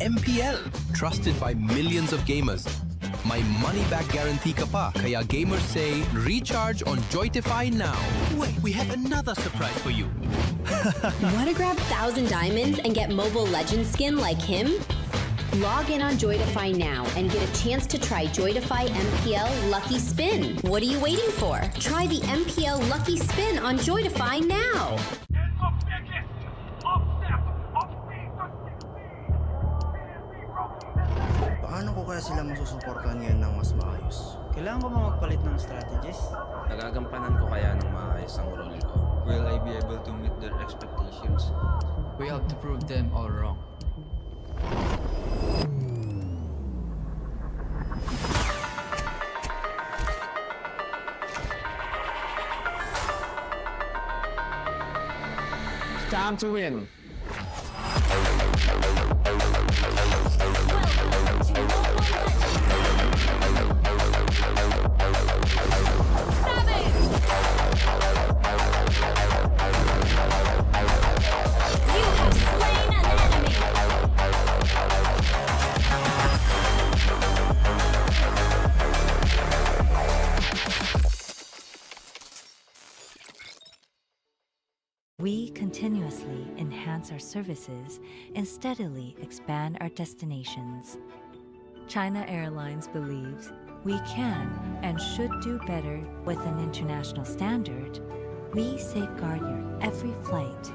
MPL, trusted by millions of gamers. My money-back guarantee ka pa, kaya gamers say, recharge on Joytify now. Wait, we have another surprise for you. Want to grab 1,000 diamonds and get Mobile Legends skin like him? Log in on Joytify now and get a chance to try Joytify MPL Lucky Spin. What are you waiting for? Try the MPL Lucky Spin on Joytify now. Paano ko kaya sila masusuportahan ngayon ng mas maayos? Kailangan ko ba magpalit ng strategist? Nagagampanan ko kaya ng maayos ang role ko. Will I be able to meet their expectations? We have to prove them all wrong. It's time to win. We continuously enhance our services and steadily expand our destinations. China Airlines believes we can and should do better with an international standard. We safeguard your every flight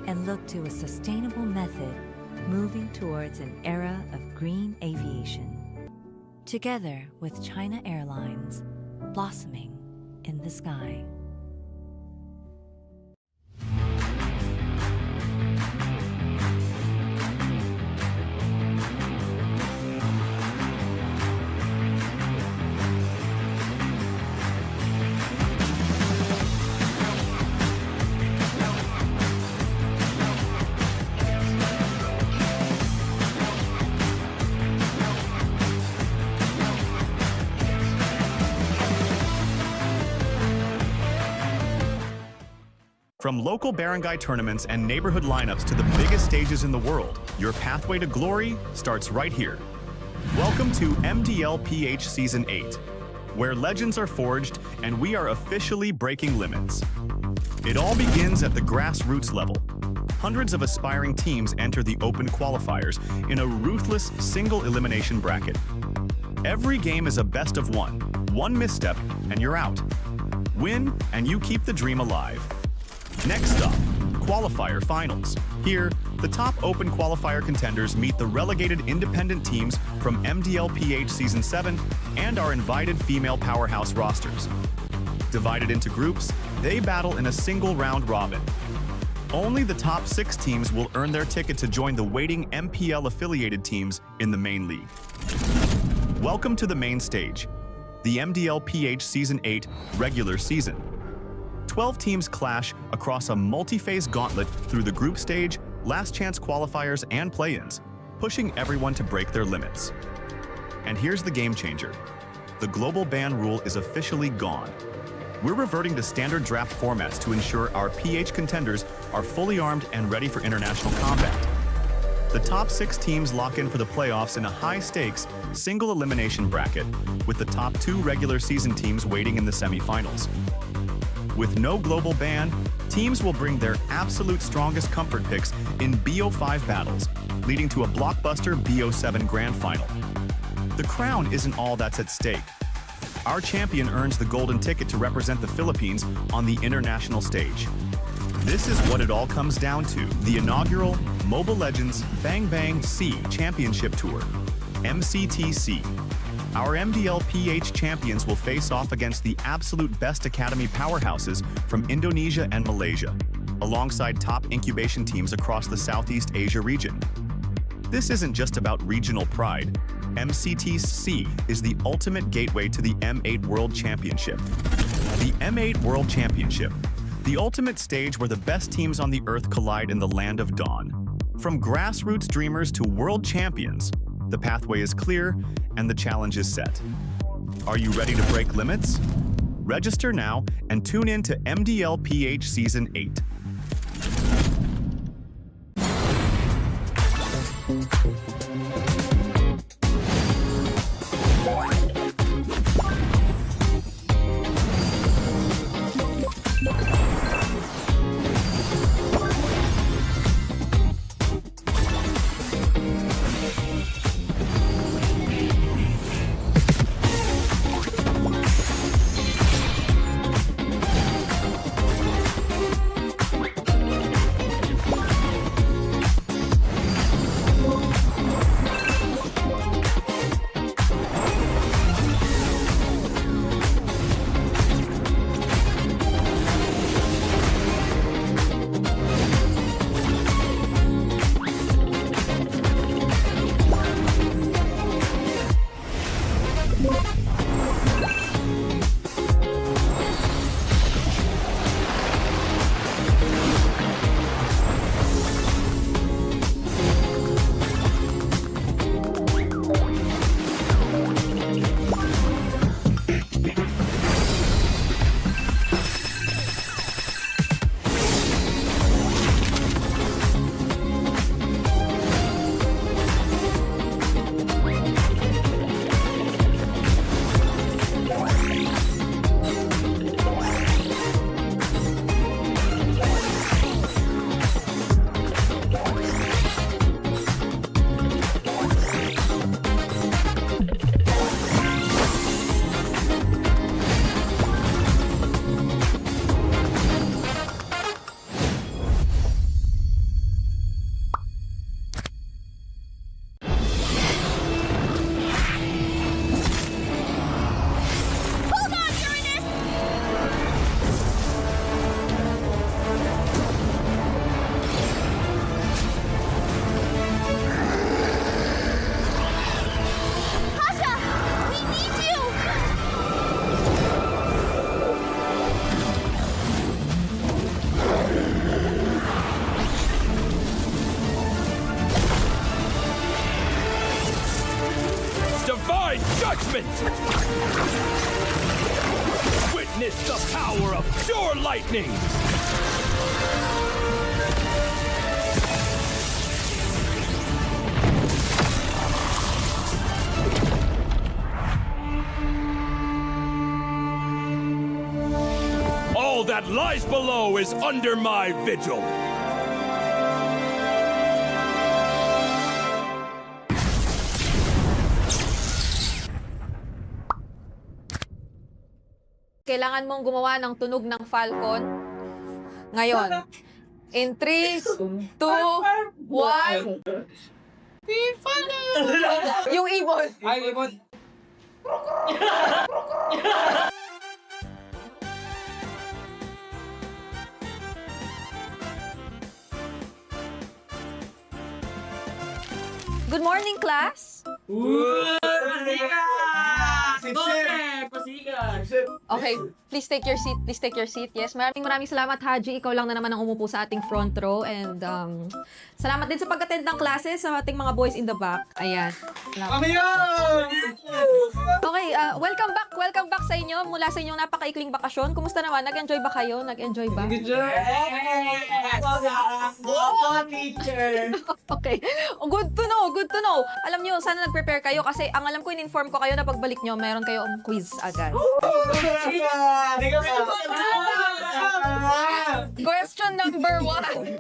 and look to a sustainable method moving towards an era of green aviation. Together with China Airlines, blossoming in the sky. From local barangay tournaments and neighborhood lineups to the biggest stages in the world, your pathway to glory starts right here. Welcome to MDLPH Season 8, where legends are forged and we are officially breaking limits. It all begins at the grassroots level. Hundreds of aspiring teams enter the open qualifiers in a ruthless single elimination bracket. Every game is a best of one. One misstep and you're out. Win and you keep the dream alive. Next up, qualifier finals. Here, the top open qualifier contenders meet the relegated independent teams from MDLPH Season 7 and our invited female powerhouse rosters. Divided into groups, they battle in a single round robin. Only the top 6 teams will earn their ticket to join the waiting MPL affiliated teams in the main league. Welcome to the main stage, the MDLPH Season 8 regular season. 12 teams clash across a multi-phase gauntlet through the group stage, last chance qualifiers, and play-ins, pushing everyone to break their limits. And here's the game changer. The global ban rule is officially gone. We're reverting to standard draft formats to ensure our PH contenders are fully armed and ready for international combat. The top 6 teams lock in for the playoffs in a high-stakes, single elimination bracket, with the top 2 regular season teams waiting in the semifinals. With no global ban, teams will bring their absolute strongest comfort picks in BO5 battles, leading to a blockbuster BO7 grand final. The crown isn't all that's at stake. Our champion earns the golden ticket to represent the Philippines on the international stage. This is what it all comes down to, the inaugural Mobile Legends Bang Bang C Championship Tour, MCTC. Our MDLPH champions will face off against the absolute best academy powerhouses from Indonesia and Malaysia, alongside top incubation teams across the Southeast Asia region. This isn't just about regional pride. MCTC is the ultimate gateway to the M8 World Championship. The M8 World Championship, the ultimate stage where the best teams on the Earth collide in the land of dawn. From grassroots dreamers to world champions, the pathway is clear and the challenge is set. Are you ready to break limits? Register now and tune in to MDLPH Season 8. attachment! Witness the power of pure lightning! All that lies below is under my vigil! Kailangan mong gumawa ng tunog ng falcon. Ngayon. In 3, 2, 1. Yung ibon. Ay, ibon. Good morning, class. Okay, please take your seat. Please take your seat. Yes, maraming salamat, Haji. Ikaw lang na naman ang umupo sa ating front row. And salamat din sa pag-attend ng classes sa ating mga boys in the back. Ayan. Okay, welcome back. Welcome back sa inyo. Mula sa inyong napakaikling bakasyon. Kumusta naman? Nag-enjoy ba kayo? Nag-enjoy ba? Okay. Good to know. Good to know. Alam nyo, sana nag-prepare kayo kasi ang alam ko, in-inform ko kayo na pagbalik nyo, meron kayong quiz agad. Question number 1.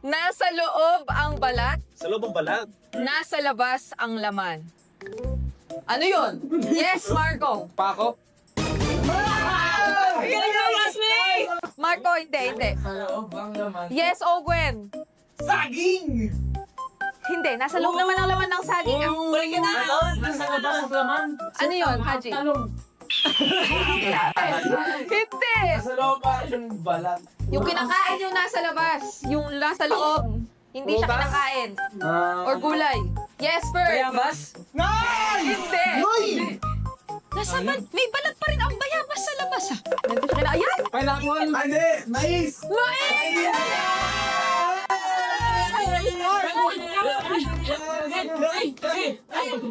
Nasa loob ang balat. Sa loob ang balat? Nasa labas ang laman. Ano yun? Yes, Marco. Pako? Marco, hindi. Yes, Ogwen. Saging! Hindi, nasa loob naman ang laman ng saging. Balik na! Nasa labas ang laman. Ano yun, Haji? Hindi! Nasa loob pa yung balat. Yung kinakain yung nasa labas. Yung nasa loob. Hindi siya kinakain. Or gulay. Yes, Bert. Bayabas? Hindi. Nasa may balat pa rin ang bayabas sa labas, ah. Nandito siya na. Ayan! Pineapple? Hindi! Mais!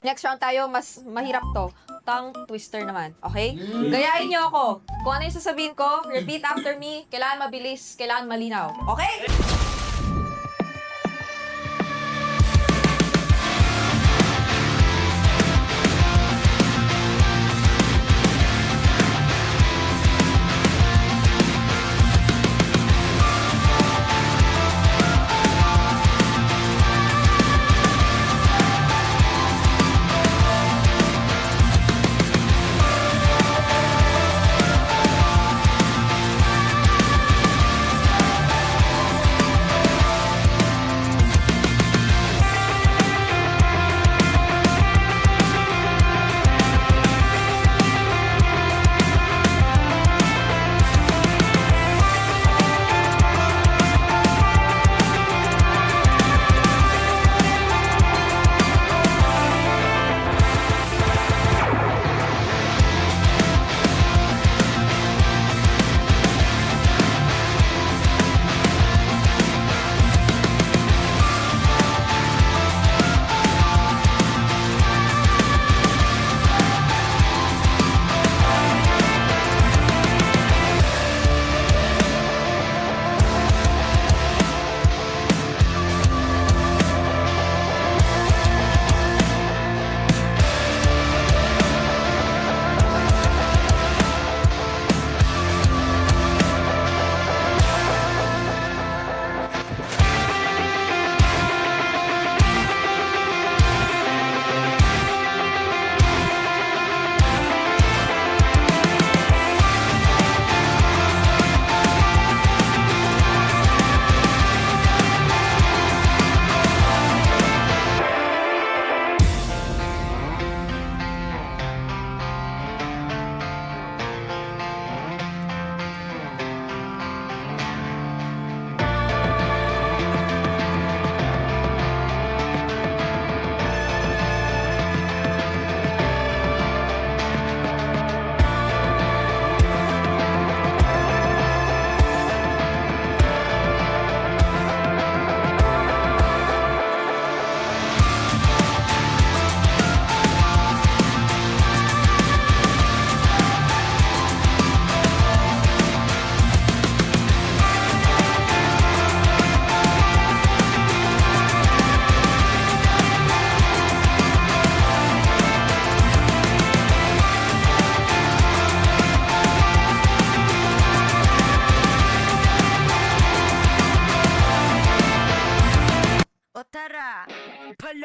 Next round tayo, mas mahirap to. Tongue twister naman, okay? Gayahin niyo ako. Kung ano yung sasabihin ko, repeat after me. Kailangan mabilis, kailangan malinaw. Okay?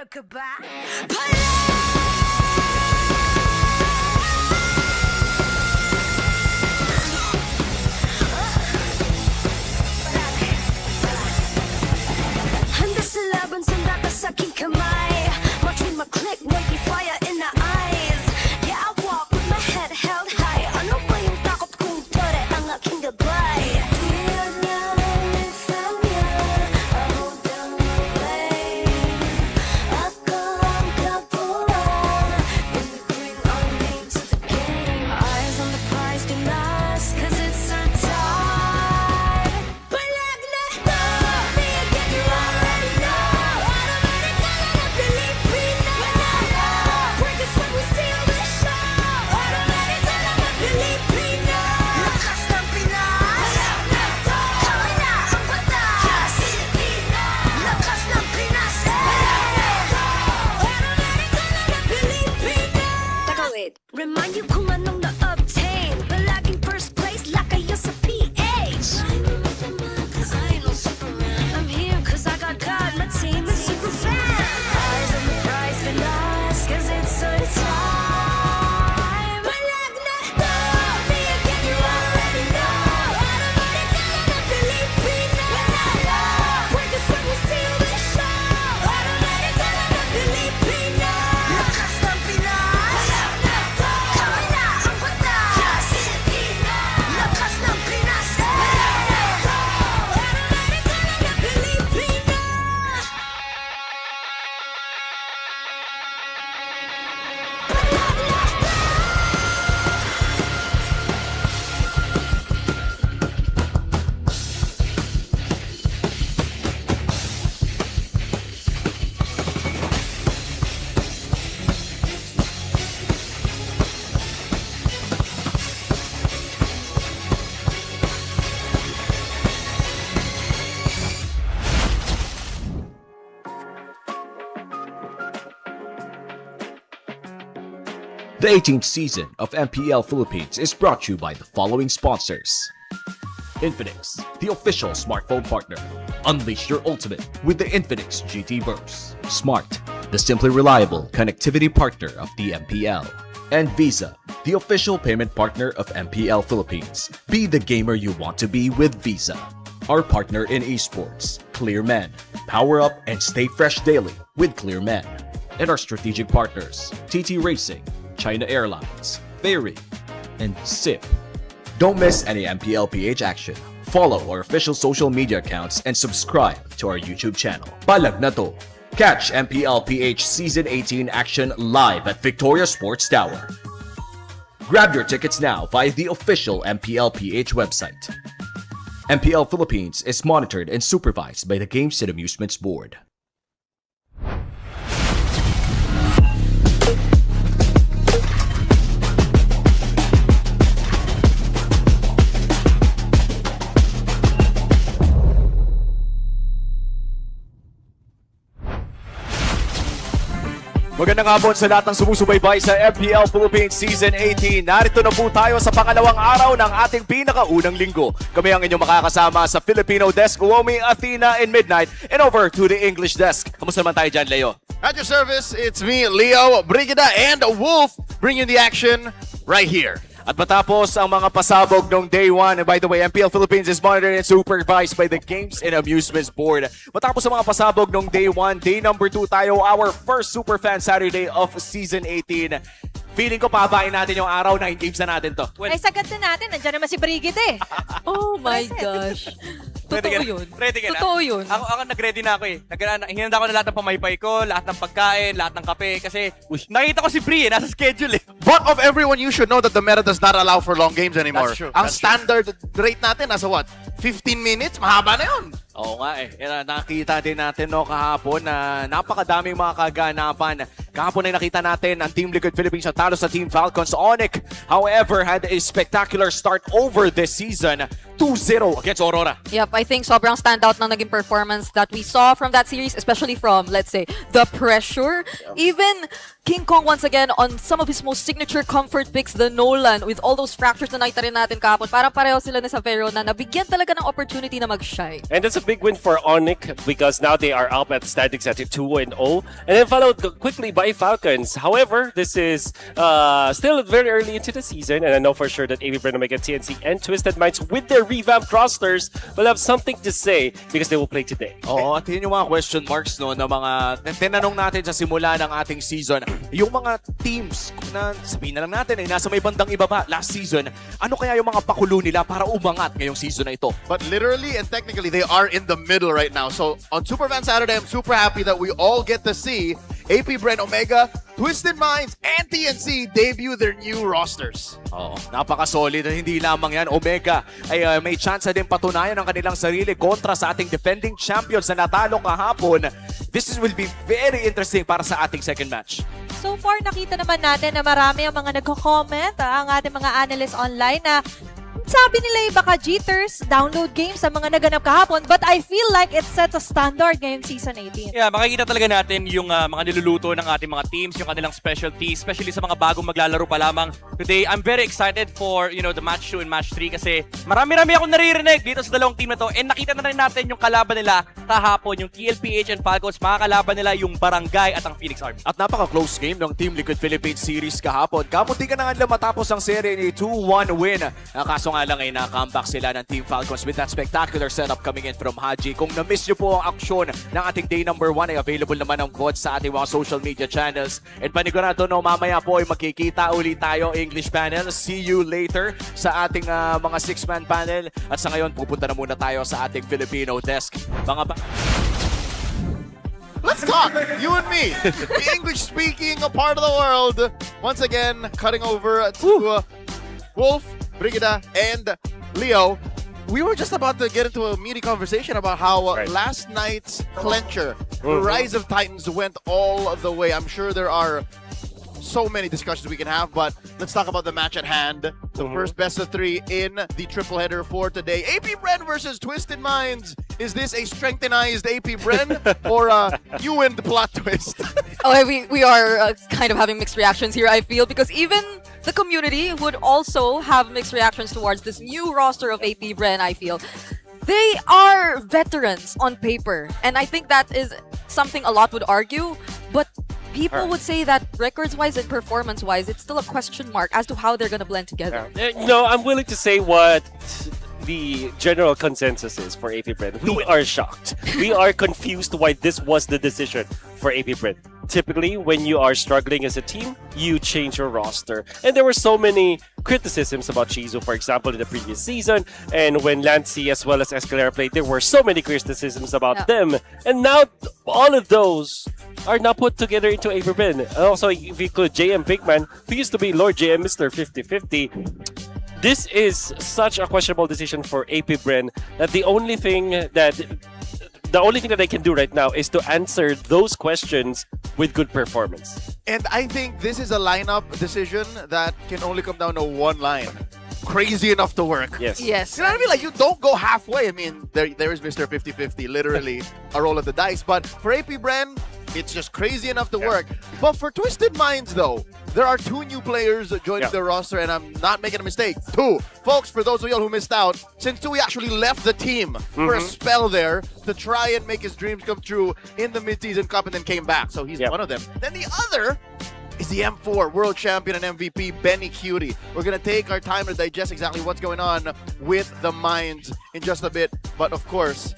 ka ba? Handa sa laban, sanda ka sa aking kamay. Watch with my click, make me fire in the eyes. Yeah, I walk with my head held high. Ano ba yung takot kung tore ang aking gabay? Remind you kung anong na-obtain. Palaging first place, lakayo sa PH. I know Superman. I'm here cause I got God. My team is super fan. Eyes on the prize, Pinas, cause it's our time. Palag Na To, me again, you already know. Automatic ka na ng Pilipino. Break the sweat, we'll steal the show. Automatic ka na ng Pilipino. Lakas ng Pinas. The 18th season of MPL Philippines is brought to you by the following sponsors. Infinix, the official smartphone partner. Unleash your ultimate with the Infinix GT Verse. Smart, the simply reliable connectivity partner of the MPL. And Visa, the official payment partner of MPL Philippines. Be the gamer you want to be with Visa. Our partner in esports, Clearman. Power up and stay fresh daily with Clearman. And our strategic partners, TT Racing, China Airlines, Ferry, and SIP. Don't miss any MPL PH action. Follow our official social media accounts and subscribe to our YouTube channel. Palag Na To. Catch MPL PH Season 18 action live at Victoria Sports Tower. Grab your tickets now via the official MPL PH website. MPL Philippines is monitored and supervised by the Games and Amusements Board. Magandang hapon sa lahat ng sumusubaybay sa MPL Philippines Season 18. Narito na po tayo sa pangalawang araw ng ating pinakaunang linggo. Kami ang inyong makakasama sa Filipino Desk, Uomi, Athena, and Midnight, and over to the English Desk. Kamusta naman tayo dyan, Leo? At your service, it's me, Leo, Brigida, and Wolf, bringing the action right here. At matapos ang mga pasabog ng Day 1, and by the way, MPL Philippines is monitored and supervised by the Games and Amusements Board. Matapos ang mga pasabog ng Day 1, Day number 2 tayo, our first Superfan Saturday of Season 18. Feeling ko pabain natin yung araw na in-games na natin to. Ay, sagad na natin. Nandiyan naman si Brigid eh. Oh my gosh. Totoo yun. Ready ka na? Totoo yun. Ako nag-ready na ako eh. Hinanda ko na lahat ng pamaypay ko, lahat ng pagkain, lahat ng kape. Kasi nakita ko si Bri eh, nasa schedule eh. But of everyone, you should know that the meta does not allow for long games anymore. That's true. Ang standard rate natin, nasa what? 15 minutes? Mahaba na yun. Oo nga eh. Nakita din natin no kahapon na napakadaming mga kaganapan. Kahapon ay nakita natin ang Team Liquid Philippines at talo sa Team Falcons. Onic, however, had a spectacular start over this season. 2-0 against Aurora. Yep, I think sobrang standout ng naging performance that we saw from that series, especially from, let's say, the pressure. Even King Kong once again on some of his most signature comfort picks, the Nolan, with all those fractures na nakita rin natin kahapon. Parang pareho sila ni Savero na nabigyan talaga ng opportunity na mag-shine. And that's a big win for Onyx because now they are up at standings at 2-0 and then followed quickly by Falcons. However, this is still very early into the season, and I know for sure that APBR, Omega, TNC, and Twisted Minds with their revamped rosters will have something to say because they will play today. Oo, at yun yung mga question marks no, na mga tinanong natin sa simula ng ating season. Yung mga teams na sabihin na lang natin ay nasa may bandang ibaba last season, ano kaya yung mga pakulo nila para umangat ngayong season na ito? But literally and technically, they are in the middle right now. So on Superfan Saturday, I'm super happy that we all get to see APBR, Omega, Twisted Minds, and TNC debut their new rosters. Oo, napaka-solid. Hindi lamang yan, Omega ay may chance din patunayan ang kanilang sarili kontra sa ating defending champions na natalo kahapon. Will be very interesting para sa ating second match. So far, nakita naman natin na marami ang mga nagko-comment, ang ating mga analysts online na sabi nila baka jitters, download games sa mga naganap kahapon, but I feel like it sets a standard ngayong Season 18. Yeah, makikita talaga natin yung mga niluluto ng ating mga teams, yung kanilang specialties, especially sa mga bagong maglalaro pa lamang. Today, I'm very excited for, the match 2 and match 3 kasi marami-rami akong naririnig dito sa dalawang team na to, and nakita na rin natin yung kalaban nila kahapon, yung TLPH and Falcons, makakalaban nila yung Barangay at ang Phoenix Army. At napaka-close game ng Team Liquid Philippines series kahapon. Kamunti ka na nga matapos ang serye ni 2-1 win. Kaso nga lang ay na-comeback sila ng Team Falcons with that spectacular setup coming in from Haji. Kung na-miss nyo po ang aksyon ng ating day number 1 ay available naman ang VOD sa ating mga social media channels. And panigurado no, mamaya po ay magkikita ulit tayo English panel. See you later sa ating mga 6-man panel. At sa ngayon, pupunta na muna tayo sa ating Filipino desk. Let's talk, you and me, the English-speaking part of the world. Once again, cutting over to Wolf, Brigida, and Leo. We were just about to get into a meaty conversation about how last night's clincher, the Rise of Titans, went all the way. I'm sure there are so many discussions we can have, but let's talk about the match at hand. The first best of 3 in the triple header for today. APBR versus Twisted Minds. Is this a strengthenized APBR or a new-end plot twist? We are kind of having mixed reactions here, I feel, because even the community would also have mixed reactions towards this new roster of APBR, I feel. They are veterans on paper, and I think that is something a lot would argue, but people would say that records-wise and performance-wise, it's still a question mark as to how they're going to blend together. I'm willing to say what the general consensus is for APBR. We are shocked. We are confused why this was the decision for APBR. Typically, when you are struggling as a team, you change your roster. And there were so many criticisms about Chizu, for example, in the previous season. And when Lancy as well as Escalera played, there were so many criticisms about them. And now, all of those are now put together into APBR. And also, if you include JM Bigman, who used to be Lord JM Mr. 50-50, this is such a questionable decision for APBR that the only thing that they can do right now is to answer those questions with good performance. And I think this is a lineup decision that can only come down to one line. Crazy enough to work. Yes. You know what I mean? Like, you don't go halfway. I mean, there is Mr. 50-50, literally a roll of the dice. But for APBR, it's just crazy enough to work. But for Twisted Minds, though, there are 2 new players joining the roster, and I'm not making a mistake. 2. Folks, for those of y'all who missed out, since Tui actually left the team for a spell there to try and make his dreams come true in the mid-season cup and then came back. So he's one of them. Then the other is the M4 world champion and MVP, Benny Cutie. We're going to take our time to digest exactly what's going on with the Minds in just a bit. But of course,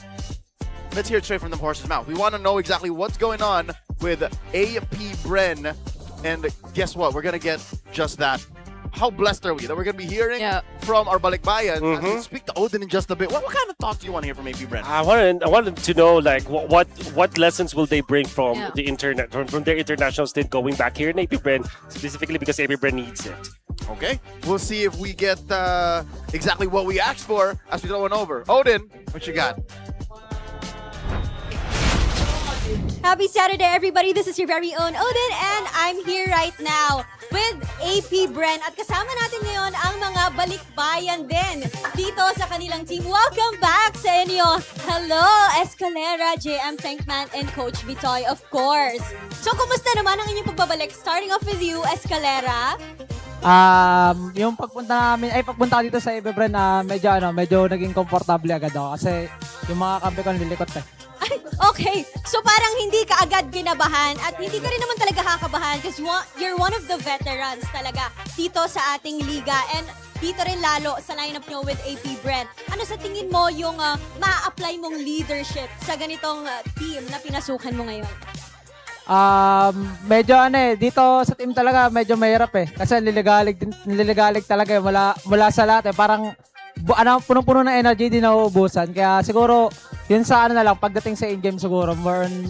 let's hear it straight from the horse's mouth. We want to know exactly what's going on with APBR. And guess what? We're going to get just that. How blessed are we that we're going to be hearing from our Balikbayan as we speak to Odin in just a bit. What kind of talk do you want to hear from APBR? I wanted to know, like, what lessons will they bring from the internet, from their international stint going back here in APBR, specifically because APBR needs it. Okay, we'll see if we get exactly what we asked for as we throw it over. Odin, what you got? Happy Saturday, everybody. This is your very own Odin, and I'm here right now with AP Bren. At kasama natin ngayon ang mga balikbayan din dito sa kanilang team. Welcome back sa inyo. Hello, Escalera, JM Tankman, and Coach Bitoy, of course. So, kumusta naman ang inyong pagbabalik? Starting off with you, Escalera. Yung pagpunta dito sa AP Bren, medyo naging komportable agad ako kasi yung mga kampi ko nilikot eh. Okay, so parang hindi ka agad kinabahan at hindi ka rin naman talaga kakabahan because you're one of the veterans talaga dito sa ating liga and dito rin lalo sa lineup nyo with AP Bren. Ano sa tingin mo yung ma-apply mong leadership sa ganitong team na pinasukan mo ngayon? Medyo dito sa team talaga medyo mahirap eh. Kasi nililigalig talaga eh. Mula sa lahat eh. Parang punong-puno ng energy, di nauubusan. Kaya siguro, yun sa na lang, pagdating sa in-game siguro, more on,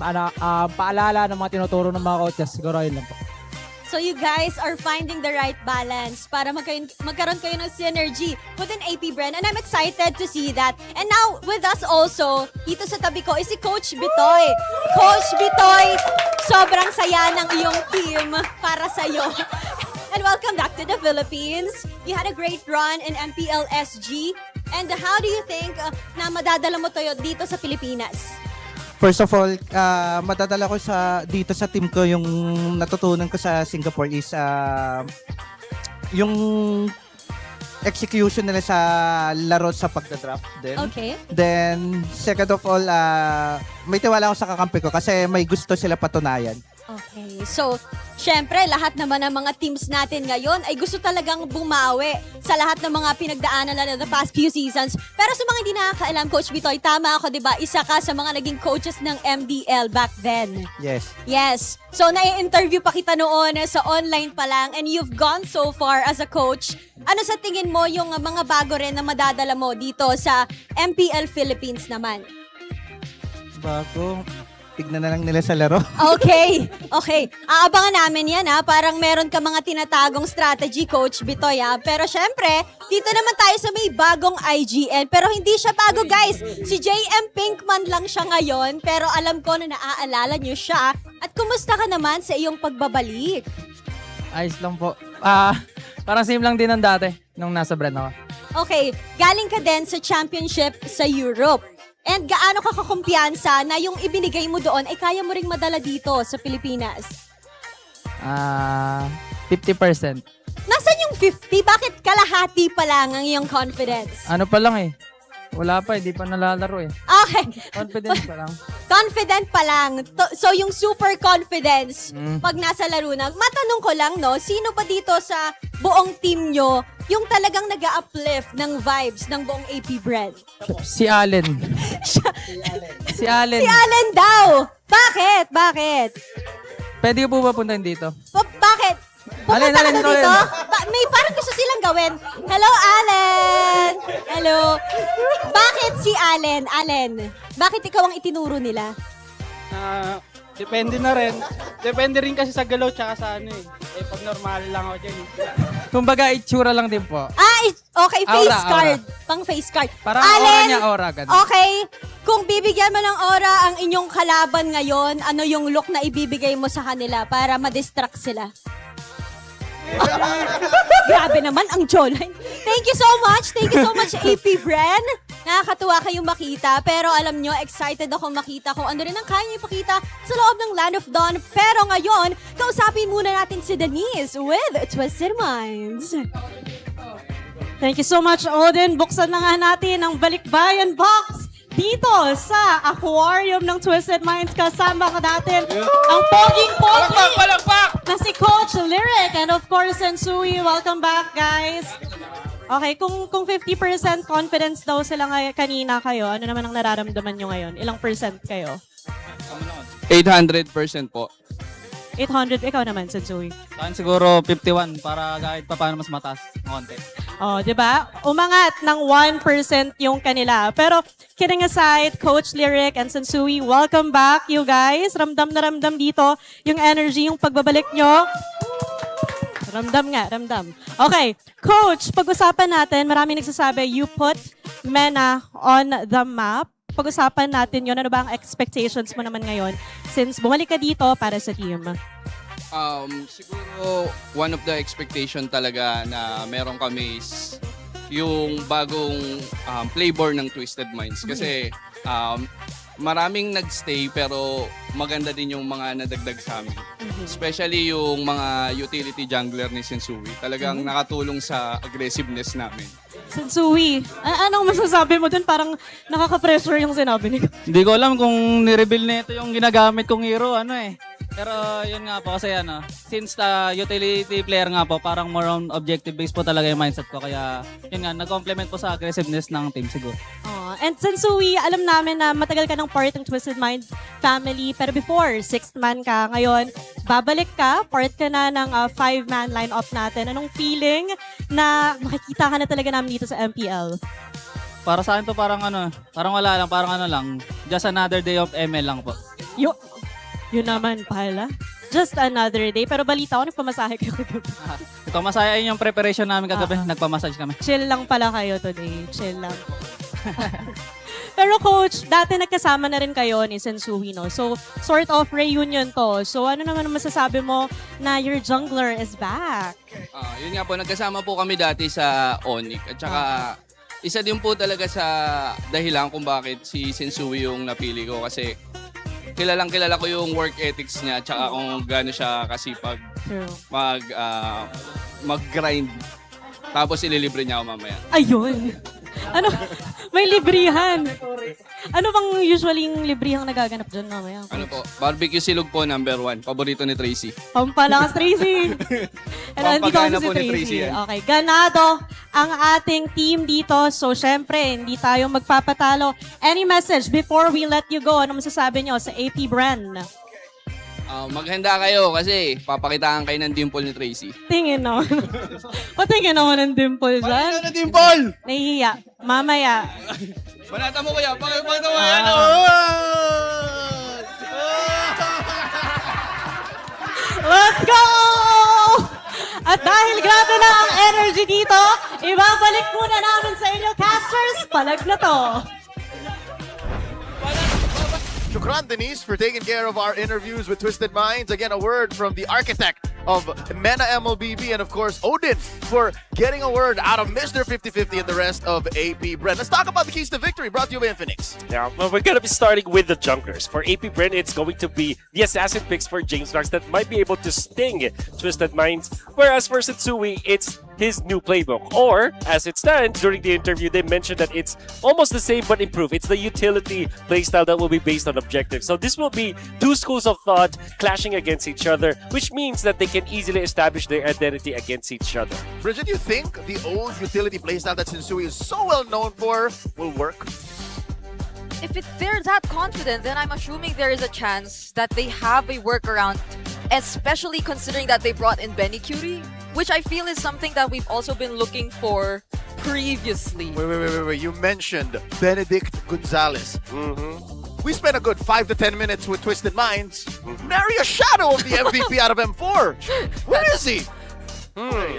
paalala ng mga tinuturo ng mga coaches. Siguro yun lang po. So you guys are finding the right balance para magkaroon kayo ng synergy within AP Bren. And I'm excited to see that. And now, with us also, dito sa tabi ko, is si Coach Bitoy. Coach Bitoy, sobrang saya ng iyong team para sa'yo. And welcome back to the Philippines. You had a great run in MPL SG. And how do you think na madadala mo to dito sa Pilipinas? First of all, madadala ko dito sa team ko yung natutunan ko sa Singapore is yung execution nila sa laro sa pagdadraft din. Okay. Then, second of all, may tiwala ako sa kakampi ko kasi may gusto sila patunayan. Okay. So, syempre, lahat naman ng mga teams natin ngayon ay gusto talagang bumawi sa lahat ng mga pinagdaanan na the past few seasons. Pero sa mga hindi nakakaalam, Coach Bitoy, tama ako, di ba? Isa ka sa mga naging coaches ng MDL back then. Yes. Yes. So, nai-interview pa kita noon sa online pa lang and you've gone so far as a coach. Ano sa tingin mo yung mga bago rin na madadala mo dito sa MPL Philippines naman? Bago, tignan na lang nila sa laro. Okay. Okay. Aabangan namin yan Parang meron ka mga tinatagong strategy, Coach Bitoy Pero syempre, dito naman tayo sa may bagong IGN. Pero hindi siya bago, guys. Si JM Pinkman lang siya ngayon. Pero alam ko na naaalala niyo siya. At kumusta ka naman sa iyong pagbabalik? Ayos lang po. Parang same lang din ng dati nung nasa Bren ako. Okay. Galing ka din sa championship sa Europe. And gaano ka kakumpiyansa na yung ibinigay mo doon ay kaya mo ring madala dito sa Pilipinas? 50%. Nasaan yung 50? Bakit kalahati pa lang ang iyong confidence? Ano pa lang eh. Wala pa, hindi pa nalalaro eh. Okay. Confident pa lang. Confident pa lang. So yung super confidence pag nasa laro na. Matanong ko lang sino pa dito sa buong team nyo yung talagang nag-uplift ng vibes ng buong AP Bren? Si Allen. Si Allen. Si Allen daw! Bakit? Pwede po ba puntahin dito? Bakit? Pupunta ka na dito? May parang gusto silang gawin. Hello, Allen! Hello. Bakit si Allen? Bakit ikaw ang itinuro nila? Depende na rin. Depende rin kasi sa galaw tsaka sa pag normal lang ako dyan. Kumbaga, itsura lang din po. Okay, face card. Pang face card. Parang Allen, aura ganun. Okay, kung bibigyan mo ng aura ang inyong kalaban ngayon, ano yung look na ibibigay mo sa kanila para ma-distract sila? Grabe naman ang jawline. Thank you so much, AP Bren. Nakakatuwa kayong makita, pero alam nyo, excited ako makita kung ano rin ang kaya nyo ipakita sa loob ng Land of Dawn. Pero ngayon, kausapin muna natin si Denise with Twisted Minds. Thank you so much, Odin. Buksan na nga natin ang Balikbayan Box dito sa aquarium ng Twisted Minds. Kasama ka natin ang poging-pogi na si Coach Lyric and of course, Sensui. Welcome back, guys. Okay, kung 50% confidence daw sila kanina kayo, ano naman ang nararamdaman nyo ngayon? Ilang percent kayo? 800% po. 800, ikaw naman, Sensui. Saan siguro 51 para kahit pa paano mas mataas ng konti. Oh, 'di ba? Umangat ng 1% yung kanila. Pero kidding aside, Coach Lyric and Sensui, welcome back, you guys. Ramdam na ramdam dito yung energy, yung pagbabalik nyo. Ramdam. Okay, Coach, pag-usapan natin, marami nagsasabi, you put MENA on the map. pag-usapan natin yun. Ano ba ang expectations mo naman ngayon since bumalik ka dito para sa team? Siguro one of the expectation talaga na meron kami is yung bagong flavor ng Twisted Minds. Kasi maraming nagstay pero maganda din yung mga nadagdag sa amin. Especially yung mga utility jungler ni Sensui. Talagang nakatulong sa aggressiveness namin. Sensui, anong masasabi mo dun? Parang nakaka-pressure yung sinabi ni Hindi ko alam kung ni-reveal na ito yung ginagamit kong hero, Pero yun nga po kasi since utility player nga po, parang more on objective based po talaga yung mindset ko. Kaya yun nga, nag-complement po sa aggressiveness ng team siguro. And Sensui, alam namin na matagal ka ng part ng Twisted Mind family. Pero before, 6th man ka. Ngayon, babalik ka, part ka na ng 5-man line-up natin. Anong feeling na makikita ka na talaga namin dito sa MPL? Para sa akin to parang wala lang, parang just another day of ML lang po. Yun naman pala. Just another day. Pero balita ko, nagpamasahe kayo kagabi. Masaya yung preparation namin kagabi. Nagpamassage kami. Chill lang pala kayo today. Chill lang. Pero coach, dati nagkasama na rin kayo ni Sensui, no? So, sort of reunion to. So, ano naman masasabi mo na your jungler is back? Yun nga po, nagkasama po kami dati sa Onyx. At saka, isa din po talaga sa dahilan kung bakit si Sensui yung napili ko. Kasi, kilala ko yung work ethics niya. At saka kung gaano siya kasipag mag-grind. Tapos, ililibre niya ako mamaya. Ayun! Ano? May librihan. Ano bang usually yung librihang nagaganap dyan mamaya? Barbecue silog po, #1. Paborito ni Tracy. Pampalakas, Tracy. Pampagana po ni Tracy yan. Okay, ganado ang ating team dito. So, syempre, hindi tayo magpapatalo. Any message before we let you go? Ano masasabi nyo sa APBR? Maghanda kayo kasi papakitaan kayo ng dimple ni Tracy. Tingin naman. Patingin naman ng dimple dyan. Ano na dimple? Nahihiya. Mamaya. Banata mo kaya. Pakipagta mo yan. Let's go! At dahil grabe na ang energy dito, ibabalik muna namin sa inyo, casters, Palag Na To. Shukran, Denise, for taking care of our interviews with Twisted Minds. Again, a word from the architect of MENA MLBB, and of course, Odin, for getting a word out of Mr. 50-50 and the rest of APBR. Let's talk about the keys to victory brought to you by Infinix. Yeah, well, we're going to be starting with the junglers. For APBR, it's going to be the assassin picks for James Knox that might be able to sting Twisted Minds. Whereas for Sensui, it's his new playbook. Or, as it stands, during the interview, they mentioned that it's almost the same but improved. It's the utility playstyle that will be based on objectives. So this will be two schools of thought clashing against each other, which means that they can easily establish their identity against each other. Bridget, do you think the old utility playstyle that Sensui is so well known for will work? If they're that confident, then I'm assuming there is a chance that they have a workaround, especially considering that they brought in Benny Curie, which I feel is something that we've also been looking for previously. Wait. You mentioned Benedict Gonzalez. We spent a good 5 to 10 minutes with Twisted Minds. Nary a shadow of the MVP out of M4. Where is he?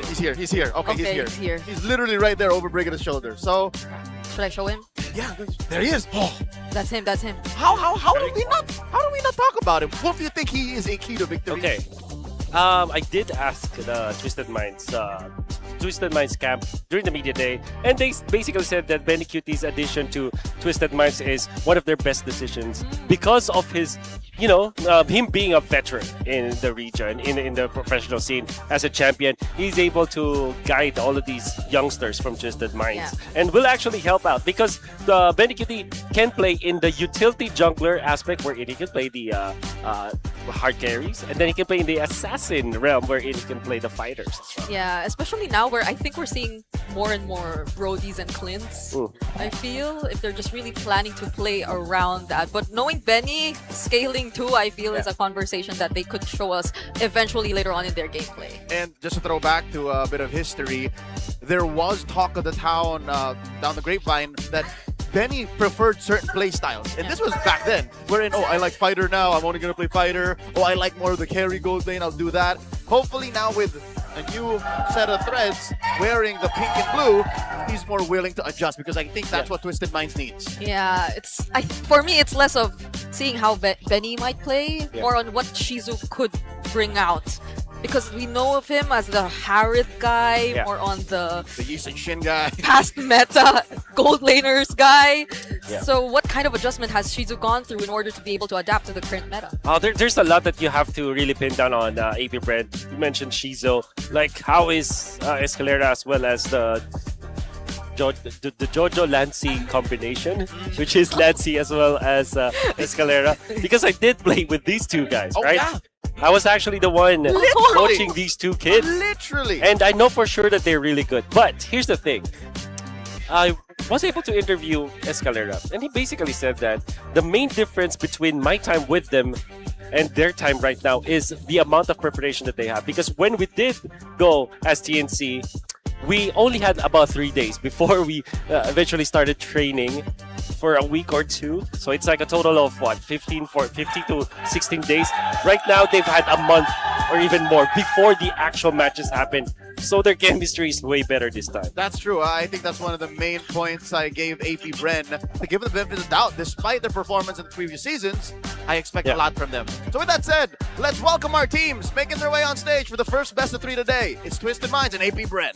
He's here. Okay, he's here. He's literally right there over Brigad's shoulder. So, should I show him? Yeah, there he is. Oh, that's him. How do we not talk about him? What do you think he is a key to victory? Okay. I did ask the Twisted Minds camp during the media day, and they basically said that Benny Cutie's addition to Twisted Minds is one of their best decisions because of his, him being a veteran in the region, in the professional scene as a champion. He's able to guide all of these youngsters from Twisted Minds, and will actually help out because Benny Cutie can play in the utility jungler aspect, where he can play the hard carries, and then he can play in the assassin realm, where he can play the fighters as well. Yeah, especially now where I think we're seeing more and more Brodies and Clints. I feel if they're just really planning to play around that. But knowing Benny scaling too, I feel is a conversation that they could show us eventually later on in their gameplay. And just to throw back to a bit of history, there was talk of the town down the grapevine that Benny preferred certain play styles. And this was back then, wherein, I like fighter now, I'm only going to play fighter. I like more of the carry gold lane, I'll do that. Hopefully now with a new set of threads wearing the pink and blue, he's more willing to adjust because I think that's what Twisted Minds needs. Yeah, for me, it's less of seeing how Benny might play, more on what Shizu could bring out. Because we know of him as the Harith guy, more on the Yisun Shin guy, past meta gold laners guy. Yeah. So what kind of adjustment has Shizu gone through in order to be able to adapt to the current meta? There's a lot that you have to really pin down on AP Brand. You mentioned Shizo. Like, how is Escalera as well as the Jojo Lancy combination, which is Lancy as well as Escalera? Because I did play with these two guys, right? Yeah. I was actually the one coaching these two kids. Literally. And I know for sure that they're really good. But here's the thing. I was able to interview Escalera, and he basically said that the main difference between my time with them and their time right now is the amount of preparation that they have. Because when we did go as TNC, we only had about 3 days before we eventually started training for a week or two. So it's like a total of 50 to 16 days. Right now, they've had a month or even more before the actual matches happen. So their chemistry is way better this time. That's true. I think that's one of the main points I gave AP Bren, to give them the benefit of the doubt. Despite their performance in the previous seasons, I expect a lot from them. So with that said, let's welcome our teams making their way on stage for the first best of 3 today. It's Twisted Minds and AP Bren.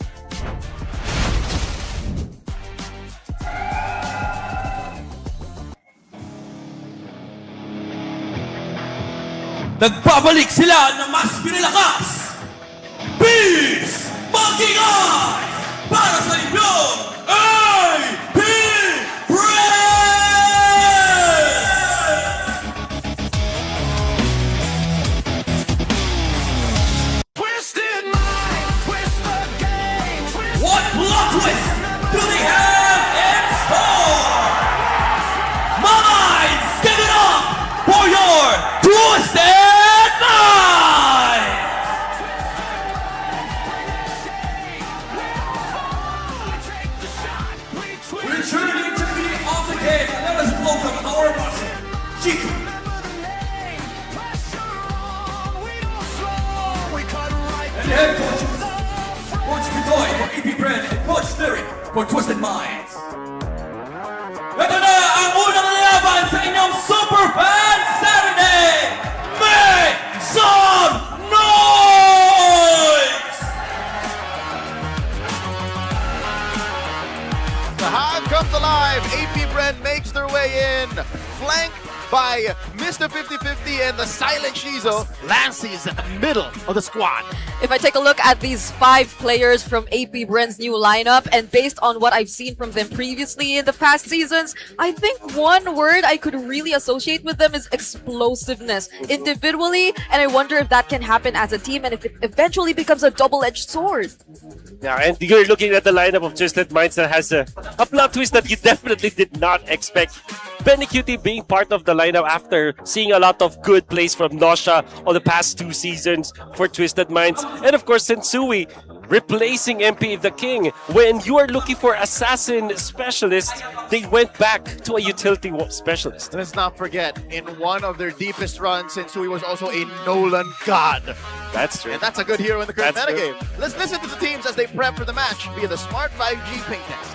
Nagbabalik sila na mas pinalakas. Peace! Mag-ingay! Para sa inyong AP Twisted Mind, twist the game. What plot twist do they have in store? Minds, give it up for your Twisted Mind! Returning to the off the game, let us welcome our master, Chico. And head coaches, Coach Pitoy for AP Brand and Coach Lyric for Twisted Minds. Ito na ang unang laban sa inyong Super Fan Saturday! Make some noise! The Hive comes alive. AP Bren makes their way in, flanked by Mr. 50-50 and the silent Shizo. Lancy is at the middle of the squad. If I take a look at these 5 players from AP Bren's new lineup, and based on what I've seen from them previously in the past seasons, I think one word I could really associate with them is explosiveness individually, and I wonder if that can happen as a team and if it eventually becomes a double-edged sword. Yeah, and you're looking at the lineup of Twisted Minds that has a plot twist that you definitely did not expect. Benny Cutie being part of the lineup after seeing a lot of good plays from Nosha on the past 2 seasons for Twisted Minds. And of course, Sensui replacing MP the King. When you are looking for assassin specialist, they went back to a utility specialist. Let's not forget, in one of their deepest runs, Sensui was also a Nolan god. That's true. And that's a good hero in the current That's metagame. Let's listen to the teams as they prep for the match via the Smart 5G ping test.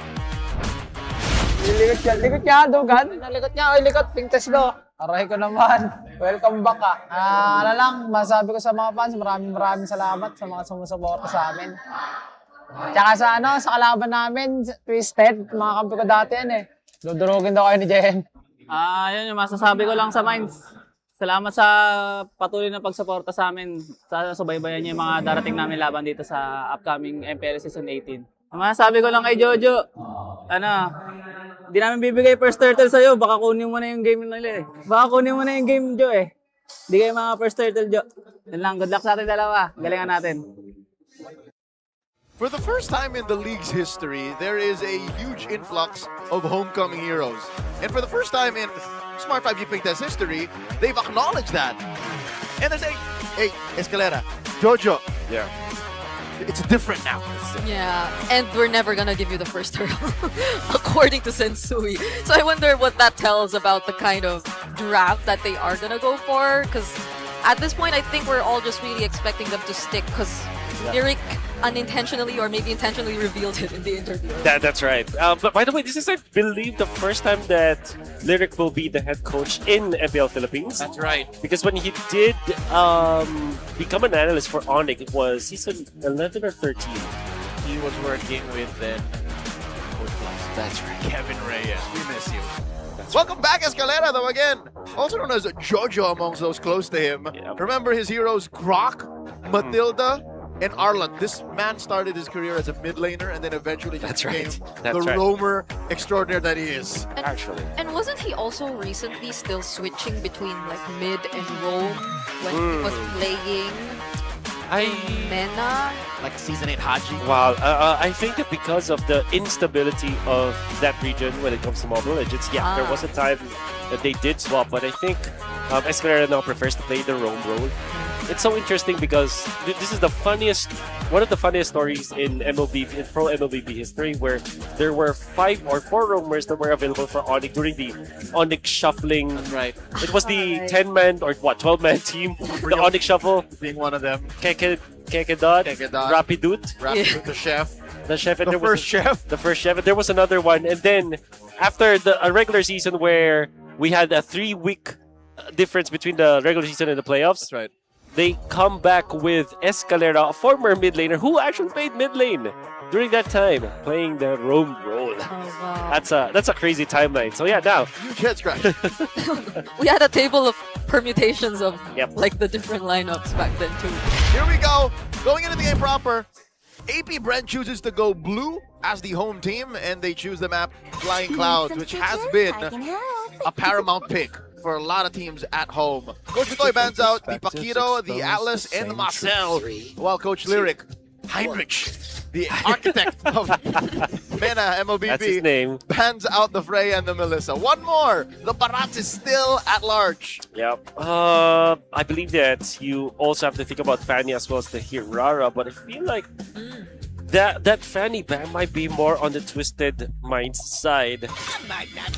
Likot niya, Dugan. Likot niya, oy, likot, ping test do. Aray ko naman. Welcome back ka. Ano lang, masabi ko sa mga fans, maraming salamat sa mga sumusuporta sa amin. Tsaka sa sa kalaban namin, Twisted, mga kampi ko dati yan eh. Dudurugin daw kayo ni Jen. Yun yung masasabi ko lang sa Minds. Salamat sa patuloy na pagsuporta sa amin. Sa subaybayan niyo yung mga darating namin laban dito sa upcoming MPL Season 18. Ang masasabi ko lang kay Jojo, di namin bibigay first turtle sa'yo. Baka kunin mo na yung game nila eh. Baka kunin mo na yung game, Jo eh. Di kayo mga first turtle, Jo. Yan lang. Good luck sa ating dalawa. Galingan natin. For the first time in the league's history, there is a huge influx of homecoming heroes. And for the first time in Smart 5G Pink Test history, they've acknowledged that. And they're saying, hey, Escalera, Jojo. Yeah. It's different now. Yeah, and we're never gonna give you the first hurdle, according to Sensui. So I wonder what that tells about the kind of draft that they are gonna go for. Because at this point, I think we're all just really expecting them to stick. Because Lyric unintentionally or maybe intentionally revealed it in the interview. That's right. But by the way, this is, I believe, the first time that Lyric will be the head coach in MPL Philippines. That's right. Because when he did become an analyst for Onyx, it was season 11 or 13. He was working with then Coach Plus. That's right. Kevin Reyes. We miss you. Welcome back, Escalera, though, again. Also known as Jojo amongst those close to him. Remember his heroes Grok, Matilda, and Arlan. This man started his career as a mid laner and then eventually just became the roamer extraordinaire that he is. Actually. And wasn't he also recently still switching between like mid and roam when he was playing Mena? Like Season 8 Haji? Wow, I think that because of the instability of that region when it comes to Mobile Legends, there was a time that they did swap, but I think Escalera now prefers to play the roam role. It's so interesting because this is one of the funniest stories in MLBB, in pro MLBB history, where there were 5 or 4 roamers that were available for Onyx during the Onyx shuffling. That's right. It was the 10-man or 12-man team, the Onyx shuffle. Being one of them. Kekedot, Rapidut, the chef. The chef, and The first chef. The first chef, and there was another one. And then after a regular season where we had a 3-week difference between the regular season and the playoffs. That's right. They come back with Escalera, a former mid laner who actually played mid lane during that time, playing the roam role. Oh, wow. That's a crazy timeline. So yeah, now Huge head scratch. We had a table of permutations of like the different lineups back then too. Here we go. Going into the game proper. AP Brent chooses to go blue as the home team, and they choose the map Flying Clouds, which has been a paramount pick for a lot of teams at home. Coach Vitoy bans out the Paquito, the Atlas, and the Marcel, while Coach Lyric, Heinrich, the architect of Mena MLBB, that's his name, bans out the Freya and the Melissa. One more, the Barats is still at large. Yep. I believe that you also have to think about Fanny as well as the Hirara, but I feel like that Fanny ban might be more on the Twisted Minds side.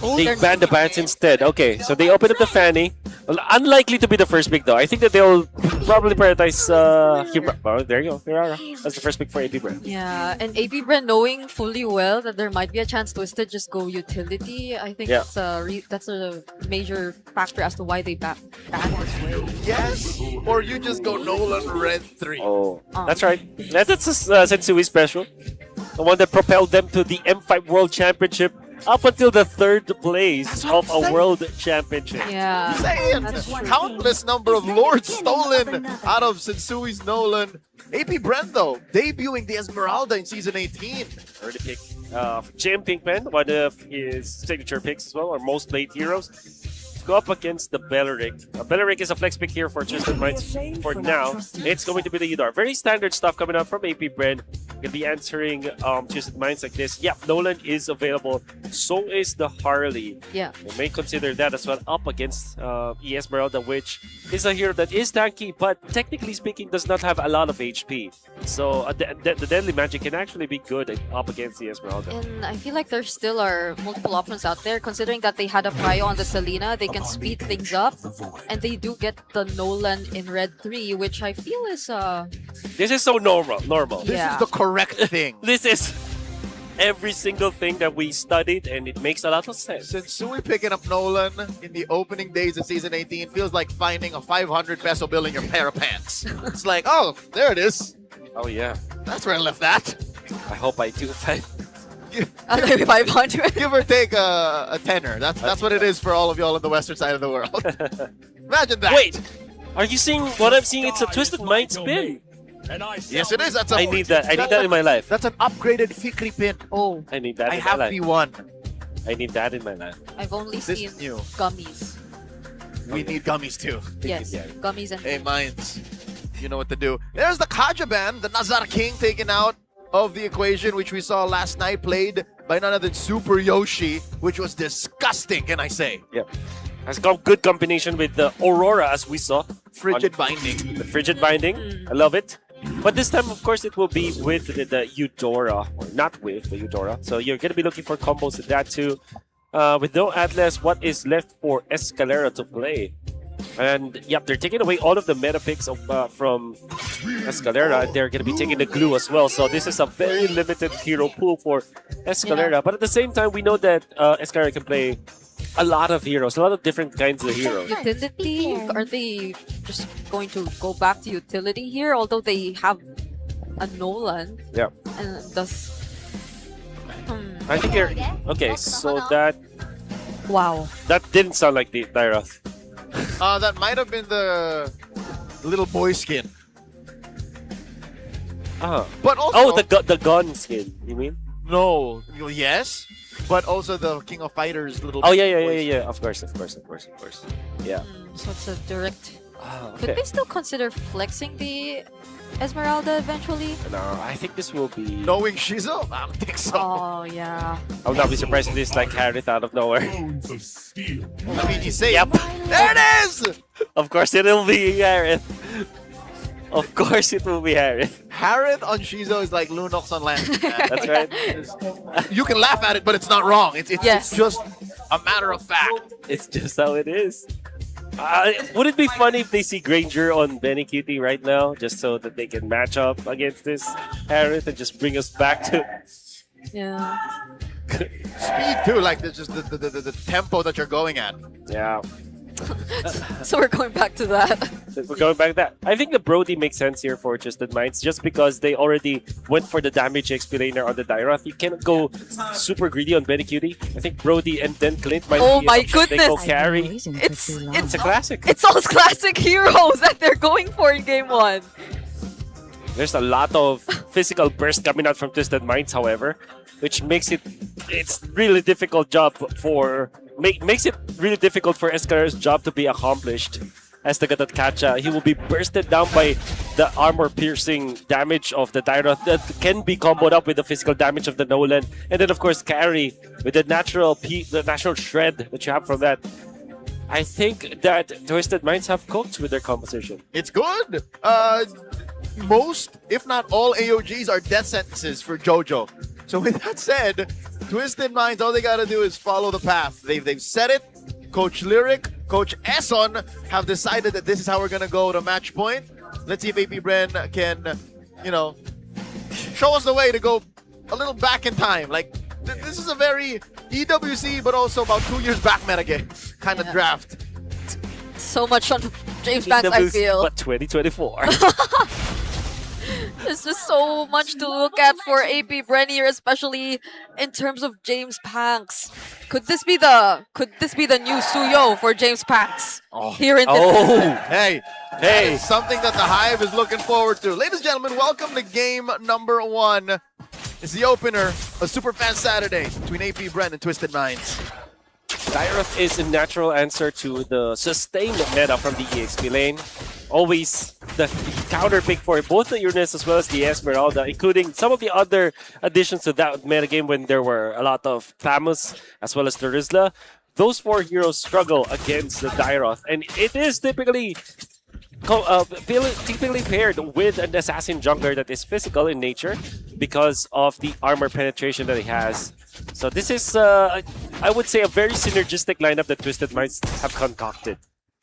They banned the bans instead. Okay, so they opened up the Fanny. Well, unlikely to be the first pick though. I think that they'll probably prioritize Hirara. Oh, there you go, Hirara. That's the first pick for AP Brand. Yeah, and AP Brand knowing fully well that there might be a chance Twisted just go utility. I think that's a major factor as to why they ban this way. Yes, or you just go Nolan Red 3. Oh, that's right. That's a Sensui special. The one that propelled them to the M5 World Championship up until the 3rd place of a World Championship. Yeah, that's countless number of lords stolen out of Sensui's Nolan. AP Brent though, debuting the Esmeralda in Season 18. Early pick Jim Pinkman, one of his signature picks as well, or most played heroes. Go up against the Belleric. Belleric is a flex pick here for Twisted Minds. For now, it's going to be the Udar. Very standard stuff coming out from AP Brand. Gonna be answering Twisted Minds like this. Yeah, Nolan is available. So is the Harley. Yeah. You may consider that as well up against Esmeralda, which is a hero that is tanky, but technically speaking does not have a lot of HP. So the Deadly Magic can actually be good up against the Esmeralda. And I feel like there still are multiple options out there, considering that they had a prio on the Selena. They can speed things up, and they do get the Nolan in Red 3, which I feel is This is so normal. This is the correct thing. This is every single thing that we studied, and it makes a lot of sense. Sensui picking up Nolan in the opening days of Season 18 feels like finding a 500 peso bill in your pair of pants. It's like, oh, there it is. Oh yeah, that's where I left that. I hope I do find. Maybe 500. Give or take a tenner. That's what it is for all of y'all on the western side of the world. Imagine that. Wait, are you seeing what I'm seeing? It's a Twisted Mind spin. Yes, it is. I need that. I need that in my life. That's an upgraded Fikri pin. Oh, I need that. I in have my life. P1. I need that in my life. I've only seen new. gummies. We need gummies too. Yes, gummies and Hey, Minds. You know what to do. There's the Kaja band, the Nazar King taken out of the equation, which we saw last night, played by none other than Super Yoshi, which was disgusting, can I say? Yep. Has got good combination with the Aurora, as we saw. Frigid Binding. The Frigid Binding. I love it. But this time, of course, it will be with the Eudora, or not with the Eudora. So you're going to be looking for combos with that too. With no Atlas, what is left for Escalera to play? And yep, they're taking away all of the meta picks from Escalera, and they're going to be taking the glue as well. So this is a very limited hero pool for Escalera. But at the same time, we know that Escalera can play a lot of heroes, a lot of different kinds of heroes. Utility? Are they just going to go back to utility here? Although they have a Nolan. Yeah. And thus... I think you're... Okay, so that... Wow. That didn't sound like the Dyroth. That might have been the little boy skin. But also... the gun skin, you mean? No. Yes. But also the King of Fighters little... Oh, yeah. Of course. Yeah. So it's a direct... Okay. Could they still consider flexing the Esmeralda eventually? No, I think this will be... Knowing Shizo? I don't think so. Oh, yeah. I would not be surprised if this is like Harith out of nowhere. I mean, you say... Yep. There it is! Of course it will be Harith. Of course it will be Harith. Harith on Shizo is like Lunox on Lance. That's right. You can laugh at it, but it's not wrong. It's Yes. just a matter of fact. It's just how it is. Would it be funny if they see Granger on Benny Cutie right now, just so that they can match up against this Harith and just bring us back to... Yeah. Speed too, like just the tempo that you're going at. Yeah. So we're going back to that. We're going back to that. I think the Brody makes sense here for Twisted Minds, just because they already went for the damage XP laner on the Dyroth. You cannot go super greedy on Benny Cutie. I think Brody and then Clint might Oh be my an option. They go goodness! carry. It's a classic. It's all classic heroes that they're going for in game 1. There's a lot of physical burst coming out from Twisted Minds, however, which makes it's really difficult job for makes it really difficult for Escalera's job to be accomplished. As the Gatatkacha, he will be bursted down by the armor-piercing damage of the Dyroth that can be comboed up with the physical damage of the Nolan, and then of course carry with the natural shred that you have from that. I think that Twisted Minds have cooked with their composition. It's good. Most, if not all, AOGs are death sentences for JoJo. So with that said, Twisted Minds, all they gotta do is follow the path. They've said it. Coach Lyric, Coach Esson have decided that this is how we're gonna go to match point. Let's see if AP Bren can, show us the way to go a little back in time. Like, this is a very EWC, but also about 2 years back metagame kind of draft. So much on James Banks, I feel. But 2024. There's just so much to look at for AP Bren here, especially in terms of James Panks. Could this be the new Suyo for James Panks here in this? Hey, that is something that the Hive is looking forward to. Ladies and gentlemen, welcome to game number 1. It's the opener of Superfan Saturday between AP Bren and Twisted Minds. Dyroth is a natural answer to the sustained meta from the EXP lane. Always the counter pick for both the Uranus as well as the Esmeralda, including some of the other additions to that metagame when there were a lot of Thamus as well as the Rizla. Those 4 heroes struggle against the Dyroth, and it is typically paired with an assassin jungler that is physical in nature because of the armor penetration that he has. So this is, I would say, a very synergistic lineup that Twisted Minds have concocted.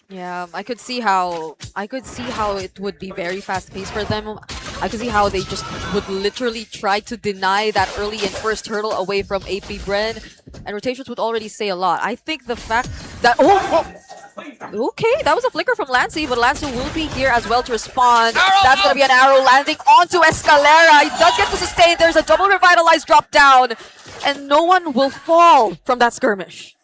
Yeah, I could see how it would be very fast-paced for them. I could see how they just would literally try to deny that early and first hurdle away from AP Bren, and rotations would already say a lot. I think the fact that okay, that was a flicker from Lancey, but Lancey will be here as well to respond. That's gonna be an arrow landing onto Escalera. He does get to sustain. There's a double revitalized drop down, and no one will fall from that skirmish.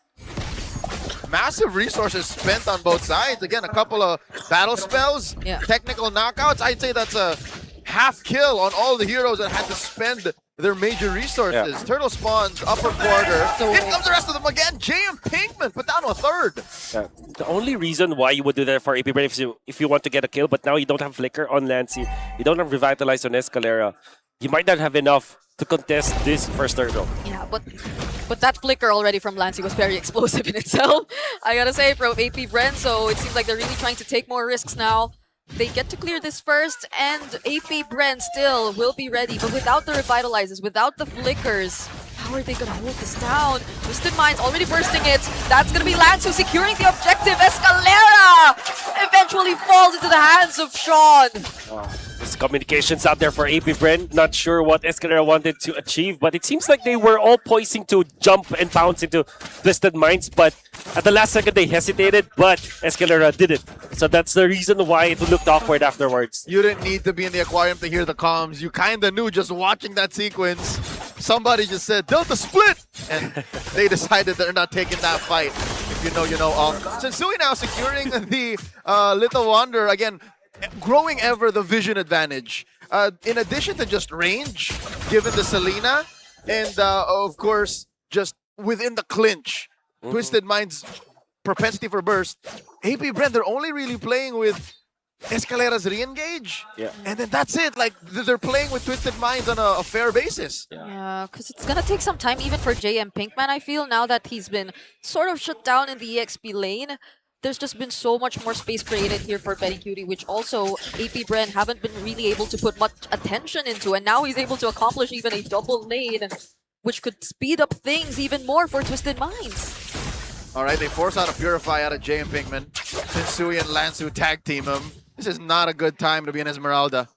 Massive resources spent on both sides. Again, a couple of battle spells, technical knockouts. I'd say that's a half kill on all the heroes that had to spend their major resources. Yeah. Turtle spawns, upper quarter. Here comes the rest of them again. JM Pinkman put down to a third. Yeah. The only reason why you would do that for AP Bren if you want to get a kill, but now you don't have Flicker on Lancey, you don't have Revitalize on Escalera, you might not have enough to contest this first hurdle. Yeah, but that flicker already from Lancey was very explosive in itself. I gotta say, from AP Bren, so it seems like they're really trying to take more risks now. They get to clear this first, and AP Bren still will be ready, but without the revitalizes, without the flickers, how are they gonna hold this down? Twisted Minds already bursting it. That's gonna be Lansu securing the objective. Escalera eventually falls into the hands of Sean. There's communications out there for AP Bren. Not sure what Escalera wanted to achieve, but it seems like they were all poising to jump and bounce into Twisted Minds, but at the last second they hesitated, but Escalera did it. So that's the reason why it looked awkward afterwards. You didn't need to be in the aquarium to hear the comms. You kind of knew just watching that sequence. Somebody just said, Delta split! And they decided they're not taking that fight. If you know, you know. Sensui now securing the Little Wonder. Again, growing ever the vision advantage. In addition to just range, given the Selena, and of course, just within the clinch, Twisted Minds' propensity for burst, AP Bren, they're only really playing with Escalera's re-engage. Yeah. And then that's it. Like, they're playing with Twisted Minds on a fair basis. Yeah, because it's gonna take some time even for JM Pinkman, I feel, now that he's been sort of shut down in the EXP lane. There's just been so much more space created here for Betty Cutie, which also AP Bren haven't been really able to put much attention into, and now he's able to accomplish even a double lane, which could speed up things even more for Twisted Minds. Alright, they force out a Purify out of JM Pinkman. Sensui and Lansu tag team him. This is not a good time to be an Esmeralda.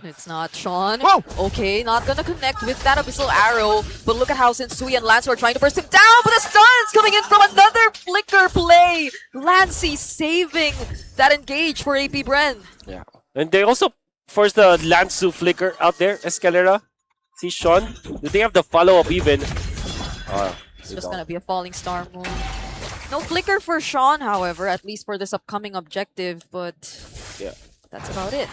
It's not Sean. Whoa! Okay, not gonna connect with that Abyssal Arrow, but look at how Sensui and Lansu are trying to burst him down, but the stun's coming in from another flicker play. Lancey saving that engage for AP Bren. Yeah. And they also forced the Lansu flicker out there, Escalera. See Sean? Do they have the follow-up even? It's just gonna be a falling star move. No flicker for Sean, however, at least for this upcoming objective, but yeah, that's about it.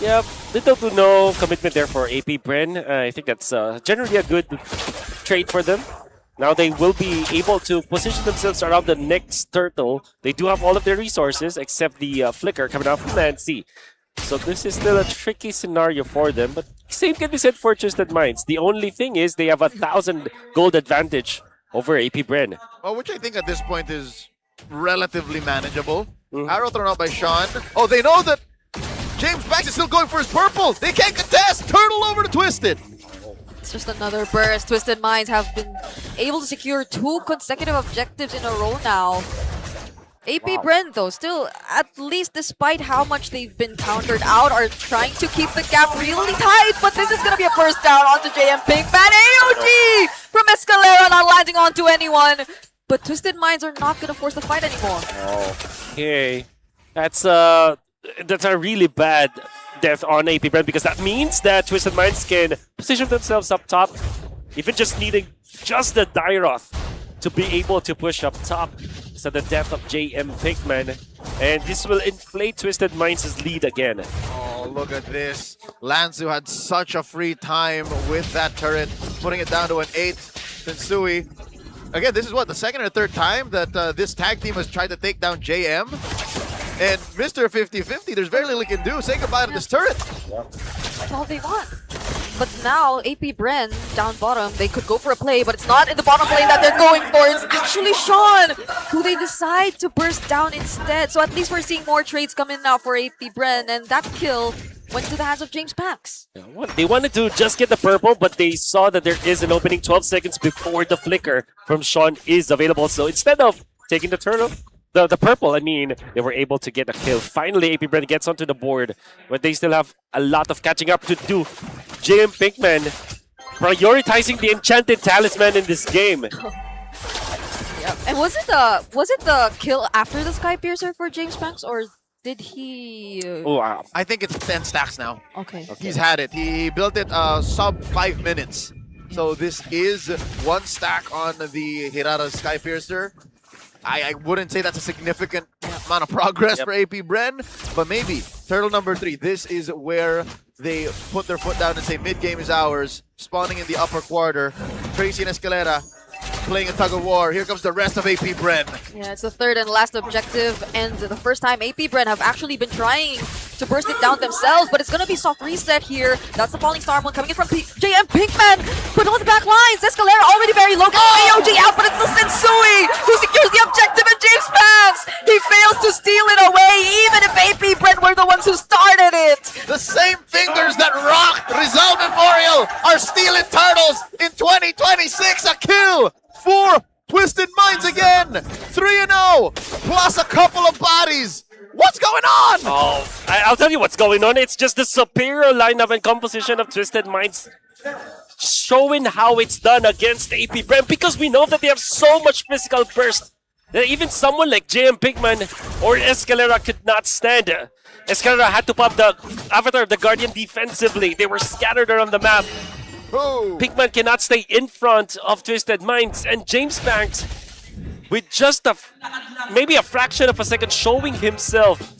Yeah, little to no commitment there for AP Bren. I think that's generally a good trade for them. Now they will be able to position themselves around the next turtle. They do have all of their resources except the flicker coming out from Nancy. So this is still a tricky scenario for them, but same can be said for Twisted Minds. The only thing is they have 1,000 gold advantage over AP Bren. Well, which I think at this point is relatively manageable. Arrow thrown out by Sean. Oh, they know that James Banks is still going for his purple. They can't contest. Turtle over to Twisted. It's just another burst. Twisted Minds have been able to secure 2 consecutive objectives in a row now. AP Bren, though, still, at least despite how much they've been countered out, are trying to keep the gap really tight. But this is going to be a burst down onto JM Pinkman. AOG from Escalera, not landing onto anyone. But Twisted Minds are not going to force the fight anymore. Okay. That's a really bad death on AP Bren, because that means that Twisted Minds can position themselves up top, even just needing just the Dairoth to be able to push up top. So the death of JM Pinkman, and this will inflate Twisted Minds' lead again. Oh, look at this. Lansu had such a free time with that turret, putting it down to an 8. Sensui. Again, this is what, the second or third time that this tag team has tried to take down JM? And Mr. 50-50, there's very little he can do. Say goodbye to this turret. That's all they want. But now, AP Bren, down bottom, they could go for a play, but it's not in the bottom lane that they're going for. It's actually Sean, who they decide to burst down instead. So at least we're seeing more trades come in now for AP Bren, and that kill went to the hands of James Pax. They wanted to just get the purple, but they saw that there is an opening 12 seconds before the flicker from Sean is available. So instead of taking the turtle, the purple, I mean, they were able to get a kill. Finally, AP Bren gets onto the board, but they still have a lot of catching up to do. JM Pinkman prioritizing the enchanted talisman in this game. Yeah. And was it the kill after the Sky Piercer for James Pax, or did he? I think it's 10 stacks now. Okay. He's had it. He built it sub 5 minutes. So this is 1 stack on the Hirara Sky Piercer. I wouldn't say that's a significant amount of progress for AP Bren, but maybe turtle number 3. This is where they put their foot down and say mid-game is ours. Spawning in the upper quarter. Tracy and Escalera playing a tug of war. Here comes the rest of AP Bren. Yeah, it's the third and last objective, and the first time AP Bren have actually been trying to burst it down themselves, but it's gonna be soft reset here. That's the falling star one coming in from JM Pinkman, but on the back lines, Escalera already very low, getting AOG out, but it's the Sensui who secures the objective, and James Banks, he fails to steal it away, even if AP Brent were the ones who started it. The same fingers that rocked Rizal Memorial are stealing turtles in 2026. A kill for Twisted Minds again. 3-0 plus a couple of bodies. What's going on? Oh, I'll tell you what's going on. It's just the superior lineup and composition of Twisted Minds showing how it's done against AP Brem, because we know that they have so much physical burst that even someone like JM Pigman or Escalera could not stand. Escalera had to pop the Avatar of the Guardian defensively. They were scattered around the map. Pigman cannot stay in front of Twisted Minds, and James Banks, with just maybe a fraction of a second showing himself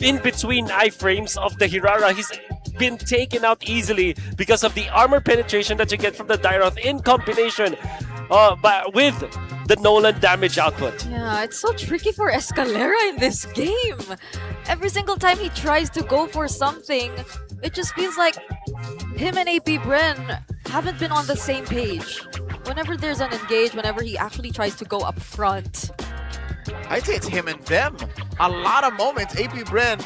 in between iframes of the Hirara, he's been taken out easily because of the armor penetration that you get from the Dairoth in combination with the Nolan damage output. Yeah, it's so tricky for Escalera in this game. Every single time he tries to go for something, it just feels like him and AP Bren haven't been on the same page. Whenever there's an engage, whenever he actually tries to go up front. I'd say it's him and them. A lot of moments, AP Bren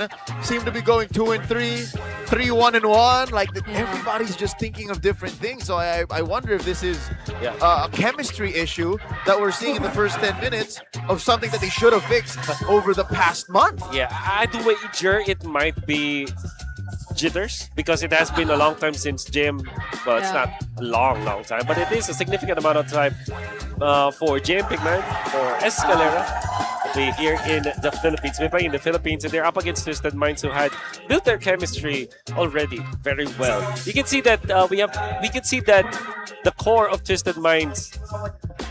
seem to be going 2 and 3, 3 1 and 1. Like everybody's just thinking of different things. So I wonder if this is a chemistry issue that we're seeing in the first 10 minutes of something that they should have fixed over the past month. Yeah, I'd wager it might be jitters, because it has been a long time since JM. Well, it's not a long time, but it is a significant amount of time for JM Pigman, for Escalera. They here in the Philippines. They play in the Philippines, and they're up against Twisted Minds, who had built their chemistry already very well. You can see that we can see that the core of Twisted Minds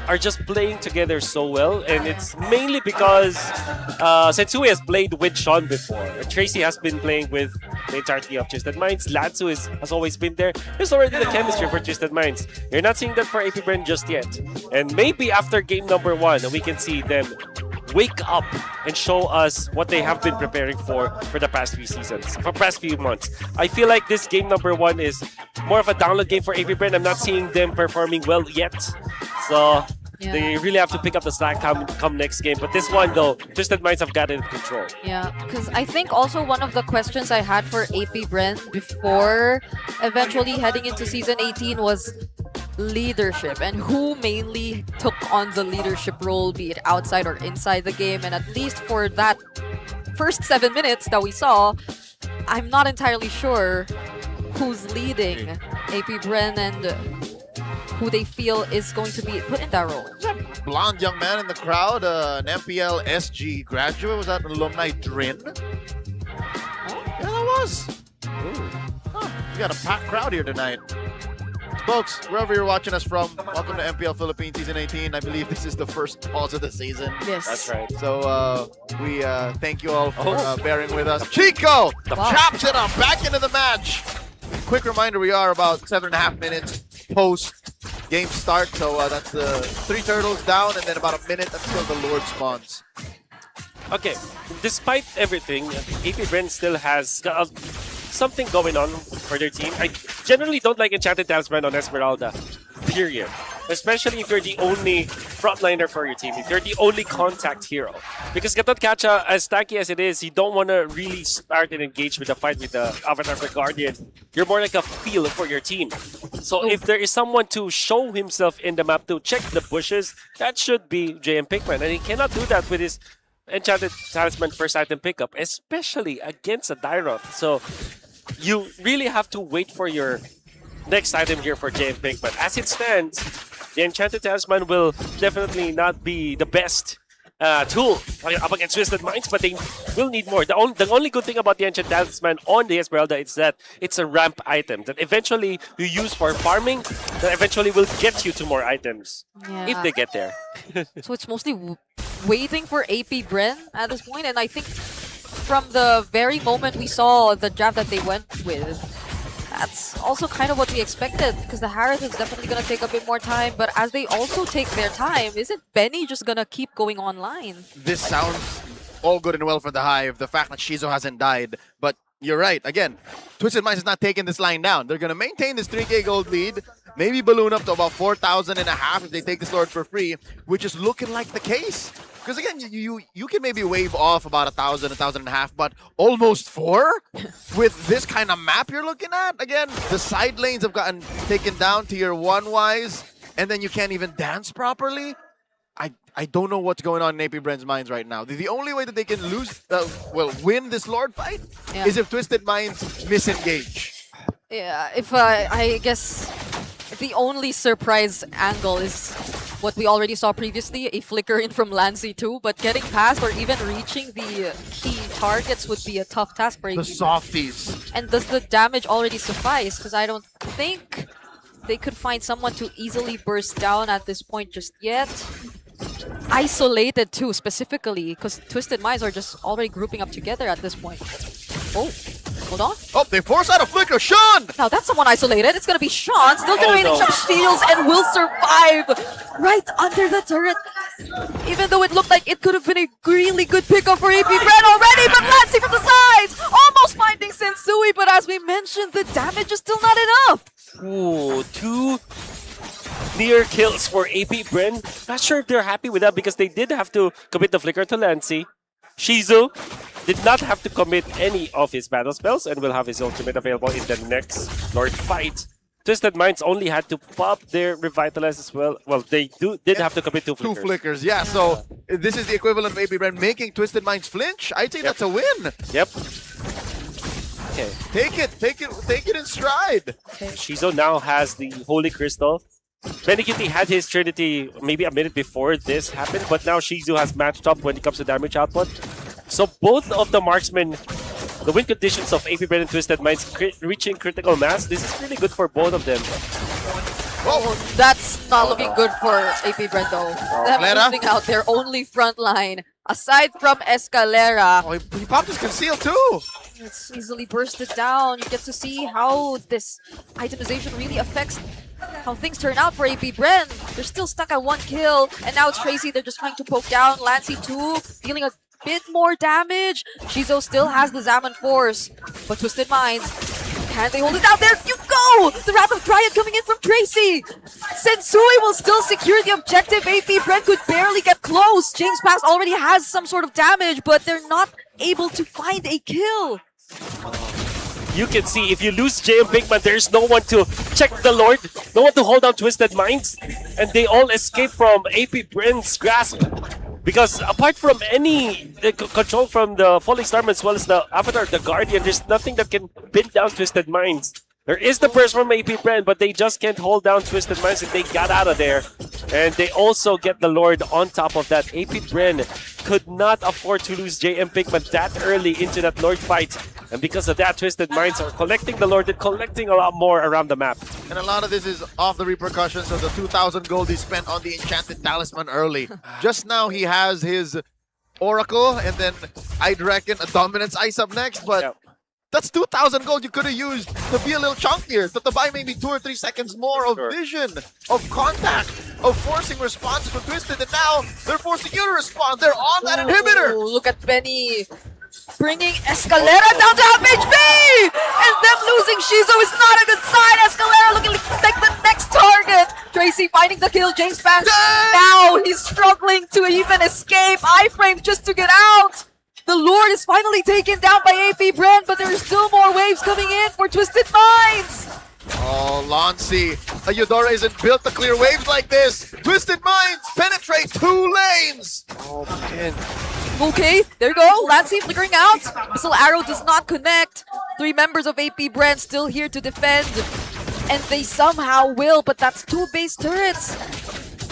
are just playing together so well, and it's mainly because Sensui has played with Sean before. Tracy has been playing with the entirety of Twisted Minds. Latsu has always been there. There's already the chemistry for Twisted Minds. You're not seeing that for AP Bren just yet. And maybe after game number 1, we can see them wake up and show us what they have been preparing for the past few seasons, for past few months. I feel like this game number 1 is more of a download game for AP Bren. I'm not seeing them performing well yet. So they really have to pick up the slack come next game. But this one, though, Twisted Minds have got it in control. Yeah, because I think also one of the questions I had for AP Bren before eventually heading into Season 18 was leadership, and who mainly took on the leadership role, be it outside or inside the game. And at least for that first 7 minutes that we saw, I'm not entirely sure who's leading AP Bren and who they feel is going to be put in that role. Blonde young man in the crowd, an MPL SG graduate. Was that alumni Drin? Yeah, that was. We got a packed crowd here tonight. Folks, wherever you're watching us from, welcome to MPL Philippines Season 18. I believe this is the first pause of the season. Yes. That's right. So we thank you all for bearing with us. Chico chops it up back into the match. Quick reminder, we are about 7.5 minutes post game start. So that's the 3 turtles down, and then about a minute until the Lord spawns. Okay, despite everything, AP Bren still has something going on for their team. I generally don't like Enchanted Talisman on Esmeralda, period. Especially if you're the only frontliner for your team, if you're the only contact hero. Because Gatot Kacha, as tanky as it is, you don't want to really start and engage with a fight with the Avatar of the Guardian. You're more like a feel for your team. So if there is someone to show himself in the map to check the bushes, that should be JM Pigman. And he cannot do that with his Enchanted Talisman first item pickup, especially against a Dairoth. So you really have to wait for your next item here for JM Pigman. As it stands, the Enchanted Talisman will definitely not be the best tool up against Twisted Minds, but they will need more. The only good thing about the Enchanted Talisman on the Esmeralda is that it's a ramp item that eventually you use for farming, that eventually will get you to more items, if they get there. So it's mostly waiting for AP Bren at this point, and I think from the very moment we saw the draft that they went with, that's also kind of what we expected, because the Harith is definitely going to take a bit more time, but as they also take their time, isn't Benny just going to keep going online? This sounds all good and well for the Hive, the fact that Shizo hasn't died, but you're right. Again, Twisted Minds is not taking this line down. They're going to maintain this 3K gold lead, maybe balloon up to about 4,500 if they take this Lord for free, which is looking like the case. Because again, you can maybe wave off about 1,000, 1,500, but almost 4 with this kind of map you're looking at. Again, the side lanes have gotten taken down tier 1 wise, and then you can't even dance properly. I don't know what's going on in AP Bren's minds right now. The only way that they can win this Lord fight is if Twisted Minds misengage. Yeah, if I guess the only surprise angle is what we already saw previously, a flicker in from Lancy too, but getting past or even reaching the key targets would be a tough task for The AP. softies. And does the damage already suffice? Because I don't think they could find someone to easily burst down at this point just yet. Isolated too, specifically, because Twisted Minds are just already grouping up together at this point. Oh, hold on. Oh, they force out a flicker. Sean! Now that's someone isolated. It's going to be Sean, still generating some steals and will survive right under the turret. Even though it looked like it could have been a really good pickup for AP Bren already, but Lancy from the sides! Almost finding Sensui, but as we mentioned, the damage is still not enough. Ooh, 2 near kills for AP Bren. Not sure if they're happy with that because they did have to commit the flicker to Lancy. Shizu did not have to commit any of his battle spells and will have his ultimate available in the next Lord fight. Twisted Minds only had to pop their Revitalize as well. Well, they did have to commit 2 flickers. 2 flickers, yeah. So this is the equivalent of AP Bren making Twisted Minds flinch. I'd say that's a win. Yep. Okay. Take it in stride. Shizu now has the Holy Crystal. Benikitty had his Trinity maybe a minute before this happened, but now Shizu has matched up when it comes to damage output. So both of the marksmen, the win conditions of AP Bren and Twisted Minds reaching critical mass, this is really good for both of them. Oh, that's not looking good for AP Bren though. Them losing out their only front line, aside from Escalera. Oh, he popped his conceal too! It's easily bursted down. You get to see how this itemization really affects how things turn out for AP Bren. They're still stuck at 1 kill, and now it's Tracy. They're just trying to poke down. Lancy too, dealing a bit more damage. Shizu still has the Zaman Force, but Twisted Minds, can they hold it down? There you go! The Wrath of Dryad coming in from Tracy! Sensui will still secure the objective. AP Bren could barely get close. James Pass already has some sort of damage, but they're not able to find a kill. You can see if you lose JM Bigman, there's no one to check the Lord, no one to hold down Twisted Minds, and they all escape from AP Bren's grasp. Because apart from any control from the Falling Starman as well as the Avatar, the Guardian, there's nothing that can pin down Twisted Minds. There is the burst from AP Bren, but they just can't hold down Twisted Minds if they got out of there. And they also get the Lord on top of that. AP Bren could not afford to lose JM Pigman that early into that Lord fight. And because of that, Twisted Minds are collecting the Lord and collecting a lot more around the map. And a lot of this is off the repercussions of the 2,000 gold he spent on the Enchanted Talisman early. Just now he has his Oracle, and then I'd reckon a Dominance Ice up next, but that's 2,000 gold you could have used to be a little chunkier, to buy maybe 2 or 3 seconds more of vision, of contact, of forcing responses from Twisted, and now they're forcing you to respond. They're on that inhibitor. Look at Benny bringing Escalera down to half HP! And them losing Shizu is not a good sign. Escalera looking to take the next target. Tracy finding the kill. James Pass now he's struggling to even escape. Iframe just to get out. The Lord is finally taken down by AP Bren, but there are still more waves coming in for Twisted Minds. Oh, Lancy. A Eudora isn't built to clear waves like this. Twisted Minds penetrate 2 lanes. Oh, man. Okay, there you go. Lancy flickering out. Missile Arrow does not connect. 3 members of AP Bren still here to defend. And they somehow will, but that's 2 base turrets.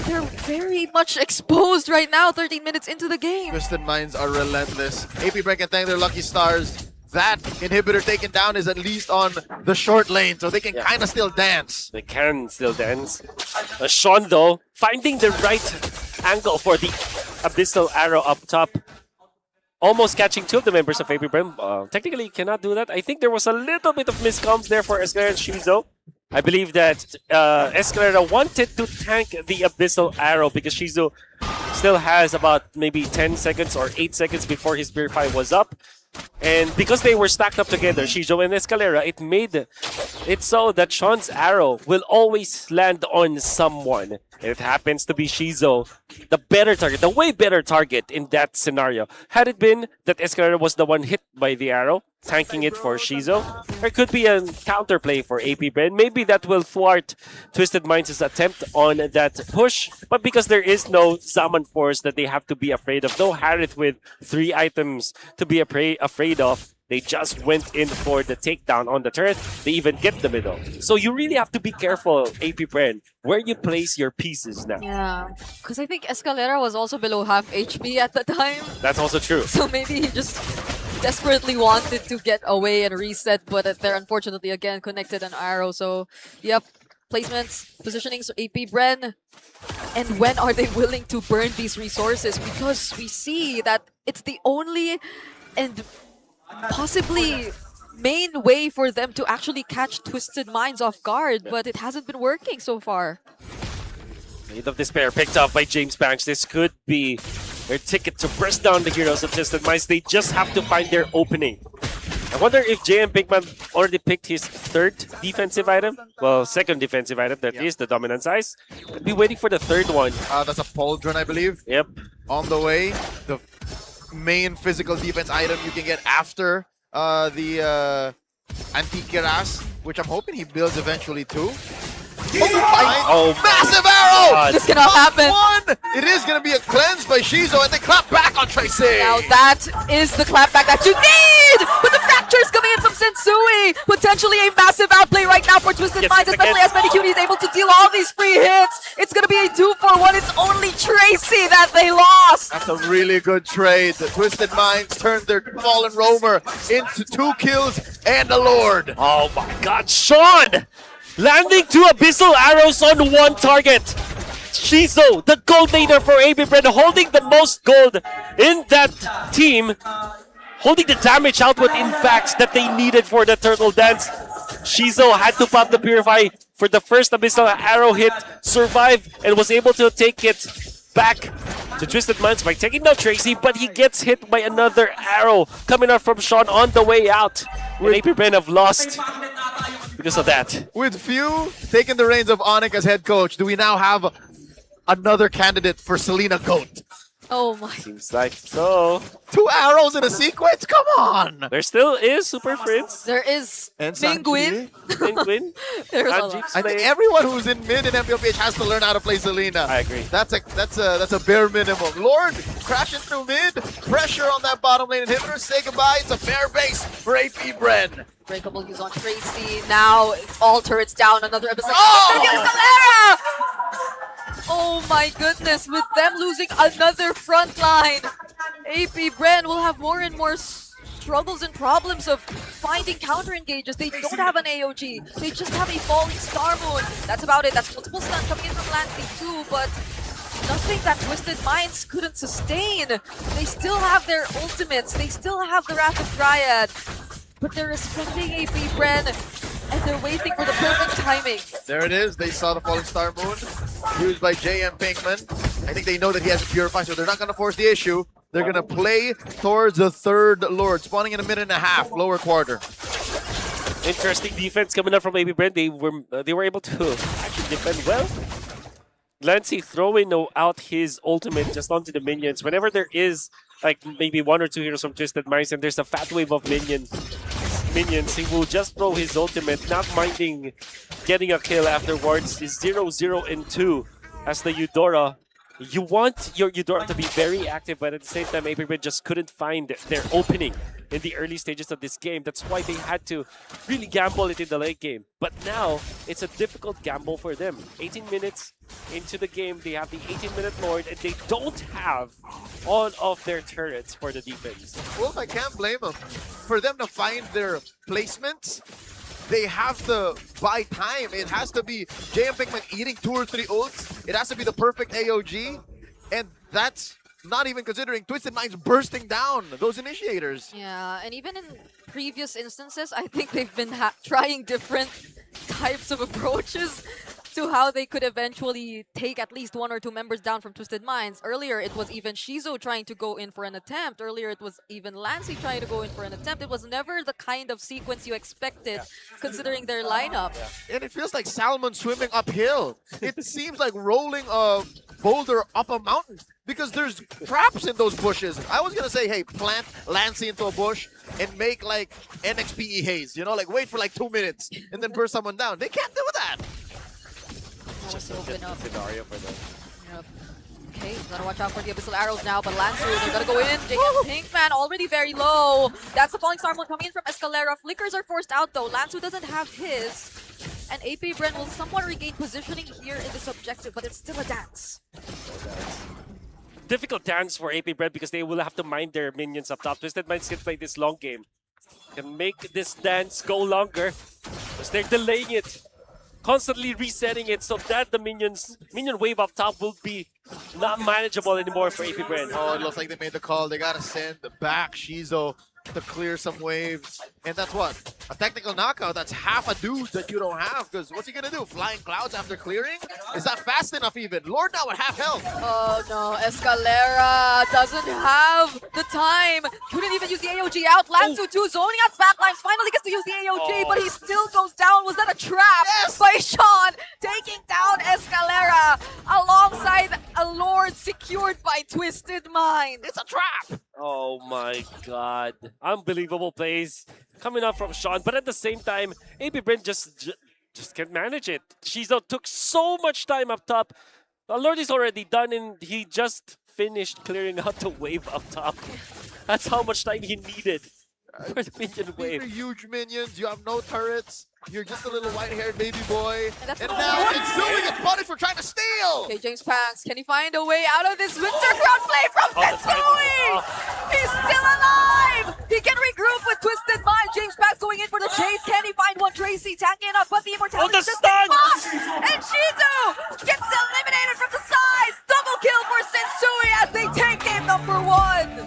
They're very much exposed right now, 13 minutes into the game. Twisted Minds are relentless. AP Bren can thank their lucky stars. That inhibitor taken down is at least on the short lane, so they can kind of still dance. They can still dance. Sean, though, finding the right angle for the Abyssal Arrow up top. Almost catching 2 of the members of AP Bren. Technically, he cannot do that. I think there was a little bit of miscoms there for Escalera and Shizu. I believe that Escalera wanted to tank the Abyssal Arrow because Shizu still has about maybe 10 seconds or 8 seconds before his Purify was up. And because they were stacked up together, Shijo and Escalera, it made it so that Sean's arrow will always land on someone. It happens to be Shizo, the better target, the way better target in that scenario. Had it been that Escalera was the one hit by the arrow, tanking it for Shizo, there could be a counterplay for AP Bren. Maybe that will thwart Twisted Minds' attempt on that push. But because there is no Zaman Force that they have to be afraid of, no Harith with 3 items to be afraid of, they just went in for the takedown on the turret. They even get the middle. So you really have to be careful, AP Bren, where you place your pieces now. Yeah, because I think Escalera was also below half HP at the time. That's also true. So maybe he just desperately wanted to get away and reset, but they're unfortunately again connected an arrow. So, yep, placements, positionings, AP Bren. And when are they willing to burn these resources? Because we see that it's the only and possibly main way for them to actually catch Twisted Minds off guard, but it hasn't been working so far. Blade of Despair picked up by James Banks. This could be their ticket to press down the heroes of Twisted Minds. They just have to find their opening. I wonder if JM Pinkman already picked his 3rd defensive item. Well, 2nd defensive item, that is the Dominance Ice. I'll be waiting for the 3rd one. That's a Pauldron, I believe. Yep. On the way. The main physical defense item you can get after the Antikiras, which I'm hoping he builds eventually too. Oh, massive arrow! God. This cannot happen. It is going to be a cleanse by Shizo, and they clap back on Tracy. Now that is the clapback that you need! With the fractures coming in from Sensui! Potentially a massive outplay right now for Twisted Minds, especially as Medicune is able to deal all these free hits. It's going to be a 2-for-1. It's only Tracy that they lost. That's a really good trade. The Twisted Minds turned their fallen roamer into 2 kills and a lord. Oh my god, Sean! Landing 2 abyssal arrows on 1 target. Shizo, the gold laner for AP Bren, holding the most gold in that team. Holding the damage output, in fact, that they needed for the Turtle Dance. Shizo had to pop the Purify for the first abyssal arrow hit, survive, and was able to take it back to Twisted Minds by taking down Tracy, but he gets hit by another arrow coming out from Sean on the way out. And AP Bren have lost because of that. With Few taking the reins of Onyx as head coach, do we now have another candidate for Selena Goat? Oh my. Seems like so. 2 arrows in a sequence? Come on! There still is Super Fritz. There is And Penguin. Penguin. There's a Sanji lot. I think everyone who's in mid in MPLPH has to learn how to play Selena. I agree. That's a bare minimum. Lord crashing through mid, pressure on that bottom lane inhibitor. Say goodbye. It's a fair base for AP Bren. Breakable use on Tracy. Now it's all turrets down. Another episode. Oh my goodness, with them losing another front line, AP Bren will have more and more struggles and problems of finding counter engages. They don't have an AOG. They just have a falling Star Moon. That's about it. That's multiple stun coming in from Lansing too, but nothing that Twisted Minds couldn't sustain. They still have their ultimates. They still have the Wrath of Dryad. But they're respecting AP Bren, and they're waiting for the perfect timing. There it is. They saw the Falling Star Moon used by JM Pinkman. I think they know that he has a Purify, so they're not going to force the issue. They're going to play towards the 3rd Lord, spawning in a minute and a half, lower quarter. Interesting defense coming up from AP Bren. They were able to actually defend well. Lancy throwing out his ultimate just onto the minions. Whenever there is like maybe 1 or 2 heroes from Twisted Minds and there's a fat wave of minions, he will just throw his ultimate, not minding getting a kill afterwards. Is 0-0 and 2 as the Eudora. You want your Eudora to be very active, but at the same time, AP Bren just couldn't find their opening in the early stages of this game. That's why they had to really gamble it in the late game. But now, it's a difficult gamble for them. 18 minutes into the game, they have the 18-minute Lord, and they don't have all of their turrets for the defense. Well, I can't blame them. For them to find their placements, they have to buy time. It has to be JM Pinkman eating 2 or 3 ults. It has to be the perfect AOG. And that's not even considering Twisted Minds bursting down those initiators. Yeah, and even in previous instances, I think they've been trying different types of approaches to how they could eventually take at least one or two members down from Twisted Minds. Earlier, it was even Shizo trying to go in for an attempt. Earlier, it was even Lancey trying to go in for an attempt. It was never the kind of sequence you expected, considering their lineup. And it feels like salmon swimming uphill. It seems like rolling a boulder up a mountain because there's traps in those bushes. I was gonna say, hey, plant Lancey into a bush and make like NXPE haze, you know, like wait for like 2 minutes and then burst someone down. They can't do that. Just open up. Scenario for them. Yep. Okay, gotta watch out for the Abyssal Arrows now, but Lancer, they're gonna go in. Jacob Pinkman already very low. That's the Falling Star one coming in from Escalera. Flickers are forced out though. Lancer doesn't have his. And AP Bren will somewhat regain positioning here in this objective, but it's still a dance. Difficult dance for AP Bread because they will have to mind their minions up top. Twisted Minds can play this long game. Can make this dance go longer because they're delaying it. Constantly resetting it so that the minion wave up top will be not manageable anymore for AP Bread. Oh, it looks like they made the call. They gotta send back Shizo to clear some waves. And that's what? A technical knockout. That's half a dude that you don't have. Because what's he gonna do? Flying clouds after clearing? Is that fast enough even? Lord now at half health. Oh no, Escalera doesn't have the time. Couldn't even use the AOG out. Lanzu too, zoning out backlines. Finally gets to use the AOG, but he still goes down. Was that a trap by Sean? Taking down Escalera alongside a Lord secured by Twisted Mind. It's a trap! Oh my god. Unbelievable plays coming up from Sean, but at the same time, AP Brent just can't manage it. Shizo took so much time up top. The Lord is already done and he just finished clearing out the wave up top. That's how much time he needed for the minion wave. These are huge minions. You have no turrets. You're just a little white-haired baby boy. And now it's doing its body for trying to steal! Okay, James Panks, can he find a way out of this Winter Crown play from Tetsui? He's still alive! He can regroup with Twisted Mind. James Panks going in for the chase. Can he find one? Tracy tanking up, but the immortality the stun! And Shizu gets eliminated from the side! Double kill for Sensui as they take game number 1!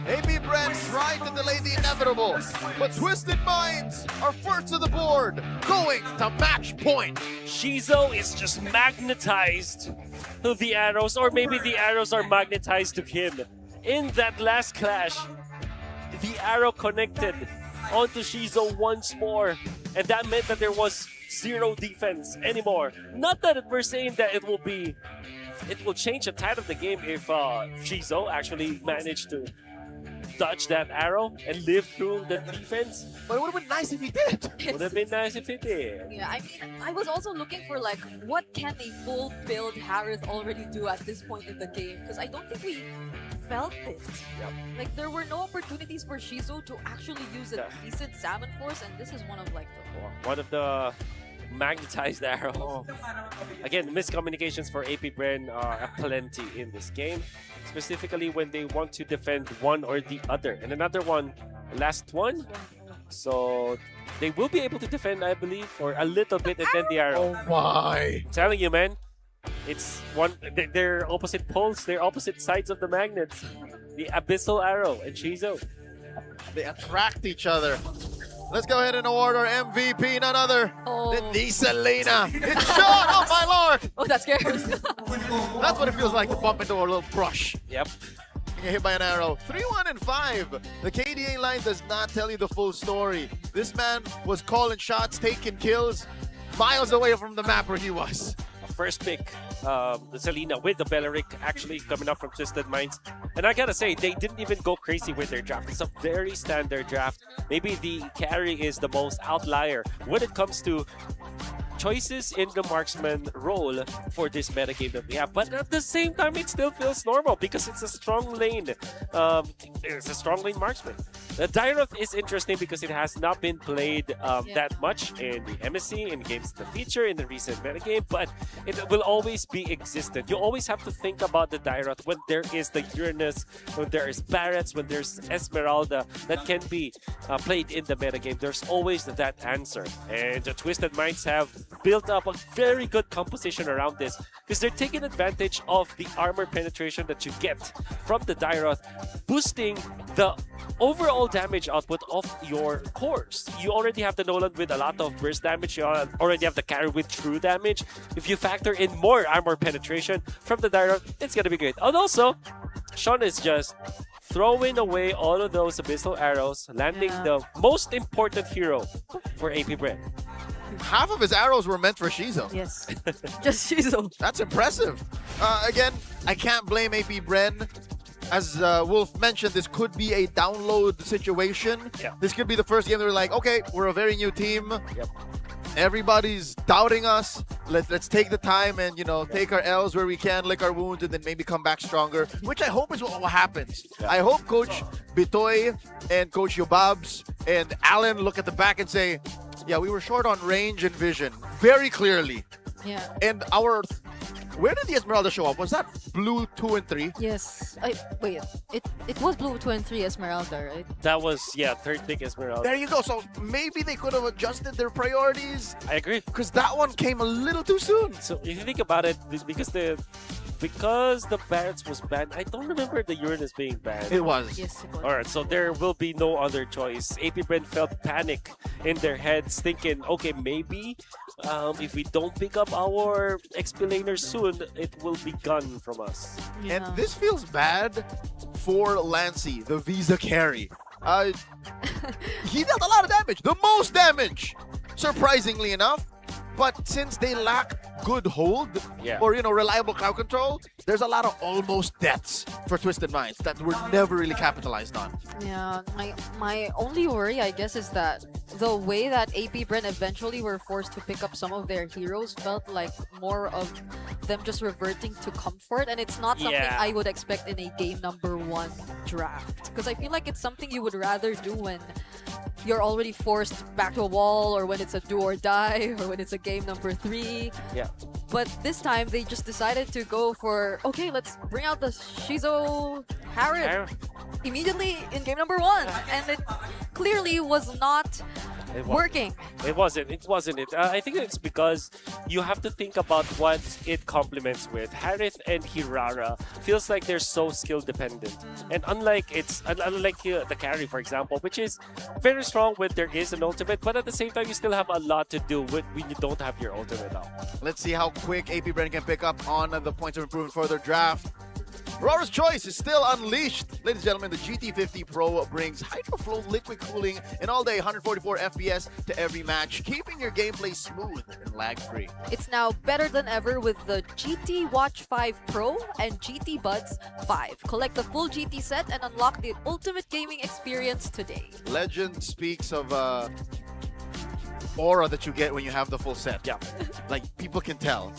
AP Brent tried to delay the inevitable, but Twisted Minds are first to the board, going to match point. Shizo is just magnetized to the arrows, or maybe the arrows are magnetized to him. In that last clash, the arrow connected onto Shizo once more, and that meant that there was zero defense anymore. Not that we're saying that it will change the tide of the game if Shizo actually managed to dodge that arrow and live through the defense. But it would have been nice if he did. Would have been nice if he did. Yeah, I mean, I was also looking for like, what can a full build Harith already do at this point in the game? Because I don't think we felt it. Yep. Like, there were no opportunities for Shizo to actually use a decent Salmon Force, and this is one of like the magnetized arrow. Again, miscommunications for AP Bren are aplenty in this game, specifically when they want to defend one or the other. And another one, last one. So they will be able to defend, I believe, for a little bit and then the arrow. Oh my! I'm telling you, man. It's one. They're opposite poles. They're opposite sides of the magnets. The Abyssal Arrow and Shizo. They attract each other. Let's go ahead and award our MVP, none other than the Selena. It's Sean! Oh my lord! Oh, that scares. That's what it feels like to bump into a little brush. Yep. You get hit by an arrow. 3-1 and 5. The KDA line does not tell you the full story. This man was calling shots, taking kills, miles away from the map where he was. First pick, the Selena with the Belleric actually coming up from Twisted Minds. And I gotta say, they didn't even go crazy with their draft. It's a very standard draft. Maybe the carry is the most outlier when it comes to choices in the marksman role for this metagame that we have. But at the same time, it still feels normal because it's a strong lane. It's a strong lane marksman. The Dairoth is interesting because it has not been played that much in the MSC, in games that feature in the recent metagame, but it will always be existent. You always have to think about the Dairoth when there is the Uranus, when there is Barretts, when there's Esmeralda that can be played in the metagame. There's always that answer. And the Twisted Minds have built up a very good composition around this because they're taking advantage of the armor penetration that you get from the Dairoth, boosting the overall damage output of your cores. You already have the Nolan with a lot of burst damage. You already have the carry with true damage. If you factor in more armor penetration from the Dairoth, it's gonna be great. And also, Sean is just throwing away all of those abyssal arrows, landing the most important hero for AP Bren. Half of his arrows were meant for Shizo. Yes. Just Shizo. That's impressive. Again, I can't blame AP Bren. As Wolf mentioned, this could be a download situation. Yeah. This could be the first game they're like, okay, we're a very new team. Yep. Everybody's doubting us. Let's take the time and, take our L's where we can, lick our wounds, and then maybe come back stronger, which I hope is what happens. Yeah. I hope Coach Bitoy and Coach Yobabs and Alan look at the back and say, yeah, we were short on range and vision, very clearly. Yeah. And where did the Esmeralda show up? Was that blue 2 and 3? Yes. Wait. It was blue 2 and 3 Esmeralda, right? That was, third pick Esmeralda. There you go. So maybe they could have adjusted their priorities. I agree. Because that one came a little too soon. So if you think about it, because the Barretts was banned, I don't remember the Uranus being banned. It was. Yes, it was. Alright, so there will be no other choice. AP Bren felt panic in their heads, thinking, okay, maybe if we don't pick up our XP laner soon, it will be gone from us. And this feels bad for Lancey, the Visa carry. He dealt a lot of damage, the most damage, surprisingly enough. But since they lack good hold or, reliable crowd control, there's a lot of almost deaths for Twisted Minds that were never really capitalized on. Yeah, my only worry, I guess, is that the way that AP Bren eventually were forced to pick up some of their heroes felt like more of them just reverting to comfort, and it's not something I would expect in a game number 1 draft. Because I feel like it's something you would rather do when you're already forced back to a wall, or when it's a do or die, or when it's a game number 3. Yeah. But this time they just decided to go for, okay, let's bring out the Shizo Harrod immediately in game number 1, and it clearly was not working. It wasn't. I think it's because you have to think about what it complements with. Harith and Hirara feels like they're so skill dependent, and unlike the carry, for example, which is very strong when there is an ultimate, but at the same time you still have a lot to do when you don't have your ultimate out. Let's see how quick AP Bren can pick up on the points of improvement for their draft. Roar's choice is still unleashed. Ladies and gentlemen, the GT50 Pro brings HydroFlow liquid cooling and all-day 144 FPS to every match, keeping your gameplay smooth and lag-free. It's now better than ever with the GT Watch 5 Pro and GT Buds 5. Collect the full GT set and unlock the ultimate gaming experience today. Legend speaks of aura that you get when you have the full set. Yeah. Like, people can tell.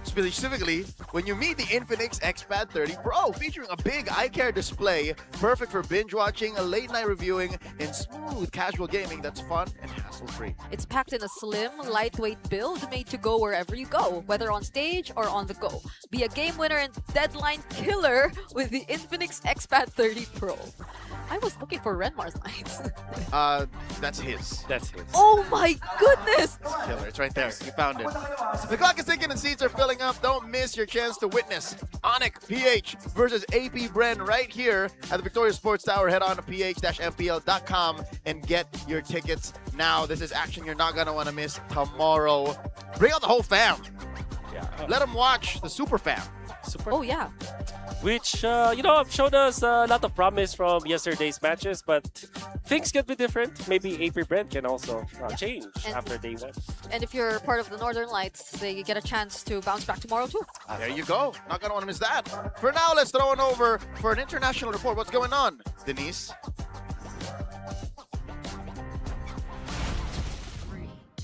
Specifically, when you meet the Infinix XPad 30 Pro, featuring a big eye care display, perfect for binge watching, late night reviewing, and smooth casual gaming that's fun and hassle-free. It's packed in a slim, lightweight build made to go wherever you go, whether on stage or on the go. Be a game winner and deadline killer with the Infinix XPad 30 Pro. I was looking for Renmar's lines. That's his. Oh my goodness! Killer, it's right there. You found it. The clock is ticking and seats are filling up. Don't miss your chance to witness Onic PH versus AP Bren right here at the Victoria Sports Tower. Head on to ph-mpl.com and get your tickets now. This is action you're not going to want to miss tomorrow. Bring out the whole fam. Let them watch the super fam. Oh, yeah. Which, showed us a lot of promise from yesterday's matches, but things can be different. Maybe AP Bren can also change after day 1. And if you're part of the Northern Lights, they get a chance to bounce back tomorrow too. There you go. Not going to want to miss that. For now, let's throw it over for an international report. What's going on, Denise?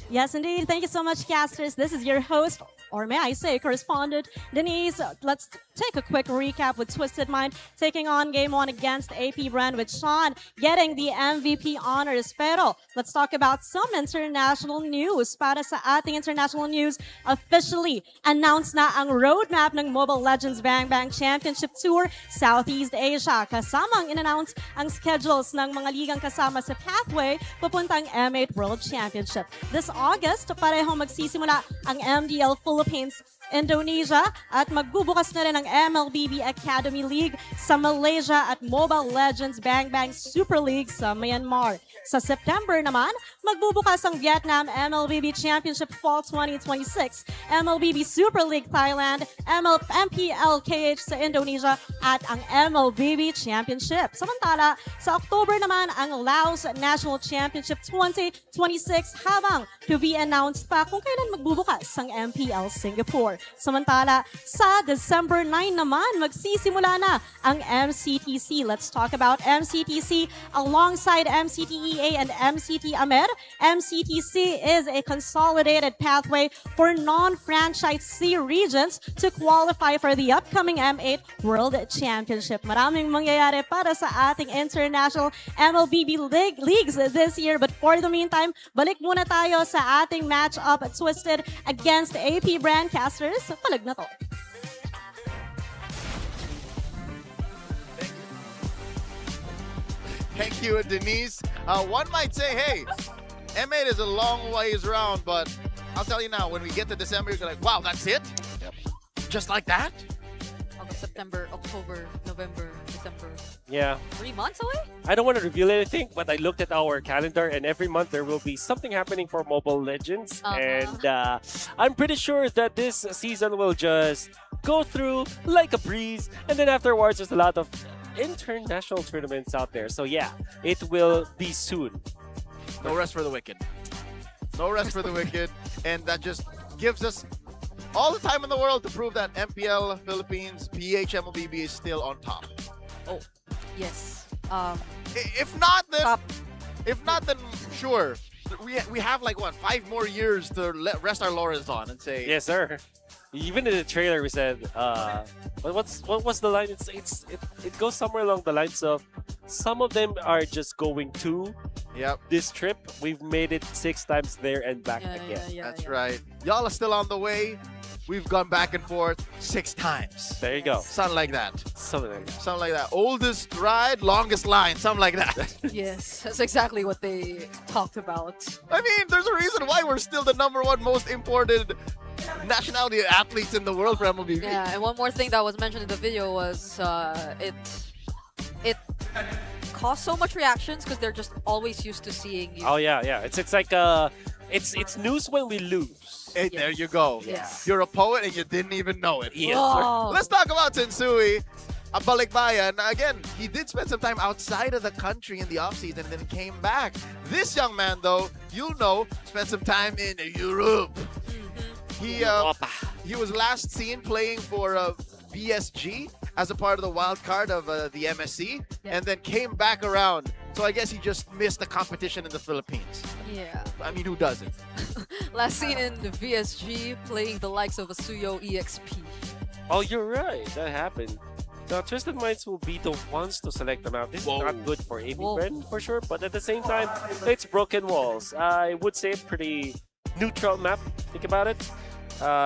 Yes, indeed. Thank you so much, casters. This is your host, or may I say, correspondent Denise. Let's take a quick recap with Twisted Mind taking on Game 1 against AP Brand with Sean getting the MVP honors. Pero let's talk about some international news. Para sa ating international news, officially announced na ang roadmap ng Mobile Legends Bang Bang Championship Tour Southeast Asia. Kasamang in-announce ang schedules ng mga ligang kasama sa pathway papuntang M8 World Championship. This August, parehong magsisimula ang MDL Philippines Indonesia at magbubukas na rin ang MLBB Academy League sa Malaysia at Mobile Legends Bang Bang Super League sa Myanmar. Sa September naman, magbubukas ang Vietnam MLBB Championship Fall 2026, MLBB Super League Thailand, MPL KH sa Indonesia at ang MLBB Championship. Samantala, sa October naman ang Laos National Championship 2026 habang to be announced pa kung kailan magbubukas ang MPL Singapore. Samantala, sa December 9 naman, magsisimula na ang MCTC. Let's talk about MCTC alongside MCTEA and MCT AMER. MCTC is a consolidated pathway for non-franchise C regions to qualify for the upcoming M8 World Championship. Maraming mangyayari para sa ating international MLBB leagues this year. But for the meantime, balik muna tayo sa ating match-up Twisted against AP Brandcasters. Palag Na To. Thank you, Denise. One might say, hey, M8 is a long ways around, but I'll tell you now, when we get to December, you're like, wow, that's it? Yep. Just like that? August, September, October, November, December. Yeah. 3 months away? I don't want to reveal anything, but I looked at our calendar, and every month there will be something happening for Mobile Legends. And I'm pretty sure that this season will just go through like a breeze. And then afterwards, there's a lot of international tournaments out there. So yeah, it will be soon. No rest for the wicked. No rest for the wicked. And that just gives us all the time in the world to prove that MPL Philippines PH MLBB is still on top. Oh, yes. If not, then sure. We have like what, 5 more years to rest our laurels on and say Yes, sir. Even in the trailer, we said, what was the line? It goes somewhere along the lines of, some of them are just going to this trip. We've made it 6 times there and back again. That's right. Y'all are still on the way. We've gone back and forth 6 times. There you go. Something like that. Something like that. Something like that. Oldest ride, longest line. Something like that. Yes, that's exactly what they talked about. I mean, there's a reason why we're still the #1 most imported nationality athletes in the world for MLBB. Yeah, and one more thing that was mentioned in the video was it caused so much reactions because they're just always used to seeing you. Oh yeah. It's like it's news when we lose. Hey, there you go. Yes. You're a poet and you didn't even know it. Yes, Let's talk about Sensui. Balikbayan. Again, he did spend some time outside of the country in the offseason and then came back. This young man, though, you'll know, spent some time in Europe. He was last seen playing for BSG as a part of the wild card of the MSC and then came back around. So I guess he just missed the competition in the Philippines. Yeah. I mean, who doesn't? Last seen in the VSG playing the likes of Asuyo EXP. Oh, you're right. That happened. Now, Twisted Minds will be the ones to select them out. This is not good for AP Bren, for sure, but at the same time, it's broken walls. I would say it's pretty neutral map. Think about it.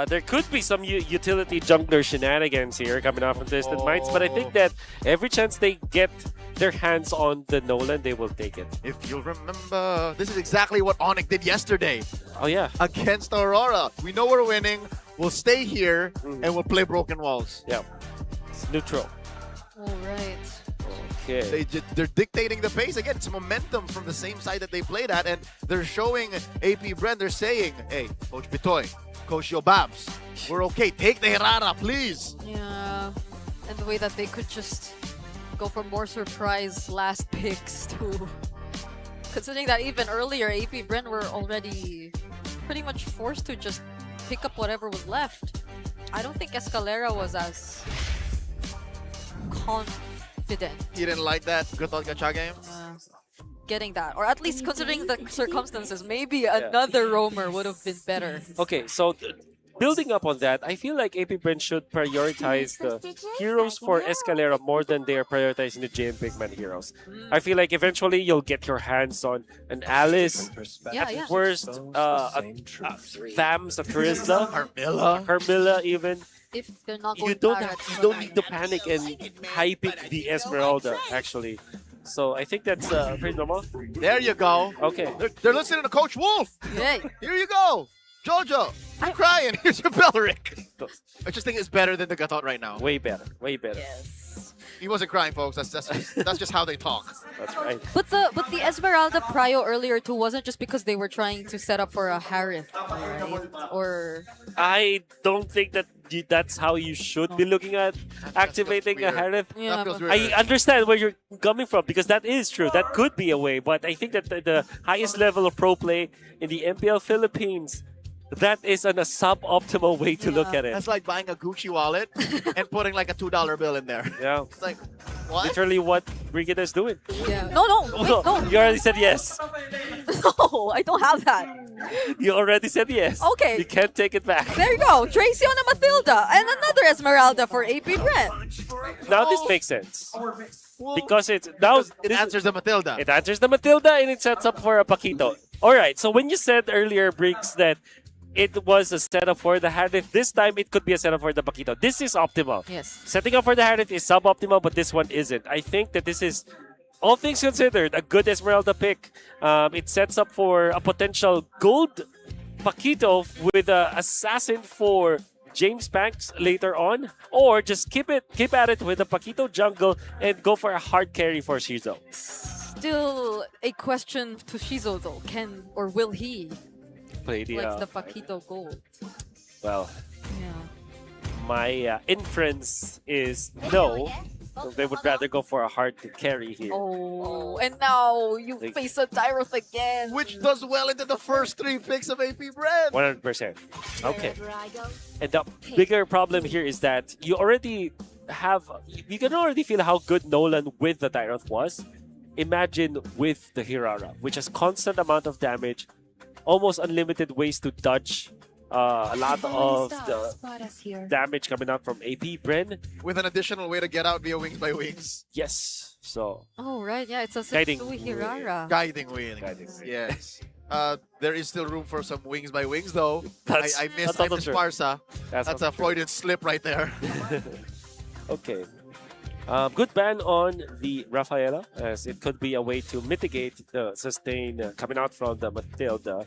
There could be some utility jungler shenanigans here coming off from Twisted Minds, but I think that every chance they get their hands on the Nolan, they will take it. If you'll remember, this is exactly what Onyx did yesterday. Oh, yeah. Against Aurora. We know we're winning. We'll stay here, and we'll play broken walls. Yeah. It's neutral. All right. Okay. They're dictating the pace. Again, it's momentum from the same side that they played at, and they're showing AP Bren, they're saying, hey, Coach Bitoy, Coach Yobabs, we're okay. Take the Hirara, please. Yeah. And the way that they could just go for more surprise last picks too. Considering that even earlier, AP Bren were already pretty much forced to just pick up whatever was left. I don't think Escalera was as confident. You didn't like that Gotol Gacha game? Getting that, or at least considering the circumstances, maybe another roamer would have been better. Okay, so building up on that, I feel like AP Brand should prioritize the heroes for Escalera more than they are prioritizing the GM Bigman heroes. I feel like eventually you'll get your hands on an Alice, at worst, Thams, a Carissa, Carmilla even. If they're not You going don't need to panic and high pick the Esmeralda actually. So I think that's pretty normal. There you go. Okay. They're listening to Coach Wolf. Yay. Here you go. Jojo, you're crying. Here's your Belric. I just think it's better than the Gatot right now. Way better. Way better. He wasn't crying, folks. That's just how they talk. That's right. But the Esmeralda prio earlier too wasn't just because they were trying to set up for a Harith, right? Or I don't think that that's how you should be looking at activating a Harith. Yeah, but- I understand where you're coming from because that is true. That could be a way, but I think that the highest level of pro play in the MPL Philippines, that is a suboptimal way to look at it. That's like buying a Gucci wallet and putting like a $2 bill in there. Yeah. It's like, what? Literally what Brigida is doing. Yeah. No, wait, no. You already said yes. No, I don't have that. You already said yes. Okay. You can't take it back. There you go. Tracy on a Matilda and another Esmeralda for AP Brent. Now this makes sense. Because it answers the Matilda. It answers the Matilda and it sets up for a Paquito. Alright, so when you said earlier, Briggs, that it was a setup for the Harith, this time it could be a setup for the Paquito. This is optimal. Yes. Setting up for the Harith is suboptimal, but this one isn't. I think that this is, all things considered, a good Esmeralda pick. It sets up for a potential gold Paquito with an assassin for James Banks later on, or just keep at it with a Paquito jungle and go for a hard carry for Shizo. Still a question to Shizo though. Can or will he Play the, like the Paquito Gold? Well, Yeah. my inference is no. So they would rather go for a hard carry here. Oh, and now you face a Tyroth again. Which does well into the first 3 picks of AP Brand. 100%. Okay. And the bigger problem here is that you already you can already feel how good Nolan with the Tyroth was. Imagine with the Hirara, which has constant amount of damage, almost unlimited ways to dodge a lot of the damage coming out from AP Bren. With an additional way to get out via Wings by Wings. Yes. So Oh, right. Yeah, it's a Guiding Setsui Hirara. Guiding Wings. Yes. There is still room for some Wings by Wings, though. I miss also true. Sparsa. That's That's also a Freudian slip right there. Okay. Good ban on the Rafaela, as it could be a way to mitigate the sustain coming out from the Matilda.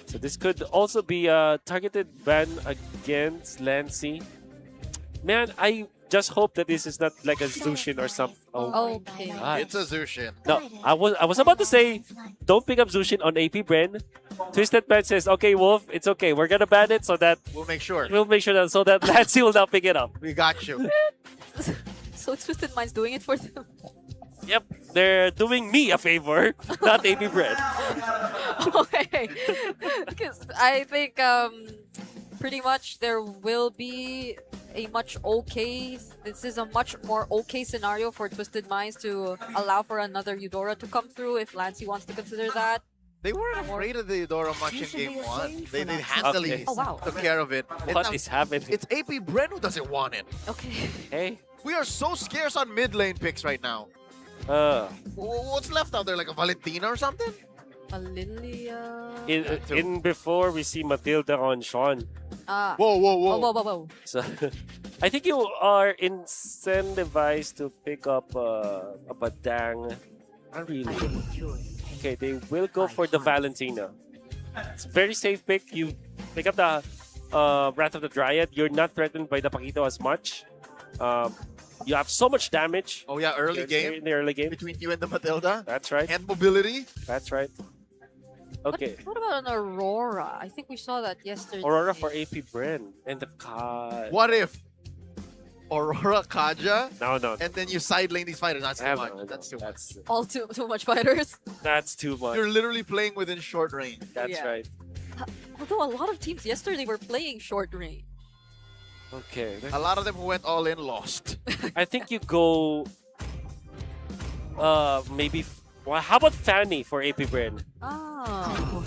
So this could also be a targeted ban against Lancy. Man, I just hope that this is not like a Zushin or something. Oh, Okay. God. It's a Zushin. No, I was about to say, don't pick up Zushin on AP Bren. Twisted Man says, okay, Wolf, it's okay. We're gonna ban it so that We'll make sure. that Lancy will not pick it up. We got you. So Twisted Mind's doing it for them. Yep, they're doing me a favor, not AP Bren. Okay. Because I think pretty much there will be a this is a much more okay scenario for Twisted Minds to allow for another Eudora to come through if Lancy wants to consider that. They weren't afraid of the Eudora much in game 1. They handily Okay. Oh, wow. took care of it. And What now is happening? It's AP Bren who doesn't want it. Okay. Hey, We are so scarce on mid lane picks right now. What's left out there? Like a Valentina or something? A Lilia. in before we see Matilda on Sean. Ah. Whoa, whoa, whoa. Oh, whoa, whoa, whoa. So I think you are incentivized to pick up a Badang. Not really. Okay, they will go for the Valentina. It's a very safe pick. You pick up the Wrath of the Dryad. You're not threatened by the Paquito as much. You have so much damage. Oh yeah, early game. In the early game. Between you and the Matilda. That's right. And mobility. That's right. Okay. What about an Aurora? I think we saw that yesterday. Aurora for AP Bren and the card. What if Aurora Kaja? No. And then you side lane these fighters. That's too much. No, That's too much. All too much fighters. That's too much. You're literally playing within short range. That's Yeah. right. Although a lot of teams yesterday were playing short range. Okay. A lot of them who went all in lost. I think you go. Maybe. Well, how about Fanny for AP Bren? Oh.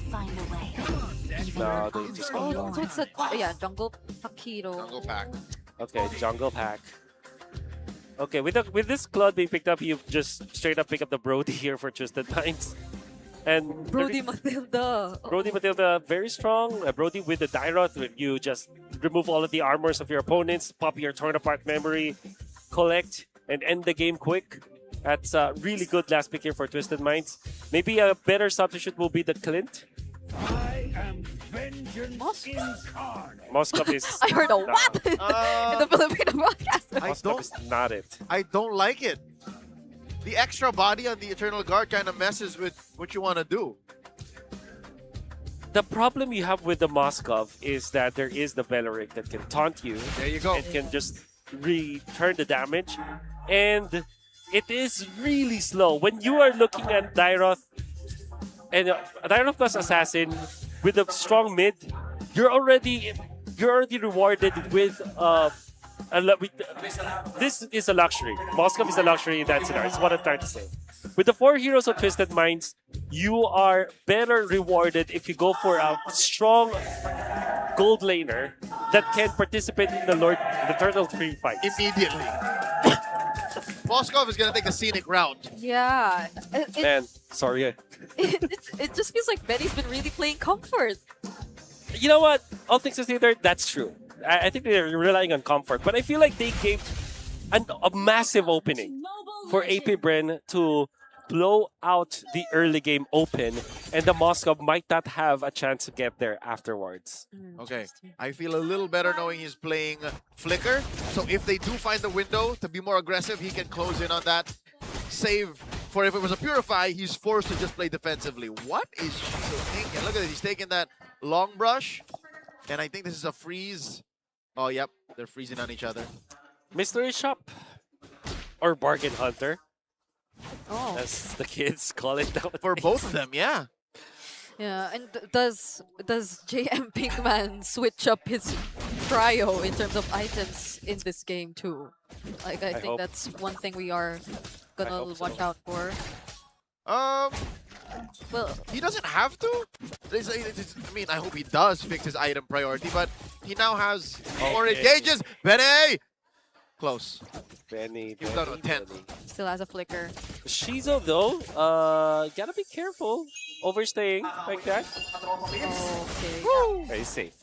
No, they just go. Oh, so it's a yeah, jungle Pakito. Jungle pack. Okay, jungle pack. Okay, with this Claude being picked up, you just straight up pick up the Brody here for Twisted Minds. And Brody Matilda. Brody Matilda, very strong. Brody with the Dyroth, where you just remove all of the armors of your opponents, pop your torn apart memory, collect, and end the game quick. That's a really good last pick here for Twisted Minds. Maybe a better substitute will be the Clint. I am vengeance incarnate. Moskov is... I heard a what in the Filipino broadcast. Moskov is not it. I don't like it. The extra body on the Eternal Guard kind of messes with what you want to do. The problem you have with the Moskov is that there is the Beleric that can taunt you. There you go. It can just return the damage. And it is really slow. When you are looking at Dyroth and Dyroth plus Assassin with a strong mid, you're already rewarded with this is a luxury. Moskov is a luxury in that scenario. That's what I'm trying to say. With the 4 heroes of Twisted Minds, you are better rewarded if you go for a strong gold laner that can participate in the Turtle 3 fight. Immediately. Moskov is going to take a scenic route. Yeah. Man, sorry. It just feels like Benny's been really playing comfort. You know what? All things considered, that's true. I think they're relying on comfort, but I feel like they gave a massive opening for AP Bren to blow out the early game open, and the Moskov might not have a chance to get there afterwards. Okay, I feel a little better knowing he's playing Flicker. So if they do find the window to be more aggressive, he can close in on that. Save for if it was a Purify, he's forced to just play defensively. What is Shizo thinking? Look at this, he's taking that long brush, and I think this is a freeze. Oh, yep, they're freezing on each other. Mystery Shop or Bargain Hunter, Oh. as the kids call it nowadays. For both of them, yeah. Yeah, and does JM Pinkman switch up his trio in terms of items in this game too? Like I think hope. that's one thing we are gonna hope so. watch out for. Well, he doesn't have to. I mean, I hope he does fix his item priority, but he now has 4 engages. Benny! Close. Benny, He's done with 10. Still has a flicker. Shizo though, gotta be careful overstaying like that. Okay. Very safe.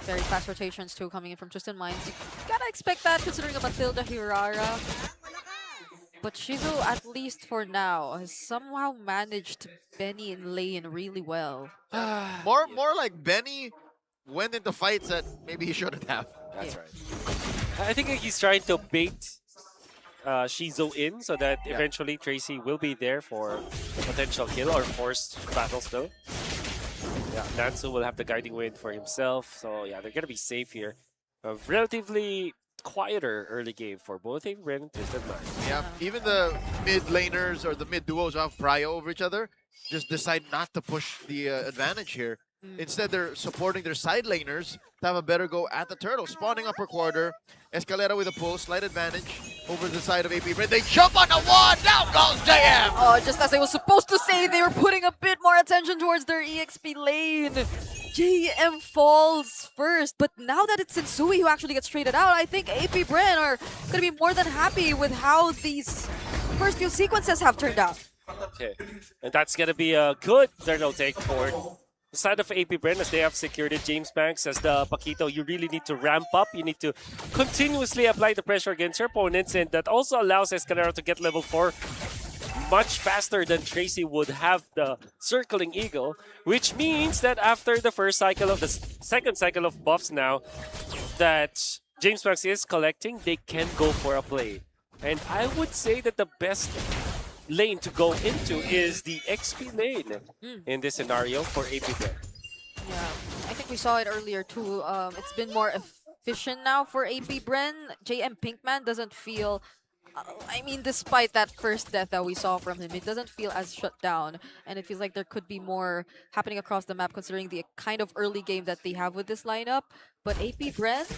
Very fast rotations too coming in from Twisted Minds. You gotta expect that considering a Matilda Hirara. But Shizu, at least for now, has somehow managed Benny in lane really well. more like Benny went into fights that maybe he shouldn't have. That's right. I think he's trying to bait Shizo in so that eventually Tracy will be there for a potential kill or forced battles though. Yeah, Nansu will have the guiding wind for himself. So yeah, they're gonna be safe here. A relatively quieter early game for both Avery and Twisted Minds. Yeah, even the mid laners or the mid duos who have prio over each other just decide not to push the advantage here. Instead, they're supporting their side laners to have a better go at the turtle. Spawning upper quarter. Escalera with a pull, slight advantage over the side of AP Bren. They jump on the wall, down goes JM! Oh, just as I was supposed to say, they were putting a bit more attention towards their EXP lane. JM falls first, but now that it's Sensui who actually gets traded out, I think AP Bren are going to be more than happy with how these first few sequences have turned out. Okay, and that's going to be a good turtle take for the side of AP Bren as they have secured it. James Banks as the Paquito, you really need to ramp up. You need to continuously apply the pressure against your opponents, and that also allows Escalera to get level 4 much faster than Tracy would have the circling eagle, which means that after the first cycle of the second cycle of buffs now that James Banks is collecting, they can go for a play. And I would say that the best lane to go into is the XP lane in this scenario for AP Bren. Yeah, I think we saw it earlier too. It's been more efficient now for AP Bren. JM Pinkman doesn't feel... I mean, despite that first death that we saw from him, it doesn't feel as shut down. And it feels like there could be more happening across the map considering the kind of early game that they have with this lineup. But AP Bren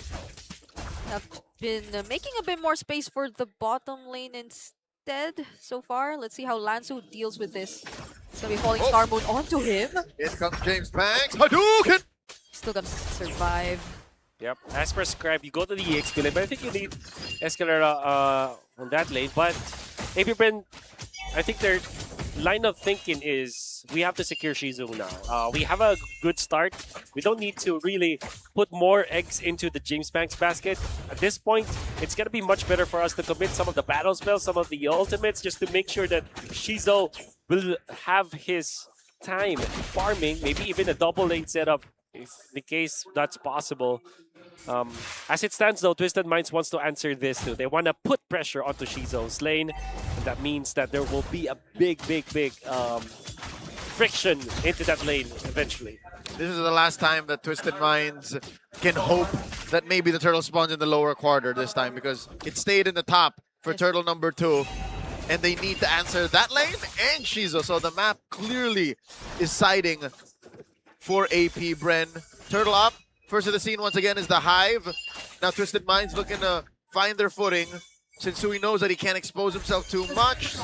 have been making a bit more space for the bottom lane instead so far. Let's see how Lansu deals with this It's gonna be Falling Star Moon onto him. Here comes James Banks. Hadouken! Still gonna survive. Yep. As prescribed, you go to the EXP lane, but I think you need Escalera on that lane. But AP Bren, I think their line of thinking is we have to secure Shizu now. We have a good start. We don't need to really put more eggs into the James Banks basket. At this point, it's going to be much better for us to commit some of the battle spells, some of the ultimates, just to make sure that Shizu will have his time farming, maybe even a double lane setup if the case that's possible. As it stands though, Twisted Minds wants to answer this too. They want to put pressure onto Shizu's lane, and that means that there will be a big friction into that lane eventually. This is the last time that Twisted Minds can hope that maybe the turtle spawns in the lower quarter this time, because it stayed in the top for turtle number 2, and they need to answer that lane and Shizu. So the map clearly is siding for AP Bren. Turtle up. First of the scene once again is the Hive. Now Twisted Minds looking to find their footing. Sensui knows that he can't expose himself too much.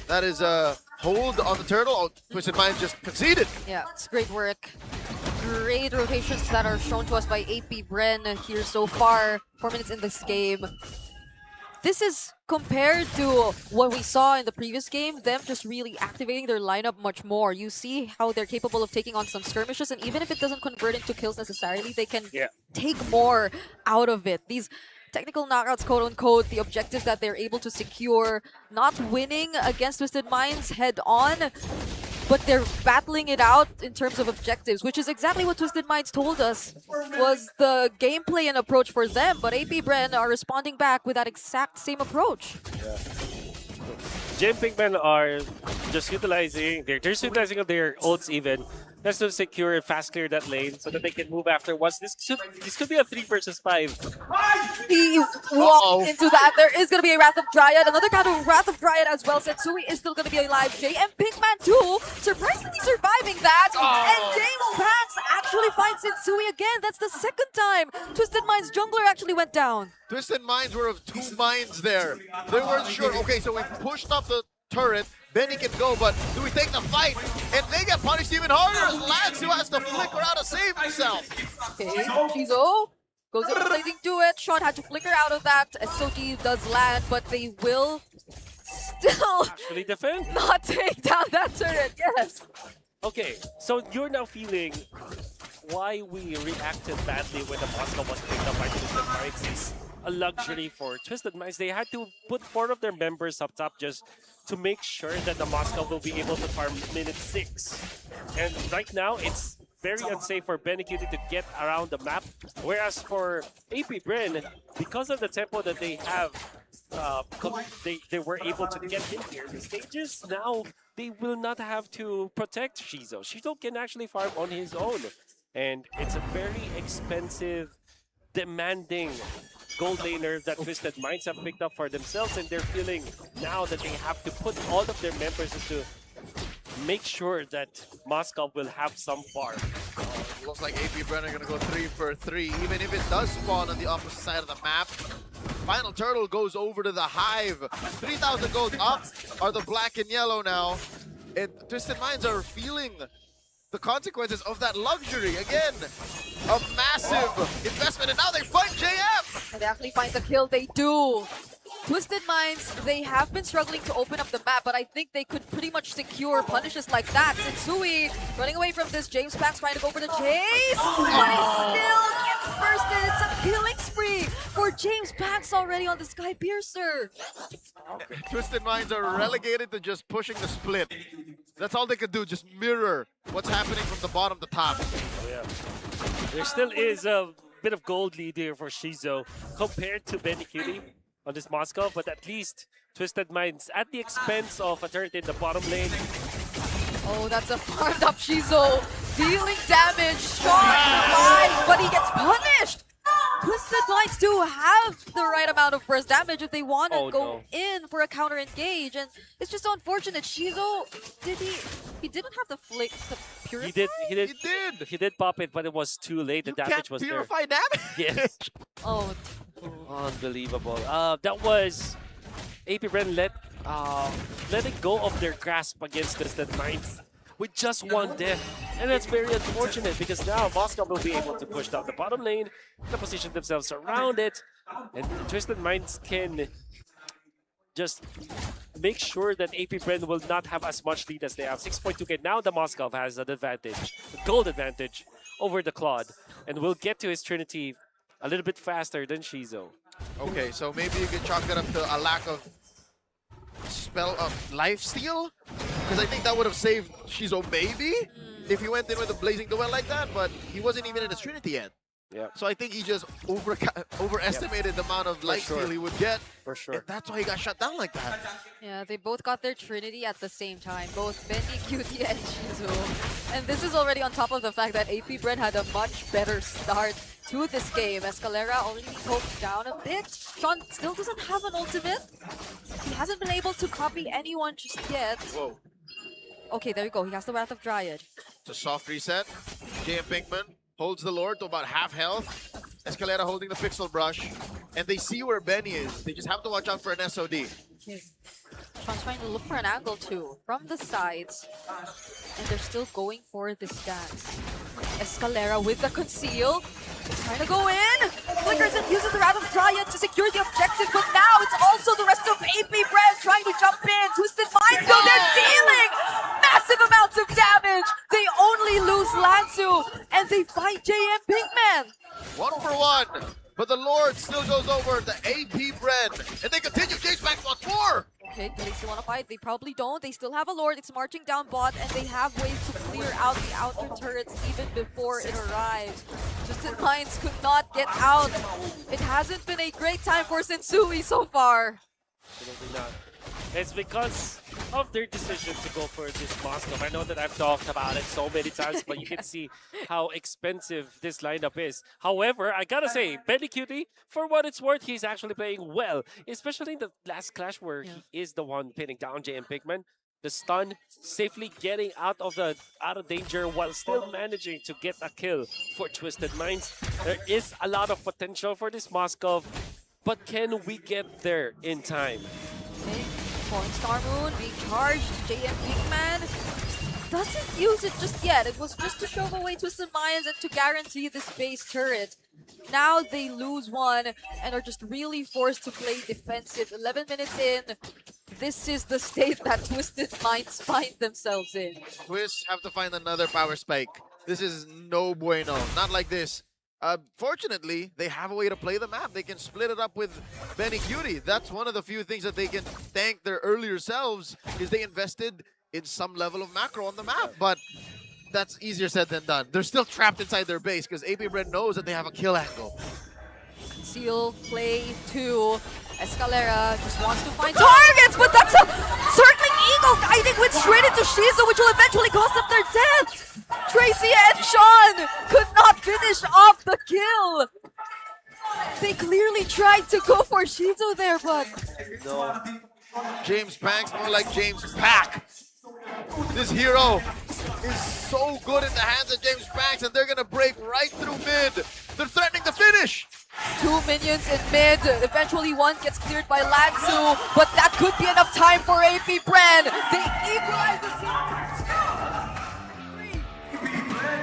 That is a hold on the turtle. Oh, Twisted Minds just conceded. Yeah, it's great work. Great rotations that are shown to us by AP Bren here so far. 4 minutes in this game. This is compared to what we saw in the previous game, them just really activating their lineup much more. You see how they're capable of taking on some skirmishes, and even if it doesn't convert into kills necessarily, they can take more out of it. These technical knockouts, quote-unquote, the objectives that they're able to secure, not winning against Twisted Minds head-on, but they're battling it out in terms of objectives, which is exactly what Twisted Minds told us was the gameplay and approach for them. But AP Bren are responding back with that exact same approach. Yeah. Jim Pinkman are just utilizing their their ults even. Just to secure fast clear that lane so that they can move afterwards. This could be a 3 versus 5. He walked into that. There is going to be a Wrath of Dryad. Another kind of Wrath of Dryad as well. Setsui is still going to be alive. JM Pinkman too. Surprisingly surviving that. And James Banks actually finds Setsui again. That's the second time Twisted Minds jungler actually went down. Twisted Minds were of two minds there. They weren't sure. Okay, so we pushed up the turret. Benny can go, but do we take the fight? And they get punished even harder. Lads who has to flicker out to save himself. Okay, Shizu goes in blazing to it. Sean had to flicker out of that. SOG does land, but they will still actually defend. Not take down that turret. Yes. Okay, so you're now feeling why we reacted badly when the Moscow was picked up by Twisted Minds. It's a luxury for Twisted Minds. They had to put 4 of their members up top just to make sure that the Moscow will be able to farm minute 6. And right now, it's very unsafe for Benecutie to get around the map. Whereas for AP Bren, because of the tempo that they have, they were able to get in here. The stages, now they will not have to protect Shizu. Shizu can actually farm on his own. And it's a very expensive, demanding gold laner that Twisted Minds have picked up for themselves, and they're feeling now that they have to put all of their members into make sure that Moscow will have some farm. Looks like AP Bren are going to go 3 for 3, even if it does spawn on the opposite side of the map. Final turtle goes over to the Hive. 3,000 gold up are the black and yellow now. And Twisted Minds are feeling the consequences of that luxury. Again, a massive investment, and now they find JM! And they actually find the kill. They do. Twisted Minds, they have been struggling to open up the map, but I think they could pretty much secure punishes like that. Sensui running away from this. James Banks trying to go for the chase, but he still gets bursted. It's a killing spree for James Banks already on the Sky Piercer. Twisted Minds are relegated to just pushing the split. That's all they could do, just mirror what's happening from the bottom to top. Oh, yeah. There still is a bit of gold lead here for Shizu compared to Benecutie on this Moscow, but at least Twisted Minds at the expense of a turret in the bottom lane. Oh, that's a farmed up Shizu. Dealing damage. Sean survives, but he gets punished. Twisted Minds do have the right amount of burst damage if they want to go in for a counter engage, and it's just so unfortunate. Shizu, he didn't have the flick to purify? He did pop it, but it was too late. The damage was there. Purify damage? Yes. Oh. Unbelievable. That was AP Bren letting go of their grasp against Twisted Minds. with just one death. And that's very unfortunate because now Moscow will be able to push down the bottom lane, to position themselves around it, and Twisted Minds can just make sure that AP Bren will not have as much lead as they have. 6.2k. Now the Moscow has an advantage, a gold advantage over the Claude, and will get to his Trinity a little bit faster than Shizo. Okay, so maybe you can chalk that up to a lack of life steal, because I think that would have saved Shizo maybe if he went in with a blazing duel like that, but he wasn't even in his Trinity yet. Yeah. So I think he just overestimated the amount of life steal he would get. For sure. And that's why he got shut down like that. Yeah, they both got their Trinity at the same time, both Benny, Cutie, and Shizu. And this is already on top of the fact that AP Bren had a much better start to this game. Escalera already poked down a bit. Sean still doesn't have an ultimate. He hasn't been able to copy anyone just yet. Whoa. Okay, there you go. He has the Wrath of Dryad. It's a soft reset. JM Pinkman holds the Lord to about half health. Escalera holding the Pixel Brush. And they see where Benny is. They just have to watch out for an SOD. Sean's trying to look for an angle too, from the sides. And they're still going for this dance. Escalera with the conceal. Trying to go in. Flickers and uses the Wrath of Dryad to secure the objective, but now it's also the rest of AP Bren trying to jump in. Twisted Minds, though, they're dealing massive amounts of damage. They only lose Lansu, and they fight JM Pinkman. 1-for-1. But the Lord still goes over to AP Bren. And they continue. James back once more. Okay, do they still want to fight? They probably don't. They still have a Lord. It's marching down bot, and they have ways to clear out the outer turrets even before it arrives. Twisted Minds could not get out. It hasn't been a great time for Sensui so far. Absolutely not. It's because of their decision to go for this Moscow. I know that I've talked about it so many times, but you can see how expensive this lineup is. However, I gotta say, Benny Cutie, for what it's worth, he's actually playing well, especially in the last clash where he is the one pinning down JM Pinkman. The stun, safely getting out of danger while still managing to get a kill for Twisted Minds. There is a lot of potential for this Moscow, but can we get there in time? Okay. Falling Star Moon being charged. JM Pinkman doesn't use it just yet. It was just to shove away Twisted Minds and to guarantee this base turret. Now they lose one and are just really forced to play defensive. 11 minutes in. This is the state that Twisted Minds find themselves in. TWIS have to find another power spike. This is no bueno. Not like this. Fortunately, they have a way to play the map. They can split it up with Benny Cutie. That's one of the few things that they can thank their earlier selves, is they invested in some level of macro on the map. But that's easier said than done. They're still trapped inside their base because AP Bren knows that they have a kill angle. Conceal play to Escalera. Just wants to find targets, but that's a circling eagle guiding with straight into Shizu, which will eventually cost them their death. Tracy and Sean could not finish off the kill. They clearly tried to go for Shizu there, but no. James Banks, more like James Pack. This hero is so good in the hands of James Banks, and they're gonna break right through mid. They're threatening to finish. 2 minions in mid. Eventually one gets cleared by Lansu, but that could be enough time for AP Bren. They equalize the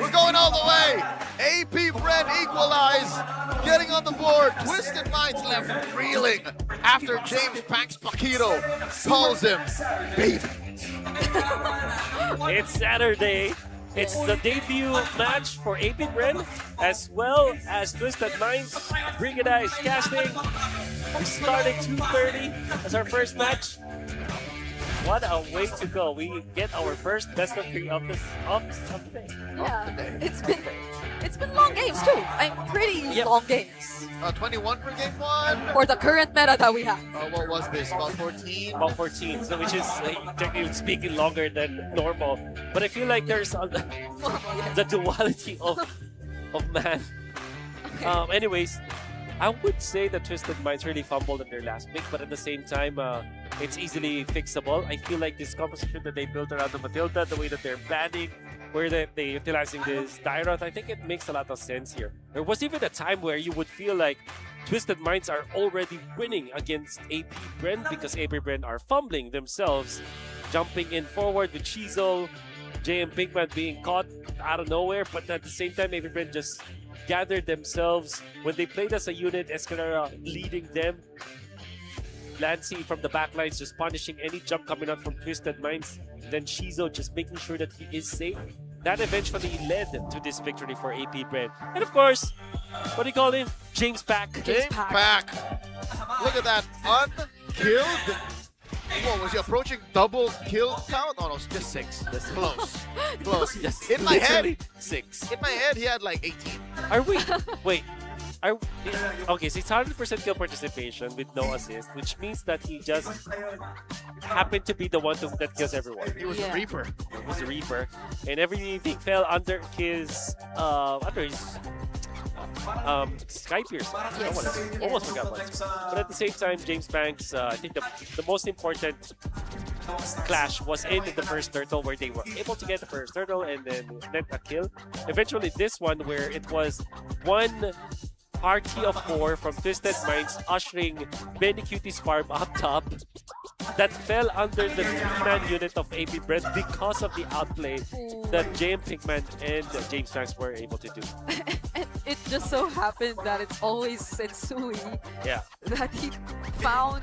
We're going all the way. AP Bren equalize, getting on the board. Twisted Minds left reeling after James Banks Paquito calls him baby. It's Saturday. It's the debut match for AP Bren, as well as Twisted Minds. Bring It Eyes casting. We started 2:30 as our first match. What a way to go. We get our first best of 3 of the day. Yeah, it's been long games too. Pretty long games. 21 for game 1. For the current meta that we have. What was this? About 14? About 14, so which is technically speaking longer than normal. But I feel like there's the duality of man. Okay. Anyways, I would say that Twisted Minds really fumbled in their last pick, but at the same time, it's easily fixable. I feel like this composition that they built around the Matilda, the way that they're planning, where they're utilizing this Dyroth, I think it makes a lot of sense here. There was even a time where you would feel like Twisted Minds are already winning against AP Bren because AP Bren are fumbling themselves, jumping in forward with Shizo, JM Pinkman being caught out of nowhere, but at the same time, AP Bren just gathered themselves. When they played as a unit, Escalera leading them. Lancy from the backlines just punishing any jump coming out from Twisted Minds. Then Shizo just making sure that he is safe. That eventually led to this victory for AP Bren. And of course, what do you call him? James Pack. James Pack. Look at that. Unkilled. What was he approaching double kill count? Oh no, it's just 6. That's close. Close. Just in my head, literally 6. In my head, he had like 18. Are we? Wait. Okay, so it's 100% kill participation with no assist, which means that he just happened to be the one that kills everyone. He was the Reaper. He was the Reaper, and everything fell under his Sky Pierce. Almost forgot about it. But at the same time, James Banks, I think the most important clash was in the first turtle, where they were able to get the first turtle and then net a kill. Eventually, this one where it was one party of 4 from Twisted Minds ushering Benny Cutie's farm up top that fell under the 3-man unit of AP Bren because of the outplay that JM Pinkman and James Banks were able to do. It just so happened that it's always Sensui that he found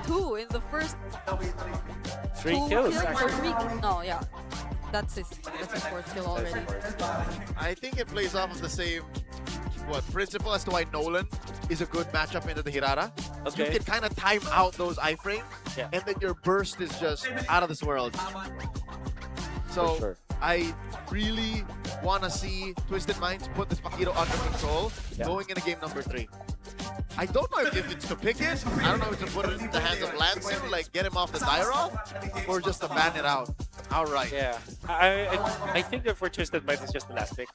2 in the first 3 kills. Or 3. No, yeah. That's his 4th kill already. I think it plays off of the same principle as to why Nolan is a good matchup into the Hirara. Okay. You can kind of time out those iframes, and then your burst is just out of this world. So sure. I really want to see Twisted Minds put this Pakito under control going into game number 3. I don't know if it's to pick it. I don't know if it's to put it in the hands of Lansing, like get him off the die roll, or just to ban it out outright. Yeah, I think that for Twisted Minds, it's just the last pick.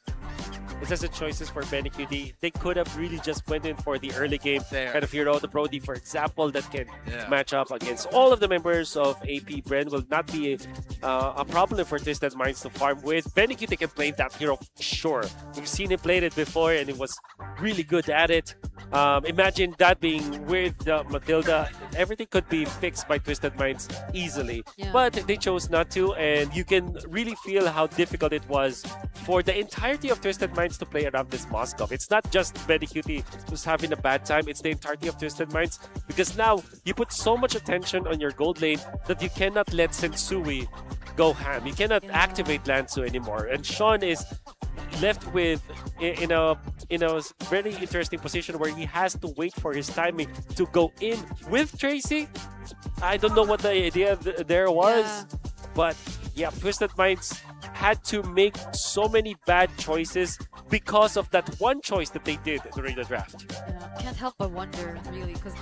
It's just the choices for Benny QD. They could have really just went in for the early game kind of hero, the Brody, for example, that can match up against all of the members of AP Bren. Will not be a problem for Twisted Minds to farm with. Benny QD can play that hero, sure. We've seen him play it before, and he was really good at it. Imagine that being with Matilda. Everything could be fixed by Twisted Minds easily. But they chose not to, and you can really feel how difficult it was for the entirety of Twisted Minds to play around this Moskov. It's not just Benny Cutie who's having a bad time, it's the entirety of Twisted Minds, because now you put so much attention on your gold lane that you cannot let Sensui go ham. You cannot activate Lansu anymore, and Sean is left with in a very interesting position where he has to wait for his timing to go in with Tracy. I don't know what the idea there was, but yeah, Twisted Minds had to make so many bad choices because of that one choice that they did during the draft. Yeah, can't help but wonder, really, because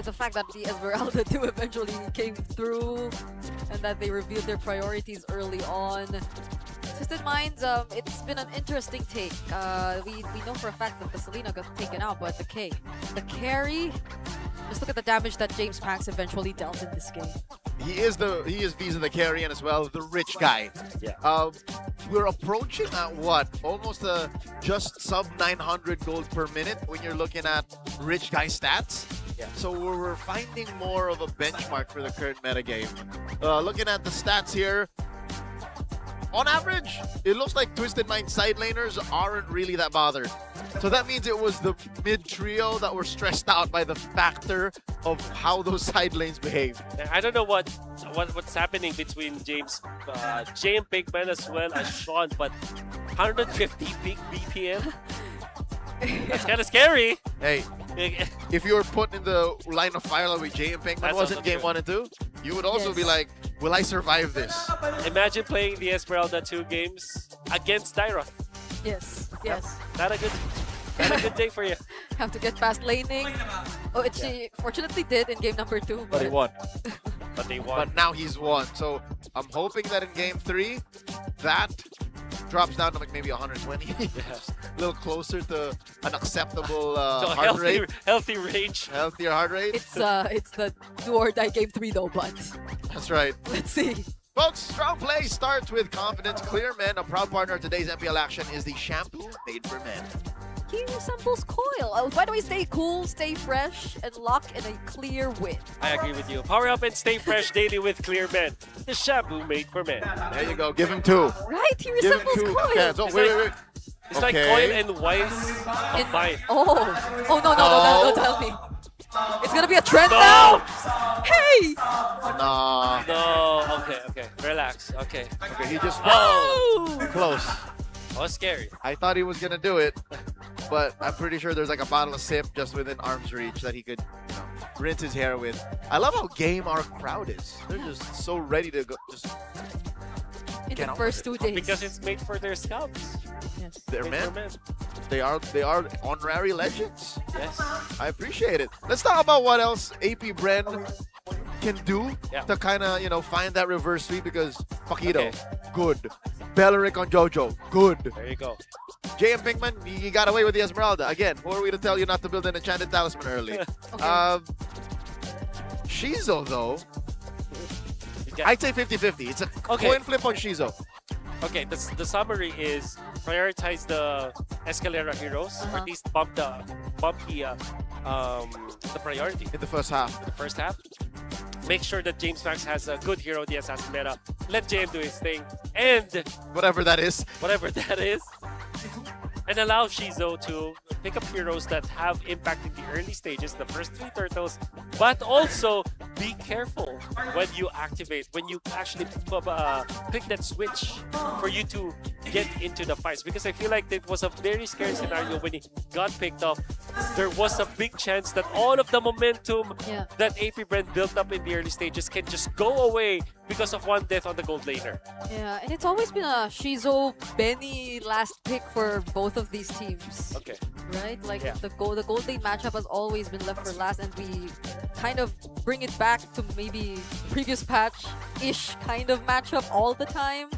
the fact that the Esmeralda 2 eventually came through and that they revealed their priorities early on. Twisted Minds, it's been an interesting take. We know for a fact that the Selena got taken out, but the carry, just look at the damage that James Pax eventually dealt in this game. He is Visa the carry, and as well the rich guy. Yeah. We're approaching at what? Almost just sub 900 gold per minute when you're looking at rich guy stats. Yeah. So we're finding more of a benchmark for the current metagame. Looking at the stats here, on average, it looks like Twisted Mind side laners aren't really that bothered. So that means it was the mid trio that were stressed out by the factor of how those side lanes behave. I don't know what's happening between JM Pinkman as well as Sean, but 150 peak BPM. That's kind of scary. Hey, if you were put in the line of fire with Jay and Pinkman was in game 1 and 2, you would also be like, will I survive this? Imagine playing the Esmeralda 2 games against Dyroth. Yes. Not a good day for you. Have to get past laning. Oh, she fortunately did in game number 2. But he won. But they won. But now he's won. So I'm hoping that in game 3, that drops down to like maybe 120. A little closer to an acceptable heart rate. Healthy range. Healthier heart rate. It's the do or die game 3 though, but that's right. Let's see. Folks, strong play starts with confidence. Clear Men, a proud partner of today's MPL action, is the shampoo made for men. He resembles Coil. By the way, stay cool, stay fresh, and lock in a clear win. I agree with you. Power up and stay fresh daily with Clear Men, the shampoo made for men. There you go. Give him 2. Right? He Give him resembles 2 Coil. cans. Oh, wait. It's like Coil and Wise combined. Oh no, don't tell me. It's gonna be a trend now. Hey. Nah. No. Okay. Relax. Okay. Okay, he just Oh. close. That was scary. I thought he was gonna do it, but I'm pretty sure there's like a bottle of sip just within arm's reach that he could, rinse his hair with. I love how game our crowd is. They're just so ready to go. Just In get the on first with 2 it. days. Because it's made for their scouts. Yes. They're Made for men. They are honorary legends. Yes. I appreciate it. Let's talk about what else AP Bren can do to kind of, find that reverse sweep because Paquito, good. Belleric on Jojo, good. There you go. JM Pinkman, you got away with the Esmeralda. Again, who are we to tell you not to build an enchanted talisman early? Shizo, though, I'd say 50-50. It's a coin flip on Shizo. Okay, the summary is prioritize the Escalera heroes, or at least bump the priority in the first half. In the first half, make sure that James Max has a good hero, the assassin meta. Let JM do his thing, and whatever that is, and allow Shizo to pick up heroes that have impact in the early stages, the first 3 turtles, but also be careful when you activate, when you actually click that switch for you to get into the fights. Because I feel like it was a very scary scenario when he got picked up. There was a big chance that all of the momentum that AP Brand built up in the early stages can just go away because of one death on the gold laner. Yeah, and it's always been a Shizo Benny last pick for both of these teams. Okay. Right? Like the gold lane matchup has always been left for last, and we kind of bring it back to maybe previous patch-ish kind of matchup all the time.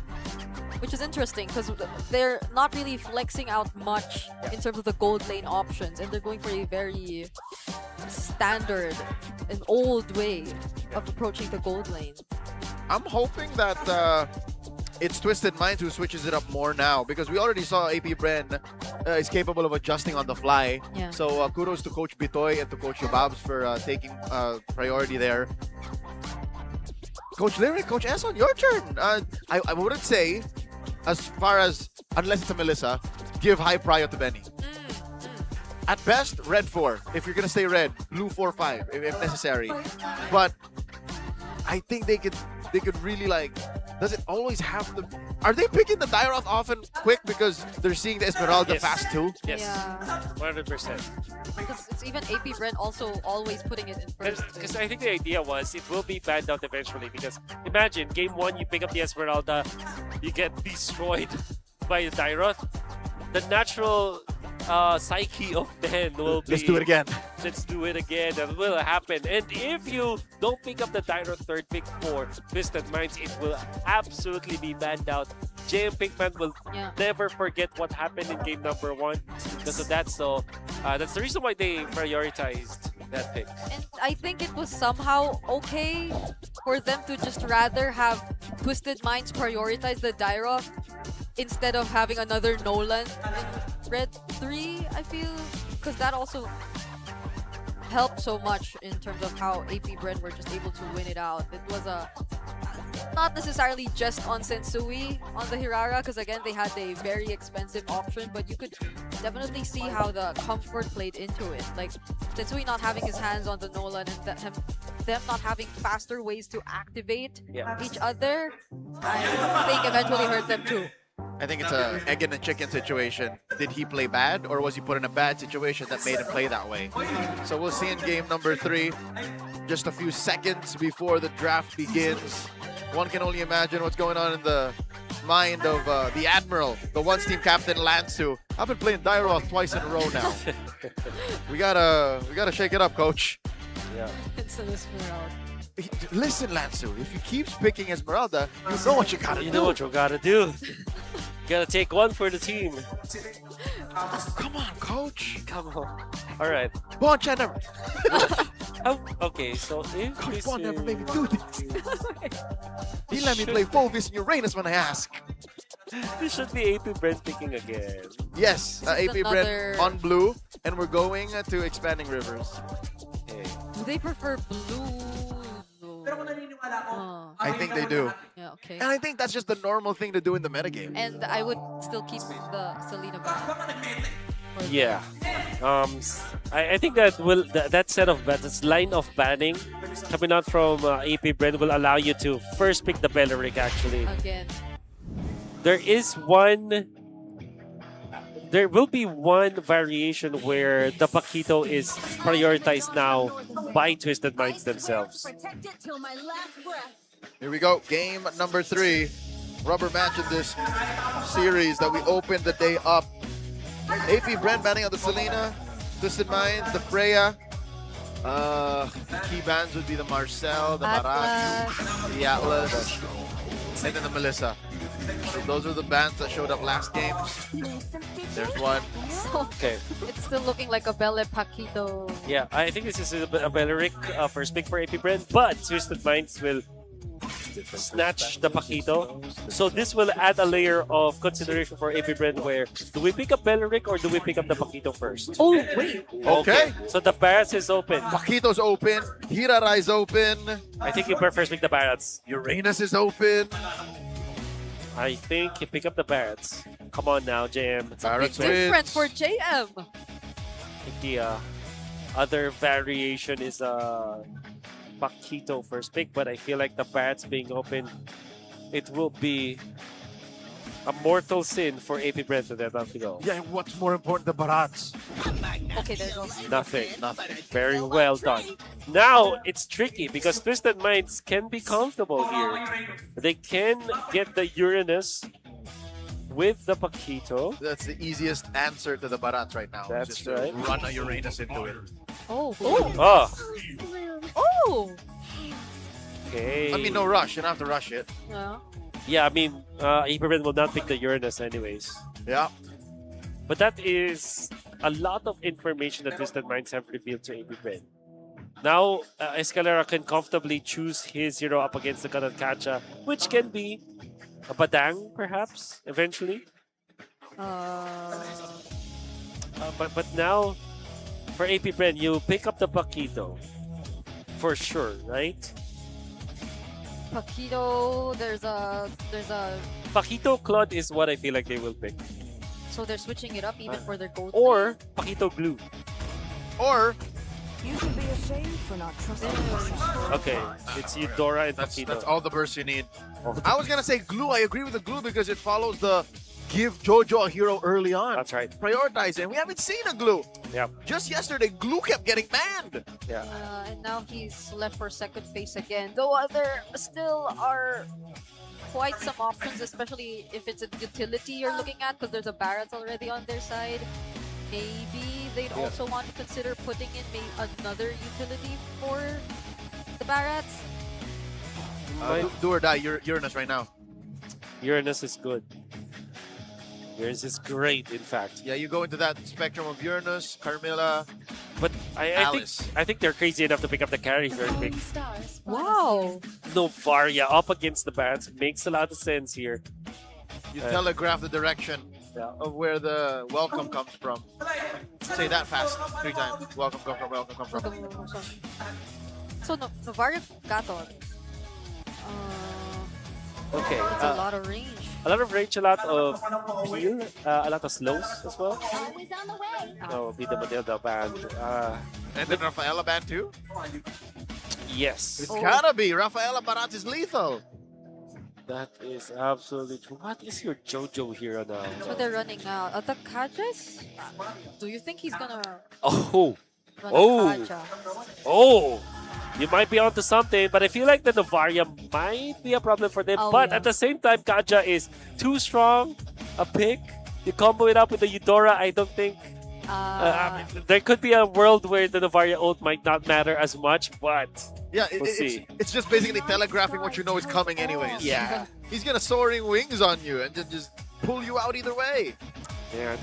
Which is interesting because they're not really flexing out much in terms of the gold lane options, and they're going for a very standard and old way of approaching the gold lane. I'm hoping that it's Twisted Minds who switches it up more now because we already saw AP Bren is capable of adjusting on the fly. Yeah. So kudos to Coach Bitoy and to Coach Yobabs for taking priority there. Coach Lyric, Coach Eson, your turn. I wouldn't say, as far as, unless it's a Melissa, give high prio to Benny. At best, red 4. If you're gonna stay red, blue 4-5 if necessary. But I think they could really does it always have to? Are they picking the Dairoth often quick because they're seeing the Esmeralda fast too? Yes. Yeah. 100%. Because it's even AP Brent also always putting it in first. Because I think the idea was it will be banned out eventually. Because imagine game 1, you pick up the Esmeralda, you get destroyed by the Dairoth. The natural psyche of Ben will be, let's do it again. Let's do it again. That will happen. And if you don't pick up the Dairoth third pick for Twisted Minds, it will absolutely be banned out. JM Pinkman will never forget what happened in game number 1. So that's the reason why they prioritized that pick. And I think it was somehow okay for them to just rather have Twisted Minds prioritize the Dairoth instead of having another Nolan in Red 3, I feel. Because that also helped so much in terms of how AP Bren were just able to win it out. It was not necessarily just on Sensui on the Hirara, because again they had a very expensive option, but you could definitely see how the comfort played into it. Like Sensui not having his hands on the Nolan and them not having faster ways to activate each other, I think eventually hurt them too. I think it's a egg and a chicken situation. Did he play bad, or was he put in a bad situation that made him play that way? So we'll see in game number 3, just a few seconds before the draft begins. One can only imagine what's going on in the mind of the Admiral, the once team captain Lansu. I've been playing Dairoth twice in a row now. we gotta shake it up, coach. Yeah. It's an Esmeralda. Listen, Lansu, if you keep picking Esmeralda, you know what you gotta do. You know what you gotta do. You gotta take one for the team. Come on, coach. Come on. All right. Bon Chan never. Okay, so if Coach this Bon never is... made me do this. He let me play Fulvis and Uranus when I ask. This should be AP Brent picking again. Yes, This is AP Brent another- on blue, and we're going to expanding rivers. Do they prefer blue? I think they do. Yeah, okay. And I think that's just the normal thing to do in the metagame. And I would still keep the Selena ban. Yeah. I think that that set of bans, this line of banning coming out from AP Brand will allow you to first pick the Beleric actually. Again. There will be one variation where the Paquito is prioritized now by Twisted Minds themselves. Here we go, game number 3. Rubber match in this series that we opened the day up. AP Brent banning on the Selena, Twisted Minds, the Freya. Key bans would be the Marcel, the Barat, the Atlas, and then the Melissa. So those are the bans that showed up last game. There's one. So, Okay. it's still looking like a Belle Paquito. Yeah, I think this is a Beleric first pick for AP Brand, but Twisted Minds will snatch the Paquito. So this will add a layer of consideration for AP Brand where do we pick up Beleric or do we pick up the Paquito first? Oh, wait. Okay. So the Barats is open. Paquito's open. Hirarai is open. I think you first pick the Barats. Uranus is open. I think you pick up the Barats. Come on now, JM. Barats Different wins. for JM. I think the other variation is Paquito first pick, but I feel like the Barats being open, it will be a mortal sin for AP Brent to have to go. Yeah, and what's more important, the Barats? Okay, there goes. Nothing. Very well done. Now it's tricky because Twisted Minds can be comfortable here. They can get the Uranus with the Paquito. That's the easiest answer to the Barats right now. That's Just right. Run a Uranus into it. Oh. Oh, Oh. okay. I mean, no rush. You don't have to rush it. Yeah. Yeah, I mean, AP Brent will not pick the Uranus anyways. Yeah. But that is a lot of information that Twisted Minds have revealed to AP Brent. Now, Escalera can comfortably choose his hero up against the Kanat, which can be a Badang, perhaps, eventually. But now, for AP Brent, you pick up the Paquito. For sure, right? Paquito, there's a Paquito Claude is what I feel like they will pick. so they're switching it up even for their gold. Or Paquito Glue. Or You should be ashamed for not trusting yourself. Okay, it's Eudora and that's Paquito. all the bursts you need. I was gonna say glue. I agree with the glue because it follows the give Jojo a hero early on. That's right. Prioritize it. We haven't seen a glue. Yeah. Just yesterday, glue kept getting banned. Yeah. And now he's left for second phase again. Though there still are quite some options, especially if it's a utility you're looking at, because there's a Barrett already on their side. Maybe they'd also want to consider putting in another utility for the Barretts. Do or die. Uranus right now. Uranus is good. Uranus is great, in fact. Yeah, you go into that spectrum of Uranus, Carmilla, But I Alice. think they're crazy enough to pick up the carry very quick. Wow. Novaria up against the Barretts makes a lot of sense here. You telegraph the direction of where the welcome comes from. Say that fast 3 times. Welcome come from, welcome come from. So Novaria Gaton. Okay. That's a lot of range. A lot of range, a lot of heal, a lot of slows as well. No, be the Matilda band. And then Rafaela banned too? Yes. It's gotta be. Rafaela Barat is lethal. That is absolutely true. What is your JoJo hero now? So they're running out. The Kajas? Do you think he's gonna Oh. run Oh. a Kaja? Oh. You might be onto something, but I feel like the Novaria might be a problem for them. Oh, but yeah. at the same time, Kaja is too strong a pick. You combo it up with the Eudora, I don't think. There could be a world where the Novaria ult might not matter as much, but Yeah, we'll see. it's just basically telegraphing what you know is coming anyways. Yeah. He's gonna soaring wings on you and just pull you out either way. Yeah,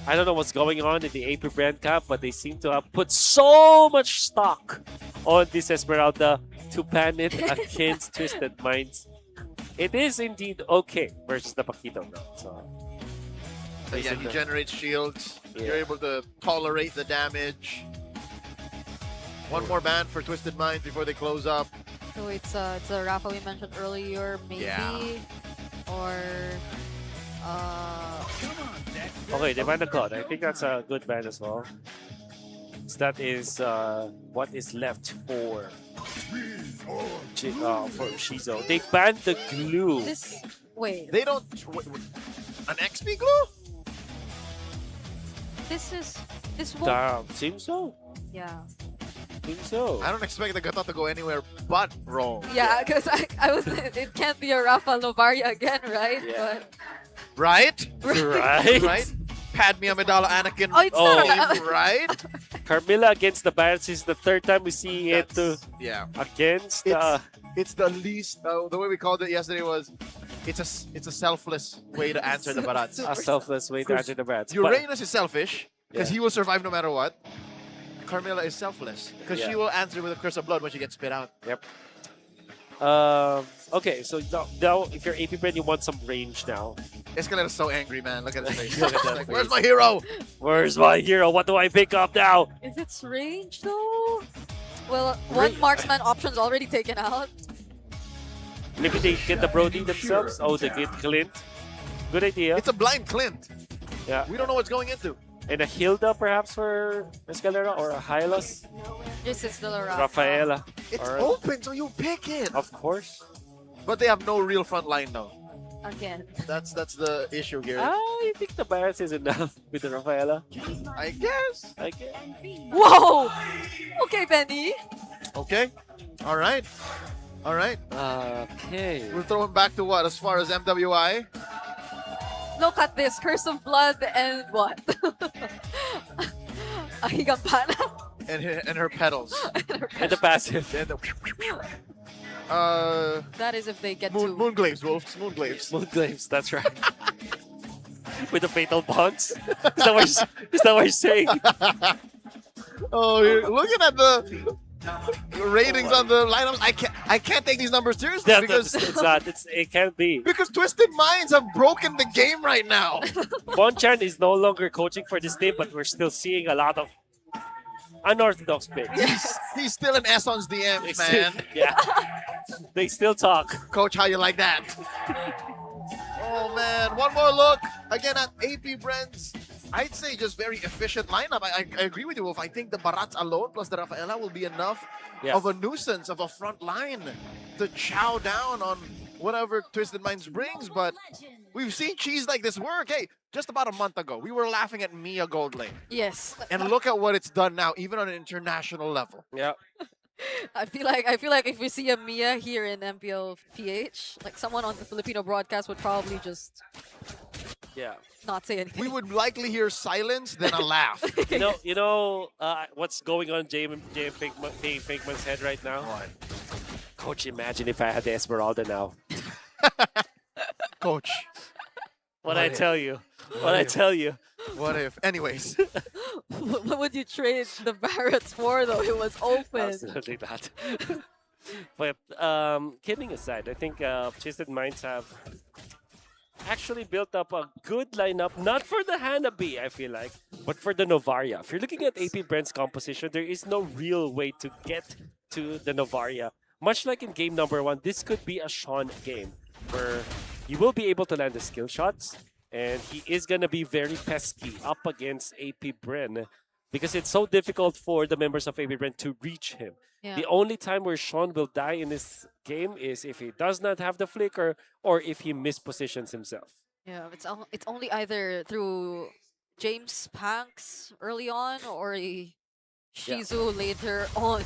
I don't know what's going on in the AP brand cap, but they seem to have put so much stock on this Esmeralda to ban it against Twisted Minds. it is indeed okay versus the Paquito. So, Yeah, he generates shields. Yeah. You're able to tolerate the damage. One more ban for Twisted Minds before they close up. So it's a Rafa we mentioned earlier, maybe, or okay, they banned the God. I think that's a good ban as well. So that is what is left for Shizo. They banned the glue. wait. They don't. An XP glue? This won't. Damn, seems so. Yeah. Seems so. I don't expect the Gatot to go anywhere but wrong. Yeah, because I was. It can't be a Rafa Novaria again, right? Yeah. Right? Right? Right? Padme Amidala Anakin. Oh, it's not a- right? Carmilla against the Barons is the third time we see it Yeah. against. It's the least. The way we called it yesterday was, it's a selfless way to answer the Barats. A selfless way to answer the Barats. Uranus is selfish because Yeah. he will survive no matter what. Carmilla is selfless because she Yeah. will answer with a curse of blood when she gets spit out. Yep. Okay, so now if you're AP Brand, you want some range now. Escalator's so angry, man. Look at his face. Look at that Like, face. where's my hero? Where's my hero? What do I pick up now? If it's range though, well, one marksman option's already taken out. Maybe they get the Brody themselves. Oh, they get Clint. Good idea. It's a blind Clint. Yeah. We don't know what's going into. And a Hilda perhaps for Escalera or a Hylos. This is still a Rafa. Rafaela. It's Alright. open, so you pick it. Of course. But they have no real front line now. Again. That's the issue here. I think the Barons is enough with the Rafaela. I guess. I guess. Whoa! Okay, Benny. Okay. All right. All right. Okay. We're throwing back to what as far as MWI? Look at this. Curse of Blood and what? Ahigampana. And her pedals. And the passive. And the, That is if they get moon, to... Moonglaves, Wolves. Moonglaves. Moonglaves, that's right. With the fatal bonds. Is that what you're saying? Oh, you're looking at the ratings on the lineups. I can't take these numbers seriously Yeah, because it can't be. because Twisted Minds have broken the game right now. Bonchan is no longer coaching for this team, but we're still seeing a lot of unorthodox picks. He's still an S on's DMs, man. Yeah. They still talk. Coach, how you like that? Oh man, one more look again at AP Brand's. I'd say just very efficient lineup. I agree with you, Wolf. I think the Barats alone plus the Rafaela will be enough of a nuisance of a front line to chow down on whatever Twisted Minds brings. But we've seen cheese like this work. Hey, just about a month ago, we were laughing at Mia Goldlane. Yes. And look at what it's done now, even on an international level. Yeah. I feel like if we see a Mia here in MPL PH, like someone on the Filipino broadcast would probably just not say anything. We would likely hear silence than a laugh. You know what's going on in Jay Pinkman's head right now? What? Coach, imagine if I had the Esmeralda now. Coach. What I tell you. What I tell you. What if? Anyways. What would you trade the Barretts for, though? It was open. Absolutely not. But kidding aside, I think Twisted Minds have actually built up a good lineup, not for the Hanabi, I feel like, but for the Novaria. If you're looking at AP Brent's composition, there is no real way to get to the Novaria. Much like in game number 1, this could be a Sean game where you will be able to land the skill shots, and he is going to be very pesky up against AP Bren because it's so difficult for the members of AP Bren to reach him. Yeah. The only time where Sean will die in this game is if he does not have the flicker or if he mispositions himself. Yeah, it's only either through James Panks early on or a Shizu later on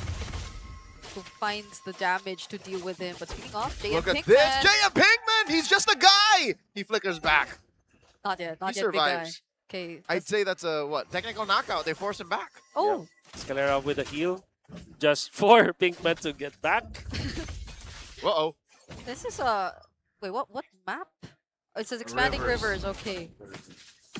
who finds the damage to deal with him. But speaking of, JM Look at Pinkman, this. JM Pinkman! He's just a guy! He flickers back. Not yet, He big guy. survives. Okay. I'd say that's a, what, technical knockout. They force him back. Oh. Scalera with a heal just for Pinkman to get back. Uh-oh. This is a... Wait, what map? Oh, it says Expanding Rivers. Okay.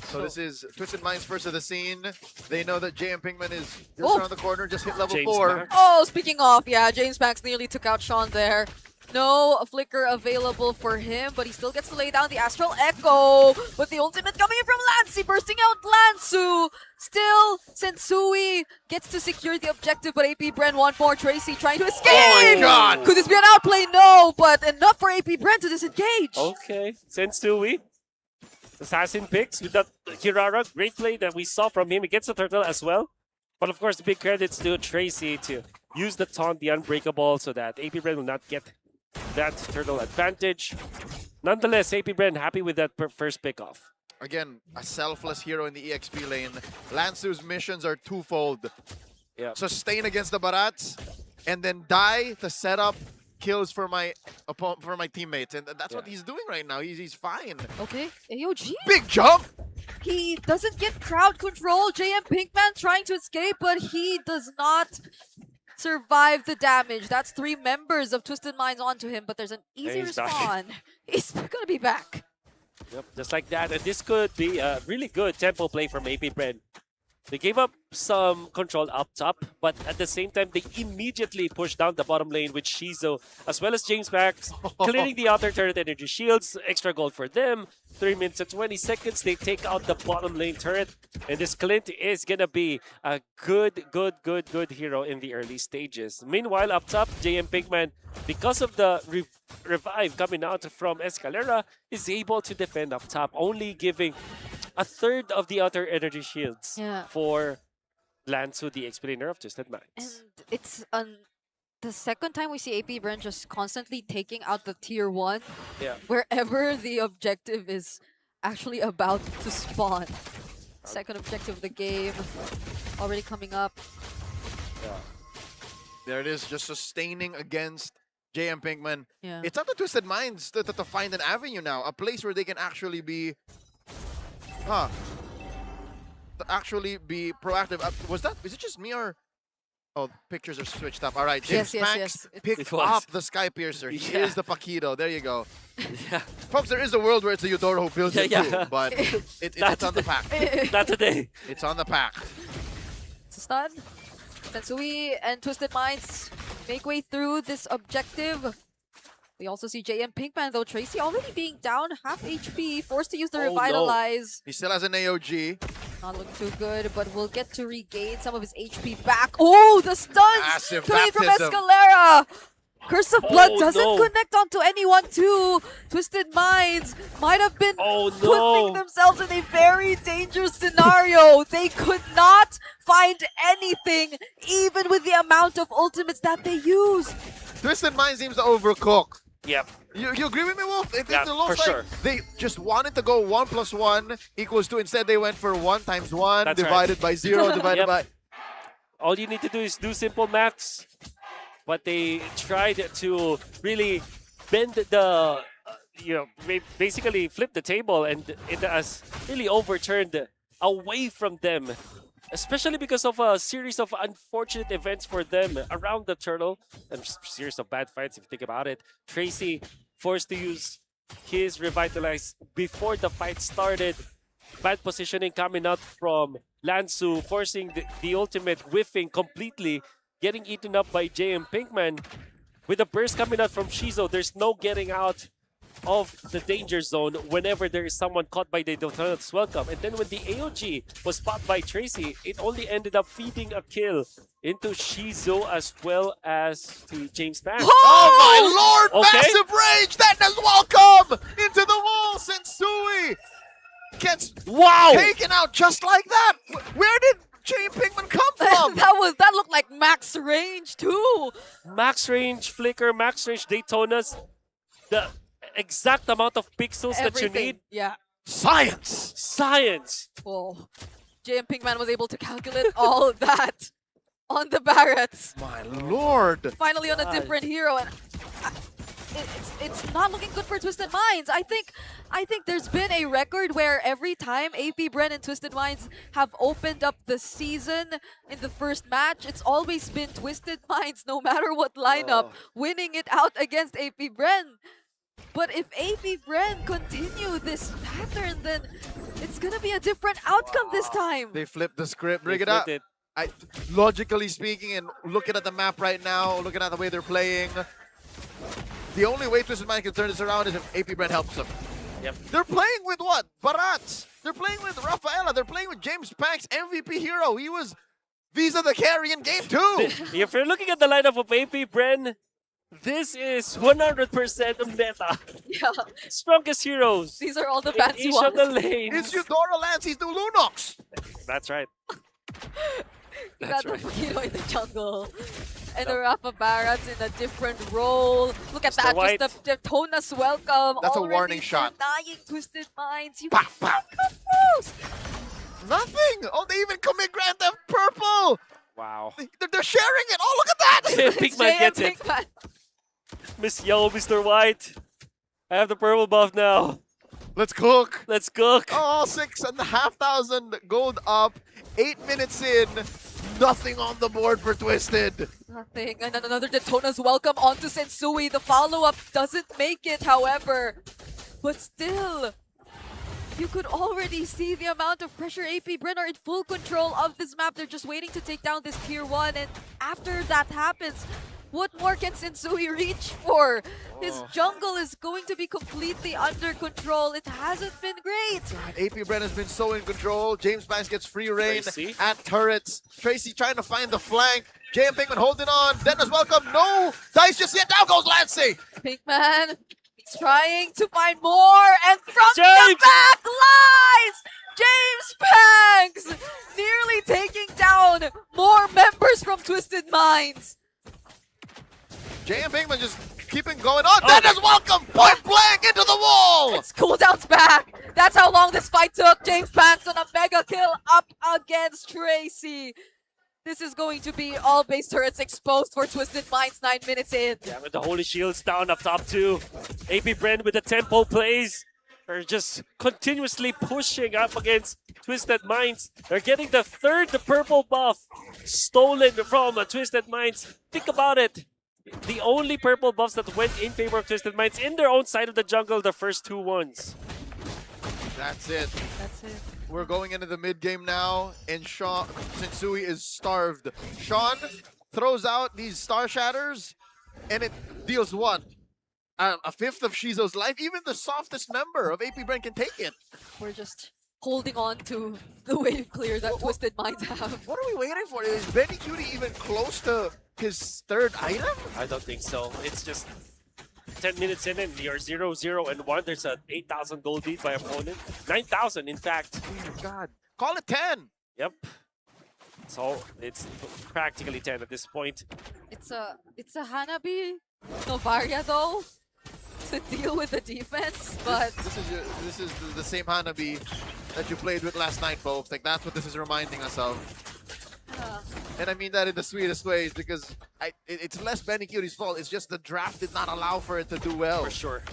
So this is Twisted Minds first of the scene. They know that JM Pinkman is just Oh. around the corner, just hit level James 4. Max. Oh, speaking of, yeah, James Banks nearly took out Sean there. no flicker available for him, but he still gets to lay down the Astral Echo. But the ultimate coming in from Lancey, bursting out Lansu. Still, Sensui gets to secure the objective, but AP Bren one more. Tracy trying to escape. Oh my God! Could this be an outplay? No, but enough for AP Bren to disengage. Okay, Sensui. Assassin picks with that Kirara. Great play that we saw from him. He gets the turtle as well. But of course, big credits to Tracy to use the taunt, the unbreakable, so that AP Bren will not get that turtle advantage. Nonetheless, AP Bren happy with that first pick-off. Again, a selfless hero in the EXP lane. Lansu's missions are twofold. Yeah. Sustain against the Barats, and then die to set up kills for my teammates. And that's what he's doing right now. He's fine. Okay, AOG. Big jump! He doesn't get crowd control. JM Pinkman trying to escape, but he does not survive the damage. That's 3 members of Twisted Minds onto him, but there's an easy he's back. respawn. He's gonna be back. Yep, just like that. And this could be a really good tempo play from AP Bren. They gave up some control up top, but at the same time, they immediately pushed down the bottom lane with Shizo, as well as James Max, clearing the outer turret energy shields. Extra gold for them. 3 minutes and 20 seconds, they take out the bottom lane turret. And this Clint is going to be a good hero in the early stages. Meanwhile, up top, JM Pinkman, because of the revive coming out from Escalera, is able to defend up top, only giving a third of the outer energy shields for Lansu, the explainer of Twisted Minds. And it's the second time we see AP Bren just constantly taking out the tier 1 wherever the objective is actually about to spawn. Second objective of the game already coming up. There it is, just sustaining against JM Pinkman. Yeah. It's up to Twisted Minds to find an avenue now, a place where they can actually be proactive. Is it just me or? Oh, pictures are switched up. All right, James Max picked up the Sky Piercer. He is the Paquito. There you go. Folks, there is a world where it's the Eudora who builds it too, but it's on the pack. Not today. It's on the pack. It's a stun. Sensui and Twisted Minds make way through this objective. We also see JM Pinkman though. Tracy already being down half HP, forced to use the Revitalize. He still has an AOG. Not looking too good, but will get to regain some of his HP back. Oh, the stuns Massive coming from baptism. Escalera. Curse of Blood doesn't connect onto anyone too. Twisted Minds might have been putting themselves in a very dangerous scenario. They could not find anything, even with the amount of ultimates that they use. Twisted Minds seems to overcook. Yep. You agree with me, Wolf? For sure. They just wanted to go 1 + 1 = 2. Instead, they went for 1 × 1 That's divided by 0 divided by... All you need to do is do simple maths. But they tried to really bend the, basically flip the table, and it has really overturned away from them. Especially because of a series of unfortunate events for them around the turtle. And a series of bad fights, if you think about it. Tracy forced to use his Revitalize before the fight started. Bad positioning coming out from Lansu, forcing the ultimate whiffing completely. Getting eaten up by JM Pinkman. With a burst coming out from Shizo, there's no getting out of the danger zone whenever there is someone caught by the Dotonut's Welcome. And then when the AOG was spotted by Tracy, it only ended up feeding a kill into Shizo as well as to James Max. Oh my lord! Massive rage! That does welcome! Into the wall! Sensui gets taken out just like that! Where did JM Pinkman come from? that looked like max range too. Max range flicker, max range Daytonas. The exact amount of pixels that you need. Yeah. Science! Science! Whoa. JM Pinkman was able to calculate all of that on the Barretts. My lord! Finally on a different hero, and it's not looking good for Twisted Minds. I think there's been a record where every time AP Bren and Twisted Minds have opened up the season in the first match, it's always been Twisted Minds, no matter what lineup, winning it out against AP Bren. But if AP Bren continue this pattern, then it's gonna be a different outcome this time. They flipped the script. Bring it up. Logically speaking, and looking at the map right now, looking at the way they're playing, the only way Twisted Mind can turn this around is if AP Brent helps them. Yep. They're playing with what? Barats. They're playing with Rafaela. They're playing with James Pank's MVP hero. He was Visa the carry in game 2. If you're looking at the lineup of AP Bren, this is 100% meta. Yeah. Strongest heroes. These are all the in fancy each ones. of the lanes. It's Eudora Lancy's new Lunox. That's right. You That's got right. the Pokino in the jungle. And the Rafa Barats in a different role. Look at Mr. that, White. just the Tona's welcome. That's a already warning shot. Denying Twisted Minds. You Nothing. Oh, they even commit Grand Theft Purple. Wow. They're sharing it. Oh, look at that. Pinkman gets it. Pinkman. Miss Yellow, Mr. White. I have the purple buff now. Let's cook. Let's cook. Oh, 6,500 gold up. 8 minutes in. Nothing on the board for Twisted. Nothing. And then another Daytona's welcome onto Sensui. The follow-up doesn't make it, however. But still, you could already see the amount of pressure AP Bren are in full control of this map. They're just waiting to take down this tier 1. And after that happens, what more can Sensui reach for? His jungle is going to be completely under control. It hasn't been great. AP Bren has been so in control. James Banks gets free reign Tracy. at turrets. Tracy trying to find the flank. JM Pinkman holding on. Dennis welcome. No dice just yet. Down goes Lancey. Pinkman, he's trying to find more. And from the James! back lies James Banks, nearly taking down more members from Twisted Minds. JM Pinkman just keeping going on. Dennis welcome. Point blank into the wall. It's cooldown's back. That's how long this fight took. James Banks on a mega kill up against Tracy. This is going to be all base turrets exposed for Twisted Minds 9 minutes in. Yeah, with the Holy Shields down up top too. AP Bren with the tempo plays. They're just continuously pushing up against Twisted Minds. They're getting the purple buff stolen from Twisted Minds. Think about it. The only purple buffs that went in favor of Twisted Minds in their own side of the jungle, the first 2 ones. That's it. That's it. We're going into the mid game now, and Sean Sensui is starved. Sean throws out these Star Shatters, and it deals what? A fifth of Shizo's life. Even the softest member of AP Bren can take it. We're just holding on to the wave clear that Twisted Minds have. What are we waiting for? Is Benny Cutie even close to his third item? I don't think so. It's just 10 minutes in and you're 0-0 and 1. There's a 8,000 gold lead by opponent. 9,000 in fact. Oh my god. Call it 10. Yep. So it's practically 10 at this point. It's a Hanabi Novaria though to deal with the defense, but This is the same Hanabi that you played with last night, folks. Like, that's what this is reminding us of. And I mean that in the sweetest ways, because it's less Benny Cutie's fault. It's just the draft did not allow for it to do well. For sure.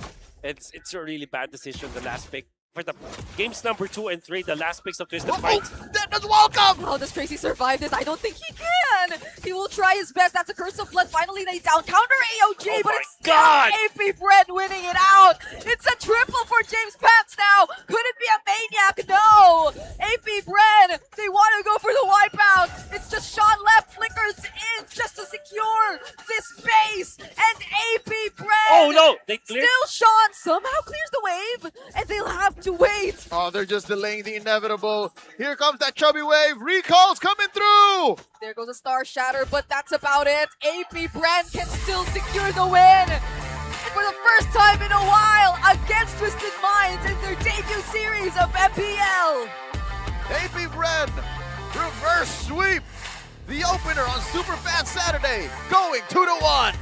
It's a really bad decision, the last pick. For the games number 2 and 3, the last picks of Twisted Minds. Dennis welcome! How does Tracy survive this? I don't think he can! He will try his best. That's a Curse of Blood finally laid down. Counter AOG, Oh but my it's still God! AP Bren winning it out! It's a triple for James Pants now! Could it be a Maniac? No! AP Bren, they want to go for the wipeout! It's just Sean left, flickers in just to secure this base! And AP Bren! Oh no! They cleared. Still Sean somehow clears the wave, and they'll have to wait! Oh, they're just delaying the inevitable. Here comes that chubby wave. Recalls coming through! There goes a Star Shatter, but that's about it. AP Bren can still secure the win. And for the first time in a while, against Twisted Minds in their debut series of MPL. AP Bren, reverse sweep. The opener on Superfan Saturday, going 2-1.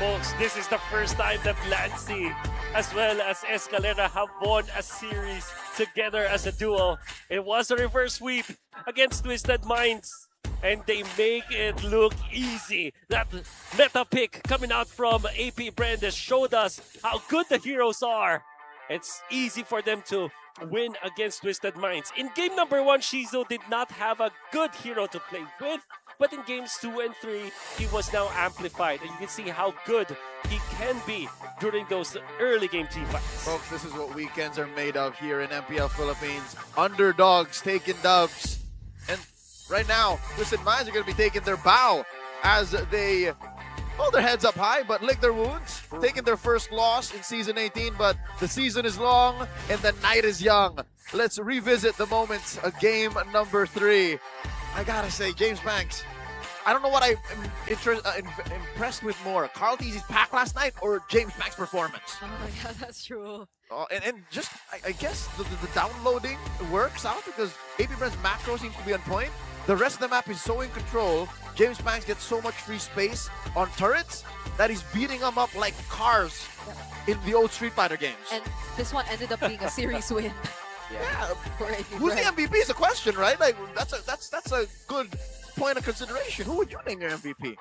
Folks, this is the first time that Lancy as well as Escalera have won a series together as a duo. It was a reverse sweep against Twisted Minds, and they make it look easy. That meta pick coming out from AP Bren showed us how good the heroes are. It's easy for them to win against Twisted Minds. In game number 1, Shizo did not have a good hero to play with, but in games 2 and 3, he was now amplified, and you can see how good he can be during those early game team fights. Folks, this is what weekends are made of here in MPL Philippines. Underdogs taking dubs. And right now, Twisted Minds are going to be taking their bow as they hold their heads up high, but lick their wounds, taking their first loss in Season 18, but the season is long and the night is young. Let's revisit the moments of game number 3. I gotta say, James Banks, I don't know what I'm impressed with more, Carl Teasy's pack last night or James Banks' performance. Oh yeah, that's true. And just, I guess the downloading works out because AP Brand's macro seems to be on point. The rest of the map is so in control. James Banks gets so much free space on turrets that he's beating them up like cars in the old Street Fighter games. And this one ended up being a series win. Yeah. For AP Who's the Brand. MVP is a question, right? Like that's a good point of consideration. Who would you name your MVP?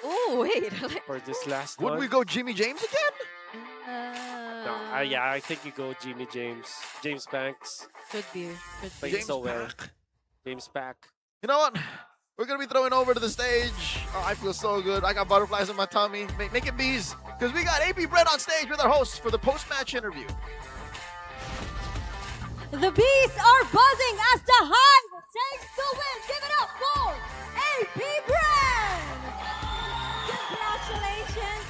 Oh wait. For this last Would one. we go Jimmy James again? No, yeah, I think you go Jimmy James. James Banks. Could be. Played so well. James Pack. You know what? We're gonna be throwing over to the stage. Oh, I feel so good. I got butterflies in my tummy. Make it bees, because we got AP Brand on stage with our hosts for the post-match interview. The bees are buzzing as the hive takes the win. Give it up for AP Brand! Congratulations!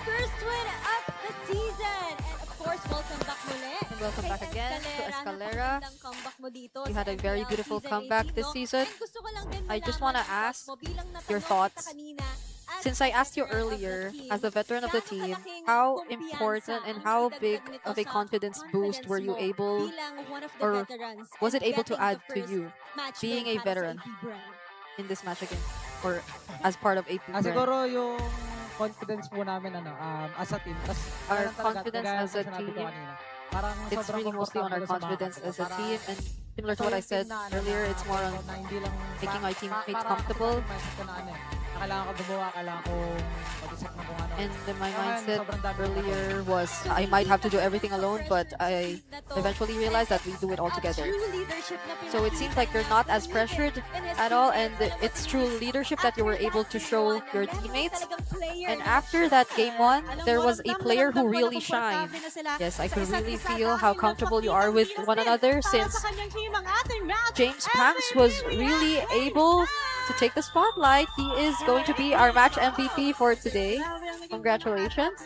First win of the season. And of course, welcome back muli. And welcome back again to Escalera. Napakagandang comeback mo dito You sa had a very MPL beautiful Season comeback 18, this no? season. And gusto ko lang din I just want to malaman, ask mo bilang natanong your kita thoughts. kanina, as Since I asked you earlier, as the veteran of the team, how important and how big of a confidence boost were you able, bilang one of the or veterans was it and able to getting add the to first you, match being win a para sa veteran AP Brand? in this match again, or as part of AP Brand? Siguro yung confidence po namin as a team. Our confidence as a team, it's really mostly on our confidence as a team, and similar to what I said earlier, it's more on making our teammates comfortable. Kailangan ko gumawa, kailangan ko mag-isip ng kung ano. And my mindset earlier was I might have to do everything alone, but I eventually realized that we do it all together. So it seems like you're not as pressured at all, and it's true leadership that you were able to show your teammates. And after that game 1, there was a player who really shined. Yes, I could really feel how comfortable you are with one another, since James Panks was really able to take the spotlight. He is going to be our match MVP for today. Congratulations.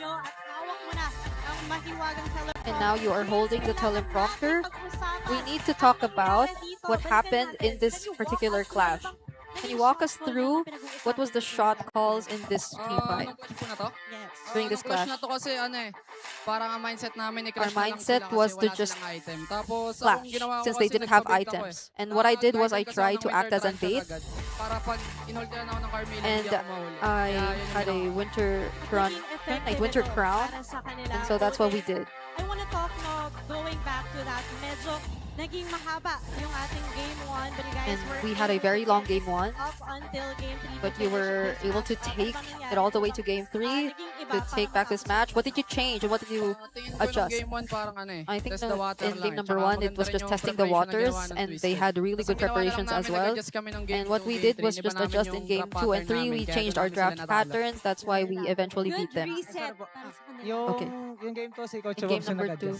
And now you are holding the teleprompter. We need to talk about what happened in this particular clash. Can you walk us through what was the shot calls in this team fight during this clash? Parang ang mindset namin Our mindset was to just clash since they didn't have items. And what I did was I tried to act as a bait. And I had a winter crown, and so that's what we did. I want to talk going back to that. Medyo naging mahaba yung ating game 1, but you guys And were we had a very long game 1, up until game 3. but you were able to take it all the way to game 3 to take back this match. What did you change and what did you adjust? I think in game number 1, it was just testing the waters, and they had really good preparations as well. And what we did was just adjust in game 2 and 3. We changed our draft patterns. That's why we eventually beat them. Okay. Yung game 2, si Coach In game number 2.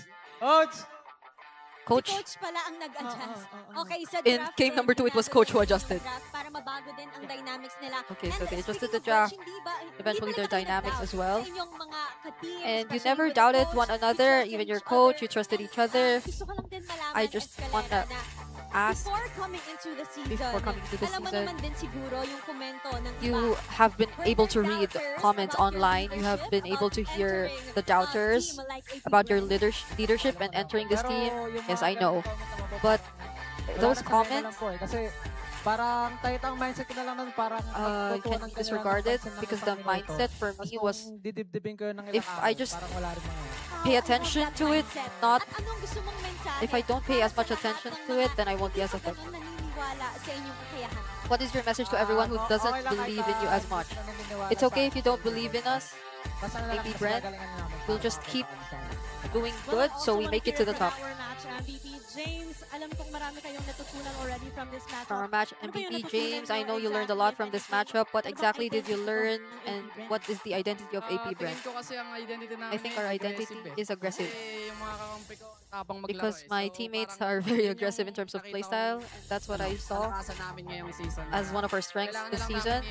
Coach pala ang nag-adjust. Okay, sa In draft game number 2, it was Coach who adjusted. para mabago din ang dynamics nila. Okay, so And they adjusted speaking the of which, draft, hindi ba eventually their dynamics as well. sa inyong mga ka-team, And you especially never with the doubted coach, one another, even your coach, you trusted each other. gusto ko lang din malaman, I just want to Escalera, na ask, before coming into the season, before coming into the alam mo season, naman din siguro yung komento ng you iba. have been able to read comments online. You have been able to hear the doubters about your leadership and entering this team. Yes, I know. But those comments Kasi parang tight ang mindset ko na lang nun, parang can be disregarded because the mindset for me was didibdibin ko ng if I just pay attention to it, not if I don't pay as much attention to it, then I won't be as effective. naniniwala sa inyong kakayahan. What is your message to everyone who doesn't believe in you as much? It's okay if you don't believe in us, AP Brand. We'll just keep doing good so we make it to the top. Our match MVP James, alam kong marami kayong natutunan already from this matchup. From our match, Ano ba yung MVP natutunan James, I niyo know you learned a lot from this matchup. What exactly did you learn, and what is the identity of AP Brent? Tingin ko kasi ang identity namin I think our identity is aggressive. Kasi yung mga kakampi ko, tapang maglaro Because my teammates are very aggressive in terms of playstyle, and that's what I saw Naranasan namin ngayong season. as one of our strengths this season,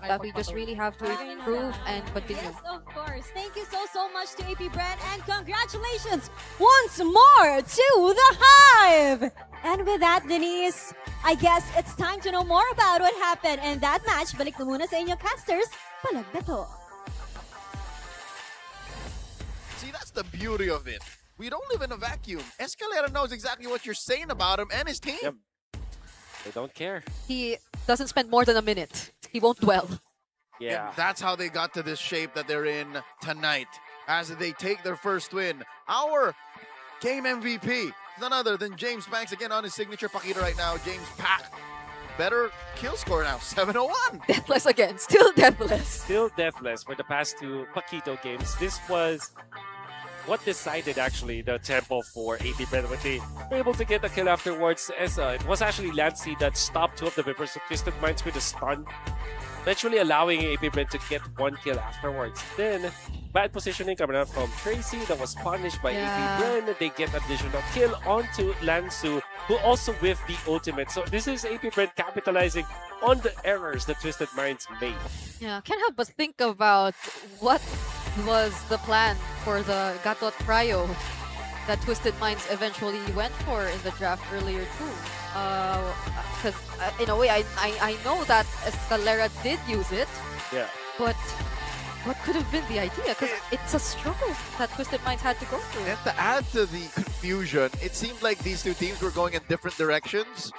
that we just really have to improve and continue. Yes, of course. Thank you so much to AP Brent, and congratulations once more to the Hive! And with that, Denise, I guess it's time to know more about what happened in that match. Balik na muna sa inyo, casters. Palag na to. See, that's the beauty of it. We don't live in a vacuum. Escalera knows exactly what you're saying about him and his team. Yep. They don't care. He doesn't spend more than a minute. He won't dwell. Yeah. And that's how they got to this shape that they're in tonight, as they take their first win. Our game MVP, none other than James Banks, again on his signature Pakita right now. James Pack, better kill score now, 701. Deathless again, still deathless. Still deathless for the past two Paquito games. This was what decided actually the tempo for AP Brent when they were able to get a kill afterwards. As it was actually Lancey that stopped two of the Vipers of Twisted Minds with a stun, eventually allowing AP Brent to get one kill afterwards. Then bad positioning coming out from Tracy that was punished by AP Brent. They get additional kill onto Lansu, who also whiffed the ultimate. So this is AP Brent capitalizing on the errors that Twisted Minds made. Yeah, can't help but think about what was the plan for the Gatot Cryo that Twisted Minds eventually went for in the draft earlier too. Because in a way, I know that Escalera did use it. Yeah. But what could have been the idea? Because it's a struggle that Twisted Minds had to go through. And to add to the confusion, it seemed like these two teams were going in different directions,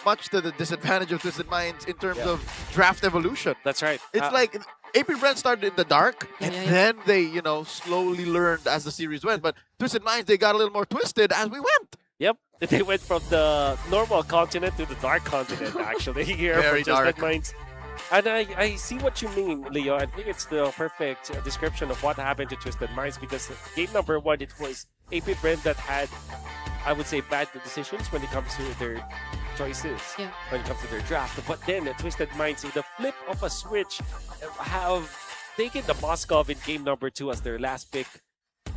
much to the disadvantage of Twisted Minds in terms of draft evolution. That's right. It's like AP Brent started in the dark, and then they, slowly learned as the series went. But Twisted Minds, they got a little more twisted as we went. Yep, they went from the normal continent to the dark continent, actually, here Very for Twisted dark. Minds. And I see what you mean, Leo. I think it's the perfect description of what happened to Twisted Minds, because game number one, it was AP Brent that had, I would say, bad decisions when it comes to their choices, when it comes to their draft. But then Twisted Minds, with the flip of a switch, have taken the Moskov in game number two as their last pick,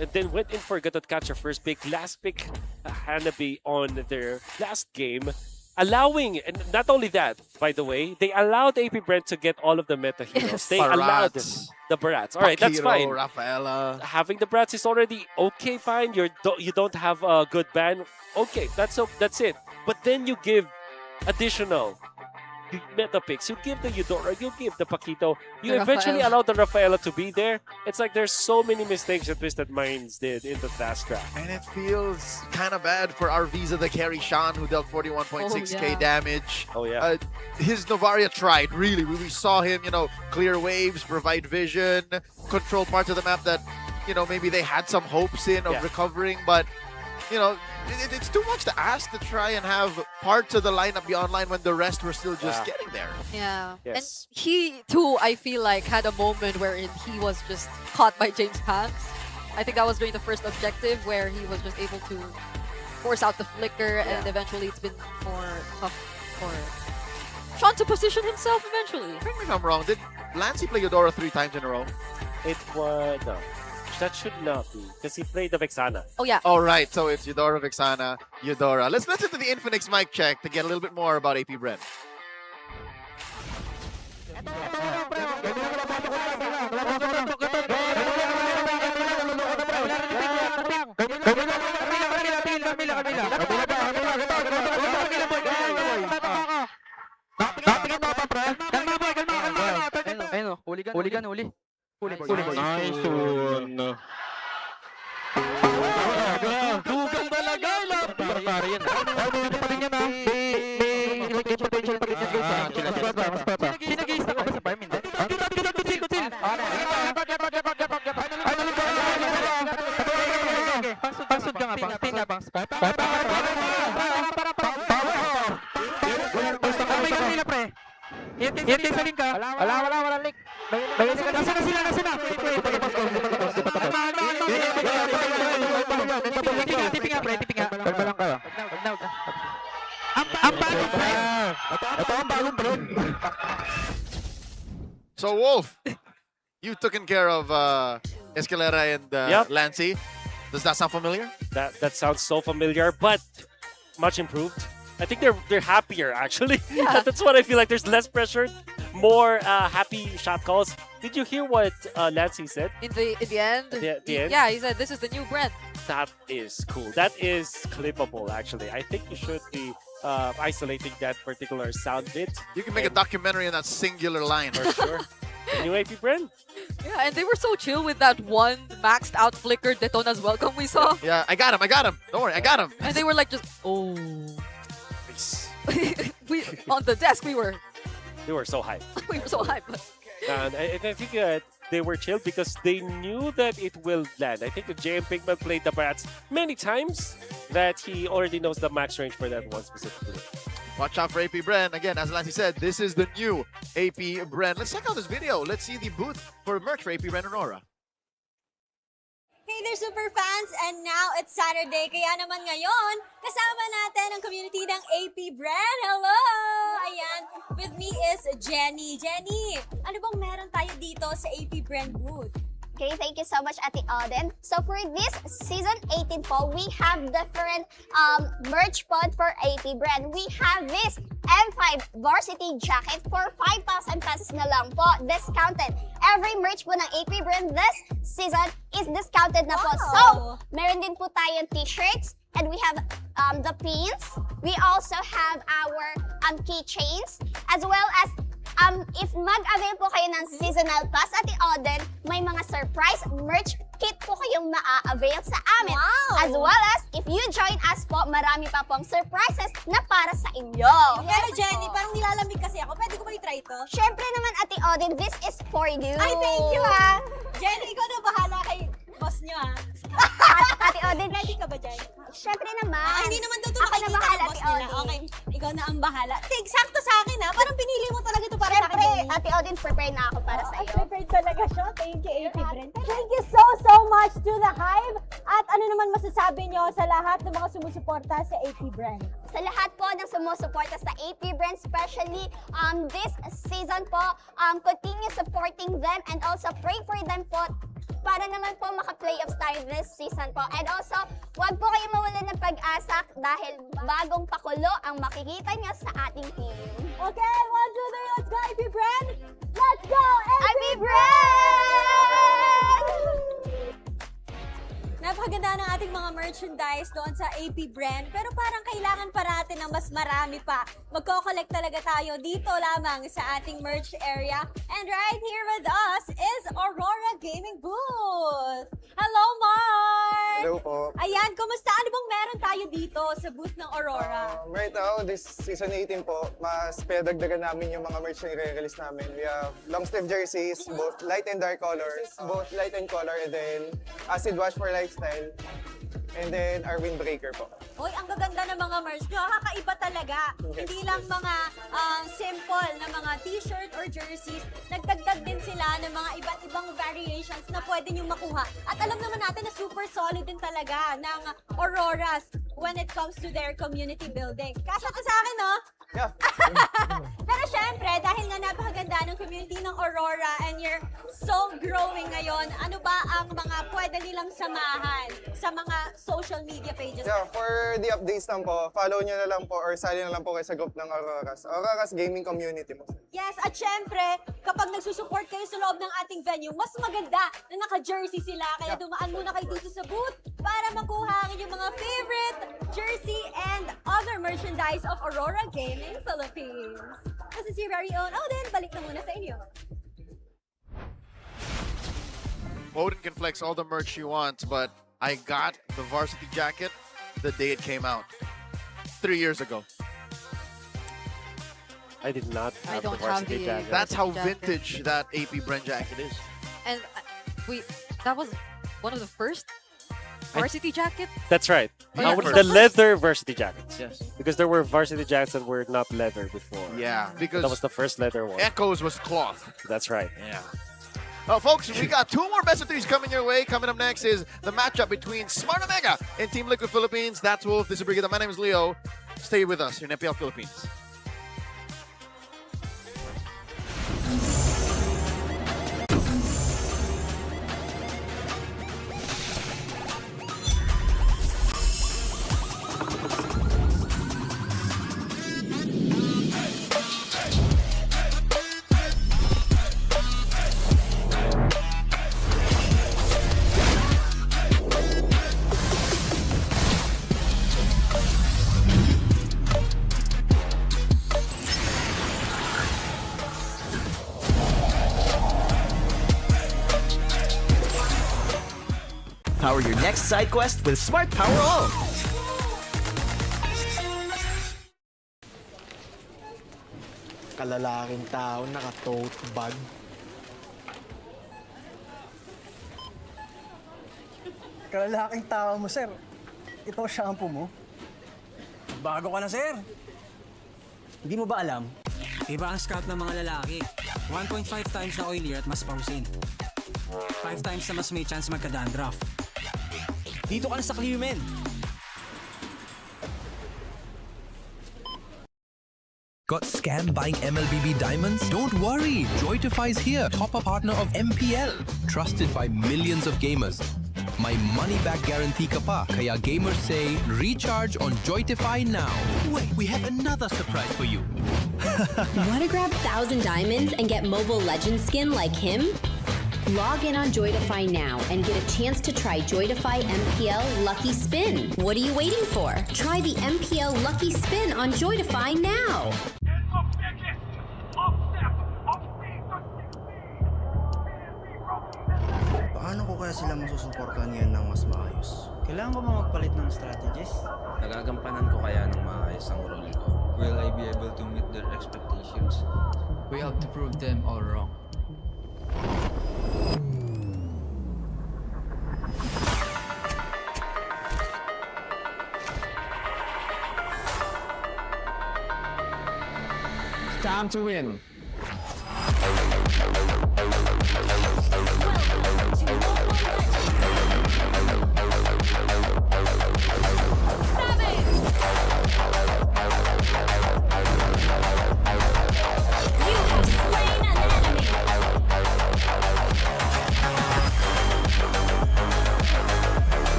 and then went in for Gatot Catcher first pick, last pick Hanabi on their last game, allowing, and not only that, by the way, they allowed AP Brent to get all of the meta heroes. They allowed the Barats. All right, that's Pakiro, fine. Rafaela. Having the Brats is already okay, fine. You don't have a good ban. Okay, that's it. But then you give additional meta picks. You give the Eudora, you give the Paquito. You The eventually Rafaela. allow the Rafaela to be there. It's like there's so many mistakes that Twisted Minds did in the last draft. And it feels kind of bad for our Visa the carry, Sean, who dealt 41.6k damage. Oh, yeah. His Novaria tried, really. We saw him, clear waves, provide vision, control parts of the map that, maybe they had some hopes in of recovering, but, it's too much to ask to try and have parts of the lineup be online when the rest were still just getting there. Yeah. Yes. And he, too, I feel like, had a moment wherein he was just caught by James Banks. I think that was during the first objective where he was just able to force out the flicker, and eventually it's been more tough for Sean to position himself eventually. Correct me if I'm wrong, did Lancey play Eudora 3 times in a row? It was... No. That should not be, because he played the Vexana. Oh, yeah. All right, so it's Eudora, Vexana, Eudora. Let's listen to the Infinix mic check to get a little bit more about AP Brent. Nice one. Dugang talaga. Pare yan. Pati niya na. May potential pa rin yan guys. Sinag-iis na ka ba sa farm? Hindi. Kutil. Pasod ka nga bang. Pinga bang. Gusto ka may kanila pre. Hit sa link ka. Wala link. Nasa na. Tipinga pre. Kalma lang kayo. Ang bagong brand! Ito ang bagong brand. So, Wolf, you've taken care of Escalera and Yep. Lancy. Does that sound familiar? That sounds so familiar, but much improved. I think they're happier actually. Yeah. That's what I feel like. There's less pressure, more happy shot calls. Did you hear what Nancy said? In the end, At the end? yeah, he said this is the new brand. That is cool. That is clippable actually. I think you should be isolating that particular sound bit. You can make a documentary on that singular line. For sure. The new AP brand. Yeah, and they were so chill with that one maxed out flickered Detona's welcome we saw. Yeah, I got him. Don't worry, I got him. And they were like just, oh. We on the desk we were so hyped. we were so hyped. And I think they were chill because they knew that it will land. I think the JM Pigman played the bats many times that he already knows the max range for that one specifically. Watch out for AP Bren. Again, as Lancy said, this is the new AP Bren. Let's check out this video. Let's see the booth for merch for AP Bren and Aurora. Hey there, super fans! And now it's Saturday, kaya naman ngayon, kasama natin ang community ng AP Brand. Hello! Ayan, with me is Jenny. Jenny, ano bang meron tayo dito sa AP Brand booth? Okay, thank you so much, Ate Alden. So for this season 18 po, we have different merch pod for AP Brand. We have this M5 varsity jacket for 5,000 pesos na lang po, discounted. Every merch po ng AP Brand this season is discounted na po. So, meron din po tayong t-shirts, and we have the pins. We also have our keychains, as well as if mag-avail po kayo ng seasonal pass, Ate Auden, may mga surprise merch kit po kayong maa-avail sa amin. As well as, if you join us po, marami pa pong surprises na para sa inyo. Pero Jenny, parang nilalamig kasi ako. Pwede ko ba i-try ito? Syempre naman, Ate Auden, this is for you. Ay, thank you ah! Jenny, ikaw na bahala kay boss nyo ah. Ate Auden, ready ka ba dyan? Syempre naman. Hindi naman doon Ako na makikita bahala, ang boss Ate nila. Auden. Okay, ikaw na ang bahala. Sakto sa akin ha. Parang pinili mo talaga ito para sa akin. Syempre, Ate Auden, prepared na ako para sa iyo. Prepared talaga siya. Thank you, AP Brent. Thank you so much to the Hive. At ano naman masasabi nyo sa lahat ng mga sumusuporta sa AP Brent? Sa lahat po ng sumusuporta sa AP Brand, especially this season po, continue supporting them and also pray for them po para naman po maka-playoffs tayo this season po. And also, huwag po kayo mawalan ng pag-asa dahil bagong pakulo ang makikita niyo sa ating team. Okay, 1, 2, 3, let's go AP Brand! Let's go AP Brand! Napakaganda ng ating mga merchandise doon sa AP Brand, pero parang kailangan pa natin ng mas marami pa. Magko-collect talaga tayo dito lamang sa ating merch area. And right here with us is Aurora Gaming Booth. Hello, Mark! Hello po. Ayan, kumusta? Ano bang meron tayo dito sa booth ng Aurora? Right now, this season 18 po, mas pinadagdagan namin yung mga merch na i-release namin. We have long sleeve jerseys, both light and dark colors, both light and color, and then acid wash for lifestyle, and then our windbreaker po. Uy, ang gaganda ng mga merch nyo. Kakaiba talaga. Hindi lang mga simple na mga t-shirt or jerseys. Nagdagdag din sila ng mga iba't ibang variations na pwede nyo makuha. At alam naman natin na super solid din talaga ng Auroras when it comes to their community building. Kasya ka sa akin, no? Yeah. Pero syempre, dahil nga napakaganda ng community ng Aurora and you're so growing ngayon, ano ba ang mga pwede nilang samahan sa mga social media pages? Yeah, for the updates lang po, follow nyo na lang po or sali na lang po kayo sa group ng Auroras. Auroras Gaming Community mo. Yes, at syempre, kapag nagsusupport kayo sa loob ng ating venue, mas maganda na naka-jersey sila. Kaya dumaan muna kayo dito sa booth para makuha ang inyong mga favorite jersey and other merchandise of Aurora Gaming Philippines. This is your very own Odin. Balik na muna sa inyo. Odin can flex all the merch he wants, but I got the varsity jacket the day it came out 3 years ago. I did not have the don't have varsity the jacket. That's how jacket. vintage that AP Brand jacket is. And that was one of the first varsity jacket? That's right. Yeah, The first. leather varsity jackets. Yes. Because there were varsity jackets that were not leather before. Yeah, because that was the first leather one. Echoes was cloth. That's right. Yeah. Folks, we got 2 more best of 3s coming your way. Coming up next is the matchup between Smart Omega and Team Liquid Philippines. That's Wolf. This is Brigida. My name is Leo. Stay with us here in MPL Philippines. Power your next side quest with Smart Power All. Kalalaking tao naka-tote bag. Kalalaking tao mo, sir. Ito shampoo mo. Bago ka na, sir. Hindi mo ba alam? Iba ang scalp ng mga lalaki. 1.5 times na oilier at mas pausin. 5 times na mas may chance magka-dandruff. Dito ka na sa Clearmen. Got scammed buying MLBB diamonds? Don't worry, Joytify is here, top partner of MPL, trusted by millions of gamers. May money back guarantee ka pa, kaya gamers say recharge on Joytify now. Wait, we have another surprise for you. Want to grab 1,000 diamonds and get Mobile Legends skin like him? Log in on Joytify now and get a chance to try Joytify MPL Lucky Spin. What are you waiting for? Try the MPL Lucky Spin on Joytify now. Paano ko kaya sila masusuportahan ngayon ng mas maayos? Kailangan ko ba magpalit ng strategies? Nagagampanan ko kaya ng maayos ang role ko. Will I be able to meet their expectations? We have to prove them all wrong. Time to win.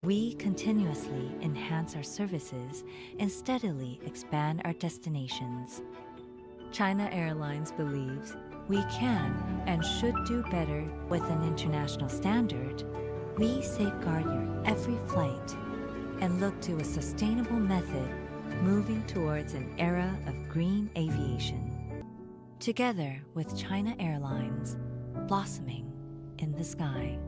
We continuously enhance our services and steadily expand our destinations. China Airlines believes we can and should do better with an international standard. We safeguard your every flight and look to a sustainable method moving towards an era of green aviation. Together with China Airlines, blossoming in the sky.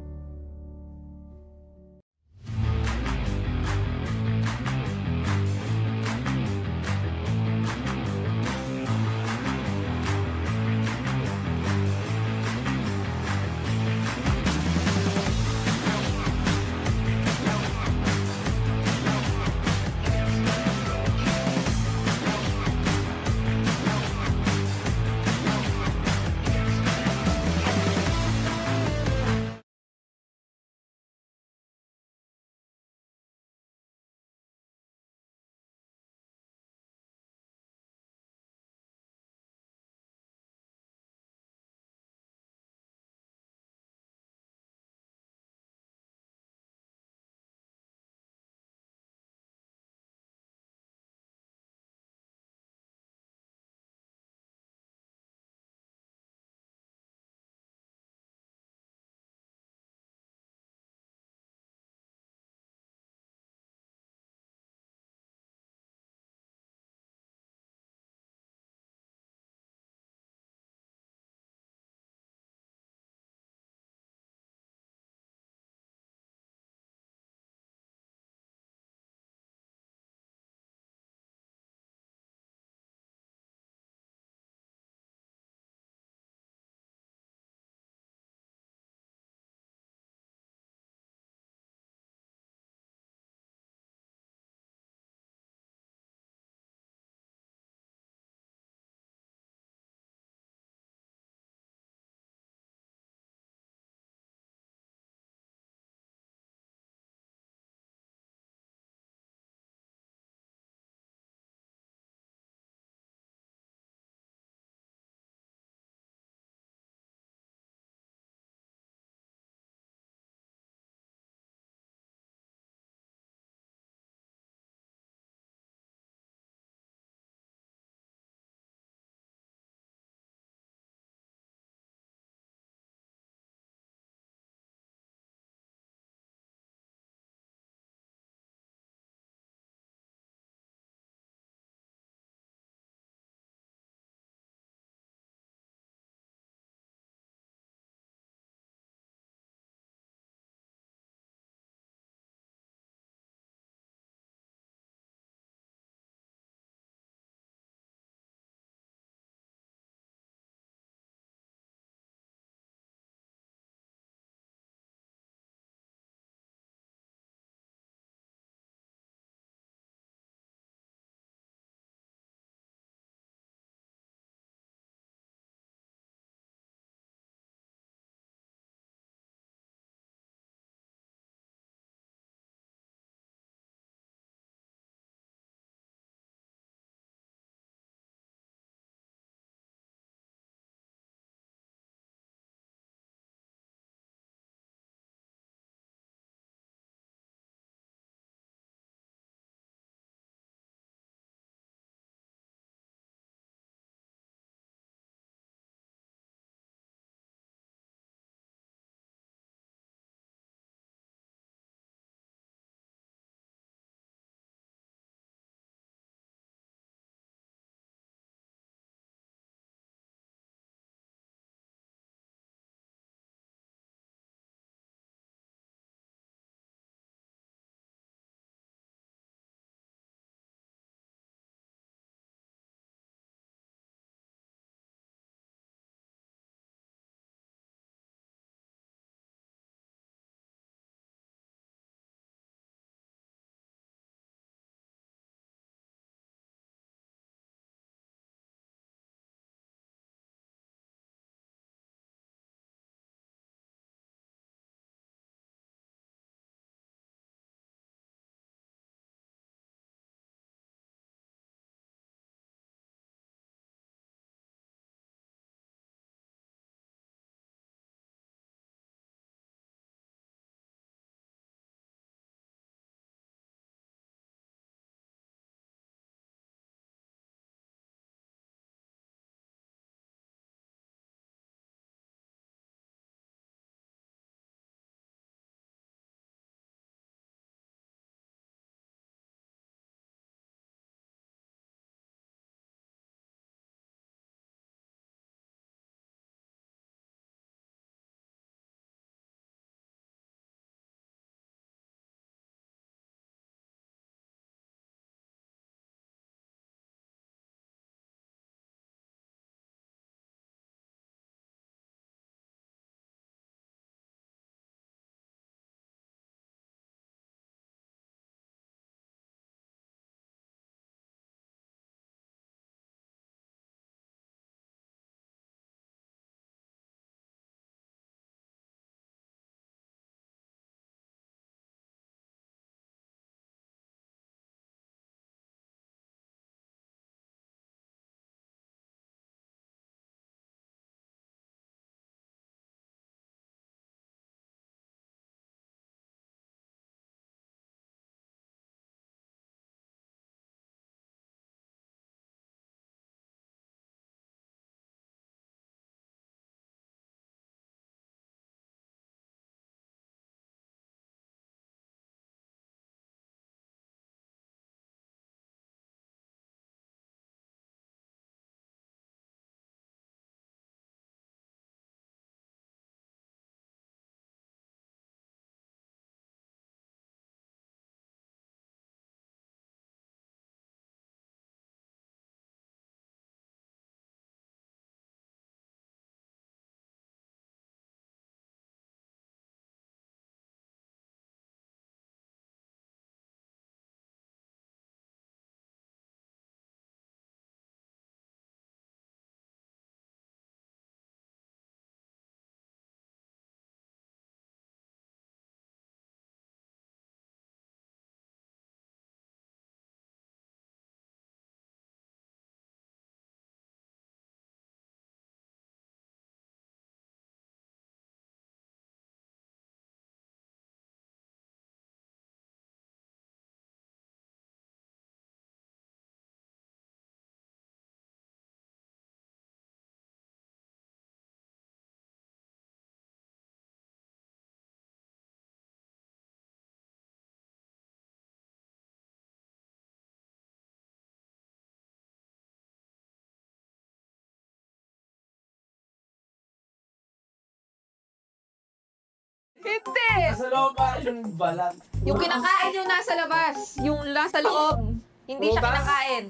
Hindi! Nasa loob pa yung balat. Yung kinakain yung nasa labas. Yung nasa loob. Hindi siya Prutas? kinakain.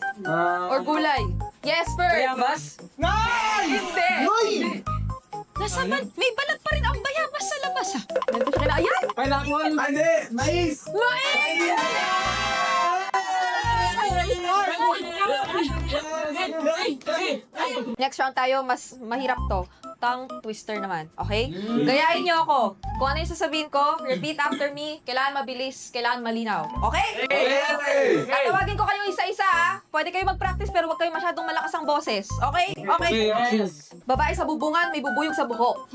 Or gulay. Yes, Bert! Bayabas? Hindi! Nasa may balat pa rin ang bayabas sa labas ah. Nandito siya na. Ayan! Pineapple? Hindi! Mais! Next round tayo, mas mahirap to. Tongue twister naman, okay? Gayahin niyo ako. Kung ano yung sasabihin ko, repeat after me. Kailangan mabilis, kailangan malinaw. Okay? Tatawagin ko kayo isa-isa, ha? Pwede kayo mag-practice pero huwag kayo masyadong malakas ang boses. Okay? Okay? Babae sa bubungan, may bubuyog sa buhok.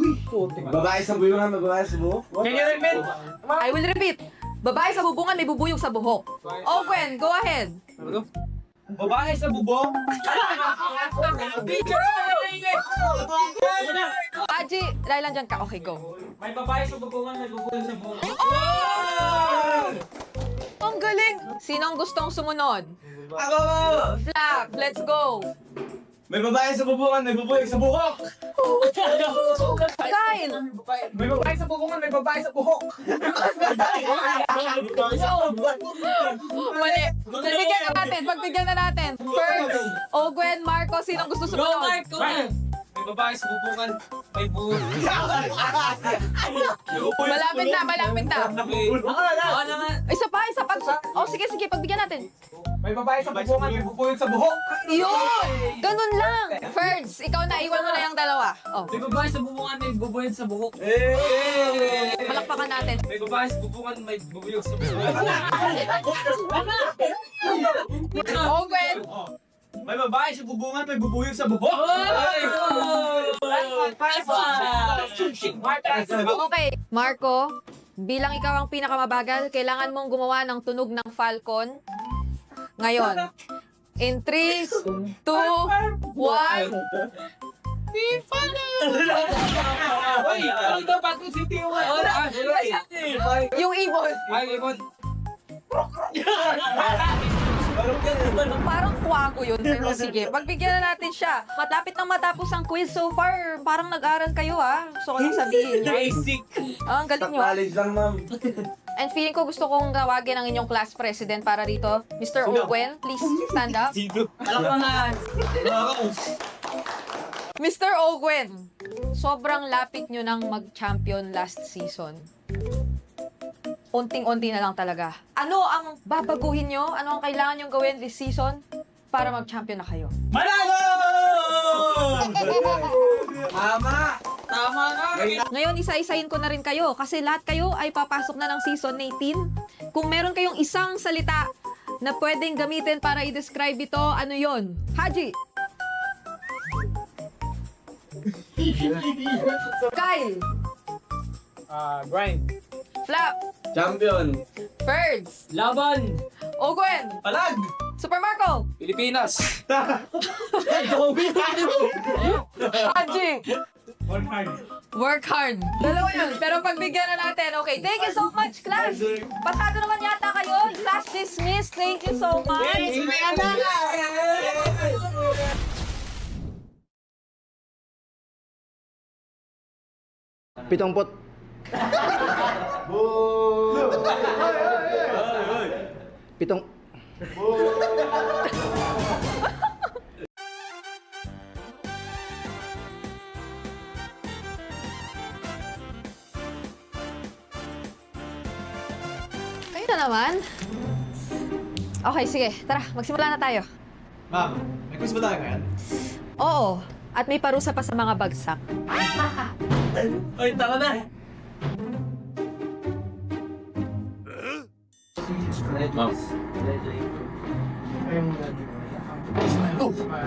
Babae sa buyungan, babae sa buhok? Can you repeat? I will repeat. Babae sa bubungan, may bubuyog sa buhok. Oh, Gwen, go ahead. Babae sa bubong? Aji, dahil lang dyan ka. Okay, go. May babae sa bubungan, may bubong sa buhok. Ang galing! Sino ang gustong sumunod? Ako! Flap, let's go! May babae sa bubungan, may bubong sa buhok! Kyle! May babae sa bubungan, may babae sa buhok! Mali! Pagbigyan na natin, pagbigyan na natin. First, Ogwen, Marco, sino ang gusto sumunod? May babae sa bubungan, may buhok. Malapit na, malapit na. Ako naman. Isa pa. Oh, sige, pagbigyan natin. May babae sa bubungan, may bubong sa buhok. Yun! Ganun lang. Ferds, ikaw na, iwan mo na yung dalawa. Oh. May babae sa bubungan, may bubong sa buhok. Palakpakan natin. May babae sa bubungan, may bubong sa buhok. Ogwen! May babae sa bubungan, may bubuyog sa buhok! Okay, Marco, bilang ikaw ang pinakamabagal, kailangan mong gumawa ng tunog ng falcon. Ngayon, in 3, 2, 1... Yung ibon. Parang kwago yun, pero sige. Pagbigyan na natin siya. Matapit nang matapos ang quiz so far. Parang nag-aral kayo, ha? Gusto ko lang sabihin. Basic. Ang galing nyo. Knowledge lang, ma'am. And feeling ko gusto kong tawagin ang inyong class president para rito. Mr. Ogwen, please stand up. Mr. Ogwen, sobrang lapit nyo nang mag-champion last season. Unting-unti na lang talaga. Ano ang babaguhin nyo? Ano ang kailangan nyo gawin this season para mag-champion na kayo? Manalo! Tama! Tama ka! Ngayon, isa-isahin ko na rin kayo kasi lahat kayo ay papasok na ng season 18. Kung meron kayong isang salita na pwedeng gamitin para i-describe ito, ano yon? Haji! Kyle! Grind. Flap! Champion. Birds! Laban. Ogwen! Palag. Super Marco! Pilipinas. Haji! Work hard. Work hard. Dalawa yun. Pero pagbigyan na natin. Okay, thank you so much, class. Pasado naman yata kayo. Class dismissed. Thank you so much. Pitongpot. Pitong... Kayo na naman. Okay, sige. Tara, magsimula na tayo. Ma'am, may quiz ba tayo ngayon? Oo. At may parusa pa sa mga bagsak. Ay, taka na! Ma'am.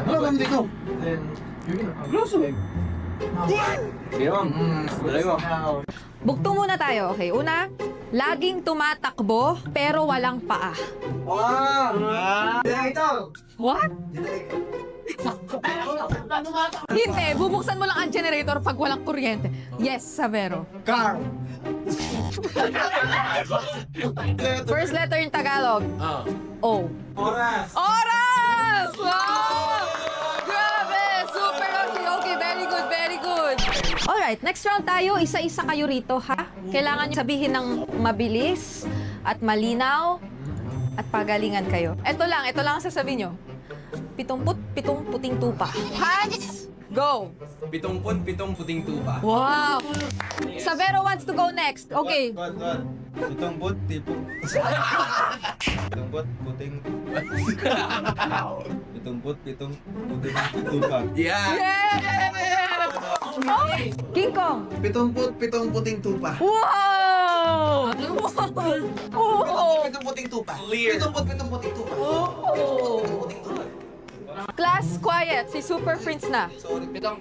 Ano kami dito? Close eh. Sige, ma'am. Dalay mo. Bugtong muna tayo. Okay, una, laging tumatakbo pero walang paa. Ito! What? Hindi, bubuksan mo lang ang generator pag walang kuryente. Yes, Savero. Car! First letter in Tagalog. O. Oras! Oras! Wow! Grabe! Super okay. Okay, very good, very good. Alright, Next round tayo, isa-isa kayo rito, ha? Kailangan nyo sabihin ng mabilis at malinaw at pagalingan kayo. Ito lang ang sasabihin nyo. 77 puting tupa. Hands, go! 77 puting tupa. Wow! Savero wants to go next. Okay. 70 tipong... 70 puting... 77 puting tupa. King Kong. 77 puting tupa. Wow! 77 puting tupa. 77 puting tupa. Class, quiet. Si Super Prince na. 77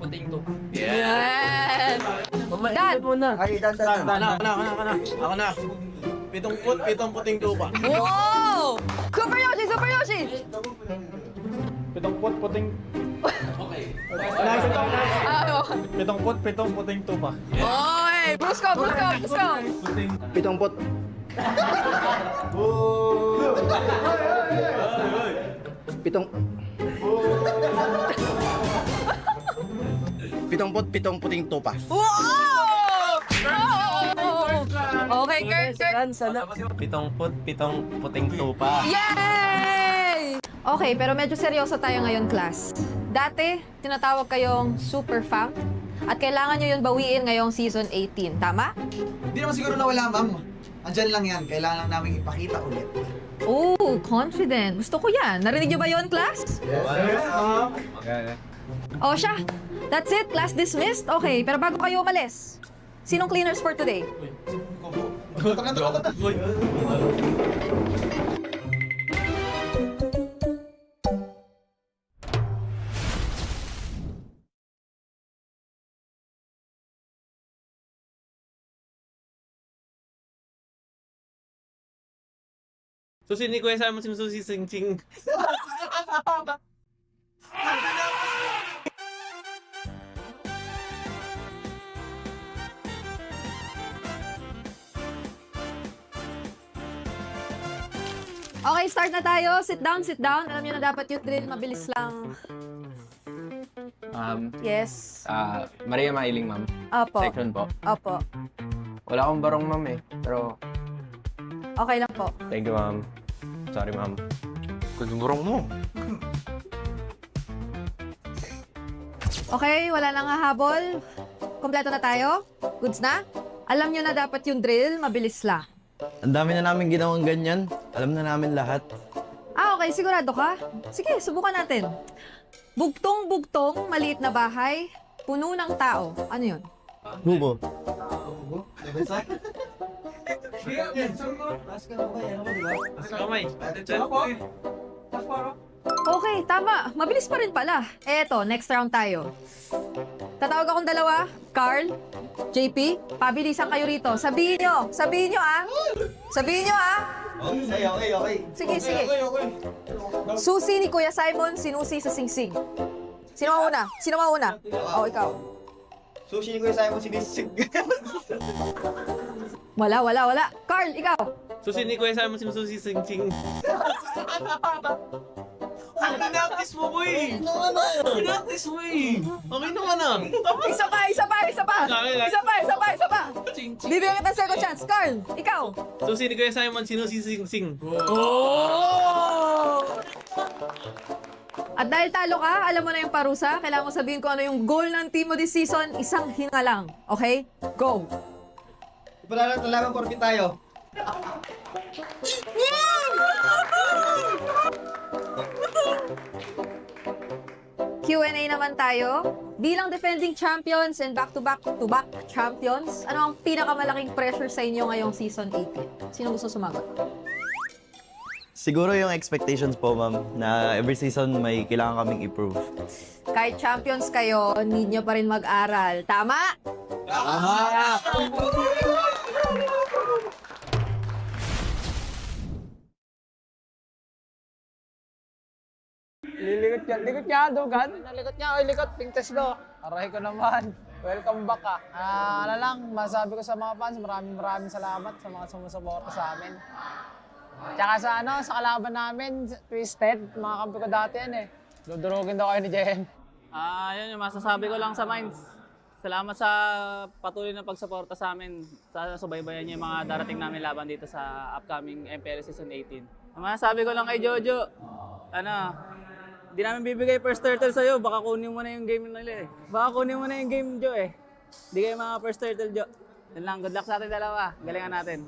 puting tupa. Yes! Dan! Ay, Dan. Ako na. 77 puting tupa. Wow! Super Yoshi! Super Yoshi! 70 puting... Okay. 77 puting tupa. Oy! Brusko! 70. Pitong puting tupa. Wow! Okay, Kurt. 77 puting tupa. Yay! Okay, pero medyo seryoso tayo ngayon, class. Dati, tinatawag kayong super fam at kailangan nyo yun bawiin ngayong season 18. Tama? Hindi naman siguro nawala, ma'am. Andyan lang yan. Kailangan lang namin ipakita ulit. Oh, confident. Gusto ko yan. Narinig nyo ba yun, class? O siya, that's it. Class dismissed. Okay, pero bago kayo umalis, sinong cleaners for today? Susi ni Kuya Simon sinususi sing-sing. Okay, start na tayo. Sit down, sit down. Alam niyo na dapat yung drill, mabilis lang. Yes. Maria Mailing, ma'am. Opo. Section po. Opo. Wala akong barong, ma'am eh. Pero, Okay lang po. thank you, ma'am. Sorry, ma'am. Kung barong mo. Okay, wala nang hahabol. Kompleto na tayo? Goods na? Alam niyo na dapat yung drill, mabilis lang. Ang dami na namin ginawang ganyan. Alam na namin lahat. Okay, sigurado ka? Sige, subukan natin. Bugtong-bugtong, maliit na bahay, puno ng tao. Ano yun? Hubo. Okay, tama. Mabilis pa rin pala. Eto, next round tayo. Tatawag akong dalawa. Carl, JP, pabilisan kayo rito. Sabihin nyo ah. Sabihin nyo ah. Okay. Sige. Susi ni Kuya Simon, sinusi sa singsing. Sino mauna? Oh, ikaw. Sushi ni Kuya Simon sinisig. Wala. Carl, ikaw. Susi ni Kuya Simon sinususi sing-sing. Pinaktis mo, boy! Pinaktis mo eh! Okay naman ah! Isa pa! Bibigyan kita ng second chance. Carl, ikaw. Susi ni Kuya Simon sinusi sing-sing. At dahil talo ka, alam mo na yung parusa. Kailangan mo sabihin kung ano yung goal ng team mo this season. Isang hinga lang. Okay? Go! Talagang porkit tayo. Q&A naman tayo. Bilang defending champions and back-to-back champions, ano ang pinakamalaking pressure sa inyo ngayong season 18? Sino gusto sumagot? Siguro yung expectations po, ma'am, na every season may kailangan kaming improve. Kahit champions kayo, need nyo pa rin mag-aral. Tama? Likot niya, dugan. Nalikot niya, likot. Pingtes do. Aray ko naman. Welcome back ka. Ano lang, masabi ko sa mga fans, maraming salamat sa mga sumusuporta sa amin. Tsaka sa kalaban namin, Twisted, mga kampi ko dati yan eh. Dudurugin daw kayo ni Jen. Yun yung masasabi ko lang sa Minds. Salamat sa patuloy na pagsuporta sa amin. Sana subaybayan niyo yung mga darating namin laban dito sa upcoming MPL Season 18. Ang masasabi ko lang kay Jojo, di namin bibigay first turtle sa'yo. Baka kunin mo na yung game nila eh. Baka kunin mo na yung game, Jo eh. Di kayo mga first turtle, Jo. Yan lang. Good luck sa ating dalawa. Galingan natin.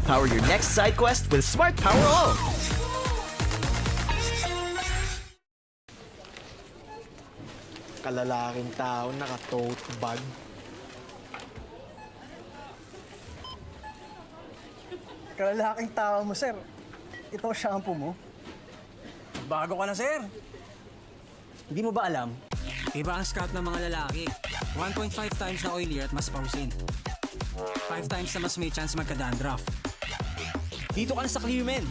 Power your next side quest with Smart Power All. Kalalaking tao naka-tote bag. Kalalaking tao mo, sir. Ito shampoo mo. Bago ka na, sir. Hindi mo ba alam? Iba ang scalp ng mga lalaki. 1.5 times na oilier at mas pausin. 5 times na mas may chance magka-dandruff. Dito ka na sa Clearmen.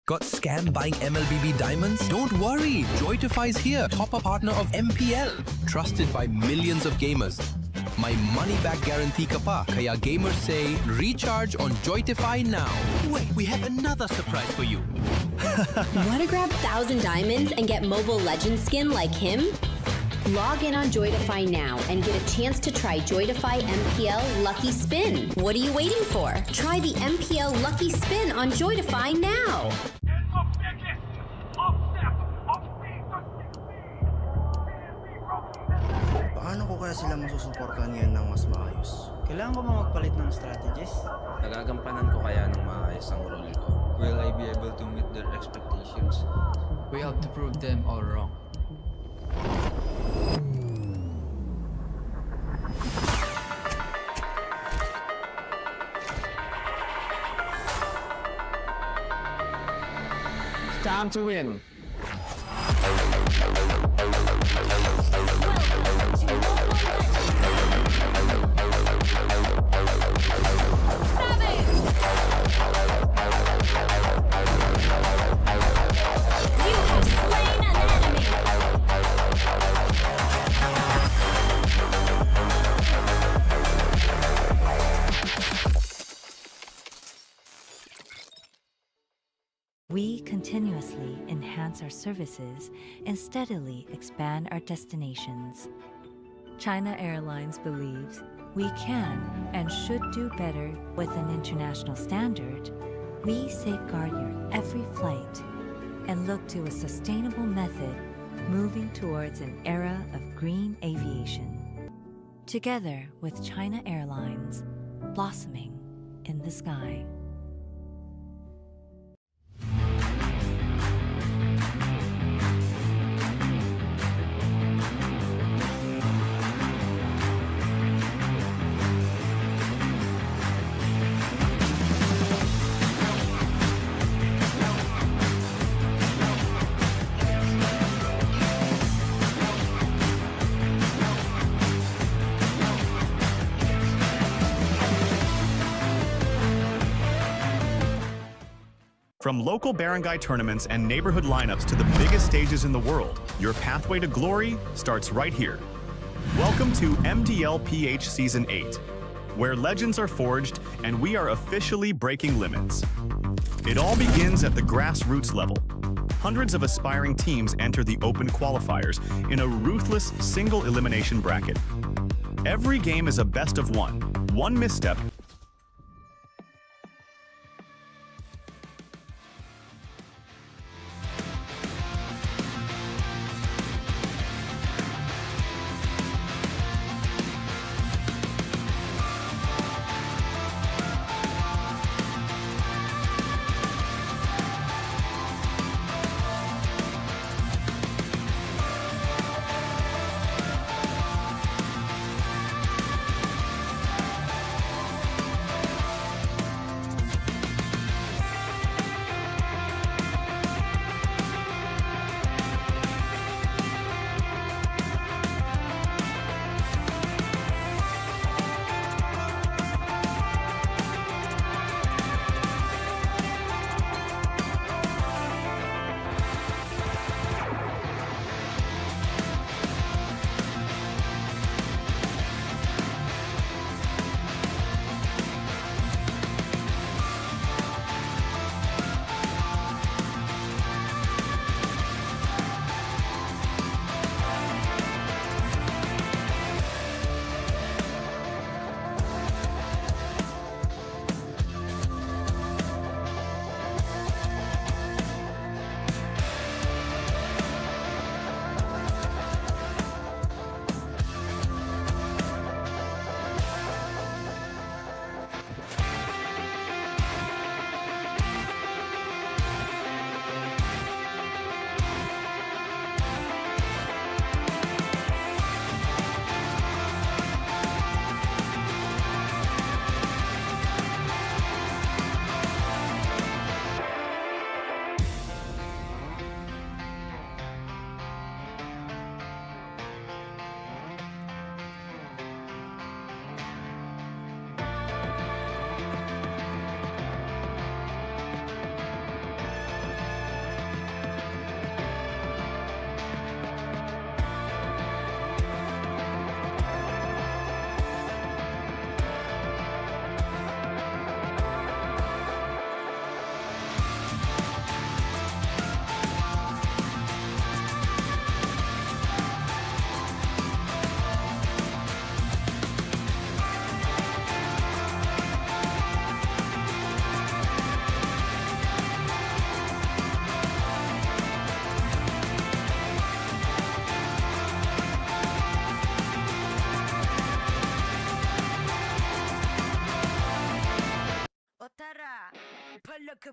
Got scammed buying MLBB diamonds? Don't worry, Joytify is here, top-up partner of MPL, trusted by millions of gamers. My money-back guarantee ka pa, kaya gamers say, recharge on Joytify now. Wait, we have another surprise for you. Want to grab 1,000 diamonds and get Mobile Legends skin like him? Log in on Joytify now and get a chance to try Joytify MPL Lucky Spin. What are you waiting for? Try the MPL Lucky Spin on Joytify now. Paano ko kaya sila masusuportahan ngayon ng mas maayos? Kailangan ko ba magpalit ng strategies? Nagagampanan ko kaya ng maayos ang role ko? Will I be able to meet their expectations? We have to prove them all wrong. Time to win. We continuously enhance our services and steadily expand our destinations. China Airlines believes we can and should do better with an international standard. We safeguard your every flight and look to a sustainable method moving towards an era of green aviation. Together with China Airlines, blossoming in the sky. From local barangay tournaments and neighborhood lineups to the biggest stages in the world, your pathway to glory starts right here. Welcome to TLPH Season 8, where legends are forged and we are officially breaking limits. It all begins at the grassroots level. Hundreds of aspiring teams enter the open qualifiers in a ruthless single elimination bracket. Every game is a best of one. One misstep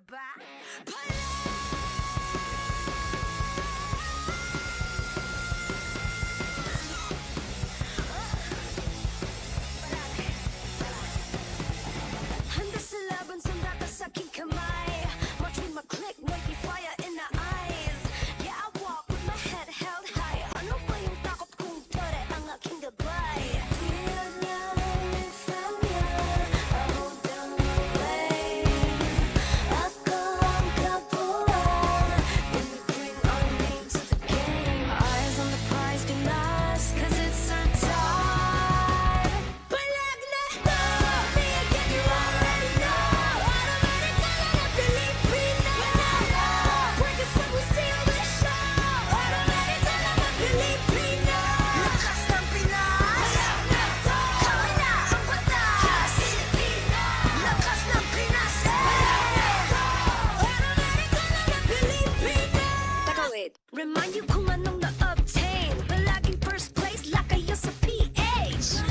Handa sa laban, sandata sa aking kamay. Watch with my click, might be fire in the eyes. Yeah, I walk with my head held high. Ano ba yung takot kung tore ang aking gabay? Feel niya, feel niya, I hold down the way. Ako ang kapuan, when we bring our name to the game. Eyes on the prize, do last, cause it's our time. Palag na to, me again, you already know. Automatic na Filipino. Work is what we steal the show. Automatic na Filipino. Lakas ng Pinas. Palag na to, kami na ang batas. Filipino. Lakas ng Pinas. Palag na to, automatic na Filipino. Teka, wait. Remind you kung anong na-obtain. Palaging first place, lakayo sa PH.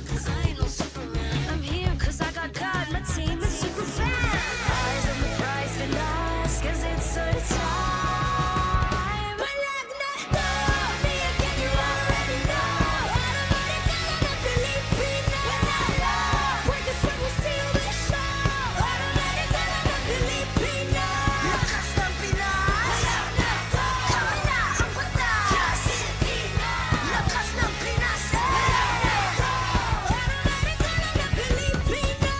Cause I ain't no Superman. I'm here cause I got God, my team is super fan. Eyes on the prize, we lost cause it's our time. Palag na to, me again, you already know. Automatic na Filipino. Work is what we steal the show. Automatic na Filipino. Lakas ng Pinas. Palag na to, kami na ang batas. Filipino. Lakas ng Pinas. Palag na to, automatic na Filipino.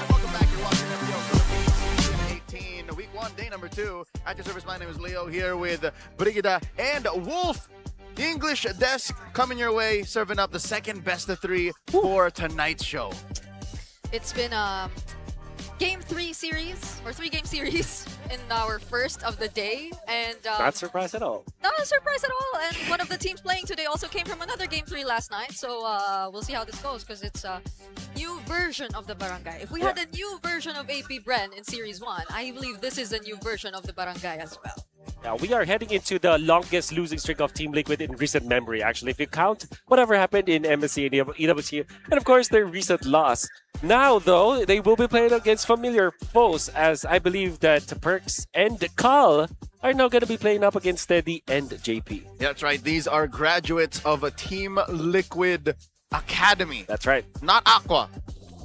Welcome back. You're watching MPL Philippines Season 18, Week 1, Day number 2. At your service, my name is Leo here with Brigida and Wolf. The English desk coming your way, serving up the second best of 3 for tonight's show. It's been a game 3 series, or 3-game series in our first of the day. And Not surprised at all. not a surprise at all. And one of the teams playing today also came from another game 3 last night. So we'll see how this goes because it's a new version of the Barangay. If we had a new version of AP Bren in Series 1, I believe this is a new version of the Barangay as well. Now, we are heading into the longest losing streak of Team Liquid in recent memory, actually, if you count whatever happened in MSC and EWC, and of course, their recent loss. Now, though, they will be playing against familiar foes, as I believe that Perks and Carl are now going to be playing up against Steady and JP. Yeah, that's right. These are graduates of a Team Liquid Academy. That's right. Not Aqua.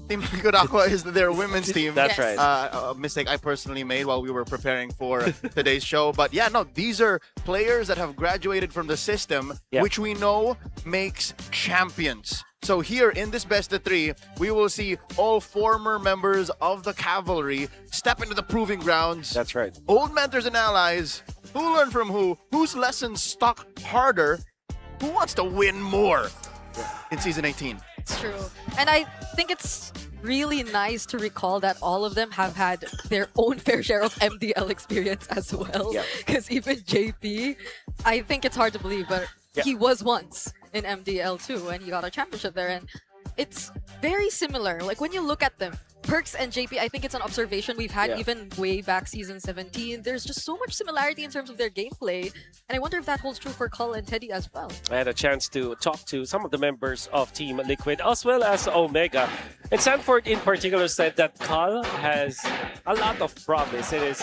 Team Liquid Aqua is their women's team. That's right. A mistake I personally made while we were preparing for today's show. But yeah, no, these are players that have graduated from the system, which we know makes champions. So here in this best of 3, we will see all former members of the Cavalry step into the proving grounds. That's right. Old mentors and allies. Who learned from who? Whose lessons stuck harder? Who wants to win more in Season 18? It's true. And I think it's really nice to recall that all of them have had their own fair share of MDL experience as well. Because even JP, I think it's hard to believe, but he was once in MDL too, and he got a championship there. And it's very similar. Like when you look at them, Perks and JP, I think it's an observation we've had even way back Season 17. There's just so much similarity in terms of their gameplay. And I wonder if that holds true for Cull and Teddy as well. I had a chance to talk to some of the members of Team Liquid as well as Omega. And Sanford in particular said that Cull has a lot of promise. It is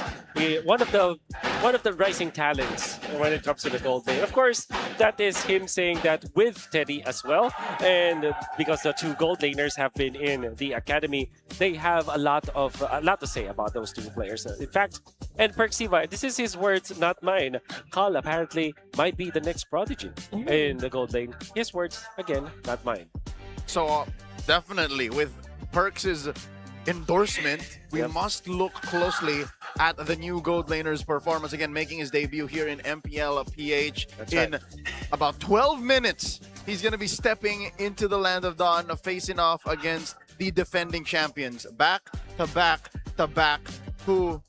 one of the rising talents when it comes to the gold lane. Of course, that is him saying that with Teddy as well. And because the 2 gold laners have been in the academy, they have a lot to say about those 2 players. In fact, and Perksiva, this is his words, not mine. Cull apparently might be the next prodigy in the gold lane. His words, again, not mine. So definitely with Perks' endorsement, we must look closely at the new gold laner's performance. Again, making his debut here in MPL PH in about 12 minutes. He's going to be stepping into the Land of Dawn, facing off against the defending champions. Back to back to back, who,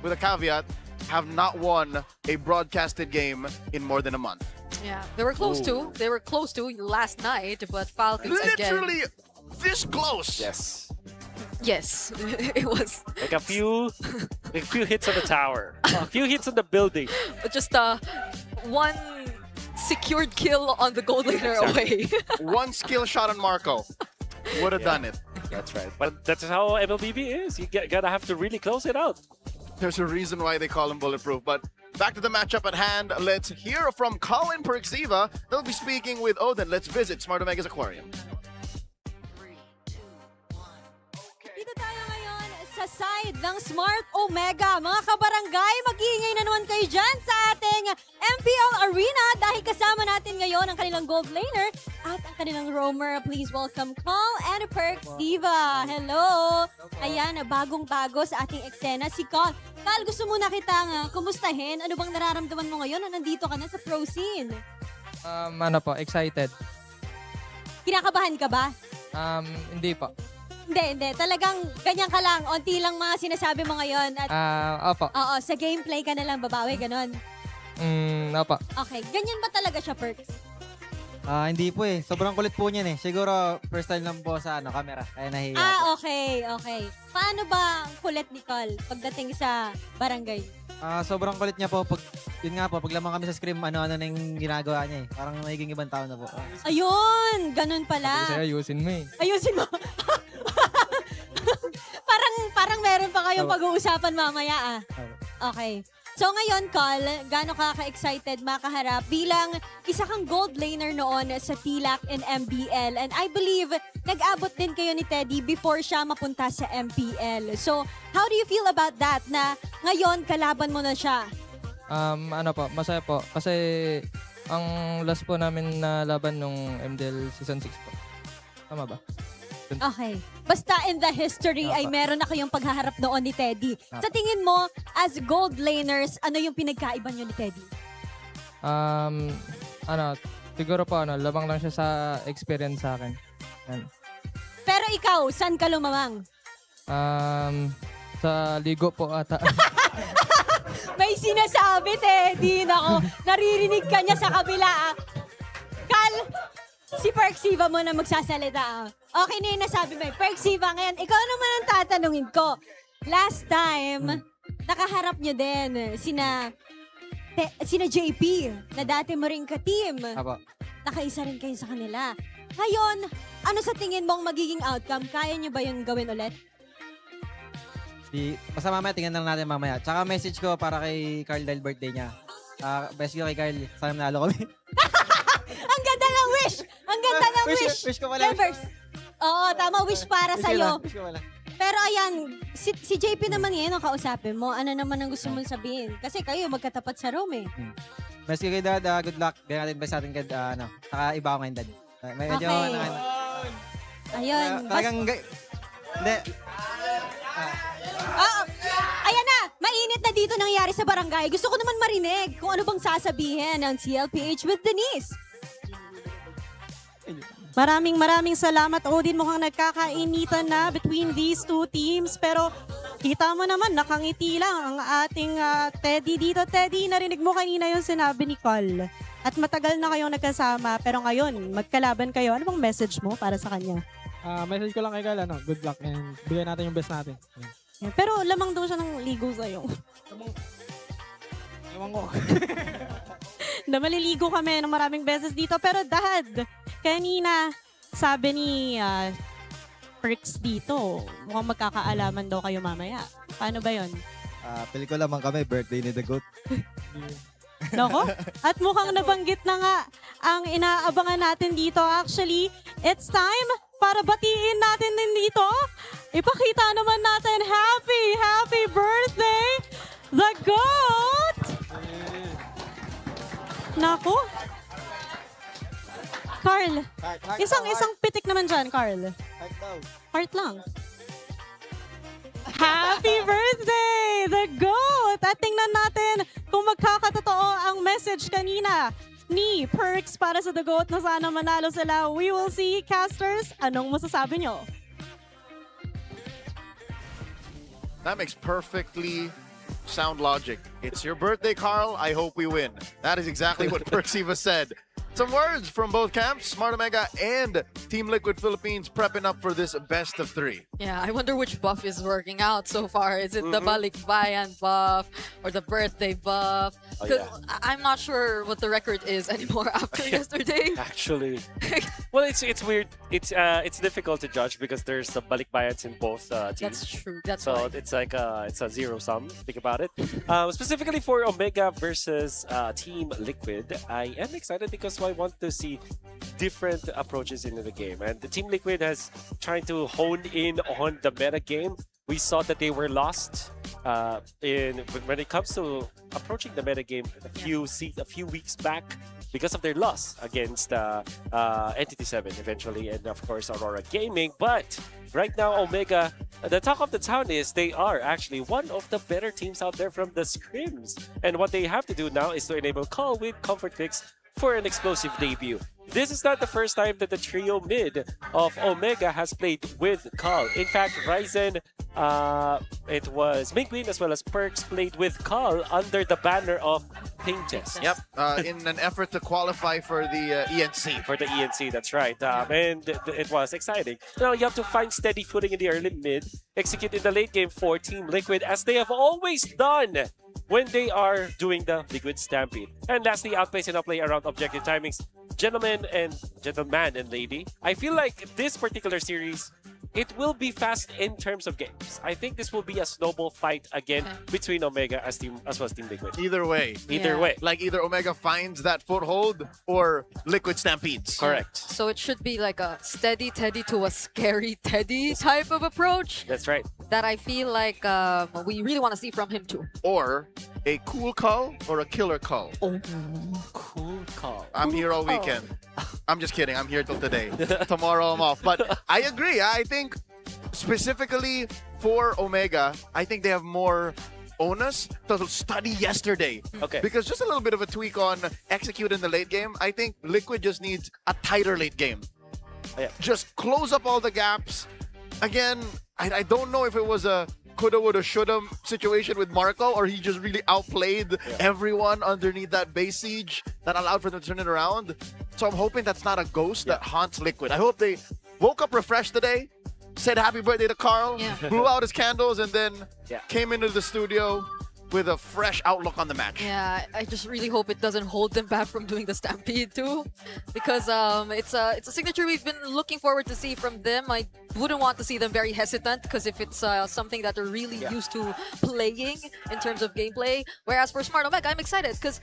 with a caveat, have not won a broadcasted game in more than a month. Yeah, they were close to. They were close to last night, but Falcons Literally again. this close. Yes. Yes, it was. Like a few hits on the tower, a few hits on the building. Just one secured kill on the gold laner away. One skill shot on Marco would have done it. That's right. But that's how MLBB is. You gotta have to really close it out. There's a reason why they call him bulletproof. But back to the matchup at hand. Let's hear from Colin Perxiva. They'll be speaking with Odin. Let's visit Smart Omega's aquarium. Dito tayo ngayon sa side ng Smart Omega. Mga kabarangay, mag-iingay na naman kayo dyan sa ating MPL Arena dahil kasama natin ngayon ang kanilang gold laner at ang kanilang roamer. Please welcome Call and Perxiva. Hello! Ayan, bagong-bago sa ating eksena si Call. Call, gusto muna kitang kumustahin. Ano bang nararamdaman mo ngayon na nandito ka na sa pro scene? Ano po, excited. Kinakabahan ka ba? Hindi po. Hindi. Talagang ganyan ka lang. Onti lang mga sinasabi mo ngayon. At, Opo. oo, sa gameplay ka na lang babawi, ganon. Opo. Okay, ganyan ba talaga siya, Perks? Hindi po eh. Sobrang kulit po niyan eh. Siguro first time lang po sa camera. Kaya nahiya po. Okay. Paano ba ang kulit ni Col pagdating sa barangay? Sobrang kulit niya po. Yun nga po, pag lamang kami sa scrim, ano-ano na yung ginagawa niya eh. Parang magiging ibang tao na po. Ayun! Ganun pala. Kasi ayusin mo eh. Ayusin mo. parang meron pa kayong pag-uusapan mamaya Okay. So ngayon, Col, gaano ka ka-excited makaharap bilang isa kang gold laner noon sa TLAC and MBL. And I believe nag-abot din kayo ni Teddy before siya mapunta sa MPL. So how do you feel about that na ngayon kalaban mo na siya? Ano po, masaya po. Kasi ang last po namin na laban nung MDL Season 6 po. Tama ba? Okay. Basta in the history ay meron na kayong paghaharap noon ni Teddy. Sa tingin mo, as gold laners, ano yung pinagkaiba nyo ni Teddy? Siguro po lamang lang siya sa experience sa akin. Yan. Pero ikaw, saan ka lumamang? Sa ligo po ata. May sinasabi, Teddy. Nako, naririnig ka niya sa kabila. Kal, si Perxiva mo na magsasalita. Okay na yung nasabi mo. Perxiva, ngayon, ikaw naman ang tatanungin ko. Last time, nakaharap nyo din sina JP, na dati mo rin ka-team. Apo. Nakaisa rin kayo sa kanila. Ngayon, ano sa tingin mong magiging outcome? Kaya nyo ba yun gawin ulit? Basta mamaya, tingnan lang natin mamaya. Tsaka message ko para kay Carl dahil birthday niya. Message ko kay Carl, sana manalo kami. Ang ganda ng wish! Ang ganda ng wish! Wish ko pala. Members. Oo, tama. Wish para sa'yo. Wish ko pala. Pero ayan, si JP naman ngayon ang kausapin mo. Ano naman ang gusto mong sabihin? Kasi kayo magkatapat sa room eh. Message ko kay Dad, good luck. Ganyan natin best natin kay, saka iba ako ngayon, Dad. Medyo, Okay. Ayun. Talagang, hindi. Ayan na! Mainit na dito nangyari sa barangay. Gusto ko naman marinig kung ano bang sasabihin ng TLPH with Denise. Maraming salamat, Odin. Mukhang nagkakainitan na between these two teams. Pero kita mo naman, nakangiti lang ang ating Teddy dito. Teddy, narinig mo kanina yung sinabi ni Col. At matagal na kayong nagkasama. Pero ngayon, magkalaban kayo. Ano bang message mo para sa kanya? Message ko lang kay Cal, good luck and bigay natin yung best natin. Pero lamang daw siya ng ligo sa'yo. Ewan ko. Na maliligo kami ng maraming beses dito. Pero Dad, kanina sabi ni Perks dito, mukhang magkakaalaman daw kayo mamaya. Paano ba yon? Pili ko lamang kami, birthday ni The Goat. Nako? At mukhang nabanggit na nga ang inaabangan natin dito. Actually, it's time para batiin natin din dito. Ipakita naman natin, happy birthday, The Goat! Nako. Carl, isang pitik naman dyan, Carl. Heart daw. Heart lang. Happy birthday, the GOAT! At tingnan natin kung magkakatotoo ang message kanina ni Perks para sa the GOAT na sana manalo sila. We will see. Casters, anong masasabi nyo? That makes perfectly sound logic. It's your birthday, Carl. I hope we win. That is exactly what Perksiva said. Some words from both camps, Smart Omega and Team Liquid Philippines prepping up for this best of 3. Yeah, I wonder which buff is working out so far. Is it the Balikbayan buff or the birthday buff? Because I'm not sure what the record is anymore after yesterday. Actually, well, it's weird. It's difficult to judge because there's the Balikbayans in both teams. That's true. That's so why. it's like it's a zero sum. Think about it. Specifically for Omega versus Team Liquid, I am excited because I want to see different approaches into the game, and the Team Liquid has trying to hone in on the meta game. We saw that they were lost when it comes to approaching the meta game a few weeks back because of their loss against Entity 7 eventually, and of course Aurora Gaming. But right now, Omega, the talk of the town is they are actually one of the better teams out there from the scrims, and what they have to do now is to enable call with comfort picks for an explosive debut. This is not the first time that the trio mid of Omega has played with Call. In fact, Ryzen, it was Minqueen as well as Perks played with Call under the banner of Painches. Yep, in an effort to qualify for the ENC. For the ENC, that's right. And it was exciting. Now you have to find steady footing in the early mid, execute in the late game for Team Liquid as they have always done when they are doing the Liquid Stampede. And lastly, outplace and outplay around objective timings. Gentlemen and lady, I feel like this particular series, it will be fast in terms of games. I think this will be a snowball fight again between Omega as well as Team Liquid. Either way. Either way. Like either Omega finds that foothold or Liquid stampedes. Correct. So it should be like a steady Teddy to a scary Teddy type of approach. That's right. That I feel like we really want to see from him too. Or a cool call or a killer call. Oh, cool call. I'm here all weekend. I'm just kidding. I'm here till today. Tomorrow I'm off. But I agree. I think specifically for Omega, I think they have more onus to study yesterday. Okay. Because just a little bit of a tweak on execute in the late game, I think Liquid just needs a tighter late game. Yeah. Just close up all the gaps. Again, I don't know if it was a coulda, woulda, shoulda situation with Marco, or he just really outplayed everyone underneath that base siege that allowed for them to turn it around. So I'm hoping that's not a ghost that haunts Liquid. I hope they woke up refreshed today, said happy birthday to Carl, blew out his candles, and then came into the studio with a fresh outlook on the match. Yeah, I just really hope it doesn't hold them back from doing the Stampede too, because it's a signature we've been looking forward to see from them. I wouldn't want to see them very hesitant, because if it's something that they're really used to playing in terms of gameplay. Whereas for Smart Omega, I'm excited because,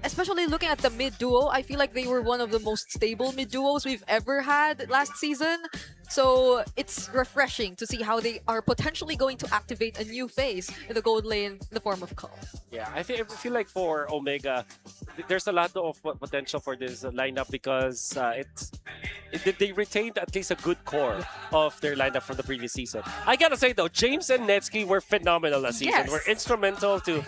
especially looking at the mid duo, I feel like they were one of the most stable mid duos we've ever had last season. So it's refreshing to see how they are potentially going to activate a new phase in the gold lane in the form of Call. Yeah, I feel like for Omega, there's a lot of potential for this lineup because they retained at least a good core of their lineup from the previous season. I gotta say though, James and Netsky were phenomenal last season. Were instrumental to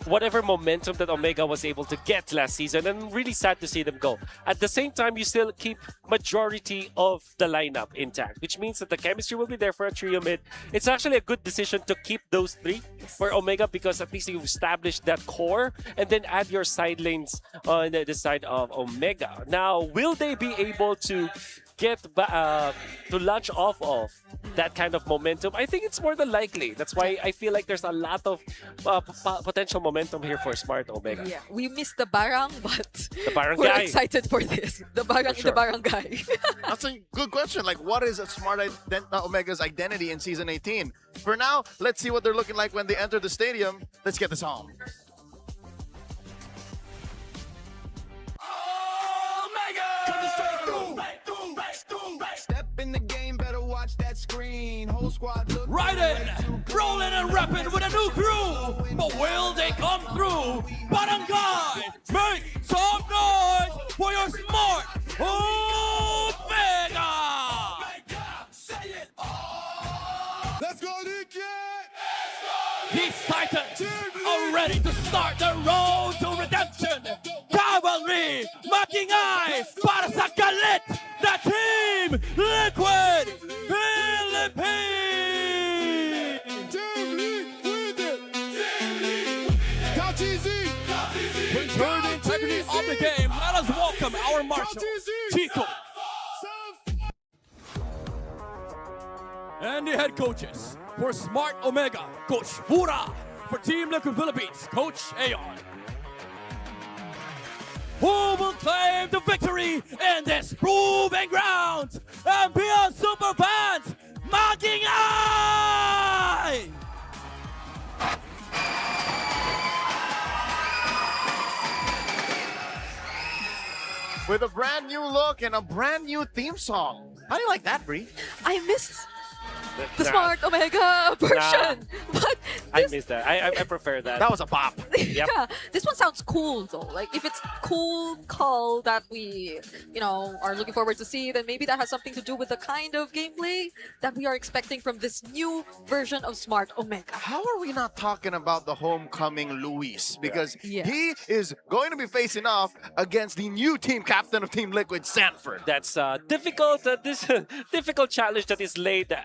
whatever momentum that Omega was able to get last season, and really sad to see them go. At the same time, you still keep majority of the lineup intact, which means that the chemistry will be there for a trio mid. It's actually a good decision to keep those three for Omega, because at least you've established that core, and then add your side lanes on the side of Omega. Now, will they be able to get to launch off of that kind of momentum? I think it's more than likely. That's why I feel like there's a lot of potential momentum here for Smart Omega. Yeah, we missed the Barang, but The barangay. we're excited for this. The Barang in the barangay. That's a good question. Like, what is Smart Omega's identity in Season 18? For now, let's see what they're looking like when they enter the stadium. Let's get this on. Step in the game, better watch that screen. Whole squad look Riding, rolling and rapping with a new crew. But will they come through? Barangay, make some noise for your Smart Omega! Let's go, Nicky! ready to start the road to redemption. Cavalry, maingay para sa galit na Team Liquid Philippines! Returning integrity of the game, let us welcome our marshal, Chico. And the head coaches for Smart Omega, Coach Hura. For Team Liquid Philippines, Coach Ayon. Who will claim the victory in this proving ground? MPL Super Fans, maingay! With a brand new look and a brand new theme song. How do you like that, Bree? I missed the Smart Omega version, but I miss that. I prefer that. That was a bop. Yep. yeah, this one sounds cool though. Like if it's cool call that we, are looking forward to see, then maybe that has something to do with the kind of gameplay that we are expecting from this new version of Smart Omega. How are we not talking about the homecoming Luis? Because he is going to be facing off against the new team captain of Team Liquid, Sanford. That's difficult. This difficult challenge that is laid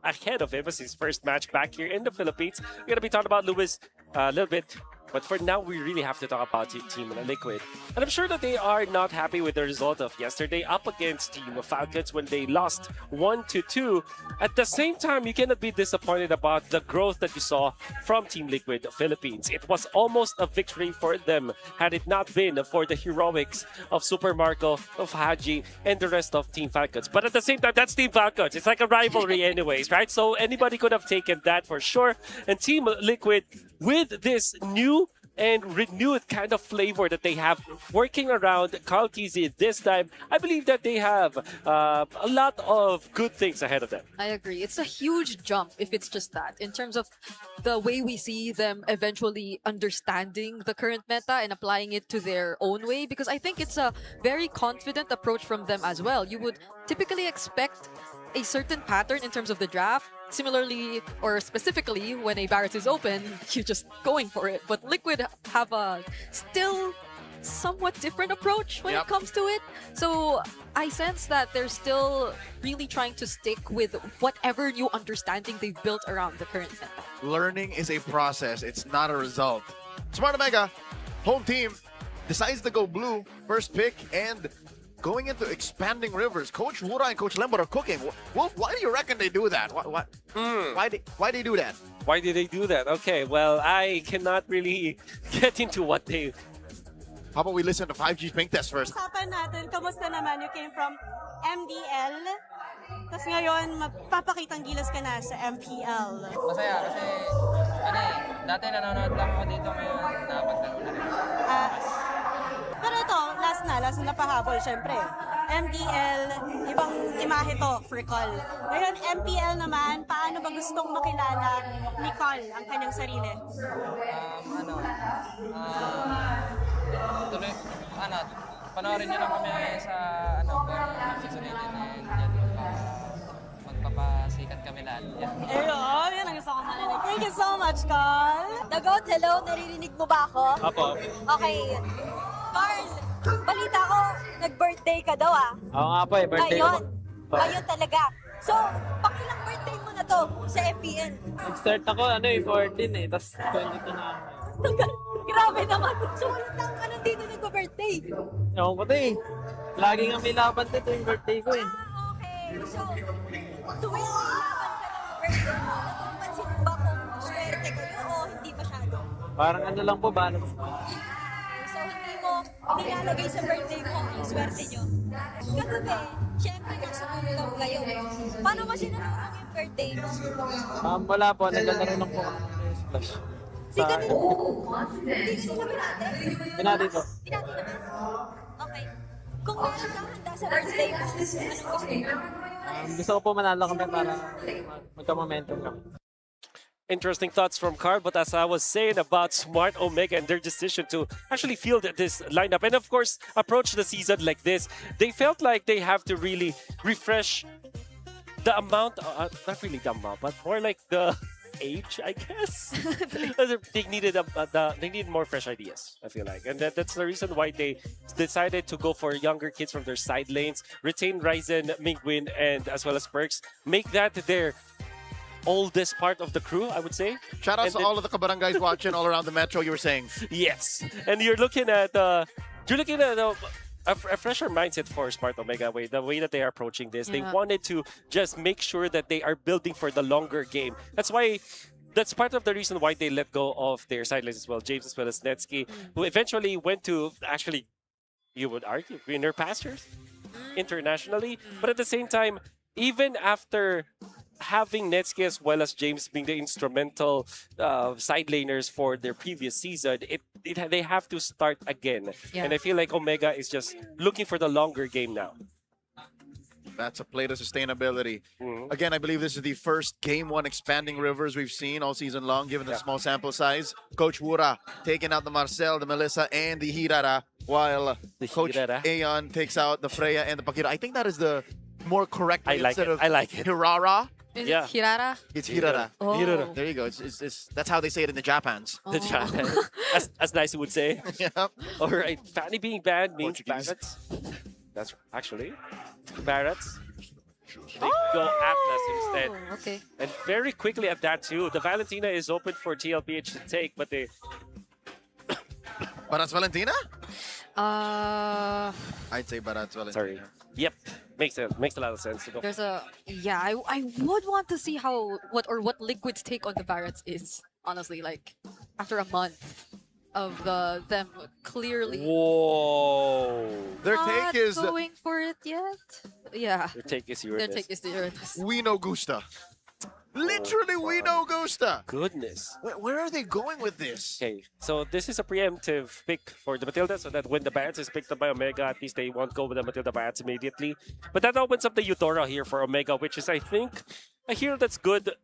ahead of him as his first match back here in the Philippines. We're gonna be talking about Luis a little bit. But for now, we really have to talk about Team Liquid. And I'm sure that they are not happy with the result of yesterday up against Team Falcons when they lost 1-2. At the same time, you cannot be disappointed about the growth that you saw from Team Liquid Philippines. It was almost a victory for them had it not been for the heroics of Super Marco, of Haji, and the rest of Team Falcons. But at the same time, that's Team Falcons. It's like a rivalry anyways, right? So anybody could have taken that for sure. And Team Liquid, with this new and renewed kind of flavor that they have working around Carl TZ this time, I believe that they have a lot of good things ahead of them. I agree. It's a huge jump if it's just that. In terms of the way we see them eventually understanding the current meta and applying it to their own way, because I think it's a very confident approach from them as well. You would typically expect a certain pattern in terms of the draft. Similarly, or specifically, when a Barrett is open, you're just going for it. But Liquid have a still somewhat different approach when it comes to it. So I sense that they're still really trying to stick with whatever new understanding they've built around the current meta. Learning is a process. It's not a result. Smart Omega, home team, decides to go blue, first pick, and going into expanding rivers. Coach Wura and Coach Lembot are cooking. Wolf, why do you reckon they do that? Why they do that? Why did they do that? Okay, well, I cannot really get into what they... How about we listen to 5G's Pink Test first? Usapan natin, kamusta naman? You came from MDL, tapos ngayon magpapakitang gilas ka na sa MPL. Masaya kasi, dati nanonood lang ako dito, ngayon napaglaro na rin. Pero ito, last na napahabol, syempre. MDL, ibang imahe to, for Col. Ngayon, MPL naman, paano ba gustong makilala ni Col ang kanyang sarili? Panoorin niyo lang kami sa, season 18 and yan, magpapasikat kami lahat. Ayun, yan ang gusto ko marinig. Thank you so much, Col. Dagot, hello, naririnig mo ba ako? Apo. Okay. Carl, balita ko, nag-birthday ka daw Oo nga po birthday ko. Ngayon talaga. So, pakilang birthday mo na to sa FPN? Nag-start ako, 14 tapos 22 na ako. Grabe naman. So, ilang taong ka nandito nag-birthday? Ewan ko lagi nga may laban dito yung birthday ko Okay. So, tuwing may laban ka ng birthday mo, napapansin mo ba kung swerte kayo o hindi masyado? Parang lang po, balance. So, hindi mo nilalagay sa birthday mo ang swerte nyo. Kagabi, syempre nasa ulam kayo. Paano mo sinunod yung birthday mo? Wala po, naglalaro lang po ako ng Splash. Hindi ka nila binati? Binati po. Binati naman? Okay. Kung meron kang handa sa birthday mo, anong gusto mo? Gusto ko po manalo kami para magka-momentum kami. Interesting thoughts from Carl, but as I was saying about Smart Omega and their decision to actually field this lineup and of course approach the season like this, they felt like they have to really refresh the amount, not really the amount, but more like the age, I guess. They needed they needed more fresh ideas, I feel like, and that's the reason why they decided to go for younger kids from their side lanes, retain Ryzen, Mingwin, and as well as Perks, make that their oldest part of the crew, I would say. Shout out to all of the kabarangays watching all around the metro. You were saying yes, and you're looking at a fresher mindset for Smart Omega. The way that they are approaching this, they wanted to just make sure that they are building for the longer game. That's part of the reason why they let go of their sidelines as well, James as well as Netsky, who eventually went to actually, you would argue, greener pastures internationally. But at the same time, even after having Netsky as well as James being the instrumental side laners for their previous season, they have to start again. Yeah. And I feel like Omega is just looking for the longer game now. That's a play to sustainability. Again, I believe this is the first Game 1 expanding rivers we've seen all season long, given the small sample size. Coach Wura taking out the Marcel, the Melissa, and the Hirara, while Coach Aeon takes out the Freya and the Pakira. I think that is the more correct way instead of Hirara. Is it Hirara? It's Hirara. Oh. Hirara. There you go. It's that's how they say it in the Japans. The Japan, as nice you would say. Yeah. All right, Fanny being banned means Barretts. That's actually Barretts. They go Atlas instead. Okay. And very quickly at that too, the Valentina is open for TLPH to take, but they. Barats Valentina? Uh, I'd say Barats Valentina. Sorry. Yep. Makes a lot of sense to go. there's a I would want to see what Liquid's take on the Barretts is, honestly, like after a month of them clearly Whoa. Their not take is going for it yet. Yeah. Their take is Their take is Uranus. we know Gusta. Literally, we know Gusta. Goodness. Where are they going with this? Okay, so this is a preemptive pick for the Matilda, so that when the Barretts is picked up by Omega, at least they won't go with the Matilda Barretts immediately. But that opens up the Eudora here for Omega, which is, I think, a hero that's good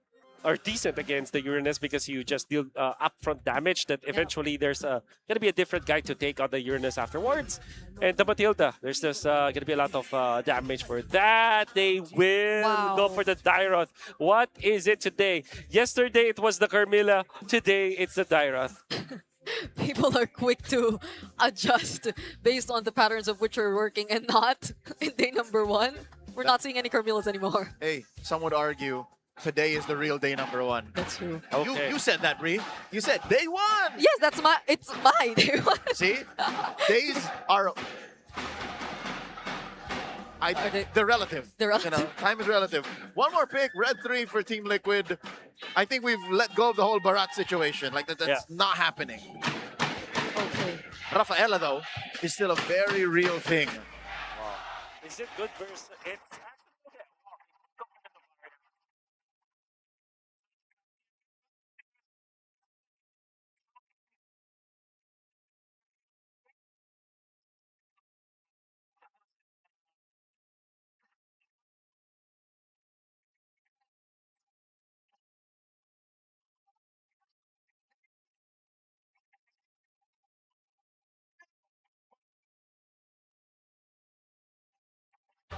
or decent against the Uranus because you just deal upfront damage that eventually there's gonna be a different guy to take on the Uranus afterwards. And the Matilda, there's just gonna be a lot of damage for that. They will go for the Dyroth. What is it today? Yesterday it was the Carmilla. Today it's the Dyroth. People are quick to adjust based on the patterns of which are working and not in day number 1. We're not seeing any Carmillas anymore. Hey, some would argue today is the real day number 1. That's true. You said that, Bree. You said day 1. Yes, it's my day 1. See? Days are... they're relative. They're relative. You know, time is relative. One more pick, red 3 for Team Liquid. I think we've let go of the whole Barat situation. Like, that's not happening. Okay. Rafaela, though, is still a very real thing. Wow. Is it good versus...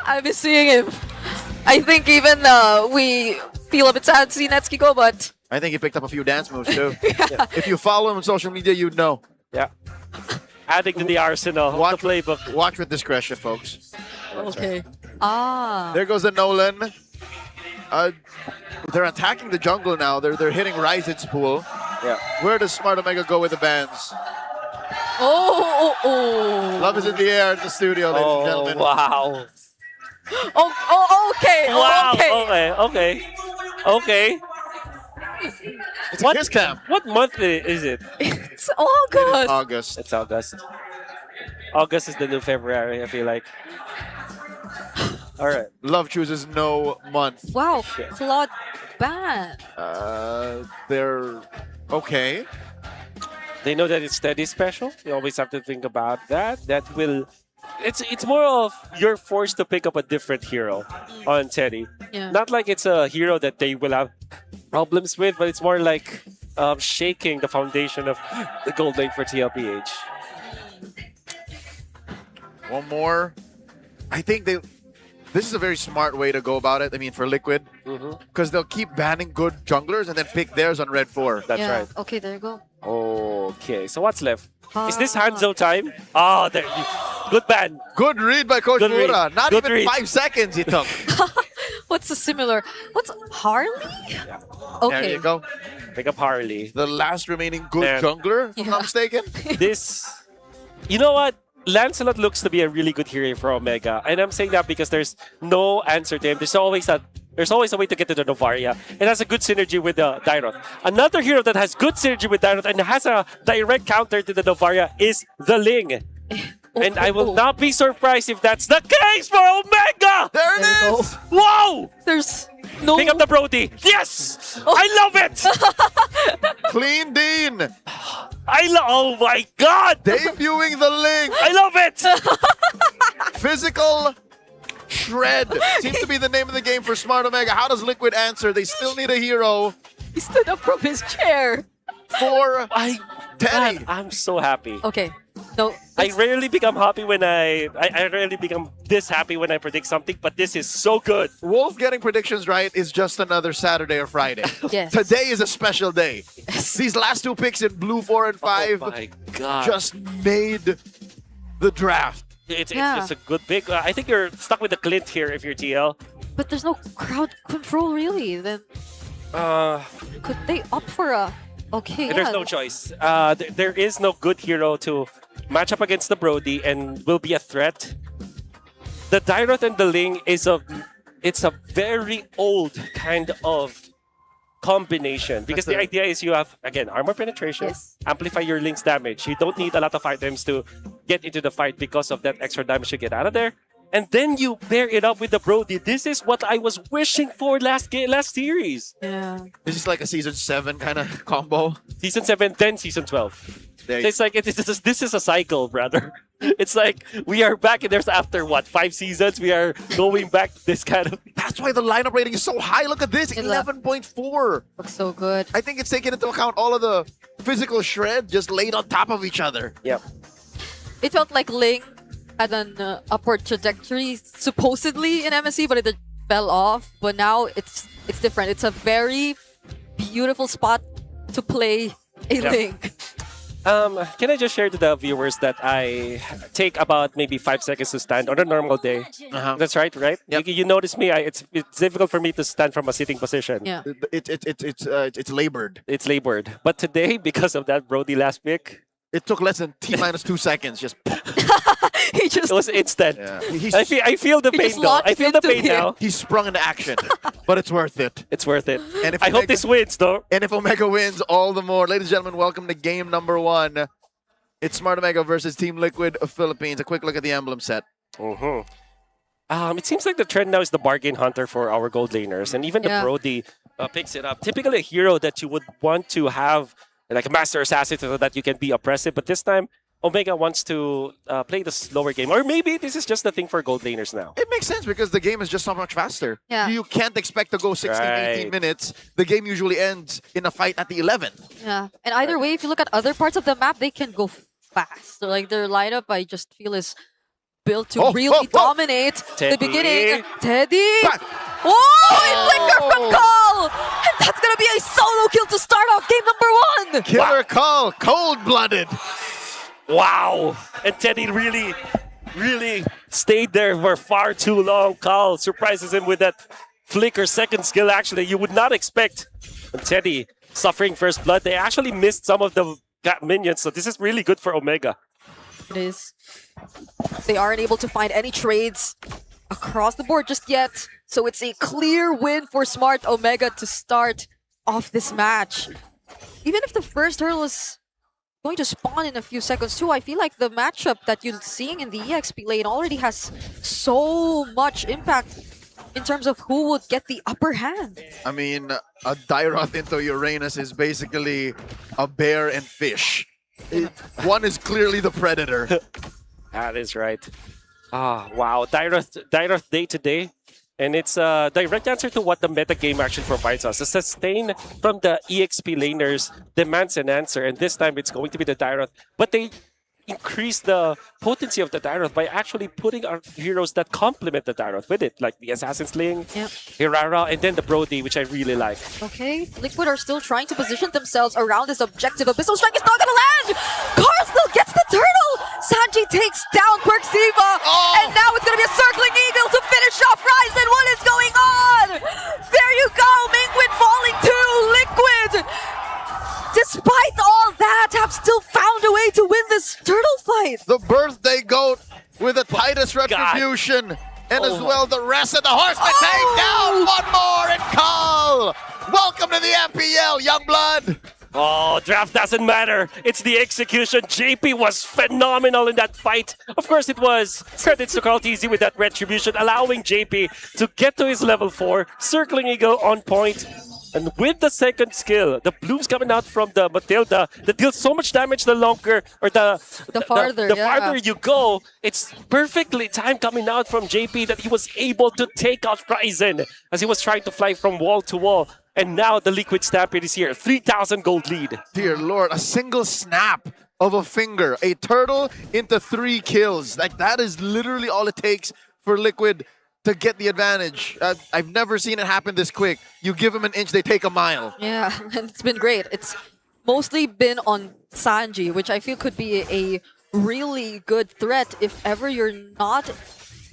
I've been seeing him. I think even we feel a bit sad to see Netsky go, but... I think he picked up a few dance moves, too. Yeah. If you follow him on social media, you'd know. Yeah. Adding to the arsenal, the playbook. Watch with discretion, folks. Okay. Ah. There goes the Nolan. They're attacking the jungle now. They're hitting Ryzen's pool. Yeah. Where does Smart Omega go with the bans? Oh. Love is in the air in the studio, ladies and gentlemen. Wow. Okay. Wow. Okay. Okay. It's a kiss cam. What month is it? It's August. August. It's August. August is the new February, I feel like. All right. Love chooses no month. Wow. Claude ban. They're okay. They know that it's steady special. You always have to think about that. That will... It's more of you're forced to pick up a different hero on Teddy. Yeah. Not like it's a hero that they will have problems with, but it's more like shaking the foundation of the gold lane for TLPH. One more. I think This is a very smart way to go about it. I mean, for Liquid, because they'll keep banning good junglers and then pick theirs on red 4. That's Yeah. right. Okay, there you go. Okay, so what's left? Is this Hanzo time? Oh, there. Good ban. Good read by Coach Good read. Mura. Not Good even read. 5 seconds he took. What's a similar? What's Harley? Okay. There you go. Pick up Harley. The last remaining good And- jungler, if I'm not mistaken. This, you know what? Lancelot looks to be a really good hero for Omega, and I'm saying that because there's no answer to him. There's always a way to get to the Novaria. It has a good synergy with the Dyroth. Another hero that has good synergy with Dyroth and has a direct counter to the Novaria is the Ling. And I will not be surprised if that's the case for Omega! There it is! Wow! There's no... Pick up the Brody. Yes! I love it! Clean Dean! Oh my god! Debuting the Ling! I love it! Physical Shred seems to be the name of the game for Smart Omega. How does Liquid answer? They still need a hero. He stood up from his chair. For Teddy. God, I'm so happy. Okay. No, I rarely become happy when I rarely become this happy when I predict something, but this is so good. Wolf getting predictions right is just another Saturday or Friday. Yes. Today is a special day. Yes. These last two picks in blue 4 and 5 Oh my god. just made the draft. It's a good pick. I think you're stuck with the Clint here if you're TL. But there's no crowd control really. Then could they opt for a? Okay. There's yeah. no choice. There is no good hero to match up against the Brody and will be a threat. The Dyroth and the Ling is it's a very old kind of combination because the idea is you have, again, armor penetration, amplify your Link's damage. You don't need a lot of items to get into the fight because of that extra damage you get out of there. And then you pair it up with the Brody. This is what I was wishing for last series. Yeah. This is like a season 7 kind of combo. Season 7, then season 12. So it's like this is a cycle, brother. It's like we are back and there's after what 5 seasons we are going back to this kind of. That's why the lineup rating is so high. Look at this, 11.4. Looks so good. I think it's taking into account all of the physical shred just laid on top of each other. Yep. It felt like Ling had an upward trajectory supposedly in MSC, but it fell off. But now it's different. It's a very beautiful spot to play a Ling. Can I just share to the viewers that I take about maybe 5 seconds to stand on a normal day? That's right? Yep. You notice me. It's difficult for me to stand from a sitting position. Yeah. It's labored. It's labored. But today, because of that Brody last pick, it took less than T-2 seconds. Just it was instant. Yeah. I feel the pain though. I feel the pain now. He sprung into action, but it's worth it. It's worth it. And if I hope this wins though. And if Omega wins, all the more. Ladies and gentlemen, welcome to game number 1. It's Smart Omega versus Team Liquid of Philippines. A quick look at the emblem set. It seems like the trend now is the bargain hunter for our gold laners, and even the Brody picks it up. Typically a hero that you would want to have like a master assassin so that you can be oppressive, but this time Omega wants to play the slower game. Or maybe this is just the thing for gold laners now. It makes sense because the game is just so much faster. Yeah. You can't expect to go 16, 18 minutes. The game usually ends in a fight at the 11th. Yeah. And either way, if you look at other parts of the map, they can go fast. So like their lineup, I just feel is built to really dominate the beginning. Teddy! Flicker from Call! And that's gonna be a solo kill to start off game number 1! Killer Call, cold-blooded. Wow! And Teddy really stayed there for far too long. Call surprises him with that flicker second skill actually. You would not expect Teddy suffering first blood. They actually missed some of the minions, so this is really good for Omega. It is. They aren't able to find any trades across the board just yet. So it's a clear win for Smart Omega to start off this match. Even if the first hurdle is going to spawn in a few seconds too, I feel like the matchup that you're seeing in the EXP lane already has so much impact in terms of who would get the upper hand. I mean, a Dyroth into Uranus is basically a bear and fish. One is clearly the predator. That is right. Wow. Dyroth day to day. And it's a direct answer to what the meta game actually provides us. The sustain from the EXP laners demands an answer. And this time it's going to be the Dyroth. But increase the potency of the Tyroth by actually putting our heroes that complement the Tyroth with it, like the Assassin Sling, Hirara, and then the Brody, which I really like. Okay, Liquid are still trying to position themselves around this objective. Abyssal Strike is not gonna land! Carl still gets the turtle! Sanji takes down Quirksiva, and now it's gonna be a circling eagle to finish off Ryzen. What is going on? There you go, Mingwin falling to Liquid! Despite all that, have still found a way to win this turtle fight. The birthday goat with a Titus retribution. And as well, the rest of the horsemen take down one more and Carl. Welcome to the MPL, Youngblood. Oh, draft doesn't matter. It's the execution. JP was phenomenal in that fight. Of course, it was. Credits to Carl TZ with that retribution, allowing JP to get to his level 4. Circling Eagle on point. And with the second skill, the blooms coming out from the Matilda that deals so much damage the longer, or the farther you go. It's perfectly timed coming out from JP that he was able to take out Ryzen as he was trying to fly from wall to wall. And now the Liquid Stampede is here. 3,000 gold lead. Dear Lord, a single snap of a finger. A turtle into 3 kills. Like, that is literally all it takes for Liquid to get the advantage. I've never seen it happen this quick. You give them an inch, they take a mile. Yeah, and it's been great. It's mostly been on Sanji, which I feel could be a really good threat if ever you're not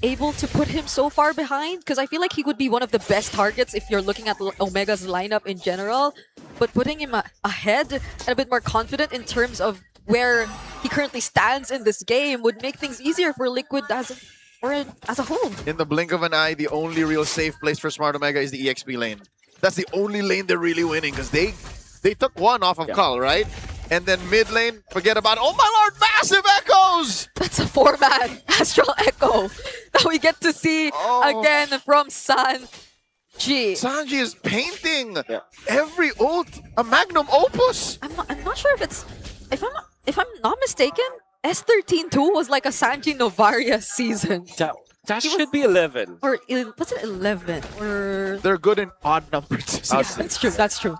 able to put him so far behind, because I feel like he would be one of the best targets if you're looking at Omega's lineup in general. But putting him ahead and a bit more confident in terms of where he currently stands in this game would make things easier for Liquid as a whole. In the blink of an eye, the only real safe place for Smart Omega is the EXP lane. That's the only lane they're really winning, because they took one off of Carl, right? And then mid lane, forget about it. Oh my lord, massive echoes! That's a 4-man Astral Echo that we get to see again from Sanji. Sanji is painting every ult a magnum opus. I'm not sure if I'm not mistaken, S13-2 was like a Sanji Novaria season. That should be 11. Or was it 11? Or they're good in odd numbers. Yeah, that's true. That's true.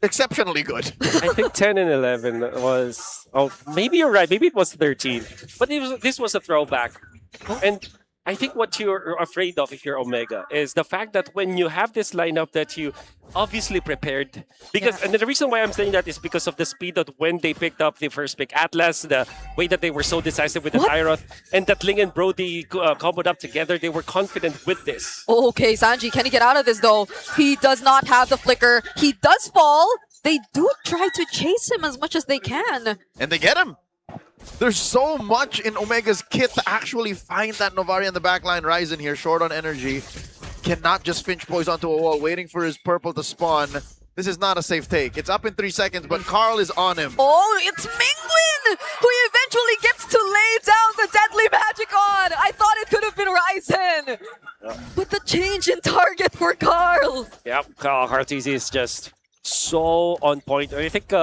Exceptionally good. I think 10 and 11 was... Oh, maybe you're right. Maybe it was 13. But this was a throwback. And I think what you're afraid of if you're Omega is the fact that when you have this lineup that you obviously prepared, because and the reason why I'm saying that is because of the speed of when they picked up the first pick Atlas, the way that they were so decisive with the Tyroth, and that Ling and Brody comboed up together, they were confident with this. Okay, Sanji, can he get out of this though? He does not have the flicker. He does fall. They do try to chase him as much as they can. And they get him. There's so much in Omega's kit to actually find that Novaria in the backline. Ryzen here, short on energy. Cannot just Finch poise onto a wall, waiting for his purple to spawn. This is not a safe take. It's up in 3 seconds, but Carl is on him. Oh, it's Mingwin who eventually gets to lay down the deadly magic on. I thought it could have been Ryzen. But the change in target for Carl. Yep, Carl TZ is just so on point. I think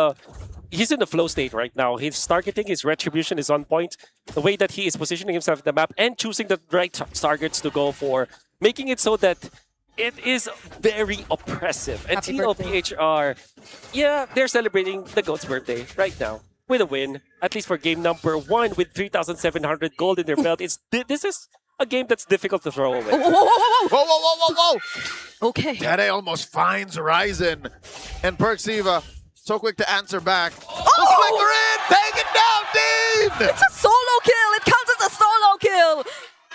he's in the flow state right now. His targeting, his retribution is on point. The way that he is positioning himself in the map and choosing the right targets to go for, making it so that it is very oppressive. And TLPH are, they're celebrating the GOAT's birthday right now with a win, at least for game number 1 with 3,700 gold in their belt. This is a game that's difficult to throw away. Whoa. Okay. Tede almost finds Ryzen. And Perksiva, so quick to answer back. Oh! Flicker in! Take it down, Dean! It's a solo kill! It counts as a solo kill!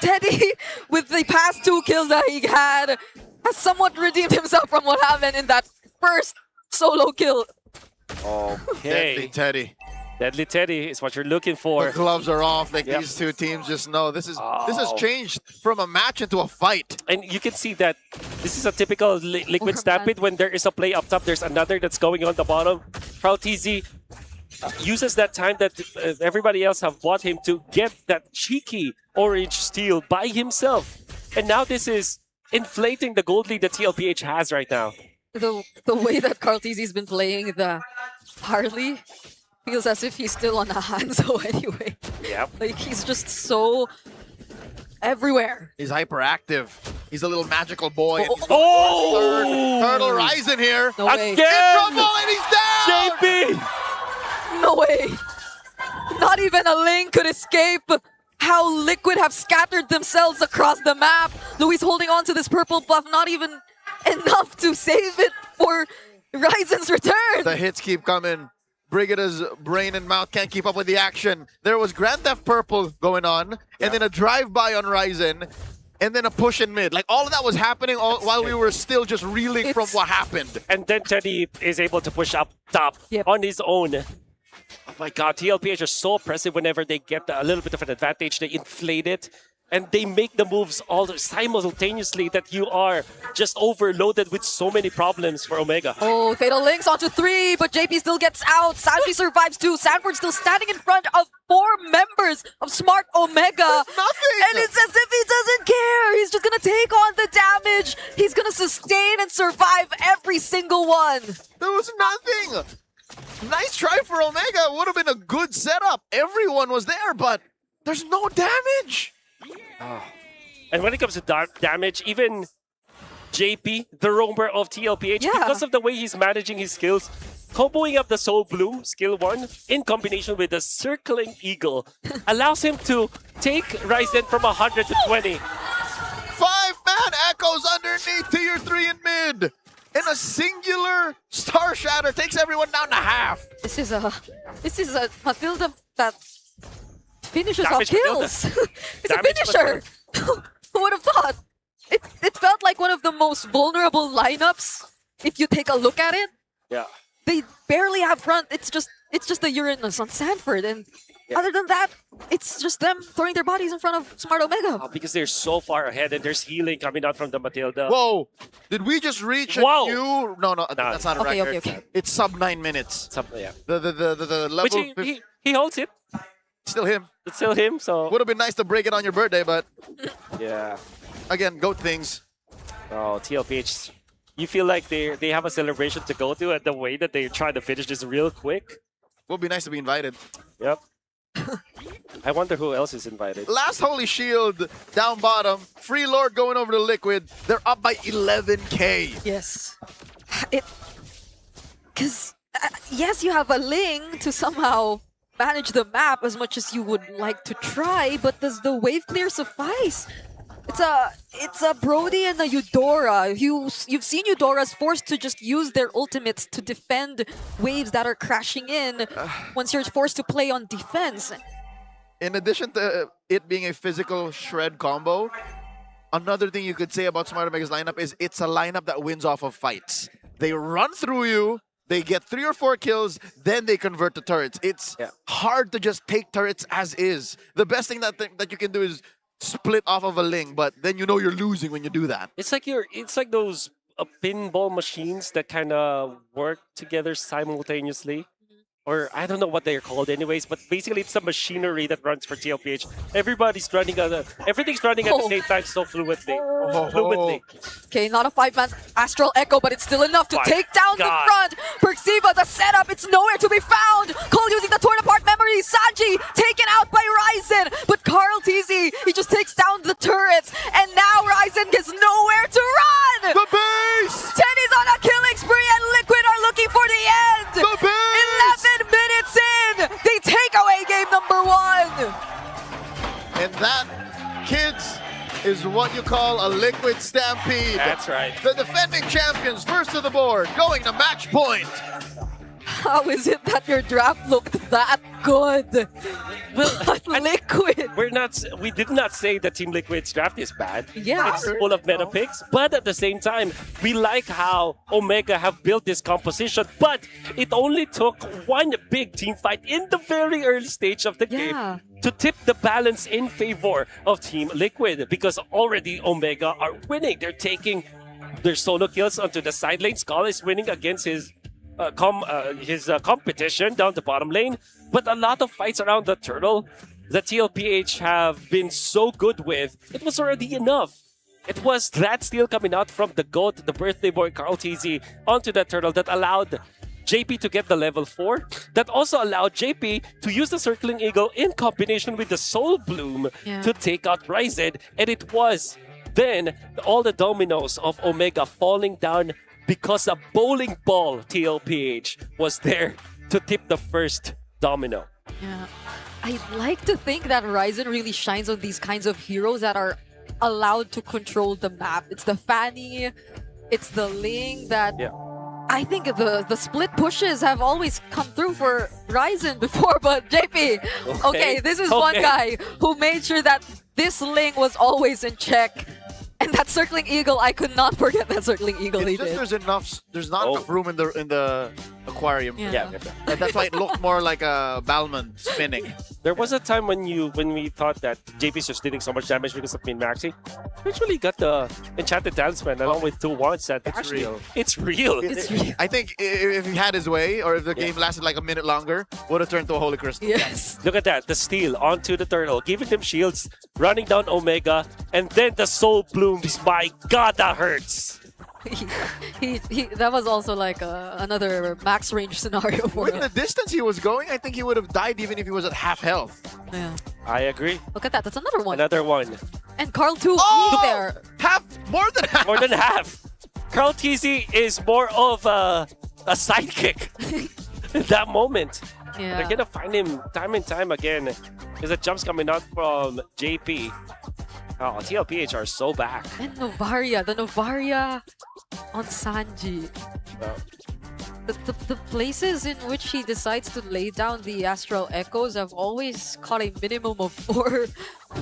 Teddy, with the past 2 kills that he had, has somewhat redeemed himself from what happened in that first solo kill. Okay. Deadly Teddy. Deadly Teddy is what you're looking for. The gloves are off. Like these two teams just know this has changed from a match into a fight. And you can see that this is a typical Liquid Stampede. When there is a play up top, there's another that's going on the bottom. TZ uses that time that everybody else have bought him to get that cheeky orange steal by himself. And now this is inflating the gold lead that TLPH has right now. The way that Carl TZ's been playing the Harley feels as if he's still on a Hanzo anyway. Yep. Like, he's just so everywhere. He's hyperactive. He's a little magical boy. Turtle Ryzen here. No way. Again! And he's down! JP! No way. Not even a link could escape how Liquid have scattered themselves across the map. Luis holding on to this purple buff, not even enough to save it for Ryzen's return. The hits keep coming. Brigida's brain and mouth can't keep up with the action. There was Grand Theft Purple going on, and then a drive-by on Ryzen, and then a push in mid. Like, all of that was happening while we were still just reeling from what happened. And then Teddy is able to push up top on his own. Oh my god, TLPH are so oppressive whenever they get a little bit of an advantage. They inflate it, and they make the moves all simultaneously that you are just overloaded with so many problems for Omega. Oh, Fatal Links onto 3, but JP still gets out. Sanji survives too. Sanford still standing in front of 4 members of Smart Omega. Nothing! And it's as if he doesn't care. He's just gonna take on the damage. He's gonna sustain and survive every single one. There was nothing! Nice try for Omega. It would have been a good setup. Everyone was there, but there's no damage. Oh. And when it comes to damage, even JP, the roamer of TLPH, because of the way he's managing his skills, comboing up the Soul Bloom, skill 1, in combination with the Circling Eagle, allows him to take Ryzen from 100 to 20. 5-man echoes underneath tier 3 in mid. And a singular Star Shatter takes everyone down to half. This is a Matilda that finishes off kills. It's a finisher. Who would have thought? It felt like one of the most vulnerable lineups if you take a look at it. Yeah. They barely have front. It's just the Uranus on Sanford, and other than that, it's just them throwing their bodies in front of Smart Omega. Because they're so far ahead, and there's healing coming out from the Matilda. Whoa! Did we just reach a new? No, that's not a record. Okay. It's sub 9 minutes. Yeah. The level. Which he holds it. Still him. It's still him. So would have been nice to break it on your birthday, but yeah. Again, goat things. Oh, TLPH. You feel like they have a celebration to go to, and the way that they're trying to finish this real quick. Would be nice to be invited. Yep. I wonder who else is invited. Last Holy Shield down bottom. Free Lord going over to Liquid. They're up by 11k. Yes. Because yes, you have a Ling to somehow manage the map as much as you would like to try, but does the wave clear suffice? It's a Brody and a Eudora. You've seen Eudoras forced to just use their ultimates to defend waves that are crashing in once you're forced to play on defense. In addition to it being a physical shred combo, another thing you could say about Smart Omega's lineup is it's a lineup that wins off of fights. They run through you, they get 3 or 4 kills, then they convert to turrets. It's hard to just take turrets as is. The best thing that you can do is split off of a Ling, but then you know you're losing when you do that. It's like those pinball machines that kind of work together simultaneously. Or I don't know what they're called anyways, but basically it's a machinery that runs for TLPH. Everything's running at the same time so fluidly. Okay, not a 5-man Astral Echo, but it's still enough to take down the front. Perxiva, the setup, it's nowhere to be found. Cole using the torn apart memory. Sanji taken out by Ryzen, but Carl TZ, he just takes down the turrets, and now Ryzen gets nowhere to run. The base! Teddy's on a killing spree, and Liquid are looking for the end. The base! 11 minutes in, they take away game number 1. And that, kids, is what you call a Liquid Stampede. That's right. The defending champions first to the board, going to match point. How is it that your draft looked that good? Well, Liquid. We did not say that Team Liquid's draft is bad. Yeah. It's full of meta picks, but at the same time, we like how Omega have built this composition, but it only took one big team fight in the very early stage of the game to tip the balance in favor of Team Liquid, because already Omega are winning. They're taking their solo kills onto the side lane. Skull is winning against his competition down the bottom lane, but a lot of fights around the turtle that TLPH have been so good with, it was already enough. It was that steal coming out from the GOAT, the birthday boy Carl TZ, onto that turtle that allowed JP to get the level 4, that also allowed JP to use the Circling Eagle in combination with the Soul Bloom to take out Ryzen, and it was then all the dominoes of Omega falling down because a bowling ball TLPH was there to tip the first domino. Yeah. I like to think that Ryzen really shines on these kinds of heroes that are allowed to control the map. It's the Fanny, it's the Ling that I think the split pushes have always come through for Ryzen before, but JP, okay, this is one guy who made sure that this Ling was always in check. And that circling eagle, I could not forget that circling eagle he did. There's not enough room in the aquarium. Yeah. And that's why it looked more like a Balmond spinning. There was a time when we thought that JP's just dealing so much damage because of Min-Maxi. Eventually got the Enchanted Talisman along with 2 wands that It's real. It's real. I think if he had his way, or if the game lasted like a minute longer, would have turned to a Holy Crystal. Yes. Look at that. The steal onto the turtle, giving him shields, running down Omega, and then the soul blooms. My God, that hurts. That was also like another max range scenario for With him. the distance he was going, I think he would have died even if he was at half health. Yeah. I agree. Look at that. That's another one. Another one. And Carl too. Oh! There. More than half. More than half. Carl TZ is more of a sidekick in that moment. Yeah. They're gonna find him time and time again. There's a jumps coming out from JP. Oh, TLPH are so back. And Novaria. The Novaria on Sanji. The places in which he decides to lay down the Astral Echoes have always caught a minimum of 4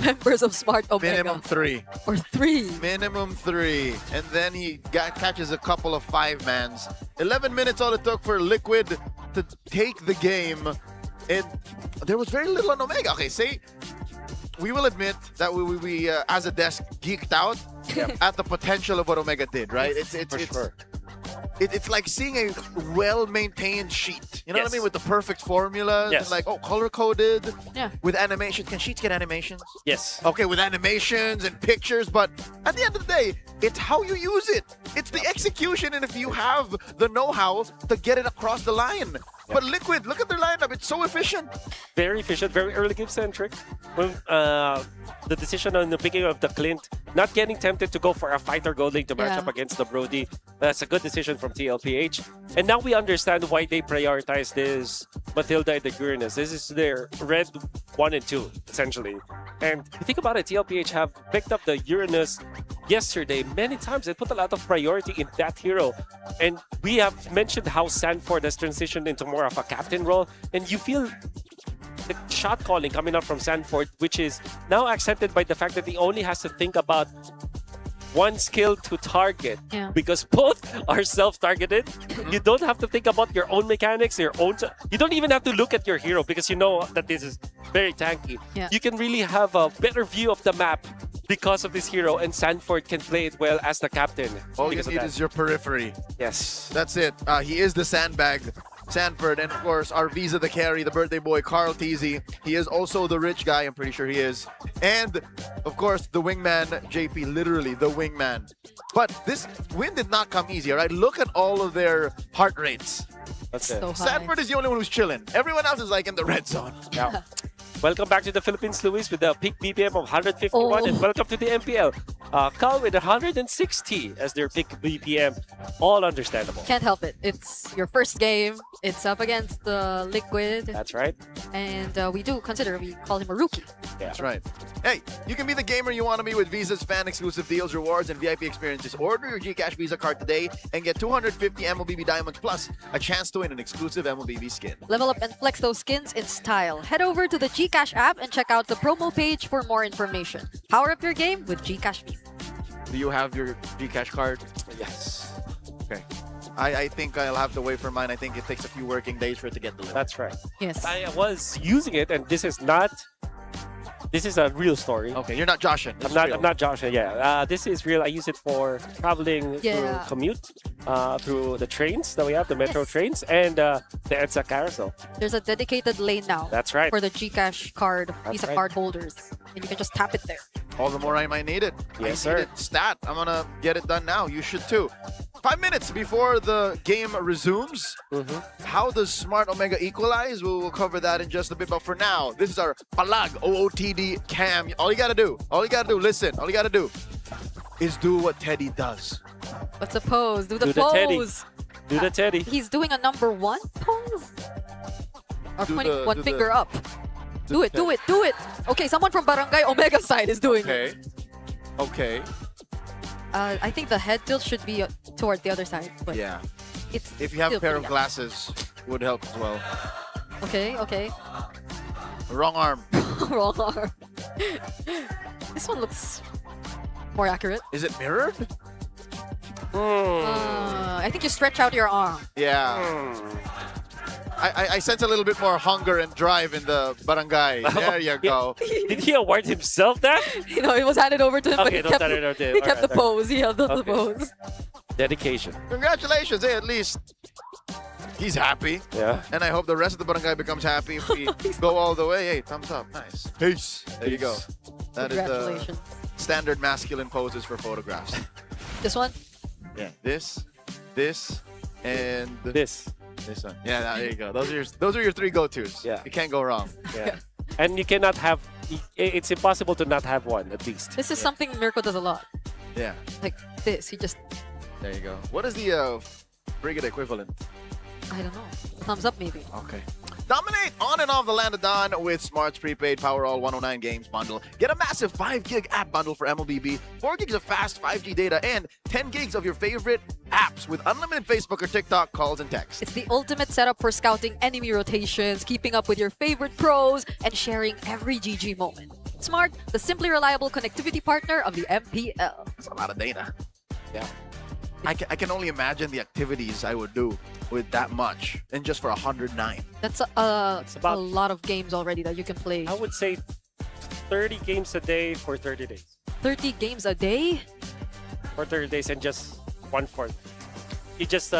members of Smart Omega. Minimum 3. Or 3. Minimum 3. And then he catches a couple of 5-mans. 11 minutes all it took for Liquid to take the game. And there was very little on Omega. Okay, we will admit that we as a desk geeked out at the potential of what Omega did, right? It's like seeing a well-maintained sheet. You know what I mean? With the perfect formulas. Yes. And like, color-coded. Yeah. With animation. Can sheets get animations? Yes. Okay, with animations and pictures, but at the end of the day, it's how you use it. It's the execution, and if you have the know-how to get it across the line. But Liquid, look at their lineup. It's so efficient. Very efficient, very early game-centric. When the decision on the picking of the Clint, not getting tempted to go for a fighter gold link to match up against the Brody. That's a good decision from TLPH. And now we understand why they prioritize this Matilda and the Uranus. This is their red 1 and 2, essentially. And if you think about it, TLPH have picked up the Uranus yesterday many times. They put a lot of priority in that hero. And we have mentioned how Sanford has transitioned into more of a captain role. And you feel the shot calling coming out from Sanford, which is now accented by the fact that he only has to think about one skill to target, because both are self-targeted. You don't have to think about your own mechanics, you don't even have to look at your hero because you know that this is very tanky. You can really have a better view of the map because of this hero, and Sanford can play it well as the captain. All you need is your periphery. Yes. That's it. He is the sandbag. Sanford, and of course our Visa the carry, the birthday boy Carl TZ. He is also the rich guy, I'm pretty sure he is. And of course the wingman JP, literally the wingman. But this win did not come easy, right? Look at all of their heart rates. That's it. So high. Sanford is the only one who's chilling. Everyone else is like in the red zone. Yeah. Welcome back to the Philippines, Luis, with the peak BPM of 151, and welcome to the MPL. Cal with 160 as their peak BPM. All understandable. Can't help it. It's your first game. It's up against the Liquid. That's right. And we do consider we call him a rookie. That's right. Hey, you can be the gamer you want to be with Visa's fan-exclusive deals, rewards, and VIP experiences. Order your GCash Visa card today and get 250 MLBB Diamonds plus a chance to win an exclusive MLBB skin. Level up and flex those skins in style. Head over to the GCash app and check out the promo page for more information. Power up your game with GCash Visa. Do you have your GCash card? Yes. Okay. I think I'll have to wait for mine. I think it takes a few working days for it to get delivered. That's right. Yes. I was using it, and this is a real story. Okay, you're not joshing. I'm not joshing. Yeah, this is real. I use it for traveling through commute, through the trains that we have, the metro trains, and the EDSA carousel. There's a dedicated lane now. That's right. For the GCash card, Visa right. card holders. And you can just tap it there. All the more I might need it. Yes, I need sir. it stat. I'm going to get it done now. You should too. 5 minutes before the game resumes. How does Smart Omega equalize? We'll cover that in just a bit. But for now, this is our Palag OOTD cam. All you got to do, listen, all you got to do is do what Teddy does. What's the pose? Do the Do pose. the Teddy. Do the Teddy. He's doing a number 1 pose? Or Do pointing the- one do finger the- up. Do it, do it, do it. Okay, someone from Barangay Omega side is doing it. Okay. I think the head tilt should be toward the other side. But Yeah. It's If you have a still pair of pretty glasses, would help as well. Okay, okay. Wrong arm. Wrong arm. This one looks more accurate. Is it mirrored? I think you stretch out your arm. Yeah. I sense a little bit more hunger and drive in the barangay. There you go. Did he award himself that? You know, it was handed over to him, but Okay, he don't kept, hand it over to him. he kept Alright, the pose. He held up the Okay. pose. Dedication. Congratulations. Hey, at least he's happy. Yeah. And I hope the rest of the barangay becomes happy if we go all the way. Hey, thumbs up. Nice. Peace. There you go. That is the Congratulations. standard masculine poses for photographs. This one? Yeah. This, and this one. Yeah, there you go. Those are your three go-tos. Yeah. You can't go wrong. Yeah. And you cannot have. It's impossible to not have one at least. This is something Mirko does a lot. Yeah. Like this. He just, There you go. What is the frigate equivalent? I don't know. Thumbs up maybe. Okay. Dominate on and off the land of Dawn with Smart's prepaid Powerall 109 games bundle. Get a massive 5 gig app bundle for MLBB, 4 gigs of fast 5G data, and 10 gigs of your favorite apps with unlimited Facebook or TikTok calls and texts. It's the ultimate setup for scouting enemy rotations, keeping up with your favorite pros, and sharing every GG moment. Smart, the simply reliable connectivity partner of the MPL. That's a lot of data. Yeah. I can only imagine the activities I would do with that much, and just for 109. That's a lot of games already that you can play. I would say 30 games a day for 30 days. 30 games a day? For 30 days and just 1/4. You just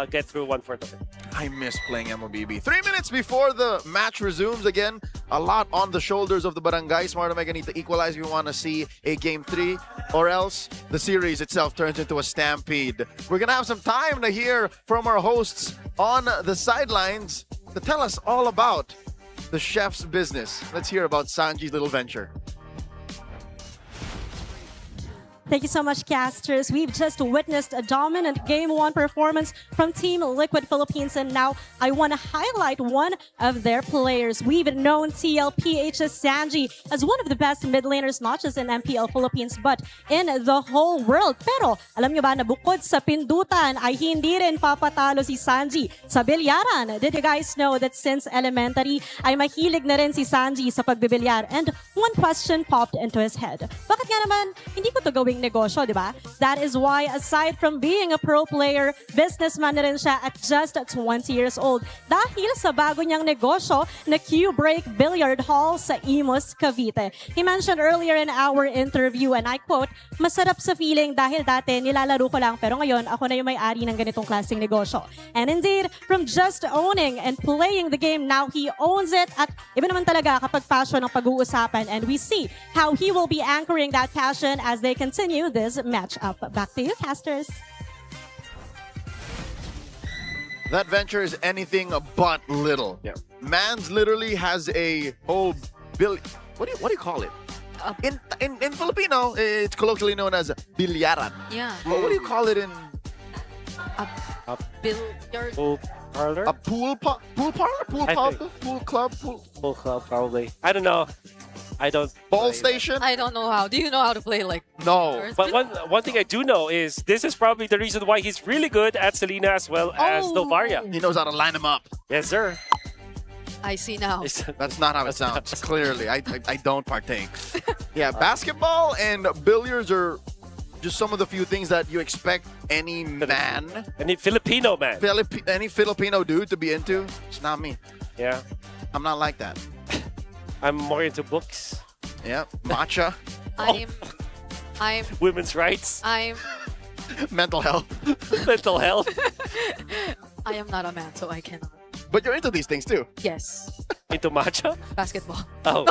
get through 1/4 of it. I miss playing MLBB. 3 minutes before the match resumes again. A lot on the shoulders of the barangay. Smart Omega need to equalize if you want to see a game 3, or else the series itself turns into a stampede. We're going to have some time to hear from our hosts on the sidelines to tell us all about the chef's business. Let's hear about Sanji's little venture. Thank you so much, casters. We've just witnessed a dominant Game 1 performance from Team Liquid Philippines, and now I want to highlight one of their players. We've known TLPH's Sanji as one of the best mid laners, not just in MPL Philippines, but in the whole world. Pero, alam nyo ba na bukod sa pindutan ay hindi rin papatalo si Sanji sa bilyaran? Did you guys know that since elementary ay mahilig na rin si Sanji sa pagbibilyar? And one question popped into his head. Bakit nga naman hindi ko to gawing negosyo, di ba? That is why, aside from being a pro player, businessman na rin siya at just 20 years old. Dahil sa bago niyang negosyo na Q-Break Billiard Hall sa Imus, Cavite. He mentioned earlier in our interview, and I quote, "Masarap sa feeling dahil dati nilalaro ko lang, pero ngayon ako na yung may-ari ng ganitong klaseng negosyo." And indeed, from just owning and playing the game, now he owns it. At iba naman talaga kapag passion ang pag-uusapan, and we see how he will be anchoring that passion as they continue this matchup. Back to you, casters. That venture is anything but little. Yeah. Mans literally has a whole what do you call it? In Filipino, it's colloquially known as bilyaran. Yeah. But what do you call it in A billiard? pool parlor? a pool parlor? Pool I pub? think. Pool club? Pool club, probably. I don't know. I don't. Ball play station? I don't know how. Do you know how to play like No. But one thing I do know is this is probably the reason why he's really good at Selena as well as Novaria. He knows how to line them up. Yes, sir. I see now. That's not how it sounds. Clearly, I don't partake. Yeah, basketball and billiards are just some of the few things that you expect any man, any Filipino man, any Filipino dude to be into. It's not me. Yeah, I'm not like that. I'm more into books. Yeah, matcha, I'm women's rights, I'm mental health. mental health. I am not a man, so I cannot. But you're into these things too. Yes. Into matcha? Basketball. Oh.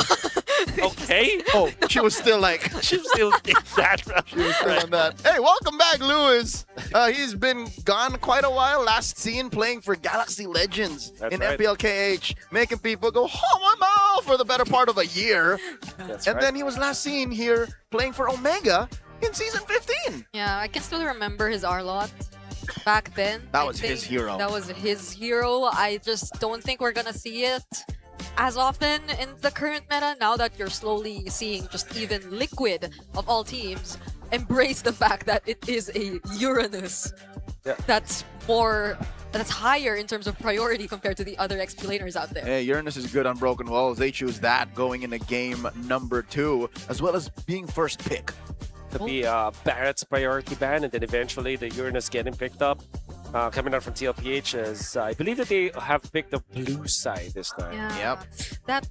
Okay. Oh, she was still like She was still in that. She was still on that. Hey, welcome back, Lewis. He's been gone quite a while. Last seen playing for Galaxy Legends in right. MPLKH, making people go, oh my mouth, for the better part of a year. That's And right. then he was last seen here playing for Omega in season 15. Yeah, I can still remember his R-Lot back then. That I was think his hero. That was his hero. I just don't think we're gonna see it as often in the current meta, now that you're slowly seeing just even Liquid of all teams embrace the fact that it is a Uranus that's higher in terms of priority compared to the other XP laners out there. Hey, Uranus is good on broken walls. They choose that going into game number 2, as well as being first pick. To be Barrett's priority ban, and then eventually the Uranus getting picked up. Coming out from TLPH, as I believe that they have picked the blue side this time. Yeah. That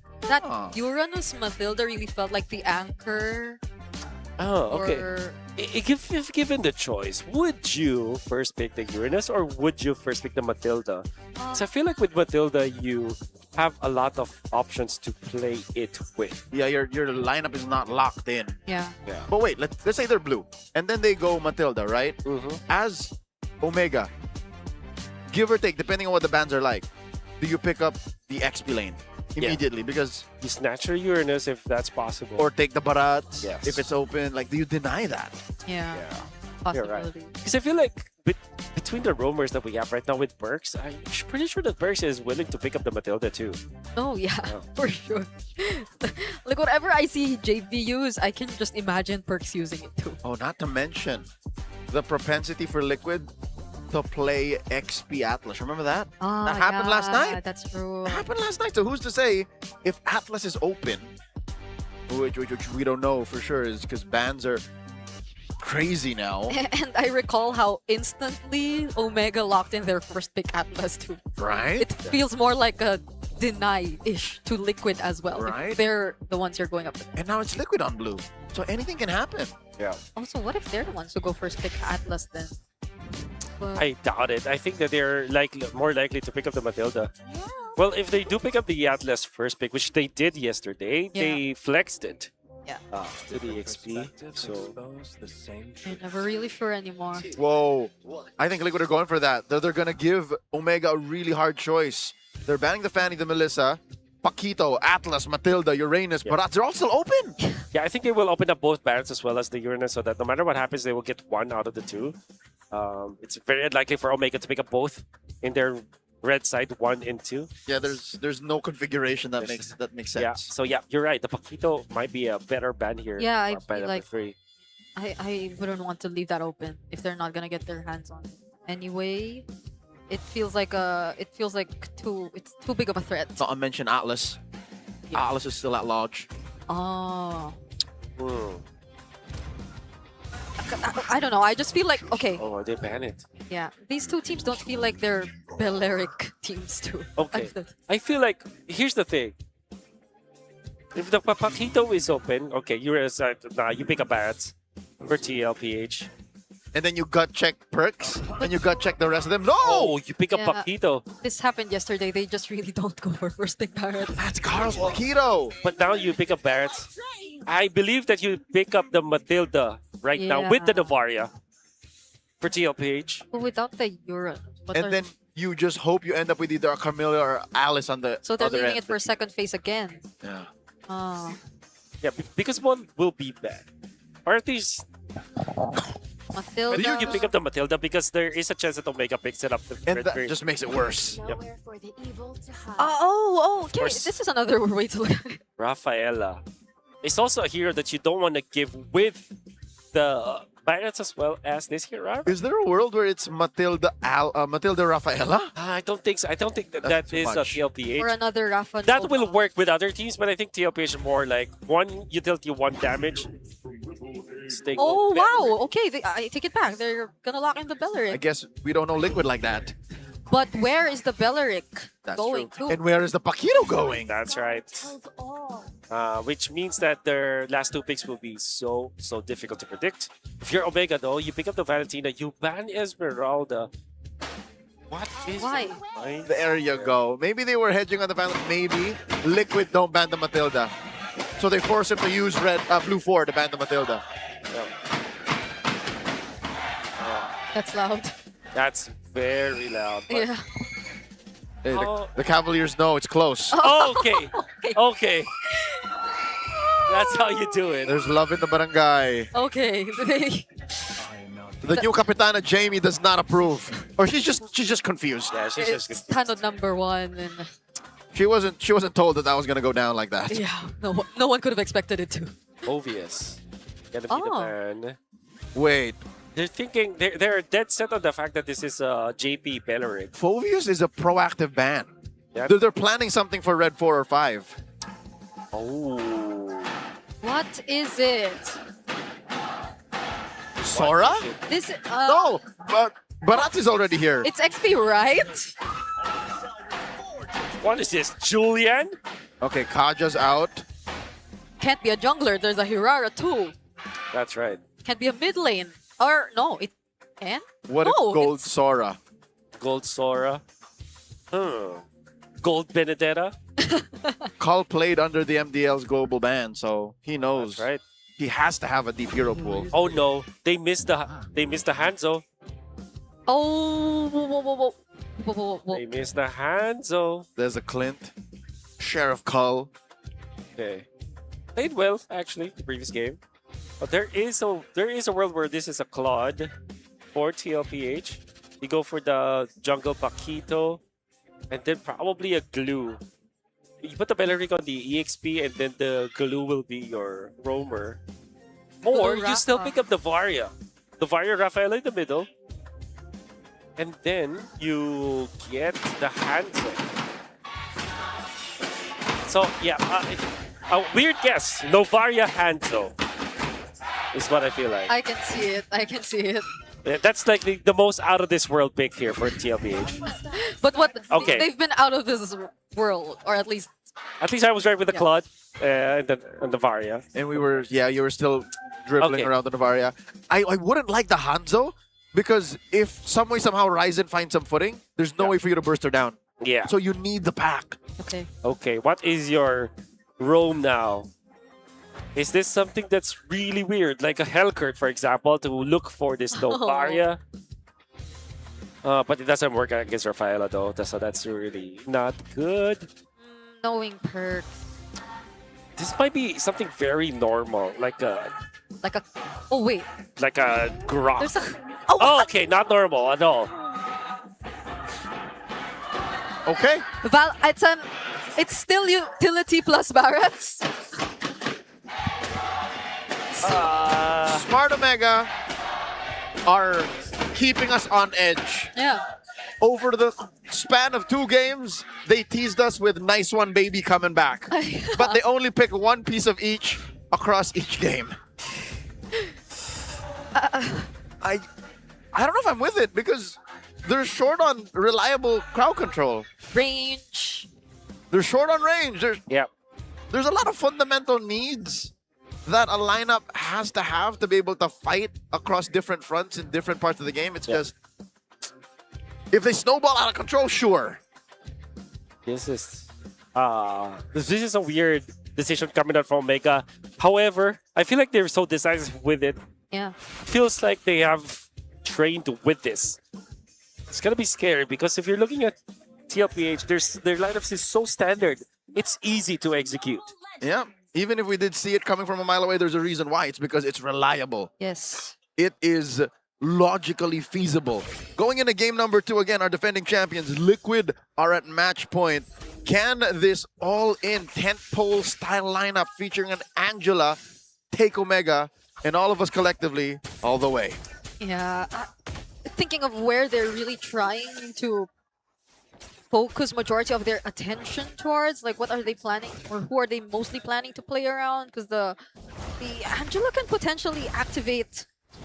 Uranus Mathilda really felt like the anchor. Oh, okay. Or... If given the choice, would you first pick the Uranus or would you first pick the Mathilda? So I feel like with Mathilda, you have a lot of options to play it with. Yeah, your lineup is not locked in. Yeah. But wait, let's say they're blue, and then they go Mathilda, right? As Omega, give or take, depending on what the bans are like, do you pick up the XP lane immediately? Because you snatch your Uranus if that's possible. Or take the Barat Yes. if it's open. Like, do you deny that? Yeah. You're right. Because I feel like between the roamers that we have right now with Perks, I'm pretty sure that Perks is willing to pick up the Mathilda too. Oh yeah, for sure. Like whatever I see JP use, I can just imagine Perks using it too. Oh, not to mention the propensity for Liquid to play XP Atlas. Remember that? That happened last night. That's true. It happened last night. So who's to say if Atlas is open, which we don't know for sure, is because bans are crazy now. And I recall how instantly Omega locked in their first pick Atlas too. Right? It feels more like a deny-ish to Liquid as well. Right. If they're the ones you're going up with. And now it's Liquid on blue. So anything can happen. Yeah. Also, what if they're the ones who go first pick Atlas then? But... I doubt it. I think that they're more likely to pick up the Mathilda. Well, if they do pick up the Atlas first pick, which they did yesterday, they flexed it. Yeah. To the XP. So I'm never really sure anymore. Whoa. I think Liquid are going for that. They're going to give Omega a really hard choice. They're banning the Fanny, the Melissa, Paquito, Atlas, Mathilda, Uranus, but they're all still open. Yeah, I think they will open up both Barrets as well as the Uranus so that no matter what happens, they will get one out of the two. It's very unlikely for Omega to pick up both in their red side 1 and 2. Yeah, there's no configuration that makes sense. Yeah, so yeah, you're right. The Paquito might be a better ban here. Yeah, I'd ban be number like, 3. I wouldn't want to leave that open if they're not gonna get their hands on it. Anyway, it feels like it's too big of a threat. Not to mention Atlas. Yeah. Atlas is still at large. Oh. I don't know. I just feel like okay. Oh, they ban it. Yeah, these two teams don't feel like they're Balearic teams too. Okay. I feel like here's the thing. If the Paquito is open, okay, you pick up Barrets for TLPH. And then you gut check Perks, and you gut check the rest of them. No! Oh, you pick up Paquito. This happened yesterday. They just really don't go for first pick Barrett. That's Carlos Paquito. But now you pick up Barrets. I believe that you pick up the Mathilda right now with the Navaria for TLPH. But without the Uranus. And then you just hope you end up with either a Camilla or Alice on the so they're other leaving end. it for second phase again. Yeah. Oh. Yeah, because one will be bad. Or at least... Mathilda. But you pick up the Mathilda because there is a chance that Omega picks it up. And that just makes it worse. Yep. Okay. This is another way to look at it. Rafaela. It's also a hero that you don't want to give with the Barrets as well as this hero. Is there a world where it's Mathilda Rafaela? I don't think so. I don't think that is a TLPH. Or another Rafa. That will work with other teams, but I think TLPH is more like 1 utility, 1 damage. Oh, wow. Okay, I take it back. They're going to lock in the Belleric. I guess we don't know Liquid like that. But where is the Belleric going true. to? And where is the Paquito going? That's right. Which means that their last 2 picks will be so difficult to predict. If you're Omega, though, you pick up the Valentina, you ban Esmeralda. What is Why? There you go. Maybe they were hedging on the Valentina. Maybe Liquid don't ban the Mathilda. So they force him to use blue 4 to ban the Mathilda. That's loud. That's very loud. But... Yeah. Hey, the Cavaliers know it's close. Okay. Okay. That's how you do it. There's love in the barangay. Okay. The new Capitana Jamie does not approve. Or she's just confused. Yeah, she's just confused. Tanod number 1 and She wasn't told that was gonna go down like that. Yeah, no one could have expected it to. Obvious. Gonna be the man. Wait. They're thinking they're dead set on the fact that this is JP Bellerin. Phovius is a proactive ban. Yep. They're planning something for Red 4 or 5. Oh. What is it? Sora? This No, but Barat is already here. It's XP, right? What is this, Julian? Okay, Kaja's out. Can't be a jungler. There's a Hirara too. That's right. Can't be a mid lane. Or no, it can. What no, if Gold Sora? Gold Sora. Gold Benedetta. Call played under the MDL's global ban, so he knows. That's right. He has to have a deep hero pool. Oh no, they missed the Hanzo. Oh, whoa. They missed the Hanzo. There's a Clint. Sheriff Cull. Okay. Played well, actually, the previous game. But there is a world where this is a Claude for TLPH. You go for the jungle Paquito, and then probably a glue. You put the Bellerin on the EXP, and then the glue will be your roamer. Or you still pick up the Varia. The Varia Rafael in the middle. And then you get the Hanzo. So, yeah, a weird guess. Novaria Hanzo is what I feel like. I can see it. Yeah, that's like the most out of this world pick here for TLPH. But what? Okay. They've been out of this world, or at least. At least I was right with the Claude and the Varia. And we were, you were still dribbling around the Navaria. I wouldn't like the Hanzo because if some way, somehow Ryzen finds some footing, there's no way for you to burst her down. Yeah. So you need the pack. Okay. Okay, what is your roam now? Is this something that's really weird, like a Hellcurt, for example, to look for this Novaria? But it doesn't work against Rafaela, though, so that's really not good. Knowing perks. This might be something very normal, like a... Oh, wait. Like a Grok. There's a... Oh, okay, not normal at all. Okay. It's still utility plus Barretts. Smart Omega are keeping us on edge. Yeah. Over the span of 2 games, they teased us with nice one baby coming back. But they only pick one piece of each across each game. I don't know if I'm with it because they're short on reliable crowd control. Range. They're short on range. There's a lot of fundamental needs that a lineup has to have to be able to fight across different fronts in different parts of the game. It's just, if they snowball out of control, sure. This is a weird decision coming out from Omega. However, I feel like they're so decisive with it. Yeah. Feels like they have trained with this. It's gonna be scary because if you're looking at TLPH, their lineups is so standard. It's easy to execute. Yeah. Even if we did see it coming from a mile away, there's a reason why. It's because it's reliable. Yes. It is logically feasible. Going into game number 2 again, our defending champions, Liquid, are at match point. Can this all-in tentpole style lineup featuring an Angela take Omega and all of us collectively all the way? Yeah. Thinking of where they're really trying to focus majority of their attention towards, like what are they planning or who are they mostly planning to play around, because the Angela can potentially activate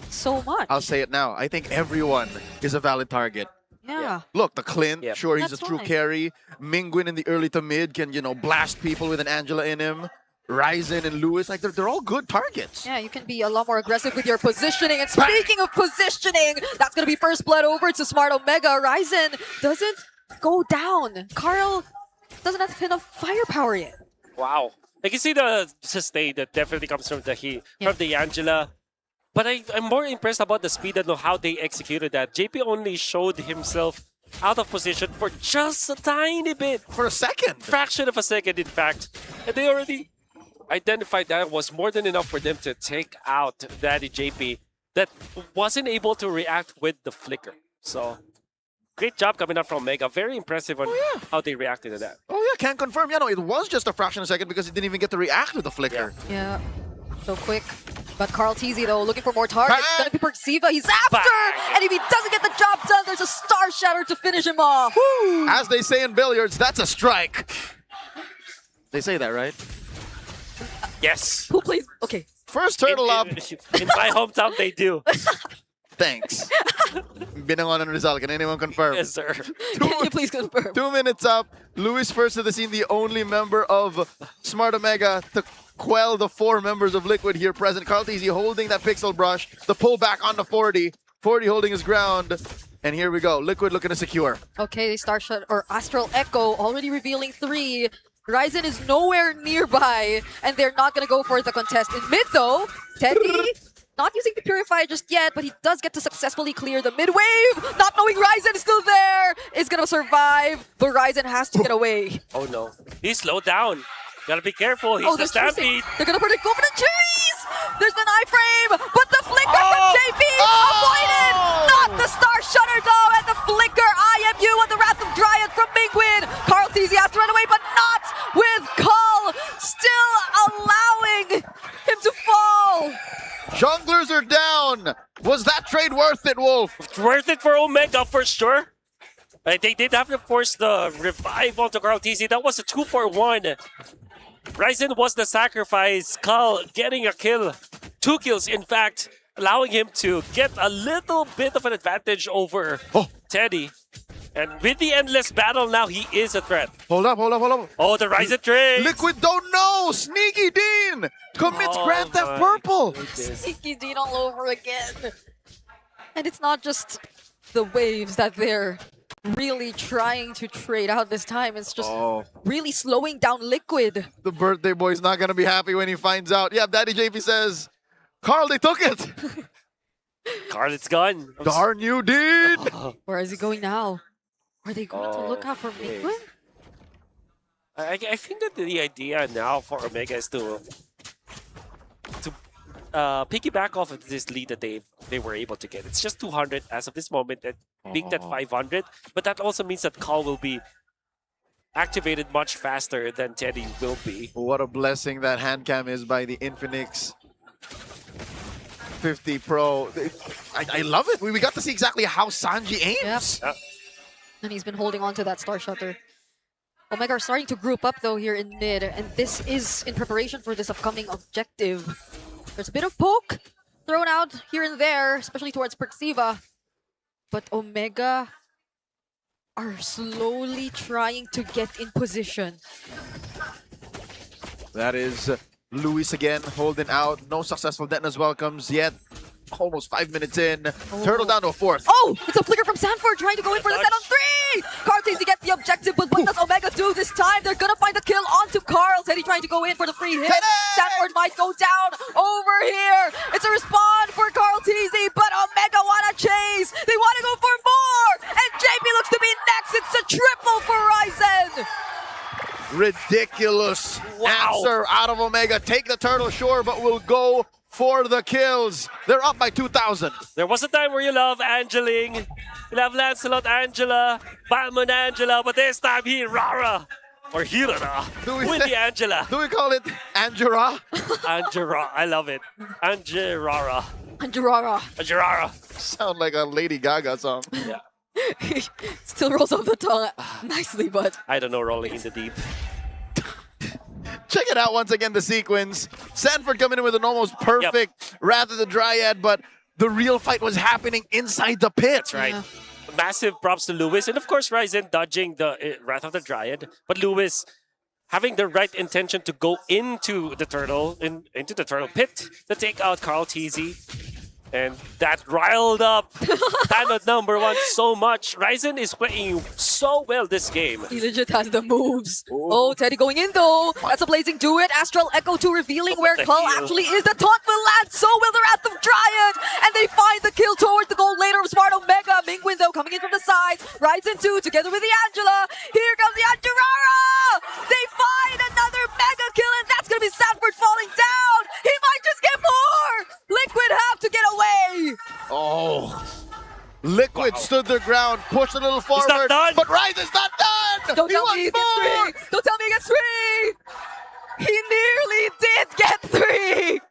so much. I'll say it now. I think everyone is a valid target. Yeah. Look, the Clint, sure, he's That's a true fine. carry. Mingwin in the early to mid can, blast people with an Angela in him. Ryzen and Lewis, like they're all good targets. Yeah, you can be a lot more aggressive with your positioning. And speaking of positioning, that's going to be first blood over to Smart Omega. Ryzen doesn't go down. Carl doesn't have enough firepower yet. Wow. I can see the sustain that definitely comes from the Angela. But I'm more impressed about the speed and how they executed that. JP only showed himself out of position for just a tiny bit. For a second. Fraction of a second, in fact. And they already identified that was more than enough for them to take out Daddy JP that wasn't able to react with the flicker. So Great job coming up from Mega. Very impressive on how they reacted to that. Oh yeah, can't confirm. Yeah, no, it was just a fraction of a second because he didn't even get to react with the flicker. Yeah, so quick. But Carl TZ though, looking for more targets. Gonna be Perksiva, he's after! And if he doesn't get the job done, there's a Star Shatter to finish him off. Woo. As they say in billiards, that's a strike. They say that, right? Yes. Who plays? Okay. First turtle up. In my hometown, they do. Thanks. Binangonan Rizal, can anyone confirm? Yes, sir. Can you please confirm? 2 minutes up. Luis first to the scene, the only member of Smart Omega to quell the 4 members of Liquid here present. Carl TZ holding that pixel brush. The pullback on the 40. 40 holding his ground. And here we go. Liquid looking to secure. Okay, Star Shot or Astral Echo already revealing 3. Ryzen is nowhere nearby, and they're not gonna go for the contest. In mid though, Teddy not using the Purify just yet, but he does get to successfully clear the mid wave. Not knowing Ryzen is still there, is gonna survive, but Ryzen has to get away. Oh no, he's slowed down. Gotta be careful, he's the Stampede. They're gonna predict go for the cherries! There's the knife frame, but the flicker from JP avoided! Not the Star Shutter though, and the flicker IMU on the Wrath of Dryad from Mingwin. Carl TZ has to run away, but not with Cull still allowing him to fall. Junglers are down. Was that trade worth it, Wolf? Worth it for Omega for sure. They did have to force the revive onto Carl TZ. That was a 2-for-1. Ryzen was the sacrifice. Cull getting a kill. 2 kills, in fact, allowing him to get a little bit of an advantage over Teddy. And with the endless battle now, he is a threat. Hold up. Oh, the Ryzen trade. Liquid don't know. Sneaky Dean commits Grand Theft Purple. Sneaky Dean all over again. And it's not just the waves that they're really trying to trade out this time. It's just really slowing down Liquid. The birthday boy's not going to be happy when he finds out. Yeah, Daddy JP says, Carl, they took it. Carl, it's gone. Darn you, Dean. Where is he going now? Are they going to look out for Mingwin? I think that the idea now for Omega is to piggyback off of this lead that they were able to get. It's just 200 as of this moment, and being that 500, but that also means that Cull will be activated much faster than Teddy will be. What a blessing that hand cam is by the Infinix 50 Pro. I love it. We got to see exactly how Sanji aims. Yep. And he's been holding on to that Star Shutter. Omega are starting to group up though here in mid, and this is in preparation for this upcoming objective. There's a bit of poke thrown out here and there, especially towards Perksiva. But Omega are slowly trying to get in position. That is Luis again holding out. No successful Detona's welcomes yet. Almost 5 minutes in. Turtle down to a 4th. Oh, it's a flicker from Sanford trying to go in for the set on 3! Carl TZ gets the objective, but what does Omega do this time? They're gonna find the kill onto Carl. Teddy trying to go in for the free hit. Sanford might go down over here. It's a respawn for Carl TZ, but Omega wanna chase. They wanna go for more! And JP looks to be next. It's a triple for Ryzen. Ridiculous answer out of Omega. Take the turtle, sure, but we'll go for the kills. They're up by 2,000. There was a time where you love Angeling, you love Lancelot Angela, Batman Angela, but this time he Rara or Hirara with the Angela. Do we call it Angera? Angera, I love it. Angerara. Angerara. Sound like a Lady Gaga song. Yeah. Still rolls off the tongue nicely, but I don't know, rolling in the deep. Check it out once again, the sequence. Sanford coming in with an almost perfect Wrath of the Dryad, but the real fight was happening inside the pit. That's right. Massive props to Lewis. And of course, Ryzen dodging the Wrath of the Dryad. But Lewis having the right intention to go into the turtle, into the turtle pit to take out Carl TZ. And that riled up Tanod #1 so much. Ryzen is playing so well this game. He legit has the moves. Oh, Teddy going in though. That's a blazing do it. Astral Echo 2 revealing where Cull actually is. The taunt will land so will the Wrath of Dryad. And they find the kill towards the goal later of Smart Omega. Mingwin though coming in from the side. Ryzen 2 together with the Angela. Here comes the Angerara. They find another mega kill, and that's going to be Sanford falling down. He might just get more. Liquid have to get away. Oh, Liquid stood their ground, pushed a little forward. not done. But Ryzen's not done! Don't He tell wants me he gets more! 3! Don't tell me he gets 3! He nearly did get 3!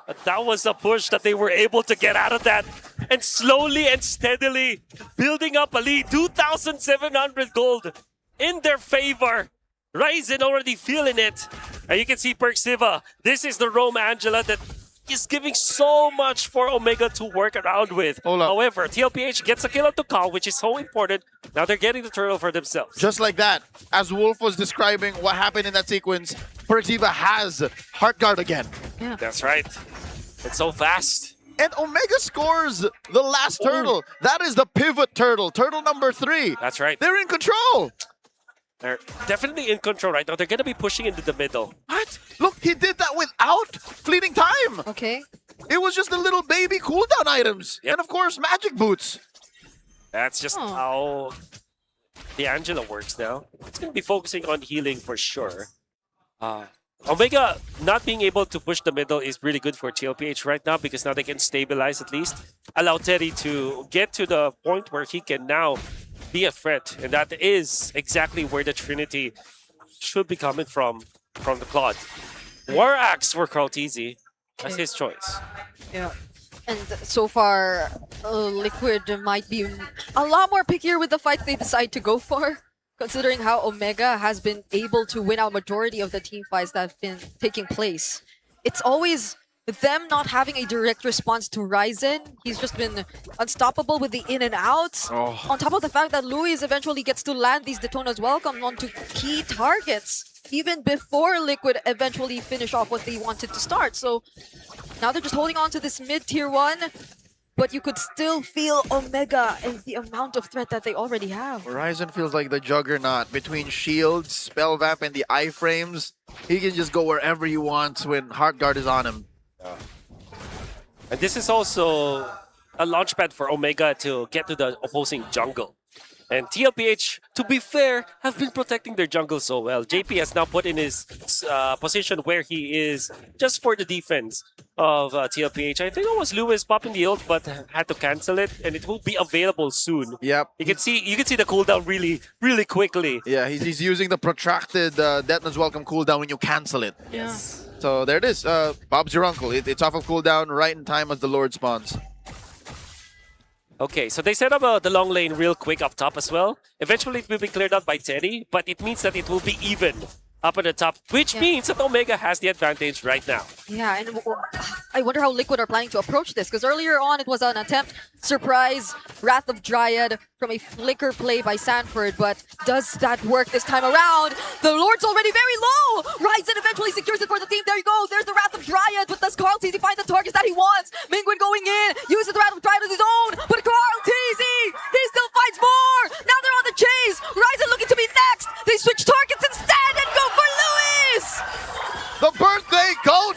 But that was a push that they were able to get out of that. And slowly and steadily building up a lead. 2,700 gold in their favor. Ryzen already feeling it. And you can see Perksiva. This is the Rome Angela that is giving so much for Omega to work around with. However, TLPH gets a kill on Tukal, which is so important. Now they're getting the turtle for themselves. Just like that, as Wolf was describing what happened in that sequence, Perksiva has Heart Guard again. Yeah. That's right. It's so fast. And Omega scores the last turtle. That is the pivot turtle, turtle number 3. That's right. They're in control. They're definitely in control right now. They're going to be pushing into the middle. What? Look, he did that without fleeting time. Okay. It was just the little baby cooldown items. And of course, magic boots. That's just how the Angela works now. It's going to be focusing on healing for sure. Omega not being able to push the middle is really good for TLPH right now because now they can stabilize at least. Allow Teddy to get to the point where he can now be a threat. And that is exactly where the Trinity should be coming from the Claude. War Axe for Karltzy. That's his choice. Yeah. And so far, Liquid might be a lot more pickier with the fights they decide to go for, considering how Omega has been able to win out majority of the team fights that have been taking place. It's always them not having a direct response to Ryzen. He's just been unstoppable with the in and out. On top of the fact that Luis eventually gets to land these Daytona's Welcome onto key targets, even before Liquid eventually finish off what they wanted to start. So now they're just holding on to this mid-tier 1, but you could still feel Omega and the amount of threat that they already have. Ryzen feels like the juggernaut between shields, spell vamp, and the iframes. He can just go wherever he wants when Heart Guard is on him. And this is also a launchpad for Omega to get to the opposing jungle. And TLPH, to be fair, have been protecting their jungle so well. JP has now put in his position where he is just for the defense of TLPH. I think it was Lewis popping the ult, but had to cancel it, and it will be available soon. Yep. You can see the cooldown really quickly. Yeah, he's using the protracted Detona's Welcome cooldown when you cancel it. Yes. So there it is. Bob's your uncle. It's off of cooldown right in time as the Lord spawns. Okay, so they set up the long lane real quick up top as well. Eventually it will be cleared out by Teddy, but it means that it will be even up at the top, which means that Omega has the advantage right now. Yeah, and I wonder how Liquid are planning to approach this, because earlier on it was an attempt, surprise, Wrath of Dryad from a flicker play by Sanford, but does that work this time around? The Lord's already very low! Ryzen eventually secures it for the team. There you go, there's the Wrath of Dryad, but does Karltzy find the targets that he wants? Mingwin going in, uses the Wrath of Dryad as his own, but Karltzy, he still fights more! Now they're on the chase! Ryzen looking to be next! They switch targets instead and go for Luis! The birthday goat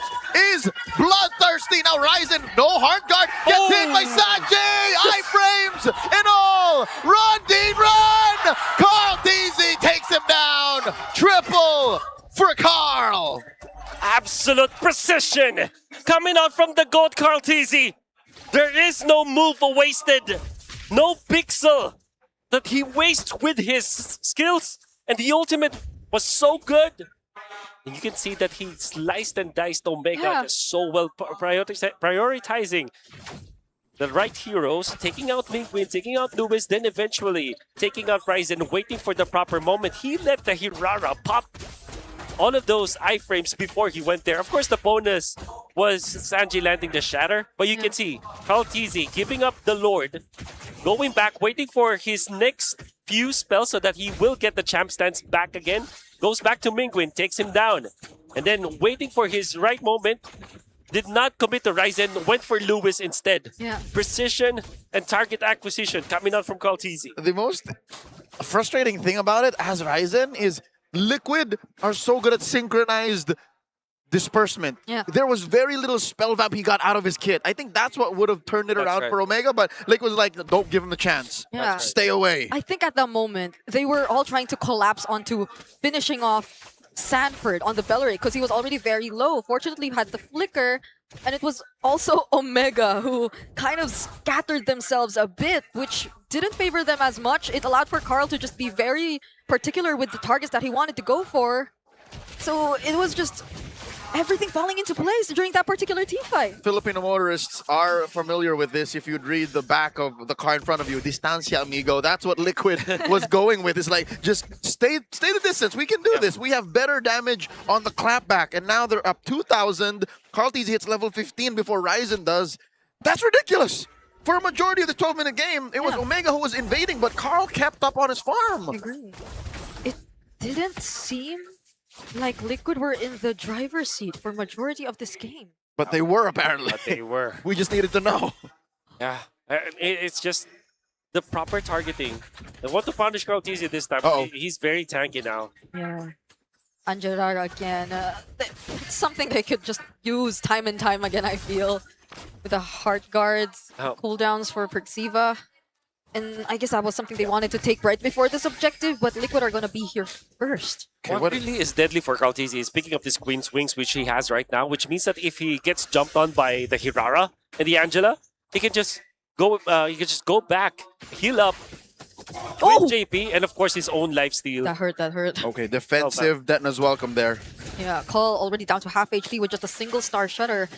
is bloodthirsty. Now Ryzen, no Heart Guard, gets hit by Sanjay! Iframes and all! Run, Dean, run! Karltzy takes him down! Triple for Carl! Absolute precision coming out from the GOAT Karltzy. There is no move wasted, no pixel that he wastes with his skills, and the ultimate was so good. And you can see that he sliced and diced Omega just so well, prioritizing the right heroes, taking out Mingwin, taking out Lewis, then eventually taking out Ryzen, waiting for the proper moment. He let the Hirara pop all of those iframes before he went there. Of course, the bonus was Sanji landing the Shatter, but you can see Karltzy giving up the Lord, going back, waiting for his next few spells so that he will get the champ stance back again. Goes back to Mingwin, takes him down, and then waiting for his right moment, did not commit to Ryzen, went for Lewis instead. Yeah. Precision and target acquisition coming out from Karltzy. The most frustrating thing about it as Ryzen is Liquid are so good at synchronized disbursement. Yeah. There was very little spell vamp he got out of his kit. I think that's what would have turned it around for Omega, but Liquid was like, don't give him the chance. Yeah. Stay away. I think at that moment, they were all trying to collapse onto finishing off Sanford on the Bellary because he was already very low. Fortunately, he had the flicker And it was also Omega who kind of scattered themselves a bit, which didn't favor them as much. It allowed for Carl to just be very particular with the targets that he wanted to go for. So it was just everything falling into place during that particular team fight. Filipino motorists are familiar with this. If you'd read the back of the car in front of you, distancia, amigo. That's what Liquid was going with. It's like, just stay the distance. We can do this. We have better damage on the clapback. And now they're up 2,000. Carl TZ hits level 15 before Ryzen does. That's ridiculous. For a majority of the 12-minute game, it was Omega who was invading, but Carl kept up on his farm. I agree. It didn't seem like Liquid were in the driver's seat for majority of this game. But they were, apparently. But they were. We just needed to know. Yeah. It's just the proper targeting. They want to punish Carl TZ this time. He's very tanky now. Yeah. Angelara again. It's something they could just use time and time again, I feel. With the heart guards, cooldowns for Perxiva. And I guess that was something they wanted to take right before this objective, but Liquid are going to be here first. What really is deadly for Carl TZ is picking up this Queen Swings, which he has right now, which means that if he gets jumped on by the Hirara and the Angela, he can just go back, heal up, with JP, and of course his own lifesteal. That hurt. Okay, defensive Detna's welcome there. Yeah, Call already down to half HP with just a single star shutter.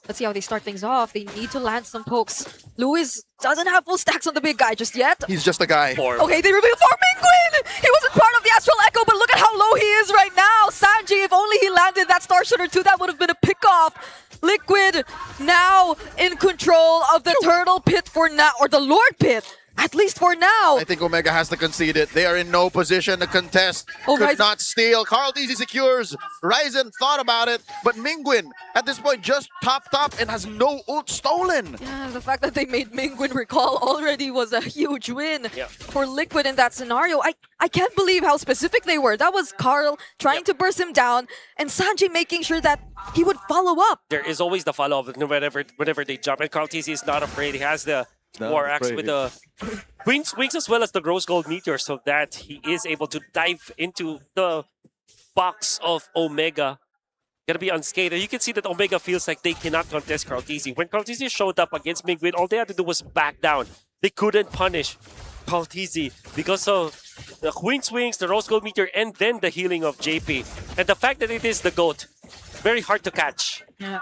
Let's see how they start things off. They need to land some pokes. Lewis doesn't have full stacks on the big guy just yet. He's just a guy. Okay, they reveal for Minguin! He wasn't part of the Astral Echo, but look at how low he is right now. Sanji, if only he landed that star shutter too, that would have been a pick-off. Liquid now in control of the Turtle Pit for now, or the Lord Pit. At least for now. I think Omega has to concede it. They are in no position to contest. Could not steal. Carl TZ secures. Ryzen thought about it, but Minguin at this point just topped up and has no ult stolen. Yeah, the fact that they made Minguin recall already was a huge win for Liquid in that scenario. I can't believe how specific they were. That was Carl trying to burst him down and Sanji making sure that he would follow up. There is always the follow-up whenever they jump, and Carl TZ is not afraid. He has the War Axe with the Queen Swings as well as the Rose Gold Meteor, so that he is able to dive into the box of Omega. Gonna be unscathed. And you can see that Omega feels like they cannot contest Carl TZ. When Carl TZ showed up against Minguin, all they had to do was back down. They couldn't punish Carl TZ because of the Queen Swings, the Rose Gold Meteor, and then the healing of JP. And the fact that it is the GOAT, very hard to catch. Yeah.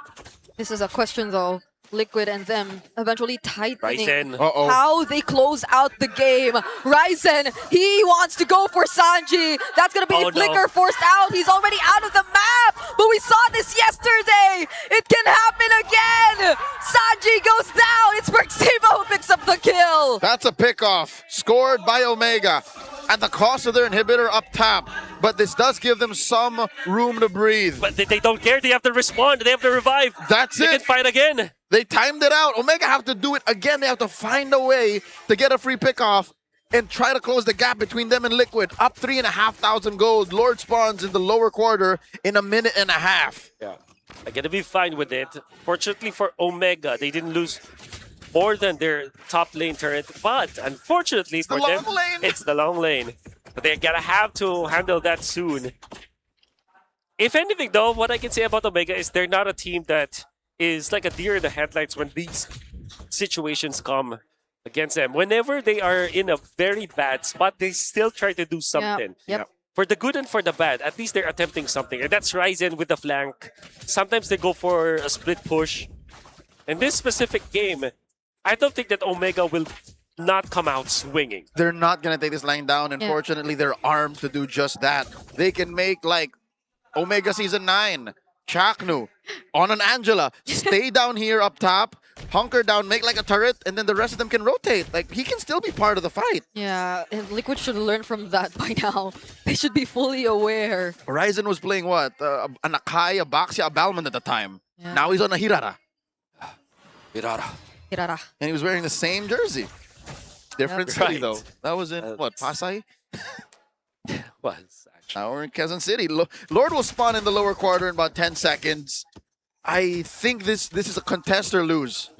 This is a question though. Liquid and them eventually tightening Ryzen. how they close out the game. Ryzen, he wants to go for Sanji. That's going to be Flicker forced out. He's already out of the map. But we saw this yesterday. It can happen again. Sanji goes down. It's Perxiva who picks up the kill. That's a pickoff scored by Omega at the cost of their inhibitor up top. But this does give them some room to breathe. But they don't care. They have to respond. They have to revive. That's it. They can fight again. They timed it out. Omega have to do it again. They have to find a way to get a free pickoff and try to close the gap between them and Liquid. Up 3,500 gold. Lord spawns in the lower quarter in a minute and a half. Yeah, I gotta be fine with it. Fortunately for Omega, they didn't lose more than their top lane turret. But unfortunately for them, it's the long lane. But they're gonna have to handle that soon. If anything, though, what I can say about Omega is they're not a team that is like a deer in the headlights when these situations come against them. Whenever they are in a very bad spot, they still try to do something. For the good and for the bad, at least they're attempting something. And that's Ryzen with the flank. Sometimes they go for a split push. In this specific game, I don't think that Omega will not come out swinging. They're not going to take this line down. Unfortunately, they're armed to do just that. They can make like Omega Season 9. Chaknu on an Angela. Stay down here up top, hunker down, make like a turret, and then the rest of them can rotate. Like, he can still be part of the fight. Yeah, and Liquid should learn from that by now. They should be fully aware. Horizon was playing what? An Akai, a Baxia, a Balman at the time. Yeah. Now he's on a Hirara. Hirara. And he was wearing the same jersey. Different city, though. That was in, what, Pasay? Was now we're in Quezon City. Lord will spawn in the lower quarter in about 10 seconds. I think this is a contest or lose.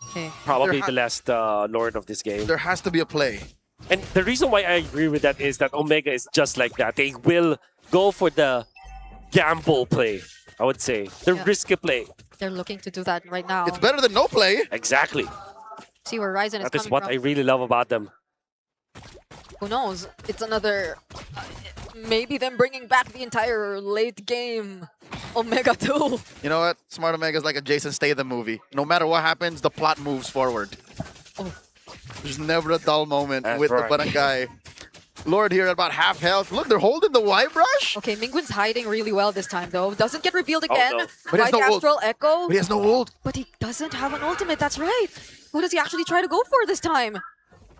Okay. Probably the last Lord of this game. There has to be a play. And the reason why I agree with that is that Omega is just like that. They will go for the gamble play, I would say. The risky play. They're looking to do that right now. It's better than no play. Exactly. See where Ryzen is That is coming what from. I really love about them. Who knows? It's another... maybe them bringing back the entire late game Omega 2. You know what? Smart Omega is like a Jason Statham movie. No matter what happens, the plot moves forward. Oh. There's never a dull moment That's with right. the barangay. Lord here at about half health. Look, they're holding the Y brush. Okay, Mingwin's hiding really well this time though. Doesn't get revealed again. no. But he has By the no ult. Astral Echo. But he has no ult. But he doesn't have an ultimate, that's right. Who does he actually try to go for this time?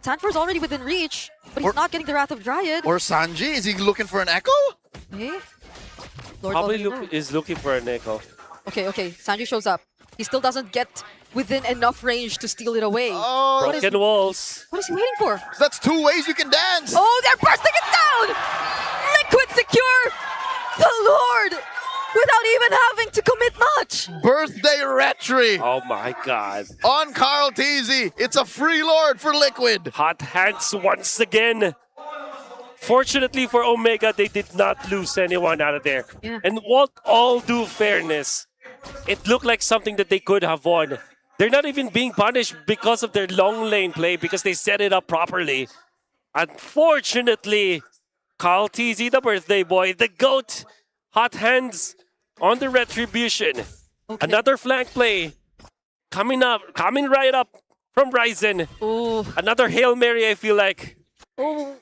Sanford's already within reach, but he's not getting the Wrath of Dryad. Or Sanji, is he looking for an echo? Okay. Lord Probably Valino. is looking for an echo. Okay, Sanji shows up. He still doesn't get within enough range to steal it away. Oh, Broken walls. What is he waiting for? That's 2 ways you can dance. Oh, they're bursting it down! Liquid secure the Lord without even having to commit much. Birthday retry. Oh my god. On Carl TZ. It's a free Lord for Liquid. Hot hands once again. Fortunately for Omega, they did not lose anyone out of there. Yeah. And what all due fairness, it looked like something that they could have won. They're not even being punished because of their long lane play, because they set it up properly. Unfortunately, Carl TZ, the birthday boy, the GOAT, hot hands on the retribution. Okay. Another flank play coming right up from Ryzen. Ooh. Another Hail Mary, I feel like. Oh,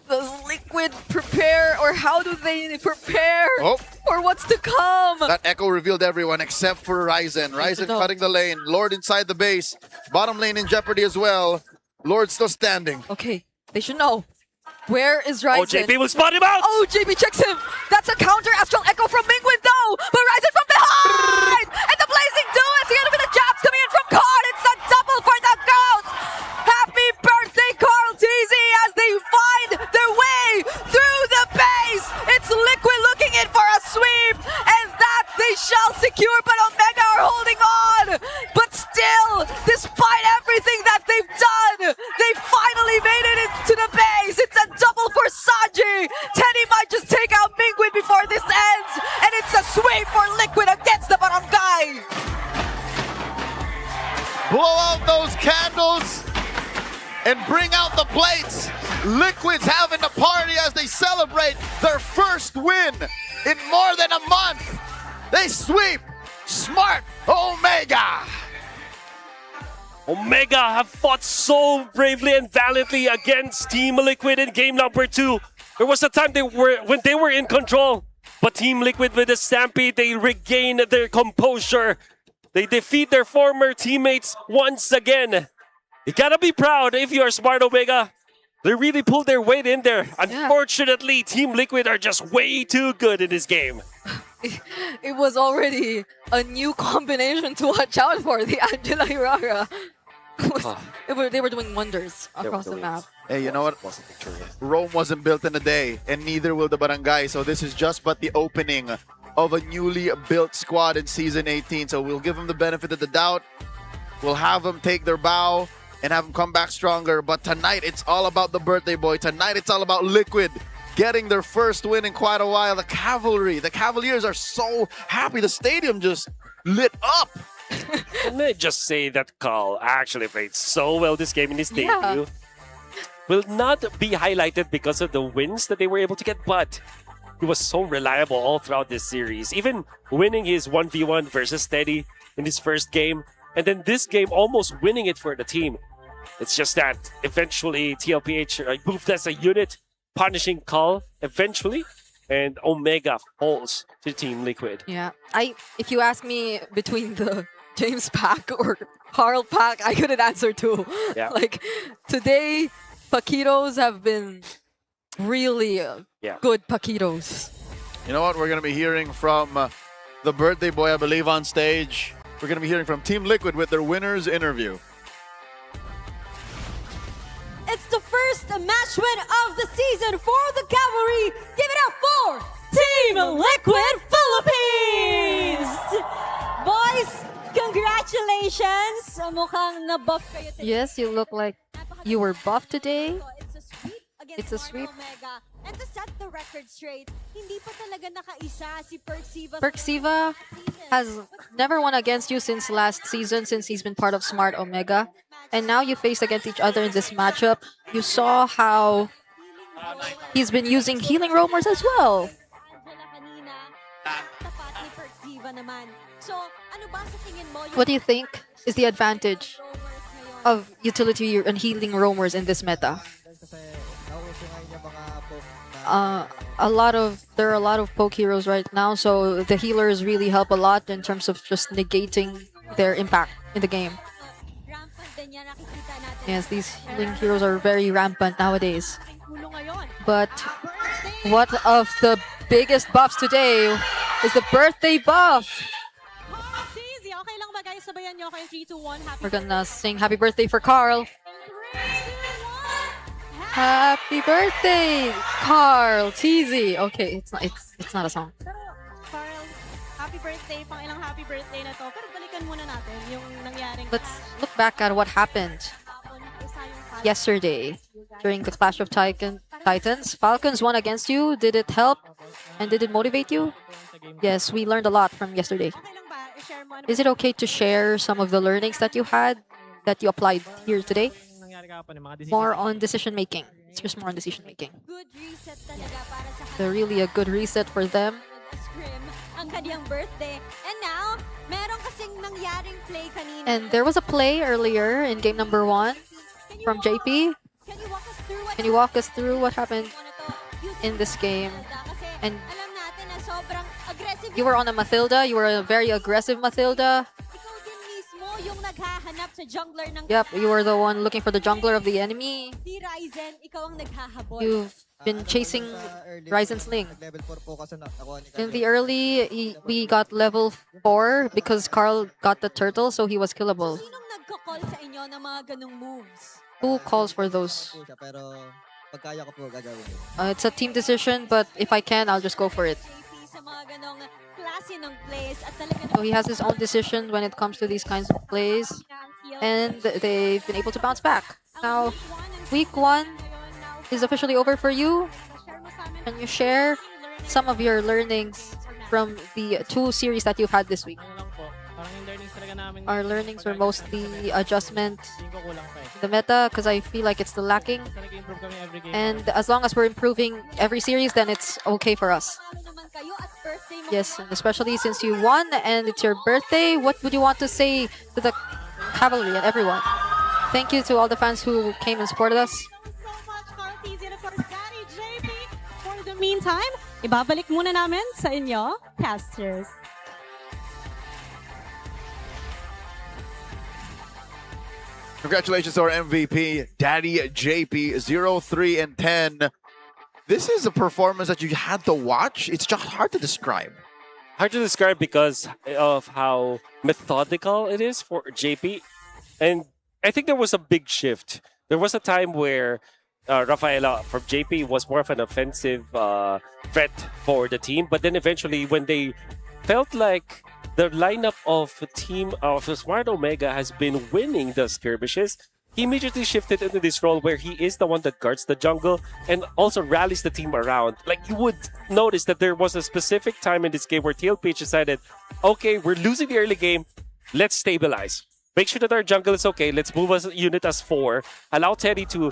does Liquid prepare, or how do they prepare Oh. for what's to come? That echo revealed everyone except for Ryzen. Ryzen cutting the lane. Lord inside the base. Bottom lane in jeopardy as well. Lord still standing. Okay, they should know. Where is Ryzen? Oh, JP will spot him out! Oh, JP checks him! That's a counter Astral Echo from Mingwin though! But Ryzen from behind! And the Blazing Duets! The enemy, the jabs coming in from Card! It's a double for the GOAT! Happy birthday, Carl TZ, as they find their way through the base! It's Liquid looking in for a sweep! And that they shall secure, but Omega are holding on! But still, despite everything that they've done, they finally made it into the base! It's a double for Sanji! Teddy might just take out Mingwin before this ends! And it's a sweep for Liquid against the barangay! Blow out those candles and bring out the plates. Liquid's having a party as they celebrate their first win in more than a month. They sweep Smart Omega. Omega have fought so bravely and valiantly against Team Liquid in game number 2. There was a time when they were in control, but Team Liquid with the Stampede, they regain their composure. They defeat their former teammates once again. You gotta be proud if you are Smart Omega. They really pulled their weight in there. Unfortunately, Team Liquid are just way too good in this game. It was already a new combination to watch out for, the Angela Hirara. They were doing wonders across the map. Hey, you know what? Rome wasn't built in a day, and neither will the barangay. So this is just but the opening of a newly built squad in Season 18. So we'll give them the benefit of the doubt. We'll have them take their bow and have them come back stronger. But tonight, it's all about the birthday boy. Tonight, it's all about Liquid getting their first win in quite a while. The Cavaliers are so happy. The stadium just lit up. Can I just say that Carl actually played so well this game in his debut? Yeah. Will not be highlighted because of the wins that they were able to get, but he was so reliable all throughout this series. Even winning his 1v1 versus Teddy in his first game, and then this game almost winning it for the team. It's just that eventually TLPH moved as a unit, punishing Carl eventually, and Omega falls to Team Liquid. Yeah, if you ask me between the James pack or Carl pack, I couldn't answer too. Yeah. Like today, Paquitos have been really good Paquitos. You know what? We're going to be hearing from the birthday boy, I believe, on stage. We're going to be hearing from Team Liquid with their winner's interview. It's the first match win of the season for the Cavalry. Give it up for Team Liquid Philippines! Boys, congratulations! Mukhang na-buff kayo today. Yes, you look like you were buffed today. It's a sweep. Omega. And to set the record straight, hindi pa talaga nakaisa si Perxiva. Perxiva has never won against you since last season, since he's been part of Smart Omega. And now you faced against each other in this matchup. You saw how he's been using healing roamers as well. What do you think is the advantage of utility and healing roamers in this meta? There are a lot of poke heroes right now, so the healers really help a lot in terms of just negating their impact in the game. Yes, these healing heroes are very rampant nowadays. But what of the biggest buffs today is the birthday buff. We're gonna sing happy birthday for Carl. Happy birthday, Carl. Teasy. Okay, it's not a song. Carl, happy birthday. Pang ilang happy birthday na to. Pero balikan muna natin yung nangyaring. Let's look back at what happened yesterday during the Clash of Titans. Falcons won against you. Did it help? And did it motivate you? Yes, we learned a lot from yesterday. Is it okay to share some of the learnings that you had, that you applied here today? More on decision making. It's just more on decision making. They're really a good reset for them. And there was a play earlier in game number 1 from JP. Can you walk us through what happened in this game? And you were on a Mathilda. You were a very aggressive Mathilda. Yep, you were the one looking for the jungler of the enemy. You've been chasing Ryzen's Ling. In the early, we got level 4 because Carl got the turtle, so he was killable. Who calls for those? It's a team decision, but if I can, I'll just go for it. So he has his own decision when it comes to these kinds of plays, and they've been able to bounce back. Now, week 1 is officially over for you. Can you share some of your learnings from the 2 series that you've had this week? Our learnings were mostly adjustment in the meta, because I feel like it's still lacking. And as long as we're improving every series, then it's okay for us. Yes, and especially since you won and it's your birthday, what would you want to say to the cavalry and everyone? Thank you to all the fans who came and supported us. For the meantime, ibabalik muna namin sa inyo, casters. Congratulations to our MVP, Daddy JP, 0-3 and 10. This is a performance that you had to watch. It's just hard to describe. Hard to describe because of how methodical it is for JP. And I think there was a big shift. There was a time where Rafaela from JP was more of an offensive threat for the team. But then eventually when they felt like the lineup of team of Smart Omega has been winning the skirmishes, he immediately shifted into this role where he is the one that guards the jungle and also rallies the team around. Like, you would notice that there was a specific time in this game where TLPH decided, okay, we're losing the early game, let's stabilize. Make sure that our jungle is okay. Let's move as a unit as 4. Allow Teddy to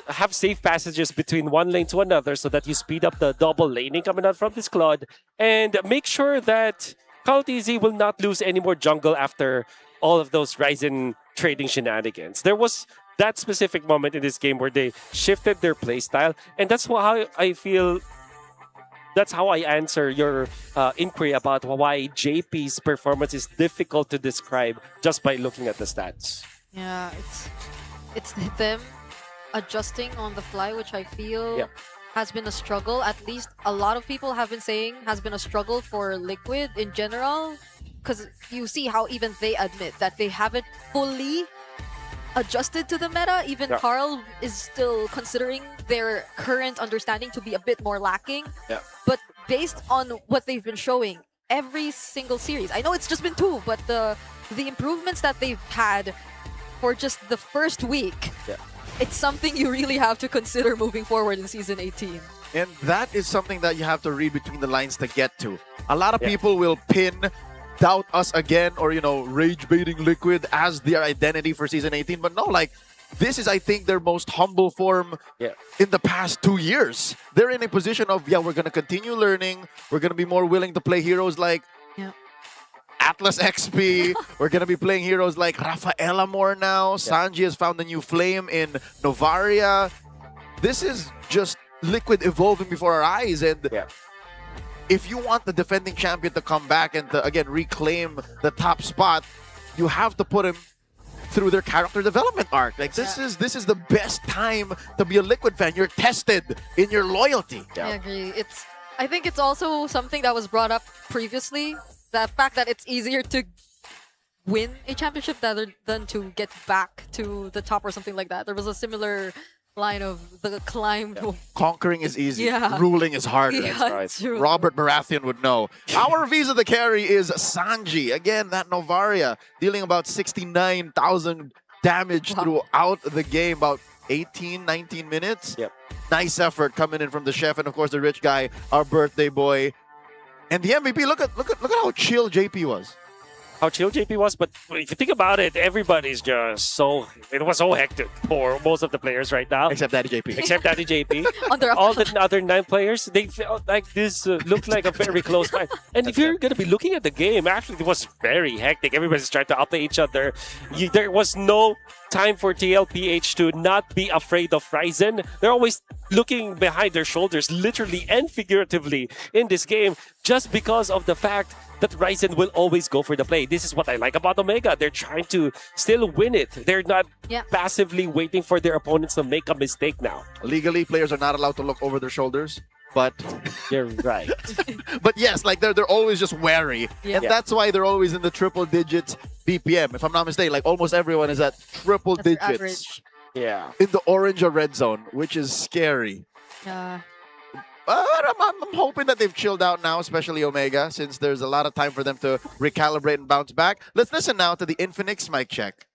have safe passages between one lane to another so that you speed up the double laning coming out from this Claude. And make sure that CloudTZ will not lose any more jungle after all of those Ryzen trading shenanigans. There was that specific moment in this game where they shifted their playstyle, and that's how I feel. That's how I answer your inquiry about why JP's performance is difficult to describe just by looking at the stats. Yeah, it's them adjusting on the fly, which I feel has been a struggle. At least a lot of people have been saying has been a struggle for Liquid in general. Because you see how even they admit that they haven't fully adjusted to the meta. Even Carl is still considering their current understanding to be a bit more lacking. But based on what they've been showing every single series, I know it's just been 2, but the improvements that they've had for just the first week it's something you really have to consider moving forward in Season 18. And that is something that you have to read between the lines to get to. A lot of people will pin Doubt Us Again or, rage baiting Liquid as their identity for Season 18. But no, like, this is, I think, their most humble form in the past 2 years. They're in a position of, we're going to continue learning. We're going to be more willing to play heroes like Atlas XP. We're going to be playing heroes like Rafaela more now. Sanji has found a new flame in Novaria. This is just Liquid evolving before our eyes. And if you want the defending champion to come back and to, again, reclaim the top spot, you have to put him through their character development arc. Like, this is the best time to be a Liquid fan. You're tested in your loyalty. I agree. I think it's also something that was brought up previously. The fact that it's easier to win a championship rather than to get back to the top or something like that. There was a similar line of the climb. Conquering is easy. Yeah. Ruling is harder. That's right. Robert Baratheon would know. Our Visa the carry is Sanji. Again, that Novaria dealing about 69,000 damage throughout the game. About 18, 19 minutes. Nice effort coming in from the chef and of course the rich guy, our birthday boy. And the MVP, look at how chill JP was. How chill JP was, but if you think about it, everybody's just it was so hectic for most of the players right now. Except Daddy JP. Except Daddy JP. All the other 9 players, they felt like this looked like a very close fight. And if you're going to be looking at the game, actually it was very hectic. Everybody's trying to outplay each other. There was no time for TLPH to not be afraid of Ryzen. They're always looking behind their shoulders, literally and figuratively, in this game, just because of the fact that Ryzen will always go for the play. This is what I like about Omega. They're trying to still win it. They're not passively waiting for their opponents to make a mistake now. Legally, players are not allowed to look over their shoulders, but you're right. But yes, like they're always just wary. And that's why they're always in the triple digits BPM. If I'm not mistaken, like almost everyone is at triple digits. Average. In the orange or red zone, which is scary. But I'm hoping that they've chilled out now, especially Omega, since there's a lot of time for them to recalibrate and bounce back. Let's listen now to the Infinix mic check.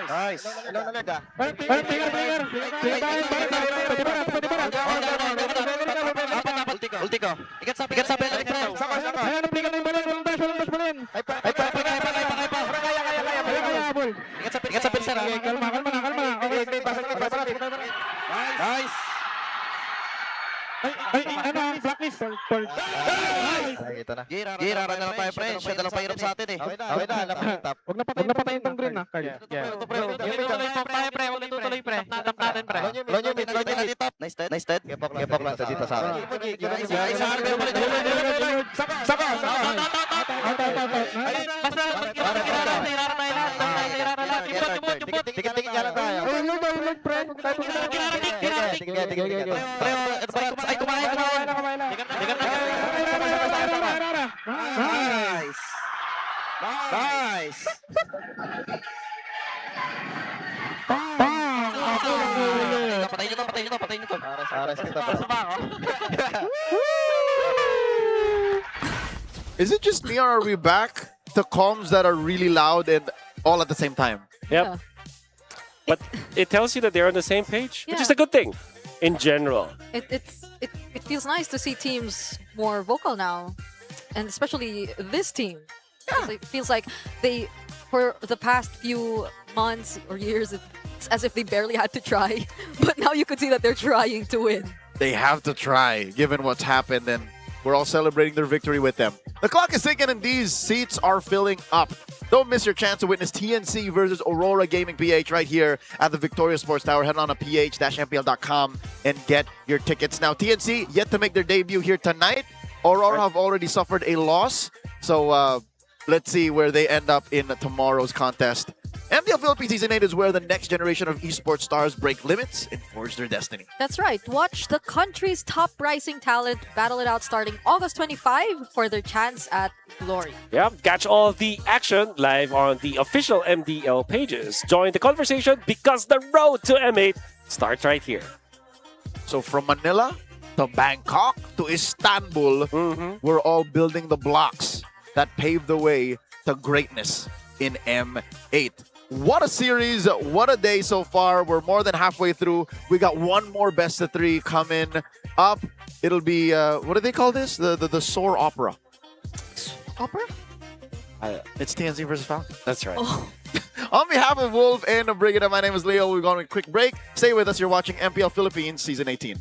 Nice. Ultiko. Ikat sa bell. Ikat sa bell, sir. Kalma. Nice. Blacklist. Gira na lang tayo, pre. Siya na lang pahirap sa atin eh. Okay na. Huwag na patayin tong green, ha? Huwag natutuloy, pre. Tap natin, pre. Lonyo, tap. Nice dead. Kepok lang sa dito sa akin. Saka. Basta, tingin nga lang tayo. Pre. Ay, kumain. Nice. Patayin nyo to. Aras kita. Is it just me or are we back to comms that are really loud and all at the same time? Yep. But it tells you that they're on the same page, which is a good thing in general. It feels nice to see teams more vocal now, and especially this team. It feels like they, for the past few months or years, it's as if they barely had to try, but now you could see that they're trying to win. They have to try, given what's happened, and we're all celebrating their victory with them. The clock is ticking and these seats are filling up. Don't miss your chance to witness TNC versus Aurora Gaming PH right here at the Victoria Sports Tower. Head on to ph-mpl.com and get your tickets. Now, TNC yet to make their debut here tonight. Aurora have already suffered a loss. So let's see where they end up in tomorrow's contest. MPL Philippines Season 8 is where the next generation of esports stars break limits and forge their destiny. That's right. Watch the country's top rising talent battle it out starting August 25 for their chance at glory. Yeah, catch all the action live on the official MDL pages. Join the conversation because the road to M8 starts right here. So from Manila to Bangkok to Istanbul, we're all building the blocks that pave the way to greatness in M8. What a series, what a day so far. We're more than halfway through. We got one more best of 3 coming up. It'll be, what do they call this? The Soar Opera. Opera? It's TNC versus Falcon. That's right. Oh. On behalf of Wolf and Brigida, my name is Leo. We're going on a quick break. Stay with us. You're watching MPL Philippines Season 18.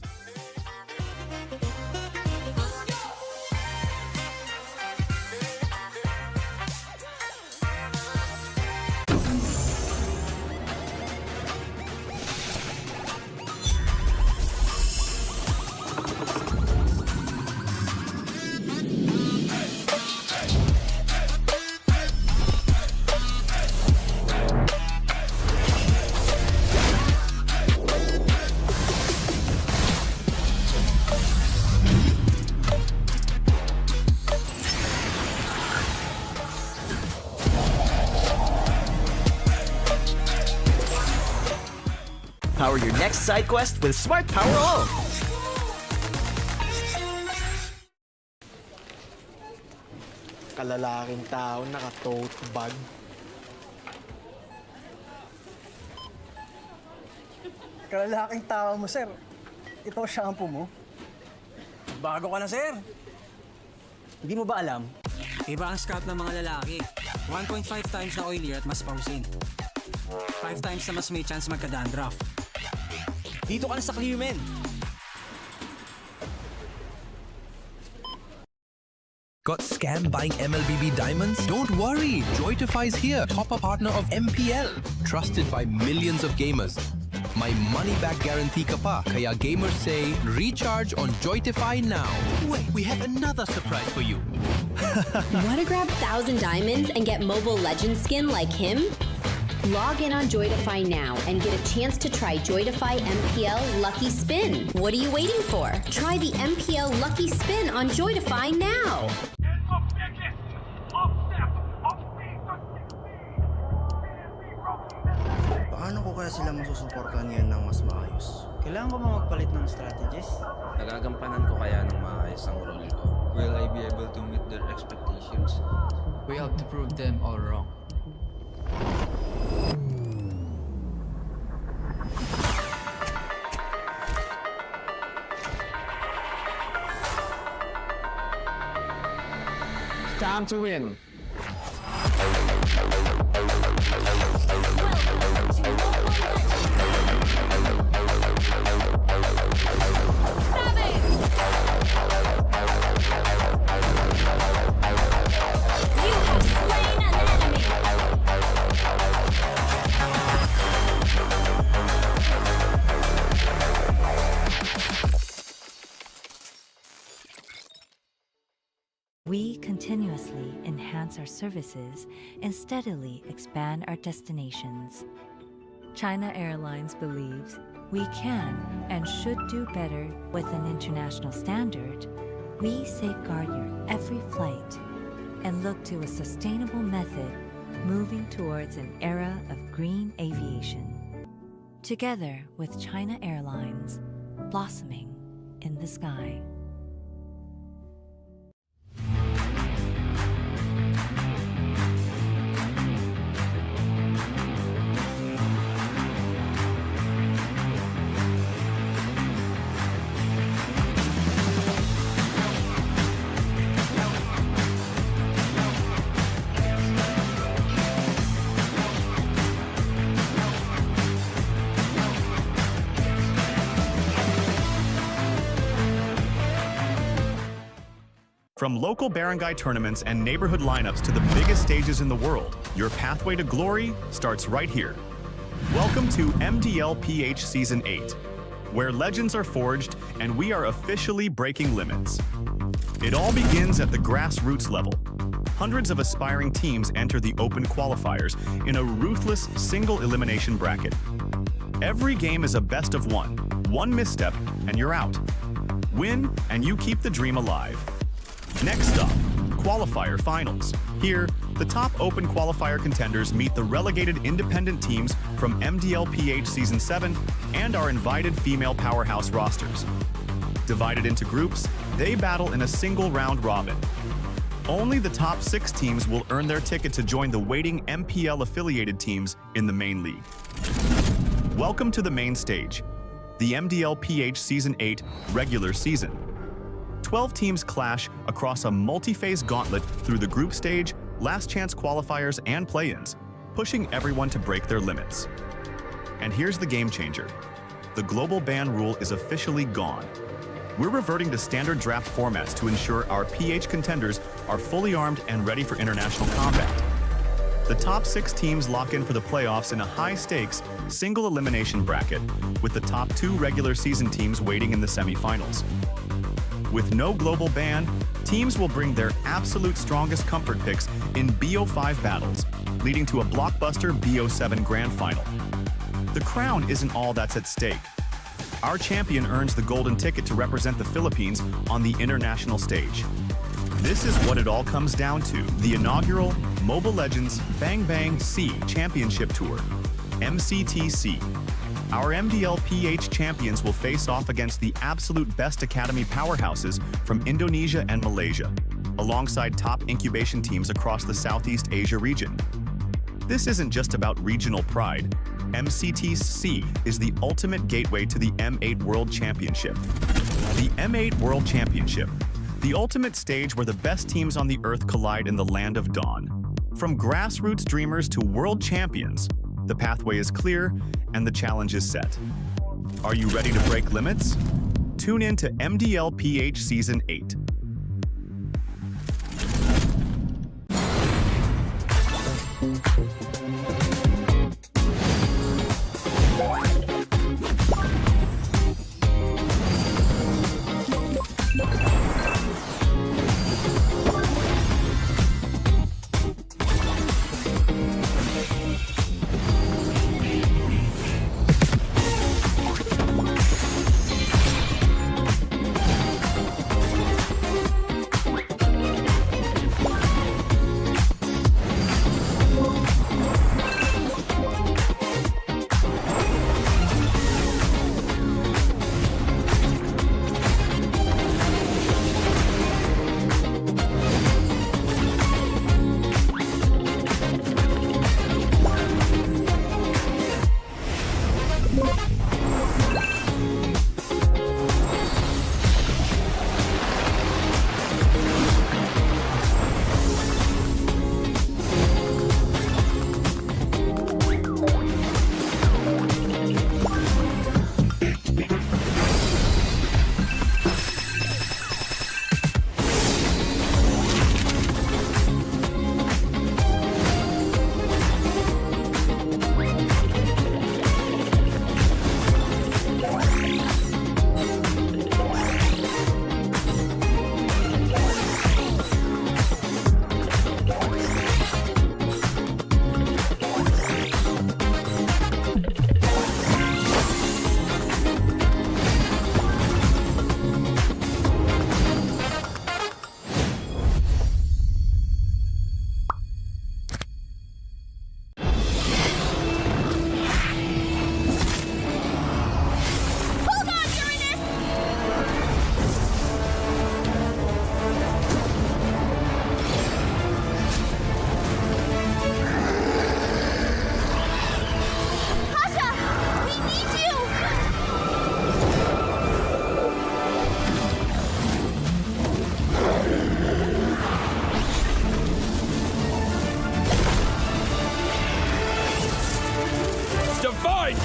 Power your next side quest with Smart Power All. Kalalaking tao, naka-tote bag. Kalalaking tao mo, sir. Ito ang shampoo mo. Bago ka na, sir. Hindi mo ba alam? Iba ang scalp ng mga lalaki. 1.5 times na oilier at mas pausin. 5 times na mas may chance magka-dandruff. Dito ka na sa Clearmen. Got scammed buying MLBB diamonds? Don't worry, Joytify's here, top-up partner of MPL, trusted by millions of gamers. My money-back guarantee ka pa, kaya gamers say, recharge on Joytify now. Wait, we have another surprise for you. Want to grab 1,000 diamonds and get Mobile Legends skin like him? Log in on Joytify now and get a chance to try Joytify MPL Lucky Spin. What are you waiting for? Try the MPL Lucky Spin on Joytify now. Paano ko kaya sila masusuportahan ngayon ng mas maayos? Kailangan ko ba magpalit ng strategies? Nagagampanan ko kaya ng maayos ang role ko? Will I be able to meet their expectations? We have to prove them all wrong. Time to win. We continuously enhance our services and steadily expand our destinations. China Airlines believes we can and should do better with an international standard. We safeguard your every flight and look to a sustainable method moving towards an era of green aviation. Together with China Airlines, blossoming in the sky. From local barangay tournaments and neighborhood lineups to the biggest stages in the world, your pathway to glory starts right here. Welcome to TLPH Season 8, where legends are forged and we are officially breaking limits. It all begins at the grassroots level. Hundreds of aspiring teams enter the open qualifiers in a ruthless single elimination bracket. Every game is a best of one. One misstep and you're out. Win and you keep the dream alive. Next up, qualifier finals. Here, the top open qualifier contenders meet the relegated independent teams from MDLPH Season 7 and our invited female powerhouse rosters. Divided into groups, they battle in a single round robin. Only the top 6 teams will earn their ticket to join the waiting MPL affiliated teams in the main league. Welcome to the main stage, the MDLPH Season 8 regular season. 12 teams clash across a multi-phase gauntlet through the group stage, last chance qualifiers, and play-ins, pushing everyone to break their limits. And here's the game changer. The global ban rule is officially gone. We're reverting to standard draft formats to ensure our PH contenders are fully armed and ready for international combat. The top 6 teams lock in for the playoffs in a high-stakes, single elimination bracket, with the top 2 regular season teams waiting in the semifinals. With no global ban, teams will bring their absolute strongest comfort picks in BO5 battles, leading to a blockbuster BO7 grand final. The crown isn't all that's at stake. Our champion earns the golden ticket to represent the Philippines on the international stage. This is what it all comes down to, the inaugural Mobile Legends Bang Bang C Championship Tour, MCTC. Our MDLPH champions will face off against the absolute best academy powerhouses from Indonesia and Malaysia, alongside top incubation teams across the Southeast Asia region. This isn't just about regional pride. MCTC is the ultimate gateway to the M8 World Championship. The M8 World Championship, the ultimate stage where the best teams on the Earth collide in the land of dawn. From grassroots dreamers to world champions, the pathway is clear and the challenge is set. Are you ready to break limits? Tune in to MDLPH Season 8.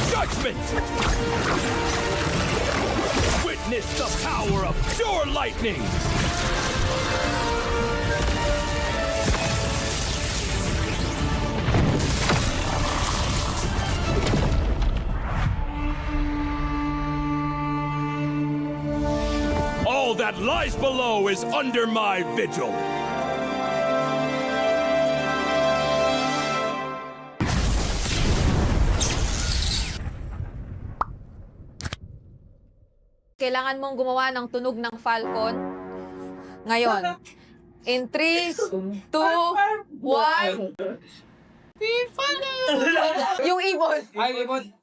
judgment! Witness the power of pure lightning! All that lies below is under my vigil. Kailangan mong gumawa ng tunog ng Falcon. Ngayon. In 3, 2, 1. Yung ibon. Ay, ibon.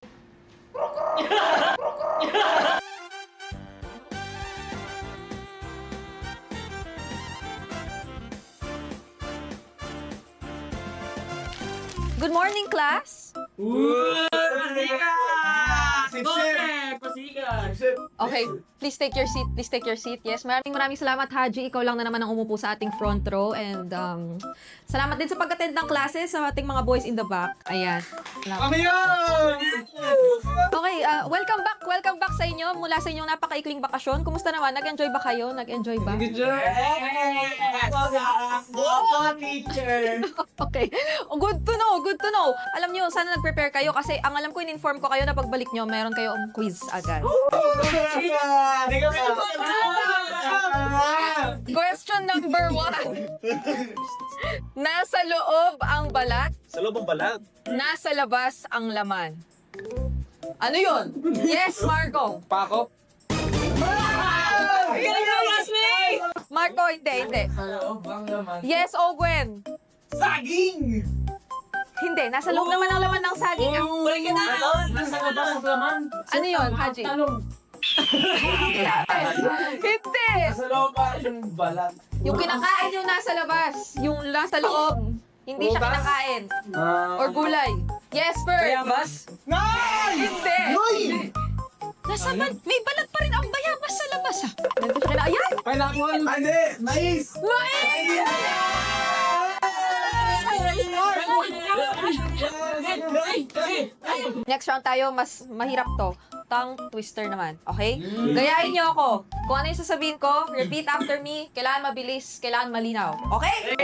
Good morning, class. Okay, please take your seat. Please take your seat. Yes, maraming salamat, Haji. Ikaw lang na naman ang umupo sa ating front row. And salamat din sa pag-attend ng classes sa ating mga boys in the back. Ayan. Okay, welcome back. Welcome back sa inyo. Mula sa inyong napakaikling bakasyon. Kumusta naman? Nag-enjoy ba kayo? Nag-enjoy ba? Okay. Good to know. Good to know. Alam nyo, sana nag-prepare kayo kasi ang alam ko, in-inform ko kayo na pagbalik nyo, meron kayong quiz agad. Question number 1. Nasa loob ang balat. Sa loob ang balat? Nasa labas ang laman. Ano yun? Yes, Marco. Pako. Marco, hindi. Yes, Ogwen. Saging! Hindi, nasa loob naman ang laman ng saging. Nasa labas ang laman. Ano yun, Haji? Hindi! Nasa loob ba yung balat? Yung kinakain yung nasa labas. Yung nasa loob. Hindi siya kinakain. Or gulay. Yes, Bert! Bayabas? Hindi! May balat pa rin ang bayabas sa labas, ah. Nandito siya na. Ayan! Pineapple? Hindi! Mais! Next round tayo, mas mahirap to. Tongue twister naman, okay? Gayahin niyo ako. Kung ano yung sasabihin ko, repeat after me. Kailangan mabilis, kailangan malinaw. Okay?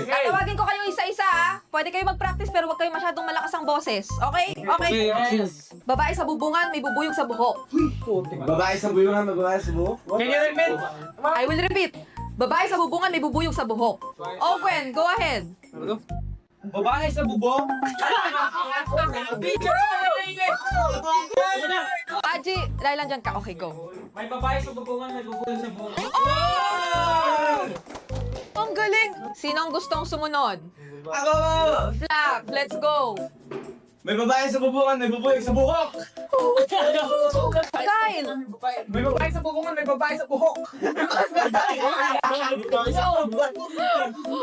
Tatawagin ko kayo isa-isa, ha? Pwede kayo mag-practice pero huwag kayo masyadong malakas ang boses. Okay? Okay? Babae sa bubungan, may bubuyog sa buhok. Babae sa bubungan, may babae sa buhok? Can you repeat? I will repeat. Babae sa bubungan, may bubuyog sa buhok. Owen, go ahead. Babae sa bubong? Aji, dahil lang dyan ka. Okay, go. May babae sa bubungan, may bubong sa buhok. Oh! Ang galing! Sinong gustong sumunod? Ako! Flap, let's go! May babae sa bubungan, may bubuyog sa buhok! Kyle! May babae sa bubungan, may babae sa buhok!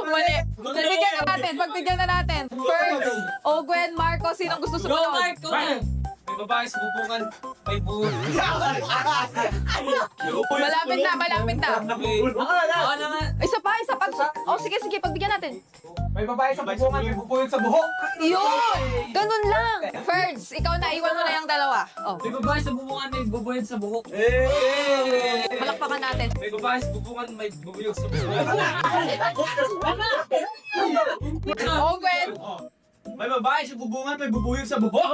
Mali! Pagbigyan na natin. First, Ogwen, Marco, sinong gusto sumunod? May babae sa bubungan, may buhok. Malapit na. Isa pa. Oh, sige, pagbigyan natin. May babae sa bubungan, may bubuyog sa buhok. Yun! Ganun lang. Ferds, ikaw na. Iwan mo na yung dalawa. Oh. May babae sa bubungan, may bubuyog sa buhok. Palakpakan natin. May babae sa bubungan, may bubuyog sa buhok. Ogwen! May babae sa bubungan, may bubuyog sa buhok.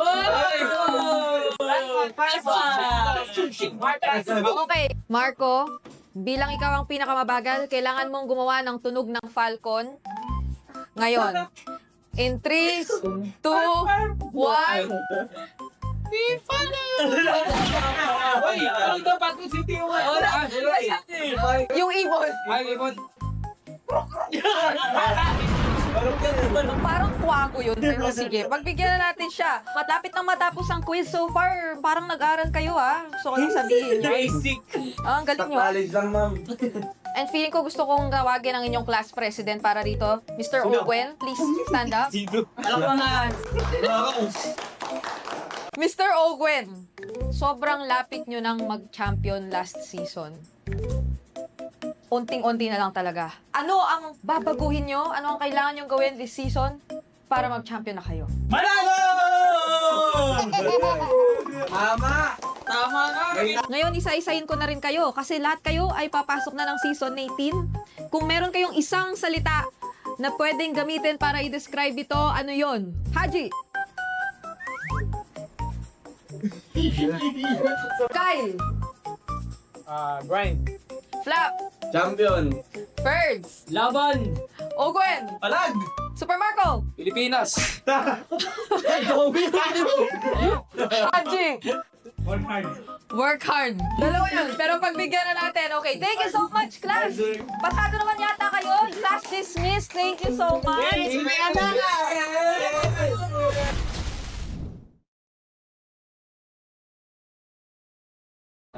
Okay, Marco, bilang ikaw ang pinakamabagal, kailangan mong gumawa ng tunog ng Falcon. Ngayon, in 3, 2, 1. Yung ibon. Ay, ibon. Parang kwago yun, pero sige. Pagbigyan na natin siya. Matapit nang matapos ang quiz so far. Parang nag-aral kayo, ha? Gusto ko lang sabihin. Basic. Ang galing nyo. College lang, ma'am. And feeling ko gusto kong tawagin ang inyong class president para rito. Mr. Ogwen, please stand up. Alam ko na. Mr. Ogwen, sobrang lapit nyo nang mag-champion last season. Unting-unti na lang talaga. Ano ang babaguhin nyo? Ano ang kailangan nyo gawin this season para mag-champion na kayo? Manalo! Tama! Tama ka! Ngayon, isa-isahin ko na rin kayo kasi lahat kayo ay papasok na ng season 18. Kung meron kayong isang salita na pwedeng gamitin para i-describe ito, ano yon? Haji! Kyle! Grind. Flap. Champion. Birds. Laban. Ogwen. Palag. Super Marco. Pilipinas. Anjing. Work hard. Dalawa yun, pero pagbigyan na natin. Okay, thank you so much, class. Pasado naman yata kayo. Class dismissed. Thank you so much.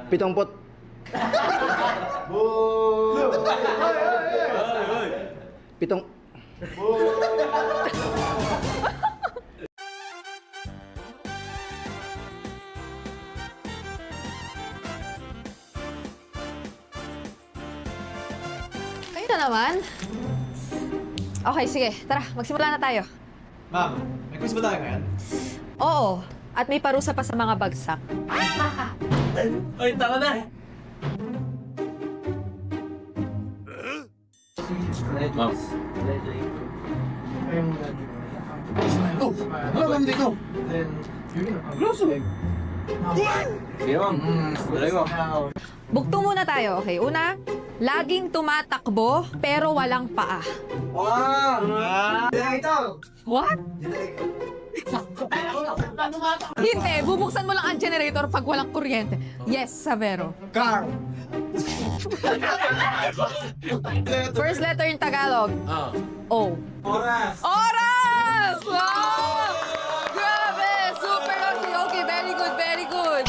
Pitongpot. Pitong... Kayo na naman. Okay, sige. Tara, magsimula na tayo. Ma'am, may quiz ba tayo ngayon? Oo, at may parusa pa sa mga bagsak. Oy, tara na! Ma'am. Ano lang dito? Close eh. Sige, ma'am. Malay mo. Bugtong muna tayo, okay? Una, laging tumatakbo pero walang paa. What? Hindi, bubuksan mo lang ang generator pag walang kuryente. Yes, Savero. Car. First letter in Tagalog. O. Oras. Oras! Wow! Grabe! Super okay. Okay, very good, very good.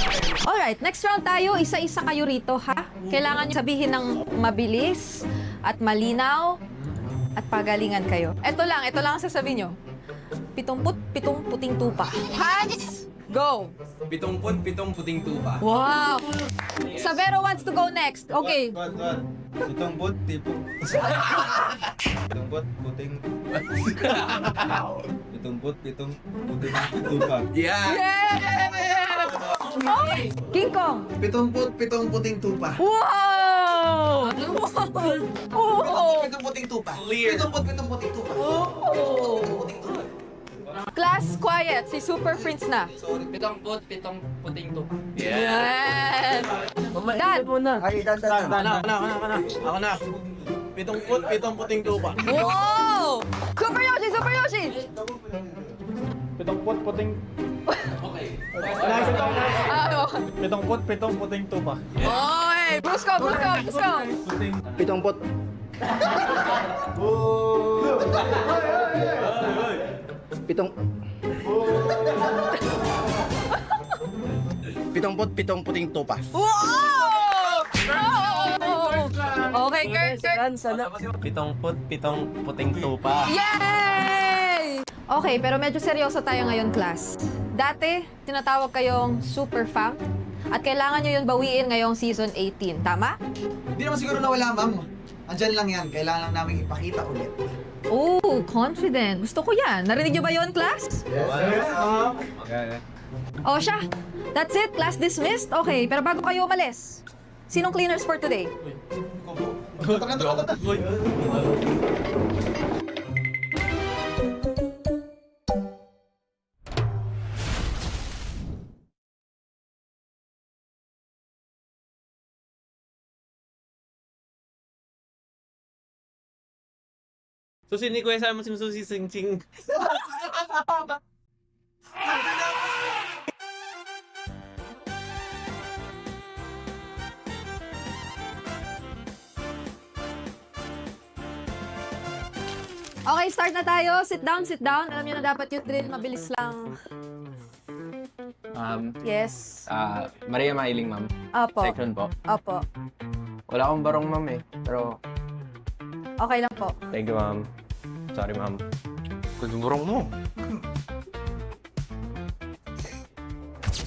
Alright, next round tayo. Isa-isa kayo rito, ha? Kailangan nyo sabihin ng mabilis at malinaw at pagalingan kayo. Ito lang ang sasabihin nyo. 70 puting tupa. Hands, go! 70 puting tupa. Wow! Savero wants to go next. Okay. Pitongpot, tipong... Pitongpot, puting... Pitong puting tupa. Yeah! King Kong. 70 puting tupa. Wow! Pitong puting tupa. Clear. 70 puting tupa. Class, quiet. Si Super Prince na. Pitong puting tupa. Yes! Dan! Ay, Dan. Ako na. Pitong puting tupa. Wow! Super Yoshi! Pitong puting... Okay. Pitong puting tupa. Oy! Brusko! Pitongpot. Pitong... Pitong puting tupa. Wow! Okay, Kurt. Pitong puting tupa. Yay! Okay, pero medyo seryoso tayo ngayon, class. Dati, tinatawag kayong super fam at kailangan nyo yun bawiin ngayong season 18. Tama? Hindi naman siguro nawala, ma'am. Andyan lang yan. Kailangan lang namin ipakita ulit. Oh, confident. Gusto ko yan. Narinig nyo ba yun, class? Yes. O siya, that's it. Class dismissed. Okay, pero bago kayo umalis, sinong cleaners for today? Susi ko sa mo sinususi sing-sing. Okay, start na tayo. Sit down. Alam nyo na dapat yung drill. Mabilis lang. Yes. Maria Mailing, ma'am. Opo. Section po. Opo. Wala akong barong, ma'am eh. Pero, Okay lang po. thank you, ma'am. Sorry, ma'am. Kung barong mo.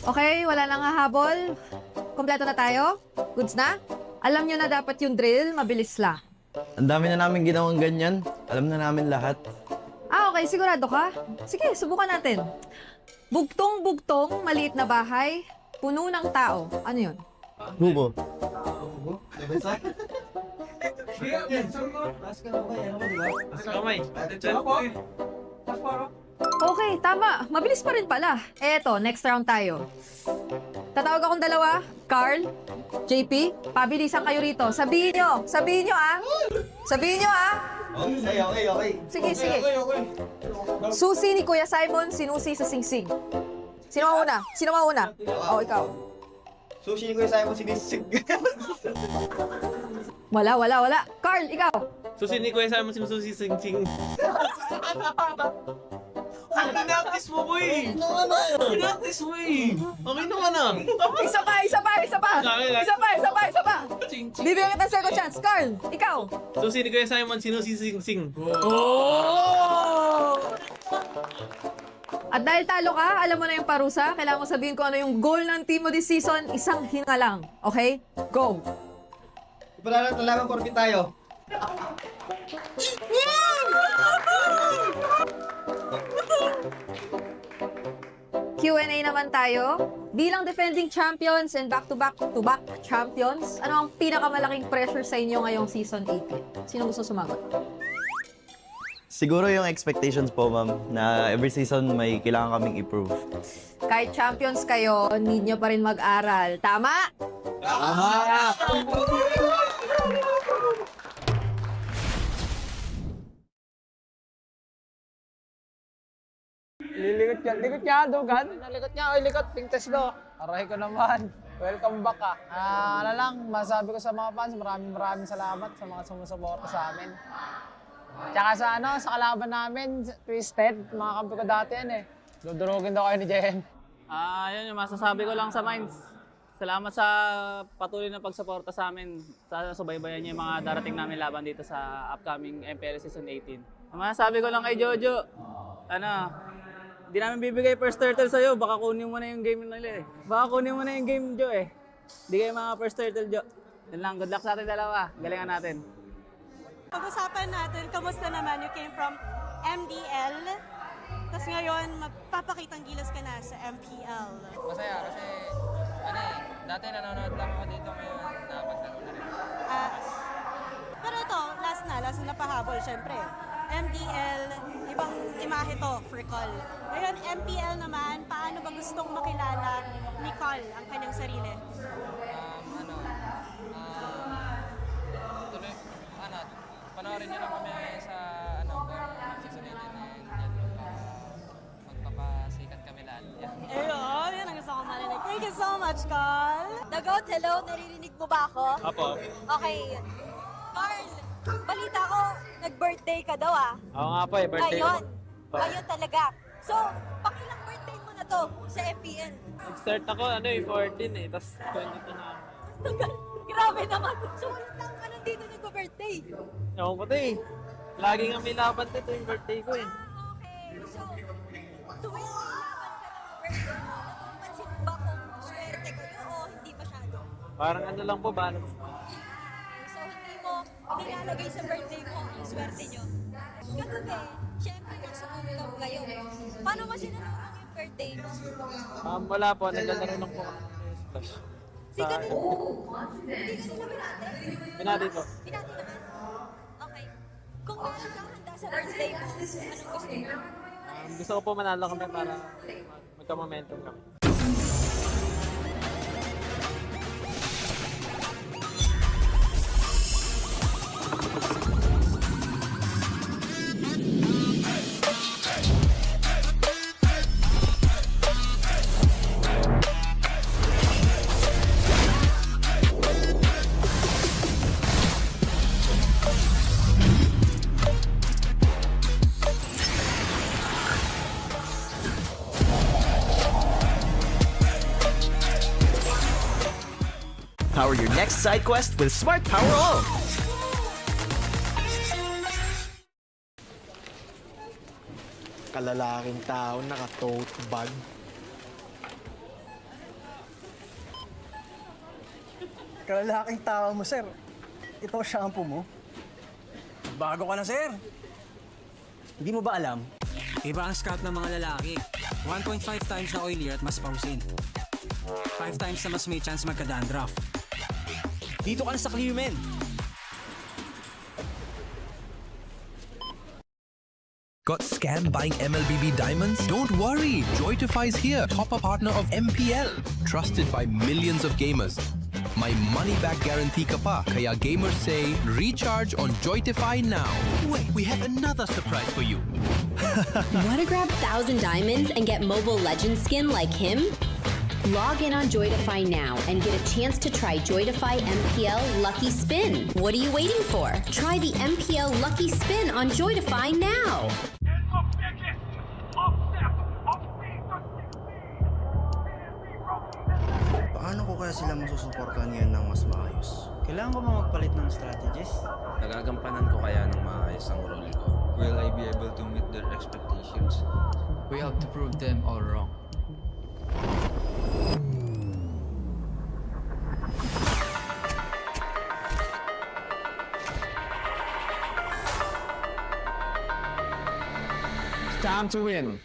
Okay, wala nang hahabol. Kompleto na tayo? Goods na? Alam nyo na dapat yung drill. Mabilis lang. Ang dami na namin ginawang ganyan. Alam na namin lahat. Okay. Sigurado ka? Sige, subukan natin. Bugtong-bugtong, maliit na bahay, puno ng tao. Ano yun? Bubo. Okay, tama. Mabilis pa rin pala. Eto, next round tayo. Tatawag akong dalawa. Carl, JP, pabilisan kayo rito. Sabihin nyo ah. Sabihin nyo ah. Okay. Sige. Susi ni Kuya Simon, sinusi sa singsing. Sino mauna? Oh, ikaw. Sushi ni Kuya Simon sinisig. Wala. Carl, ikaw. Susi ni Kuya Simon sinususi sing-sing. Pinaktis mo, boy! Pinaktis mo eh! Okay naman ah! Isa pa! Bibigyan kita ng second chance. Carl, ikaw. Susi ni Kuya Simon sinusi sing-sing. At dahil talo ka, alam mo na yung parusa. Kailangan mo sabihin kung ano yung goal ng team mo this season. Isang hinga lang. Okay? Go! Talagang korpi tayo. Q&A naman tayo. Bilang defending champions and back-to-back champions, ano ang pinakamalaking pressure sa inyo ngayong season 18? Sino gusto sumagot? Siguro yung expectations po, ma'am, na every season may kailangan kaming improve. Kahit champions kayo, need nyo pa rin mag-aral. Tama? Likot niya, Dugan. Nalikot niya, likot. Pingtes do. Aray ko naman. Welcome back ka. Ano lang, masabi ko sa mga fans, maraming salamat sa mga sumusuporta sa amin. Tsaka sa kalaban namin, Twisted, mga kampi ko dati yan eh. Dudurugin daw kayo ni Jen. Yun yung masasabi ko lang sa Minds. Salamat sa patuloy na pagsuporta sa amin. Sana subaybayan niyo yung mga darating namin laban dito sa upcoming MPL Season 18. Ang masasabi ko lang kay Jojo, di namin bibigay first turtle sa'yo, baka kunin mo na yung game nila eh. Baka kunin mo na yung game, Jo eh. Di kayo mga first turtle, Jo. Yun lang, good luck sa ating dalawa. Galingan natin. Pag-usapan natin, kamusta naman? You came from MDL, tapos ngayon, magpapakitang gilas ka na sa MPL. Masaya kasi, dati nanonood lang ako dito ngayon, napaglaro na rin. Pero ito, last na pahabol, syempre. MDL, ibang imahe to for Col. Ngayon, MPL naman, paano ba gustong makilala ni Col ang kanyang sarili? Panoorin niyo lang kami sa season 18 and magpapasikat kami lahat. Ayun, yan ang gusto ko marinig. Thank you so much, Col. Dagot, hello, naririnig mo ba ako? Apo. Okay. Carl, balita ko, nag-birthday ka daw ah. Oo nga po eh, birthday ko. Ngayon talaga. So, pakilang birthday mo na to sa FPN? Nag-start ako, 14 eh, tapos 22 na. Grabe naman. So, walang taong ka nandito nag-birthday. Ewan ko to eh. Lagi nga may laban dito yung birthday ko eh. Okay. So, tuwing may laban ka ng birthday mo, napapansin mo ba kung swerte kayo o hindi masyado? Parang lang po, balance. So, hindi mo nilalagay sa birthday mo ang swerte nyo. Kagabi, syempre nasa umutaw kayo. Paano mo sinanunong yung birthday mo? Wala po, naglalaro lang po ako ng splash. Hindi ka nila binati? Binati po. Binati naman? Okay. Kung maghahanda sa birthday mo, anong gusto mo? Gusto ko po manalo kami para magka-momentum kami. Power your next side quest with Smart Power All. Kalalaking tao, naka-tote bag. Kalalaking tao mo, sir. Ito shampoo mo. Bago ka na, sir. Hindi mo ba alam? Iba ang scalp ng mga lalaki. 1.5 times na oilier at mas pausin. 5 times na mas may chance magka-dandruff. Dito ka na sa Clearmen. Got scam buying MLBB diamonds? Don't worry, Joytify is here, top-up partner of MPL, trusted by millions of gamers. My money-back guarantee ka pa, kaya gamers say, recharge on Joytify now. Wait, we have another surprise for you. Want to grab 1,000 diamonds and get Mobile Legends skin like him? Log in on Joytify now and get a chance to try Joytify MPL Lucky Spin. What are you waiting for? Try the MPL Lucky Spin on Joytify now. Paano ko kaya sila masusuportahan ngayon ng mas maayos? Kailangan ko ba magpalit ng strategies? Nagagampanan ko kaya ng maayos ang role ko? Will I be able to meet their expectations? We have to prove them all wrong. It's time to win.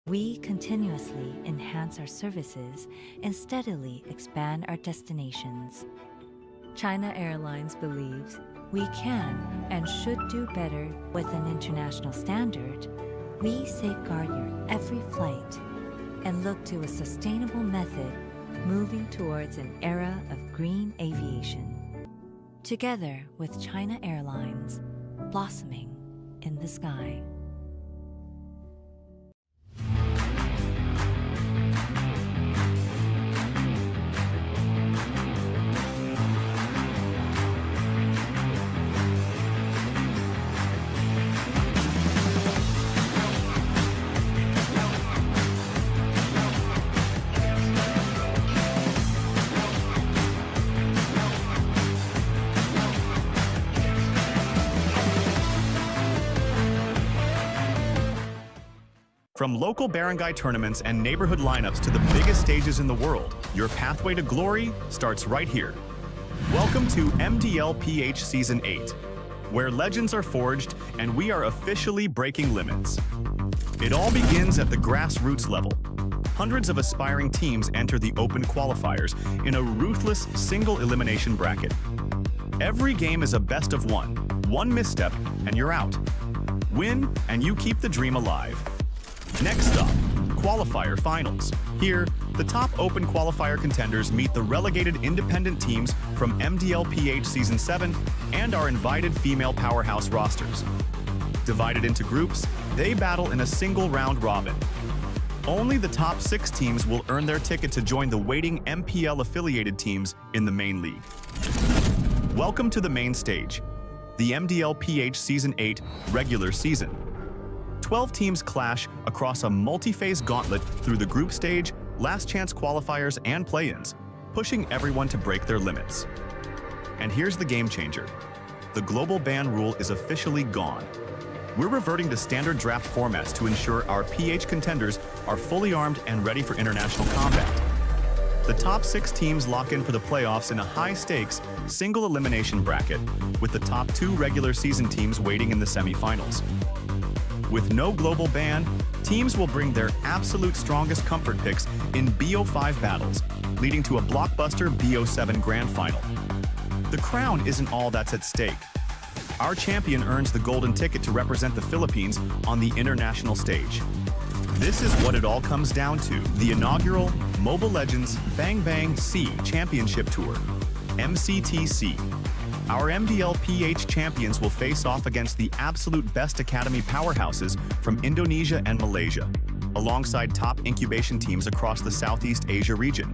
We continuously enhance our services and steadily expand our destinations. China Airlines believes we can and should do better with an international standard. We safeguard your every flight and look to a sustainable method moving towards an era of green aviation. Together with China Airlines, blossoming in the sky. From local barangay tournaments and neighborhood lineups to the biggest stages in the world, your pathway to glory starts right here. Welcome to TLPH Season 8, where legends are forged and we are officially breaking limits. It all begins at the grassroots level. Hundreds of aspiring teams enter the open qualifiers in a ruthless single elimination bracket. Every game is a best of one. One misstep and you're out. Win and you keep the dream alive. Next up, qualifier finals. Here, the top open qualifier contenders meet the relegated independent teams from MDLPH Season 7 and our invited female powerhouse rosters. Divided into groups, they battle in a single round robin. Only the top 6 teams will earn their ticket to join the waiting MPL affiliated teams in the main league. Welcome to the main stage, the MDLPH Season 8 regular season. 12 teams clash across a multi-phase gauntlet through the group stage, last chance qualifiers, and play-ins, pushing everyone to break their limits. And here's the game changer. The global ban rule is officially gone. We're reverting to standard draft formats to ensure our PH contenders are fully armed and ready for international combat. The top 6 teams lock in for the playoffs in a high-stakes, single elimination bracket, with the top 2 regular season teams waiting in the semifinals. With no global ban, teams will bring their absolute strongest comfort picks in BO5 battles, leading to a blockbuster BO7 grand final. The crown isn't all that's at stake. Our champion earns the golden ticket to represent the Philippines on the international stage. This is what it all comes down to, the inaugural Mobile Legends Bang Bang C Championship Tour, MCTC. Our MDLPH champions will face off against the absolute best academy powerhouses from Indonesia and Malaysia, alongside top incubation teams across the Southeast Asia region.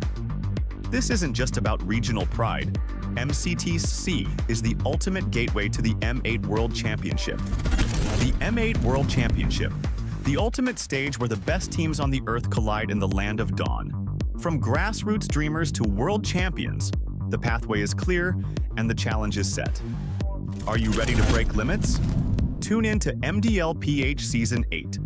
This isn't just about regional pride. MCTC is the ultimate gateway to the M8 World Championship. The M8 World Championship, the ultimate stage where the best teams on the Earth collide in the land of dawn. From grassroots dreamers to world champions, the pathway is clear and the challenge is set. Are you ready to break limits? Tune in to MDLPH Season 8.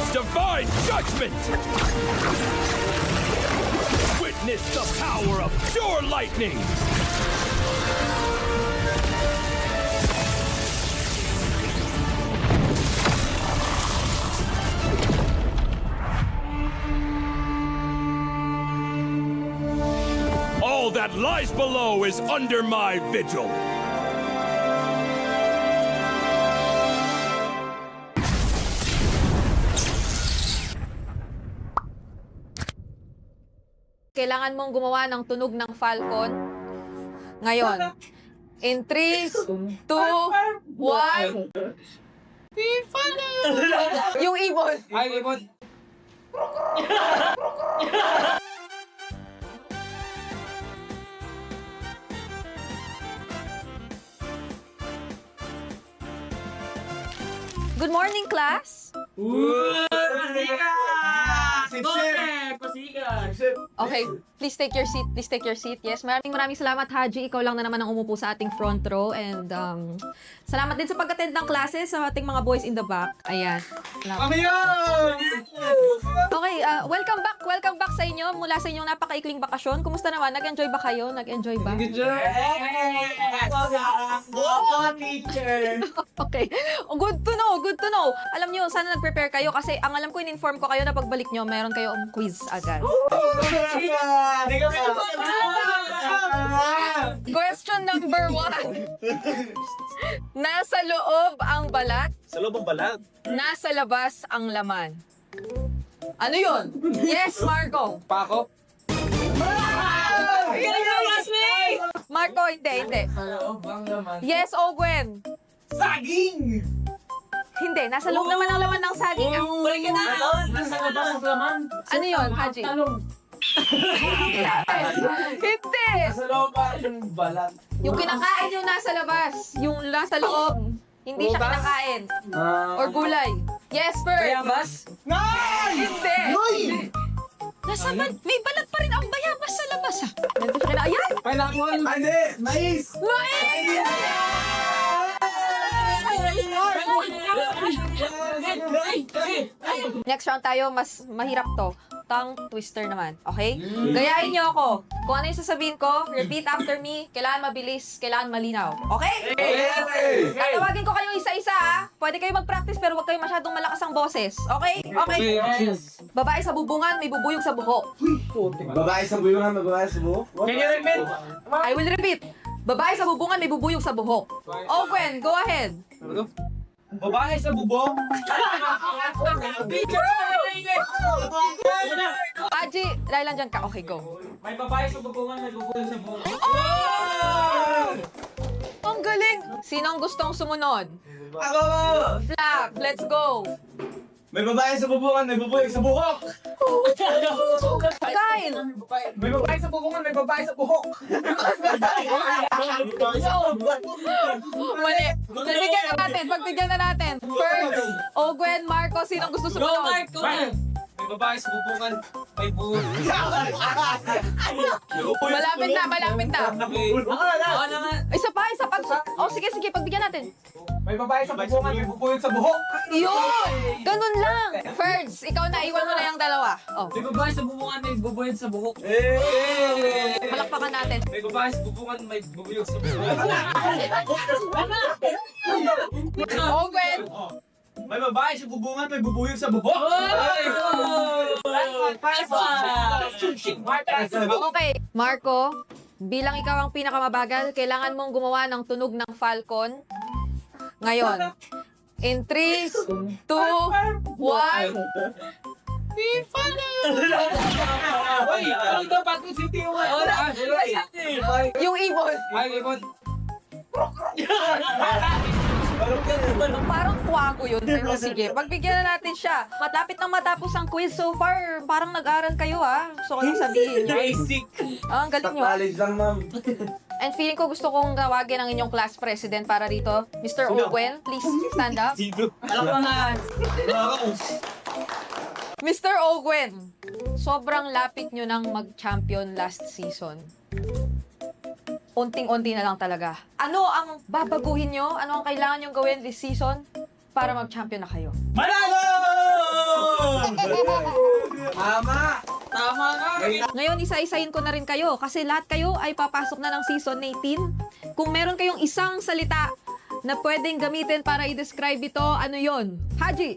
Divine judgment! Witness the power of pure lightning! All that lies below is under my vigil! Kailangan mong gumawa ng tunog ng Falcon. Ngayon. In 3, 2, 1. Yung ibon. Ay, ibon. Good morning, class. Okay, please take your seat. Please take your seat. Yes, maraming salamat, Haji. Ikaw lang na naman ang umupo sa ating front row. And salamat din sa pag-attend ng classes sa ating mga boys in the back. Ayan. Okay, welcome back. Welcome back sa inyo mula sa inyong napakaikling bakasyon. Kumusta naman? Nag-enjoy ba kayo? Nag-enjoy ba? Okay. Good to know. Good to know. Alam nyo, sana nag-prepare kayo kasi ang alam ko, in-inform ko kayo na pagbalik nyo, meron kayo quiz agad. Question number 1. Nasa loob ang balat. Sa loob ang balat? Nasa labas ang laman. Ano yun? Yes, Marco. Pako? Marco, hindi. Sa loob ang laman. Yes, Ogwen. Saging! Hindi, nasa loob naman ang laman ng saging. Balik ka na! Nasa labas ang laman. Ano yun, Haji? Hindi! Nasa loob ang balat. Yung kinakain yung nasa labas. Yung nasa loob. Hindi siya kinakain. Or gulay. Yes, Bert. Bayabas? Hindi. Nasa may balat pa rin ang bayabas sa labas, ah. Hindi siya kinakain. Ayan! Pineapple? Hindi! Mais! Mais! Next round tayo, mas mahirap to. Tongue twister naman, okay? Gayahin niyo ako. Kung ano yung sasabihin ko, repeat after me. Kailangan mabilis, kailangan malinaw. Okay? Tatawagin ko kayo isa-isa, ha? Pwede kayo mag-practice pero huwag kayo masyadong malakas ang boses. Okay? Okay? Babae sa bubungan, may bubuyog sa buhok. Babae sa bubungan, may babae sa buhok? Can you repeat? I will repeat. Babae sa bubungan, may bubuyog sa buhok. Gwen, go ahead. Babae sa bubong? Haji, dahil lang dyan ka. Okay, go. May babae sa bubungan, may bubong sa buhok. Ang galing! Sinong gustong sumunod? Ako! Flap, let's go! May babae sa bubungan, may bubuyog sa buhok! Kyle! May babae sa bubungan, may babae sa buhok! Mali! Pagbigyan na natin! First, Gwen, Marco, sinong gusto sumunod? Go, Marco! May babae sa bubungan, may buhok. Malapit na. Ako naman. Isa pa. Sige, pagbigyan natin. May babae sa bubungan, may bubuyog sa buhok. Yun! Ganun lang! Ferds, ikaw na, iwan mo na yung dalawa. May babae sa bubungan, may bubuyog sa buhok. Palakpakan natin. May babae sa bubungan, may bubuyog sa buhok. Gwen! May babae sa bubungan, may bubuyog sa buhok. Okay, Marco, bilang ikaw ang pinakamabagal, kailangan mong gumawa ng tunog ng falcon. Ngayon, in 3, 2, 1... Yung ibon. Parang kwago yun, pero sige, pagbigyan na natin siya. Matapit nang matapos ang quiz so far, parang nag-aral kayo, ha? Gusto ko lang sabihin nyo. Basic. Ang galing nyo. College lang, ma'am. And feeling ko gusto kong tawagin ang inyong class president para rito. Mr. Gwen, please stand up. Mr. Gwen, sobrang lapit nyo nang mag-champion last season. Unting-unti na lang talaga. Ano ang babaguhin nyo? Ano ang kailangan nyo gawin this season para mag-champion na kayo? Manalo! Tama nga! Ngayon, isa-isahin ko na rin kayo kasi lahat kayo ay papasok na ng season 18. Kung meron kayong isang salita na pwedeng gamitin para i-describe ito, ano yon? Haji!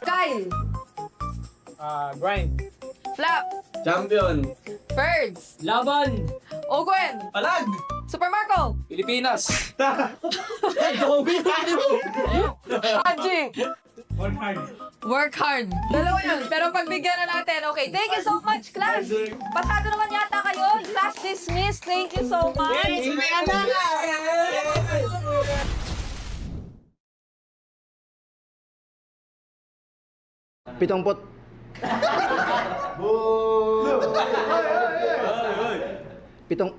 Kyle! Grind. Flap! Champion. Birds! Laban. Gwen! Palag. Super Marco! Pilipinas. Haji! Work hard. Dalawa yun, pero pagbigyan na natin. Okay, thank you so much, class. Pasado naman yata kayo. Class dismissed. Thank you so much. Pitongpot. Pitong...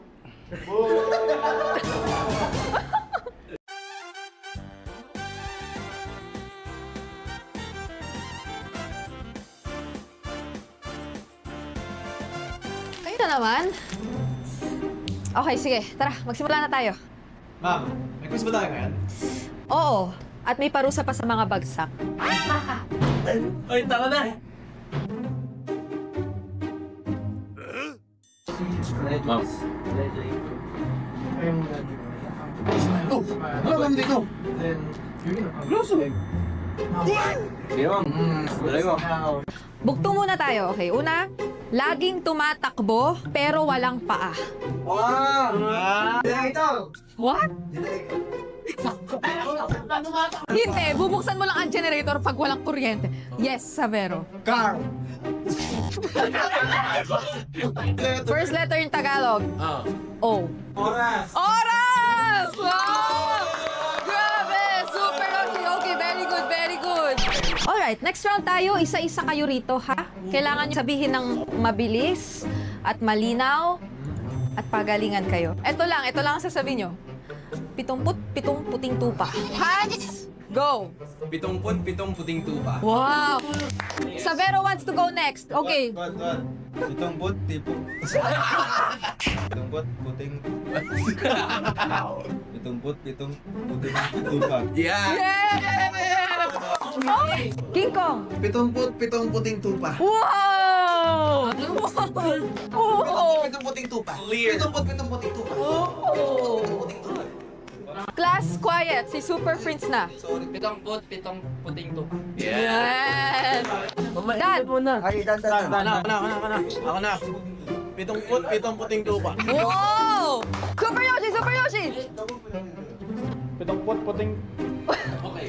Kayo na naman. Okay, sige. Tara, magsimula na tayo. Ma'am, may quiz ba tayo ngayon? Oo, at may parusa pa sa mga bagsak. Ay, tama na. Ma'am. Ano kami dito? Bugtong muna tayo, okay? Una, laging tumatakbo pero walang paa. What? Hindi, bubuksan mo lang ang generator pag walang kuryente. Yes, Savero. Car. First letter in Tagalog. O. Oras. Oras! Wow! Grabe! Super lucky. Okay, very good, very good. Alright, next round tayo. Isa-isa kayo rito, ha? Kailangan nyo sabihin ng mabilis at malinaw at pagalingan kayo. Ito lang ang sasabihin nyo. 70 puting tupa. Hands, go! 70 puting tupa. Wow! Savero wants to go next. Okay. Pitong put, tipo. Pitong put, puting. Pitong put, puting tupa. King Kong! 70 puting tupa. Wow! Oh! 70 puting tupa. 70 puting tupa. Class, quiet. Si Super Prince na. Pitong puting to. Yes! Dan! Ay, dan. Ako na. 70 puting tupa. Wow! Super Yoshi! Super Yoshi! 70 puting... Okay.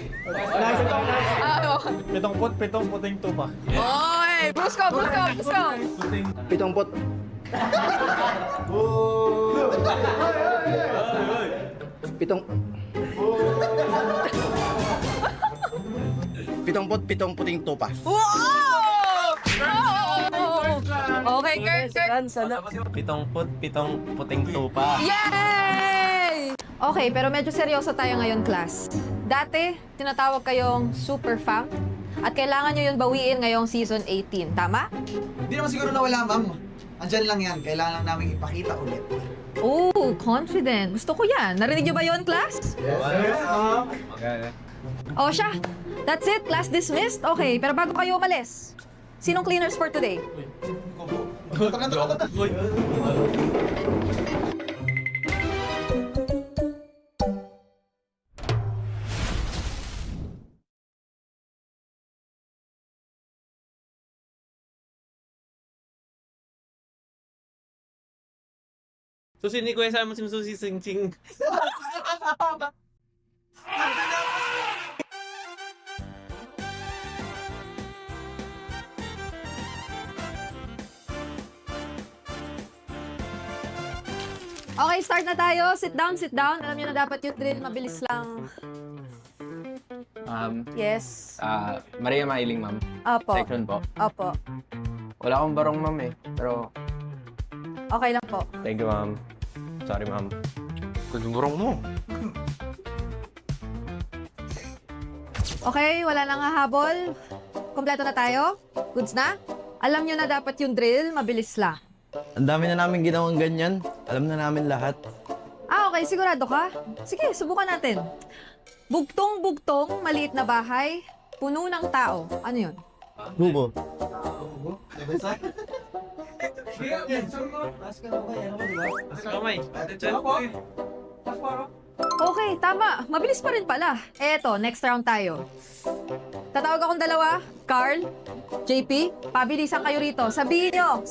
Ano? 70 puting tupa. Oy! Brusko! Pitong put. Pitong puting tupa. Wow! Okay, Kurt. Pitong puting tupa. Yay! Okay, pero medyo seryoso tayo ngayon, class. Dati, tinatawag kayong super fang at kailangan nyo yun bawiin ngayong season 18. Tama? Hindi naman siguro nawala, ma'am. Andyan lang yan. Kailangan lang namin ipakita ulit. Oh, confident. Gusto ko yan. Narinig nyo ba yun, class? Oh, siya. That's it. Class dismissed. Okay, pero bago kayo umalis, sinong cleaners for today? Susi ni Kuya Simon sinususi sing-sing. Okay, start na tayo. Sit down. Alam nyo na dapat yung drill. Mabilis lang. Yes. Maria Mailing, ma'am. Opo. Section po. Opo. Wala akong barong, ma'am eh. Pero, Okay lang po. thank you, ma'am. Sorry, ma'am. Kung barong mo. Okay, wala nang hahabol. Kompleto na tayo? Goods na? Alam nyo na dapat yung drill. Mabilis lang. Ang dami na namin ginawang ganyan. Alam na namin lahat. Okay. Sigurado ka? Sige, subukan natin. Bugtong-bugtong, maliit na bahay, puno ng tao. Ano yun? Bubo. Okay, tama. Mabilis pa rin pala. Eto, next round tayo. Tatawag akong dalawa. Carl, JP, pabilisan kayo rito. Sabihin nyo ah.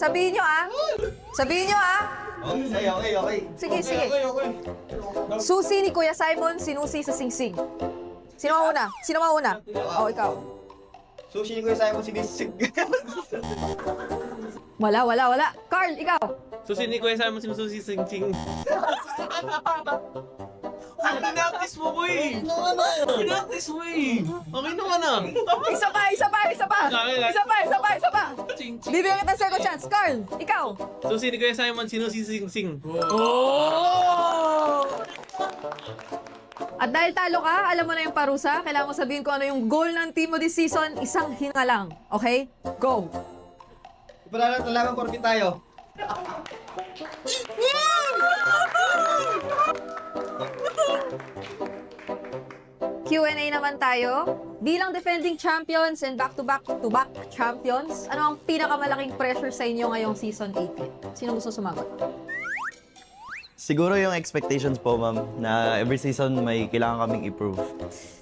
Sabihin nyo ah. Okay. Sige. Susi ni Kuya Simon, sinusi sa singsing. Sino mauna? Oh, ikaw. Sushi ni Kuya Simon, sinisig. Wala. Carl, ikaw. Susi ni Kuya Simon sinususi sing-sing. Pinaktis mo, boy! Pinaktis mo eh! Okay naman ah! Isa pa! Bibigyan kita second chance. Carl, ikaw. Susi ni Kuya Simon sinusi sing-sing. At dahil talo ka, alam mo na yung parusa. Kailangan mo sabihin ko ano yung goal ng team mo this season. Isang hinga lang. Okay? Go! Talagang korpi tayo. Q&A naman tayo. Bilang defending champions and back-to-back champions, ano ang pinakamalaking pressure sa inyo ngayong season 18? Sino gusto sumagot? Siguro yung expectations po, ma'am, na every season may kailangan kaming improve.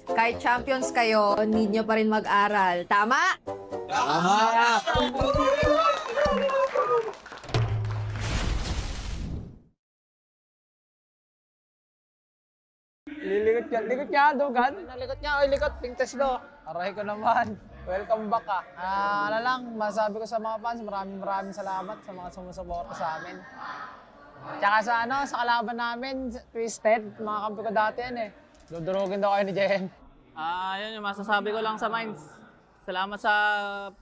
Kahit champions kayo, need nyo pa rin mag-aral. Tama? Likot niya, Dugan. Likot niya, likot. Pingtes do. Aray ko naman. Welcome back ka. Ano lang, masabi ko sa mga fans, maraming salamat sa mga sumusuporta sa amin. Tsaka sa kalaban namin, Twisted, mga kampi ko dati yan eh. Dudurugin daw kayo ni Jen. Yun yung masasabi ko lang sa Minds. Salamat sa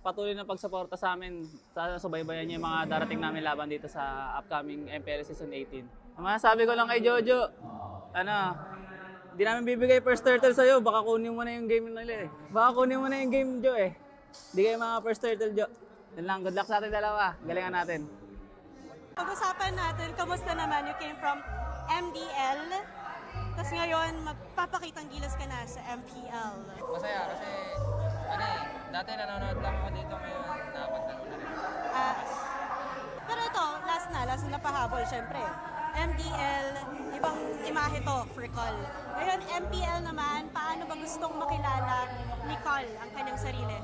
patuloy na pagsuporta sa amin. Sa subaybayan niyo yung mga darating namin laban dito sa upcoming MPL Season 18. Masasabi ko lang kay Jojo, di namin bibigay first turtle sa'yo, baka kunin mo na yung game nila eh. Baka kunin mo na yung game, Jo eh. Di kayo mga first turtle, Jo. Yun lang, good luck sa ating dalawa. Galingan natin. Pag-usapan natin, kamusta naman? You came from MDL, tapos ngayon magpapakitang gilas ka na sa MPL. Masaya kasi, dati nanonood lang ako dito, ngayon napagdalo na rin. Pero ito, last na pahabol, syempre. MDL, ibang imahe to for Col. Ngayon, MPL naman, paano ba gustong makilala ni Col ang kanyang sarili?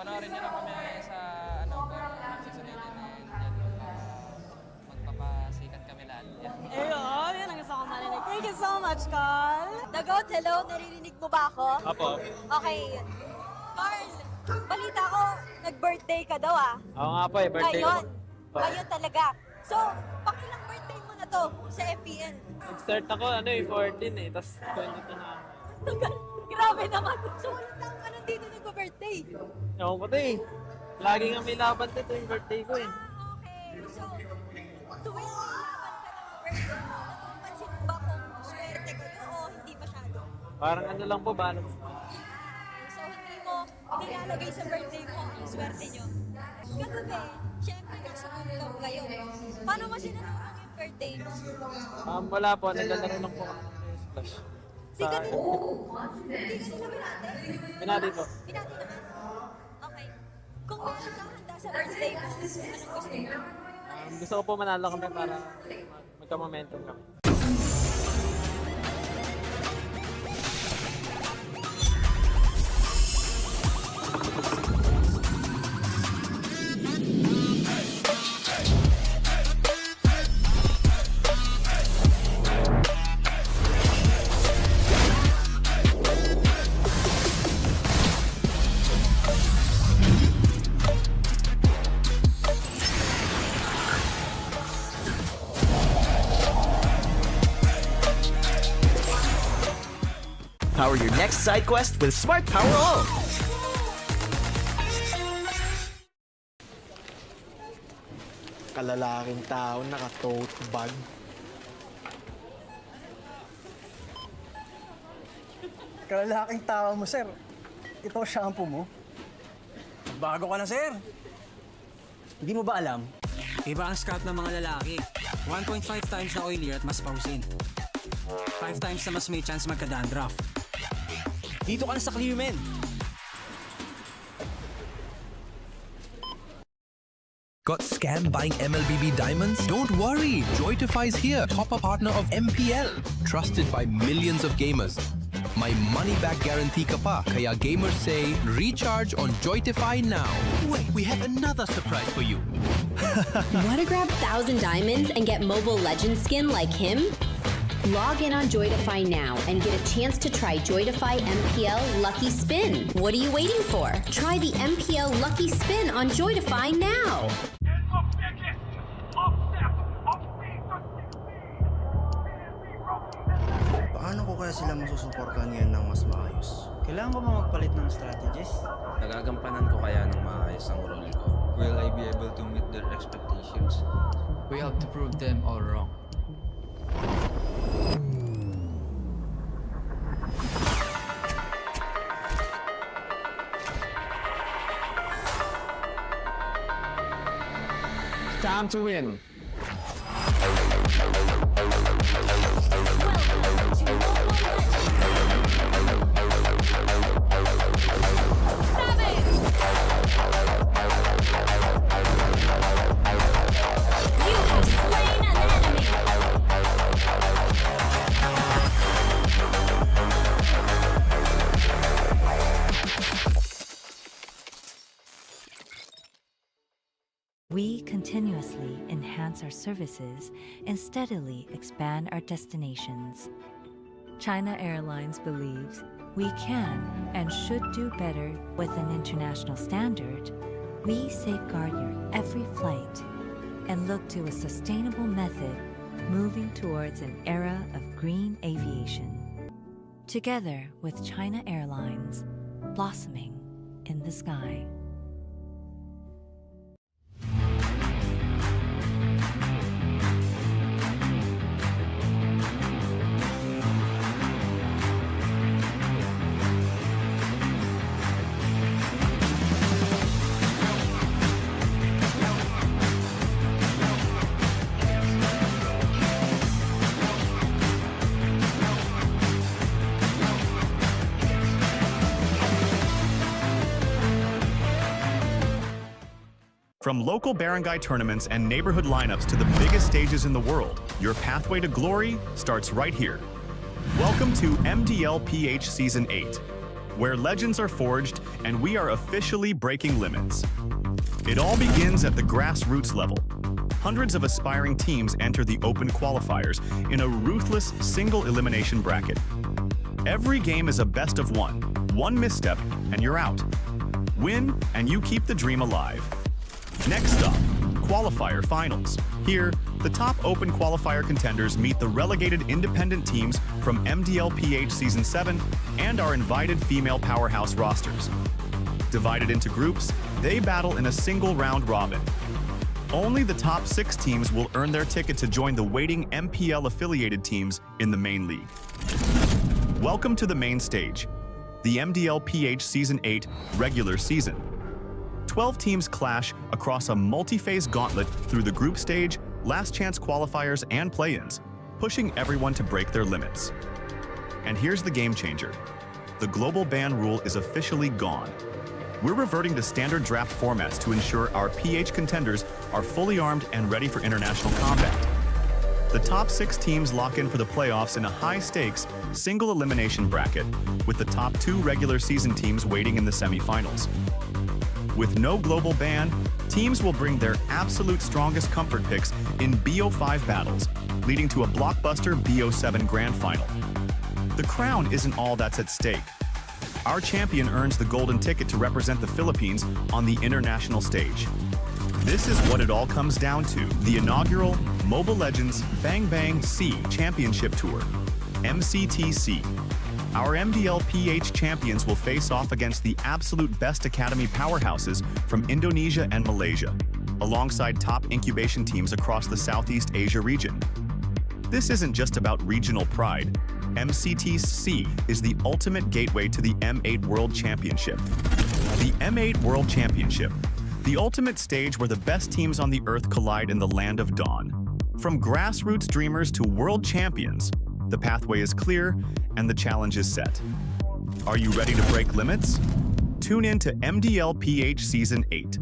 Panoorin niyo lang kami sa season 18 and magpapasikat kami lahat. Ayun, yun ang gusto ko marinig. Thank you so much, Col. Dagot, hello, naririnig mo ba ako? Apo. Okay. Carl, balita ko, nag-birthday ka daw ah. Oo nga po eh, birthday ko. Ngayon talaga. So, pakilang birthday mo na to sa FPN? Nag-start ako, 14 eh, tapos 22 na ako. Grabe naman. So, walang taong ka nandito nag-birthday. Ewan ko to eh. Lagi nga may laban dito yung birthday ko eh. Okay. So, tuwing laban ka ng birthday mo, napapansin mo ba kung swerte kayo o hindi masyado? Parang ano lang po, balance. So, hindi mo nilalagay sa birthday mo ang swerte nyo. Kagabi, syempre nasa gutom kayo. Paano mo sinanunong yung birthday mo? Wala po, naglalaro lang po kami ng Splash. Hindi ka nila binati? Binati po. Binati naman? Okay. Kung maghahanda sa birthday mo, anong gusto mo? Gusto ko po manalo kami para magka-momentum kami. Power your next side quest with Smart Power All. Kalalaking tao, naka-tote bag. Kalalaking tao mo, sir. Ito shampoo mo. Bago ka na, sir. Hindi mo ba alam? Iba ang scalp ng mga lalaki. 1.5 times na oilier at mas pausin. 5 times na mas may chance magka-dandruff. Dito ka na sa Clearmen. Got scammed buying MLBB diamonds? Don't worry, Joytify is here, top-up partner of MPL, trusted by millions of gamers. My money-back guarantee ka pa, kaya gamers say, recharge on Joytify now. Wait, we have another surprise for you. Want to grab 1,000 diamonds and get Mobile Legends skin like him? Log in on Joytify now and get a chance to try Joytify MPL Lucky Spin. What are you waiting for? Try the MPL Lucky Spin on Joytify now. Paano ko kaya sila masusuportahan ngayon ng mas maayos? Kailangan ko ba magpalit ng strategies? Nagagampanan ko kaya ng maayos ang role ko? Will I be able to meet their expectations? We have to prove them all wrong. Time to win. We continuously enhance our services and steadily expand our destinations. China Airlines believes we can and should do better with an international standard. We safeguard your every flight and look to a sustainable method moving towards an era of green aviation. Together with China Airlines, blossoming in the sky. From local barangay tournaments and neighborhood lineups to the biggest stages in the world, your pathway to glory starts right here. Welcome to MDLPH Season 8, where legends are forged and we are officially breaking limits. It all begins at the grassroots level. Hundreds of aspiring teams enter the open qualifiers in a ruthless single elimination bracket. Every game is a best of one. One misstep and you're out. Win and you keep the dream alive. Next up, qualifier finals. Here, the top open qualifier contenders meet the relegated independent teams from MDLPH Season 7 and our invited female powerhouse rosters. Divided into groups, they battle in a single round robin. Only the top 6 teams will earn their ticket to join the waiting MPL affiliated teams in the main league. Welcome to the main stage, the MDLPH Season 8 regular season. 12 teams clash across a multi-phase gauntlet through the group stage, last chance qualifiers, and play-ins, pushing everyone to break their limits. And here's the game changer. The global ban rule is officially gone. We're reverting to standard draft formats to ensure our PH contenders are fully armed and ready for international combat. The top 6 teams lock in for the playoffs in a high-stakes, single elimination bracket, with the top 2 regular season teams waiting in the semifinals. With no global ban, teams will bring their absolute strongest comfort picks in BO5 battles, leading to a blockbuster BO7 grand final. The crown isn't all that's at stake. Our champion earns the golden ticket to represent the Philippines on the international stage. This is what it all comes down to, the inaugural Mobile Legends Bang Bang C Championship Tour, MCTC. Our MDLPH champions will face off against the absolute best academy powerhouses from Indonesia and Malaysia, alongside top incubation teams across the Southeast Asia region. This isn't just about regional pride. MCTC is the ultimate gateway to the M8 World Championship. The M8 World Championship, the ultimate stage where the best teams on the Earth collide in the land of dawn. From grassroots dreamers to world champions, the pathway is clear and the challenge is set. Are you ready to break limits? Tune in to MDLPH Season 8.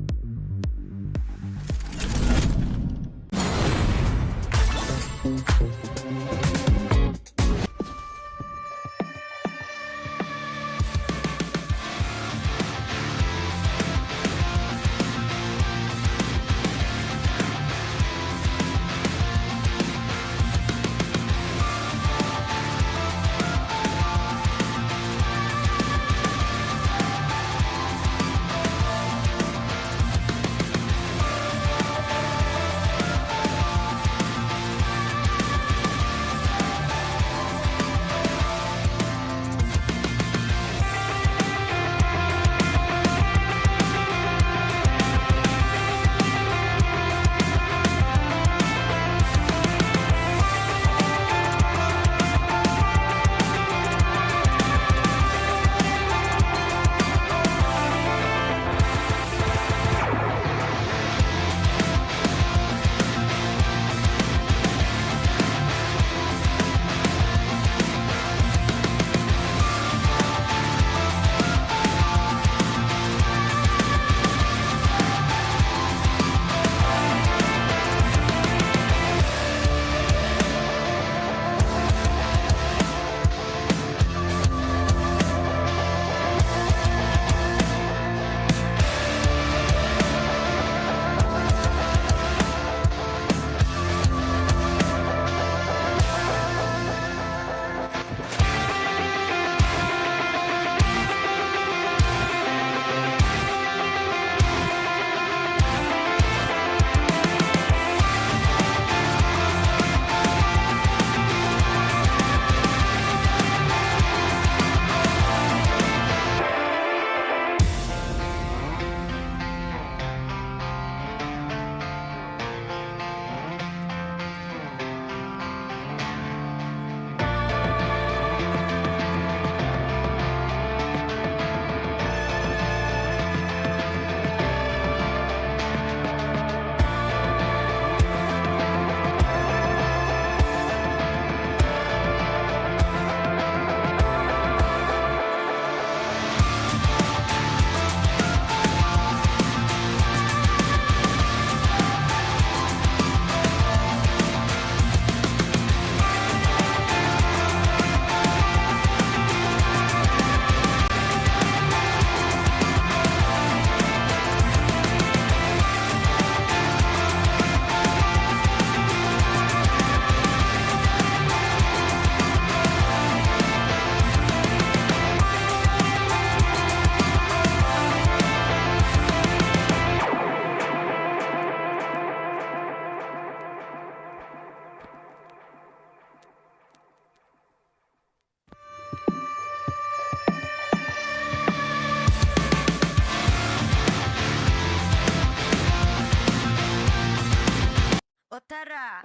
Tara,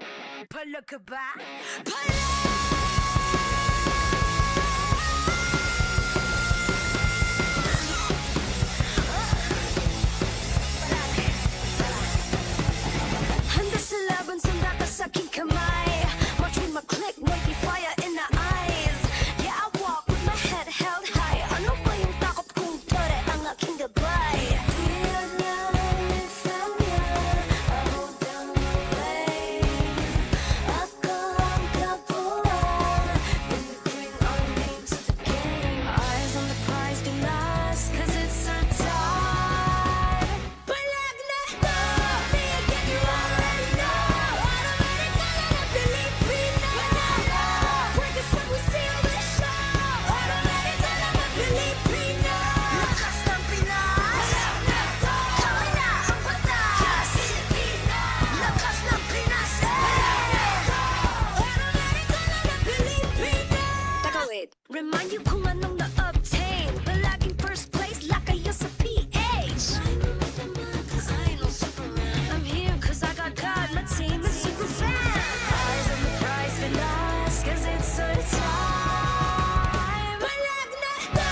pala ka ba? Handa sa laban, sanda ka sa aking kamay. Watch with my click, make me fire in the eyes. Yeah, I walk with my head held high. Ano ba yung takot kung tore ang aking gabay? Feel niya, feel niya, I hold down the rain. Ako ang kapuan, when you bring our name to the game. Eyes on the prize, do not, cause it's our time. Palag na to, me again, you already know. Automatic color na Filipino. Break us when we steal the show. Automatic color na Filipino. Lakas ng Pinas. Palag na to, kami na ang batas. Filipino. Lakas ng Pinas. Palag na to, automatic color na Filipino. Teka, wait. Remind you kung anong na-obtain. Palaging first place, lakayo sa PH. I'm here cause I got God, my team is super fan. Eyes on the prize, Pinas, cause it's our time. Palag na to,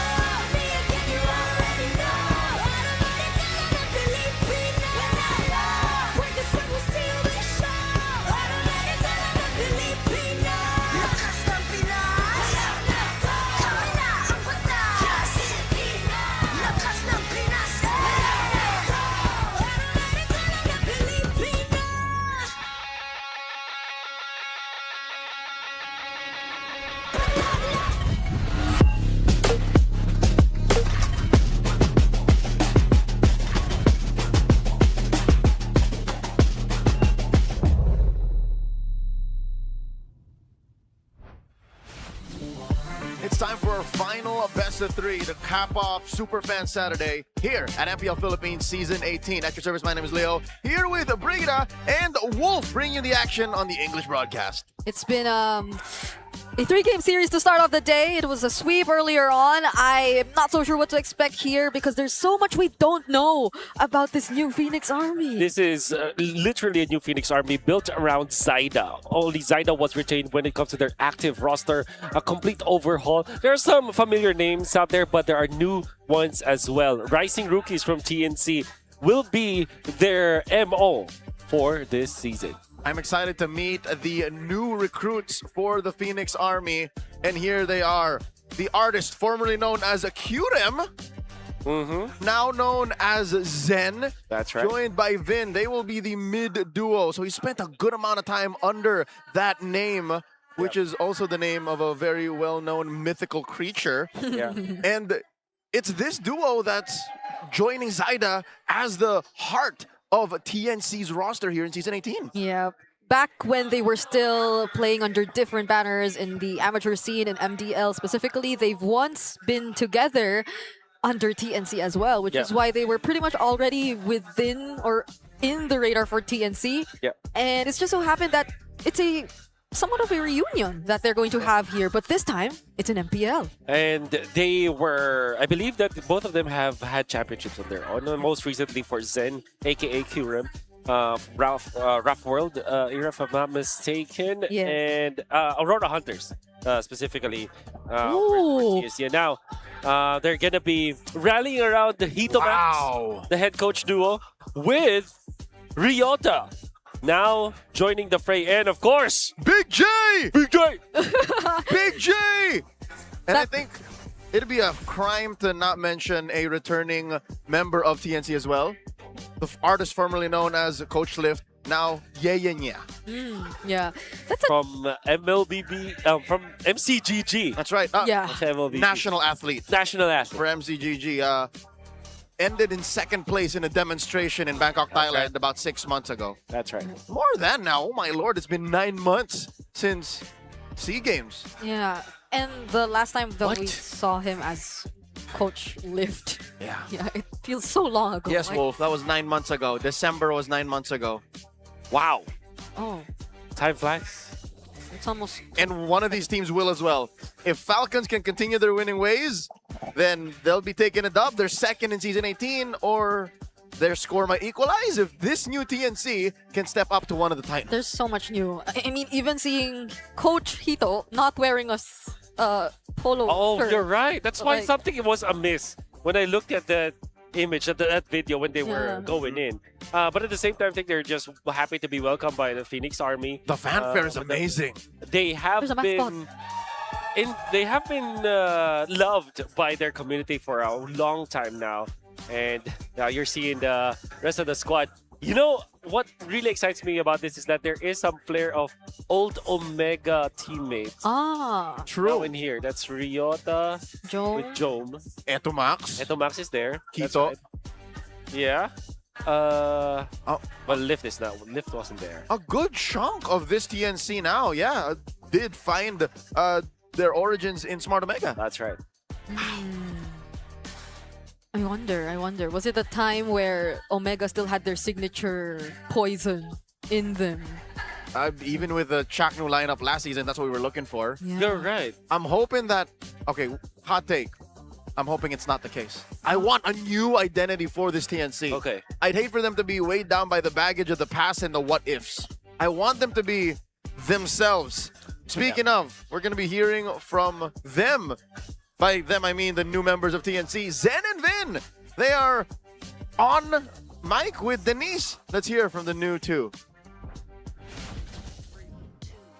me again, you already know. Automatic color na Filipino. Break us when we steal the show. Automatic color na Filipino. Lakas ng Pinas. Palag na to, kami na ang batas. Filipino. Lakas ng Pinas. Palag na to, automatic color na Filipino. It's time for our final best of three to cap off Superfan Saturday here at MPL Philippines Season 18. At your service, my name is Leo, here with Brigida and Wolf, bringing you the action on the English broadcast. It's been a 3-game series to start off the day. It was a sweep earlier on. I am not so sure what to expect here because there's so much we don't know about this new Phoenix Army. This is literally a new Phoenix Army built around Zyda. Only Zyda was retained when it comes to their active roster. A complete overhaul. There are some familiar names out there, but there are new ones as well. Rising rookies from TNC will be their MO for this season. I'm excited to meet the new recruits for the Phoenix Army. And here they are. The artist formerly known as Qrem, now known as Zen. That's right. Joined by Vin. They will be the mid duo. So he spent a good amount of time under that name, which is also the name of a very well-known mythical creature. Yeah. And it's this duo that's joining Zyda as the heart of TNC's roster here in Season 18. Yeah. Back when they were still playing under different banners in the amateur scene and MDL specifically, they've once been together under TNC as well, which is why they were pretty much already within or in the radar for TNC. Yeah. And it's just so happened that it's a somewhat of a reunion that they're going to have here, but this time it's an MPL. And they were, I believe that both of them have had championships on their own. Most recently for Zen, aka Qrem, Ralph World era, if I'm not mistaken, and Aurora Hunters specifically. Yeah, now they're gonna be rallying around the Hitomax, the head coach duo, with Ryota. Now joining the fray, and of course, Big J! Big J! Big J! And I think it'd be a crime to not mention a returning member of TNC as well. The artist formerly known as Coach Lift, now Yeyenya. Yeah. That's from MLBB, from MCGG. That's right. Yeah. MLBB. National athlete. National athlete. For MCGG. Ended in second place in a demonstration in Bangkok, Thailand about 6 months ago. That's right. More than now. Oh my lord, it's been 9 months since SEA Games. Yeah. And the last time that we saw him as Coach Lift. Yeah. Yeah, it feels so long ago. Yes, like, Wolf, that was 9 months ago. December was 9 months ago. Wow. Oh. Time flies. It's almost... And one of these teams will as well. If Falcons can continue their winning ways, then they'll be taking a dub. They're second in Season 18, or their score might equalize if this new TNC can step up to one of the Titans. There's so much new. I mean, even seeing Coach Hito not wearing a polo Oh, shirt. you're right. That's why Like- something was amiss when I looked at that image, at that video when they were going in. But at the same time, I think they're just happy to be welcomed by the Phoenix Army. The fanfare is amazing. They have There's a mascot. been loved by their community for a long time now, and now you're seeing the rest of the squad. You know what really excites me about this is that there is some flair of old Omega teammates. True. In here, that's Ryota with Jome. Eto Max. Eto Max is there. That's Kito. right. Yeah. Well, Lift is not. Lift wasn't there. A good chunk of this TNC now, yeah, did find their origins in Smart Omega. That's right. I wonder. Was it a time where Omega still had their signature poison in them? Even with the Chaknu lineup last season, that's what we were looking for. Yeah. You're right. I'm hoping that, okay, hot take. I'm hoping it's not the case. I want a new identity for this TNC. Okay. I'd hate for them to be weighed down by the baggage of the past and the what ifs. I want them to be themselves. Speaking of, we're going to be hearing from them. By them, I mean the new members of TNC, Zen and Vin. They are on mic with Denise. Let's hear from the new two.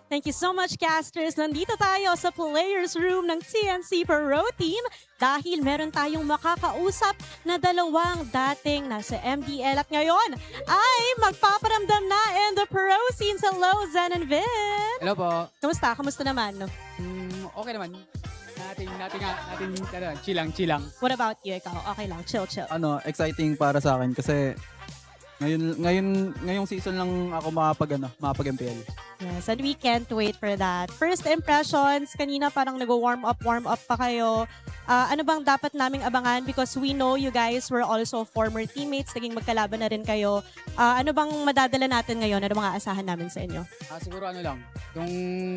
Thank you so much, casters. Nandito tayo sa players room ng TNC Pro Team dahil meron tayong makakausap na dalawang dating nasa MDL at ngayon ay magpaparamdam na in the pro scenes. Hello, Zen and Vin. Hello po. Kamusta? Kamusta naman? Okay naman. Chilang. What about you? Ikaw? Okay lang. Chill. Exciting para sa akin kasi ngayong season lang ako makapag-MPL. Yes, and we can't wait for that. First impressions, kanina parang nag-warm up pa kayo. Ano bang dapat naming abangan? Because we know you guys were also former teammates, naging magkalaban na rin kayo. Ano bang madadala natin ngayon? Ano mga asahan namin sa inyo? Siguro yung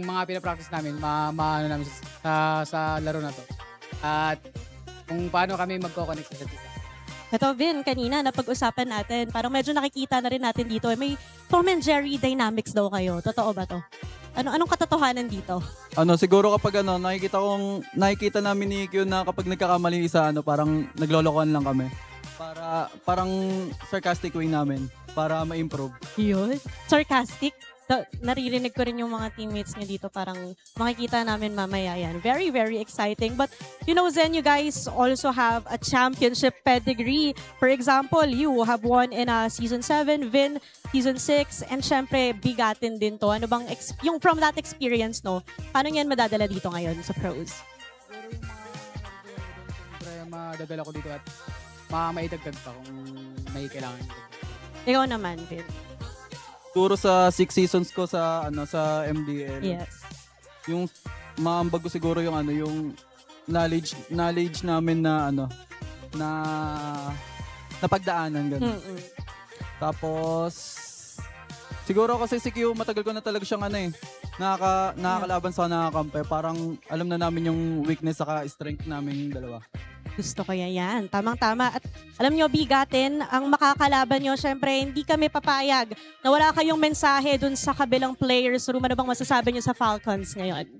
mga pinapractice namin, maano namin sa laro na to. At kung paano kami magko-connect sa isa't isa. Ito, Vin, kanina napag-usapan natin. Parang medyo nakikita na rin natin dito. May Tom and Jerry dynamics daw kayo. Totoo ba to? Anong katotohanan dito? Siguro kapag nakikita namin ni Q na kapag nagkakamali isa, parang naglolokohan lang kami. Parang sarcastic way namin para ma-improve. Yun? Sarcastic? Naririnig ko rin yung mga teammates niya dito. Parang makikita namin mamaya yan. Very, very exciting. But, you know, Zen, you guys also have a championship pedigree. For example, you have won in Season 7, Vin, Season 6, and syempre, bigatin din to. Ano bang, yung from that experience, no? Paano yan madadala dito ngayon sa pros? Siyempre, madadala ko dito at maitagtag pa kung may kailangan. Ikaw naman, Vin. Siguro sa 6 seasons ko sa MDL. Yes. Yung maambag ko siguro yung yung knowledge namin na napagdaanan ganun. Tapos siguro kasi si Q matagal ko na talaga siyang nakakalaban sa nakakampi. Parang alam na namin yung weakness saka strength namin dalawa. Gusto ko yan. Tamang-tama. At alam nyo, bigatin, ang makakalaban nyo, syempre, hindi kami papayag na wala kayong mensahe dun sa kabilang players room. Ano bang masasabi nyo sa Falcons ngayon?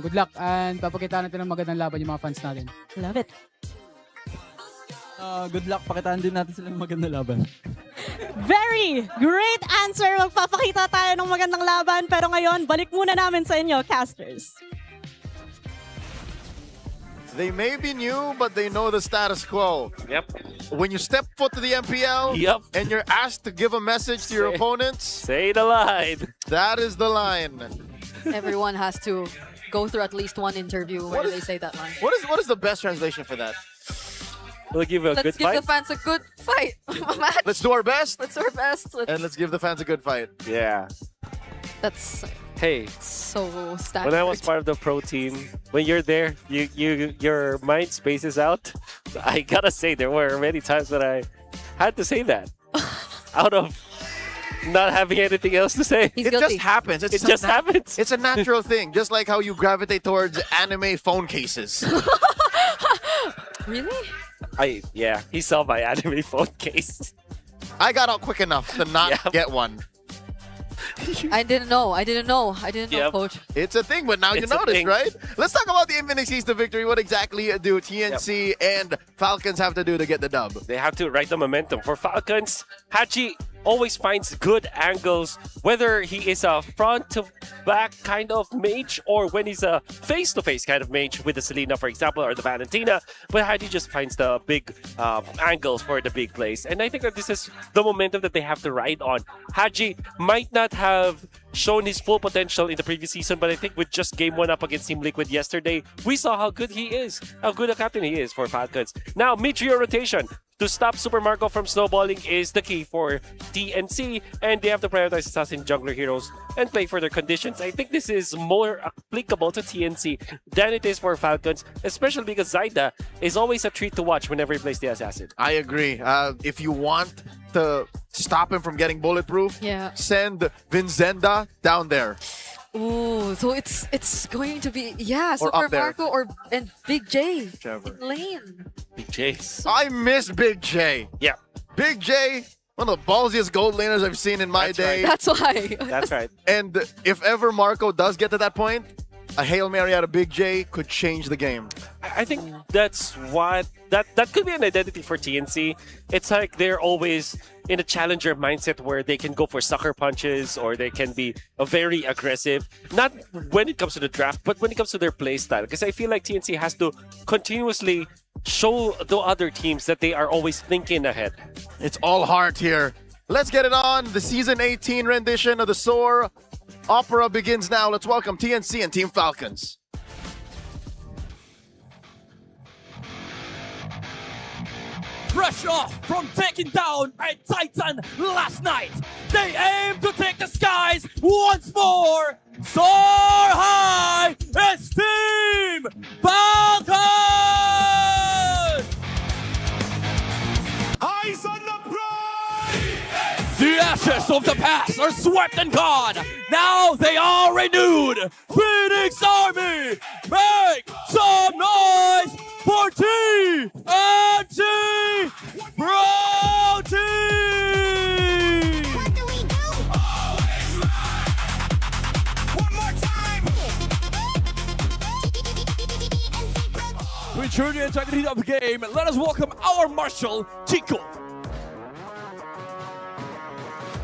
Good luck. And papakita natin ng magandang laban yung mga fans natin. Love it. Good luck. Pakitaan din natin silang magandang laban. Very great answer. Magpapakita tayo ng magandang laban. Pero ngayon, balik muna namin sa inyo, casters. They may be new, but they know the status quo. Yep. When you step foot to the MPL, and you're asked to give a message to your opponents, say the line. That is the line. Everyone has to go through at least one interview where they say that line. What is the best translation for that? We'll give a good Let's give fight. the fans a good fight. Match. Let's do our best. Let's do our best. And let's give the fans a good fight. Yeah. That's Hey, so standard. when I was part of the pro team, when you're there, your mind spaces out. I gotta say, there were many times that I had to say that out of not having anything else to say. It just happens. It just happens. It's a natural thing, just like how you gravitate towards anime phone cases. Really? Yeah, he saw my anime phone case. I got out quick enough to not get one. I didn't know. I didn't know, Coach. It's a thing, but now you It's a notice, thing. right? Let's talk about the Infinix East victory. What exactly do TNC and Falcons have to do to get the dub? They have to ride the momentum. For Falcons, Hachi always finds good angles, whether he is a front to back kind of mage or when he's a face-to-face kind of mage with the Selena, for example, or the Valentina. But Hachi just finds the big angles for the big plays. And I think that this is the momentum that they have to ride on. Haji might not have shown his full potential in the previous season, but I think with just game 1 up against Team Liquid yesterday, we saw how good he is, how good a captain he is for Falcons. Now, mid-trio rotation. To stop Super Marco from snowballing is the key for TNC, and they have to prioritize assassin jungler heroes and play for their conditions. I think this is more applicable to TNC than it is for Falcons, especially because Zyda is always a treat to watch whenever he plays the assassin. I agree. If you want to stop him from getting bulletproof, send Vinzenda down there. Ooh, so it's going to be Or Super up there. Marco and Big J Whichever. in lane. Big J's. I miss Big J. Yeah. Big J, one of the ballsiest gold laners I've seen in my day. That's why. That's right. And if ever Marco does get to that point, a Hail Mary out of Big J could change the game. I think that's what that could be an identity for TNC. It's like they're always in a challenger mindset where they can go for sucker punches or they can be very aggressive. Not when it comes to the draft, but when it comes to their play style. Because I feel like TNC has to continuously show the other teams that they are always thinking ahead. It's all heart here. Let's get it on. The Season 18 rendition of the Soar Opera begins now. Let's welcome TNC and Team Falcons. Fresh off from taking down a Titan last night, they aim to take the skies once more. Soar high, it's Team Falcons! Eyes on the prize! The ashes of the past are swept and gone. Now they are renewed. Phoenix Army, make some noise for TNT Pro Team! To ensure the integrity of the game, let us welcome our Marshal, Chico.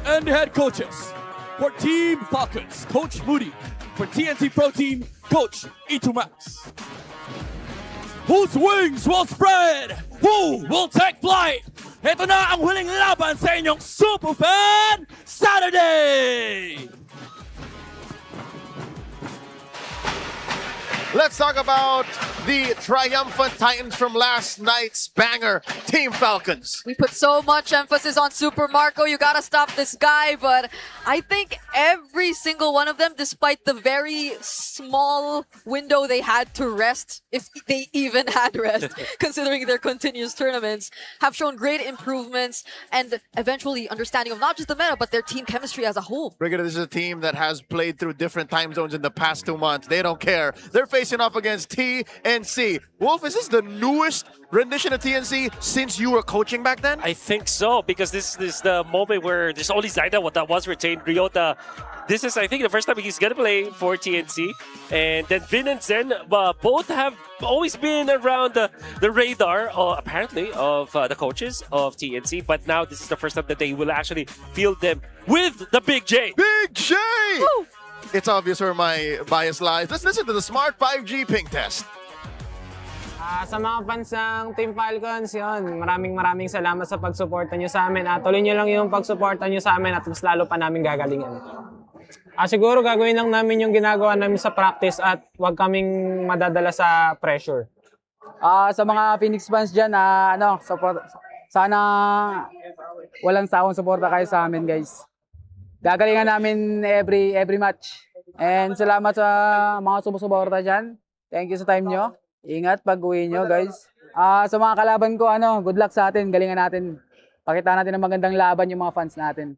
And the head coaches. For Team Falcons, Coach Moody. For TNT Pro Team, Coach Itumax. Whose wings will spread? Who will take flight? Ito na ang huling laban sa inyong Super Fan Saturday! Let's talk about the triumphant Titans from last night's banger, Team Falcons. We put so much emphasis on Super Marco. You gotta stop this guy, but I think every single one of them, despite the very small window they had to rest, if they even had rest, considering their continuous tournaments, have shown great improvements and eventually understanding of not just the meta, but their team chemistry as a whole. Brigadier, this is a team that has played through different time zones in the past 2 months. They don't care. They're facing off against TNC. Wolf, is this the newest rendition of TNC since you were coaching back then? I think so, because this is the moment where there's only Zyda what that was retained. Ryota, this is, I think, the first time he's going to play for TNC. And then Vin and Zen, both have always been around the radar, apparently, of the coaches of TNC. But now this is the first time that they will actually field them with the Big J. Big J! Woo! It's obvious where my bias lies. Let's listen to the Smart 5G ping test. Sa mga fans ng Team Falcons, yun, maraming salamat sa pagsuporta nyo sa amin. Tuloy nyo lang yung pagsuporta nyo sa amin at mas lalo pa namin gagalingan. Siguro gagawin lang namin yung ginagawa namin sa practice at huwag kaming madadala sa pressure. Sa mga Phoenix fans dyan, support, sana walang sawang suporta kayo sa amin, guys. Gagalingan namin every match. And salamat sa mga sumusuporta dyan. Thank you sa time nyo. Ingat pag-uwi nyo, guys. Sa mga kalaban ko, good luck sa atin. Galingan natin. Pakita natin ng magandang laban yung mga fans natin.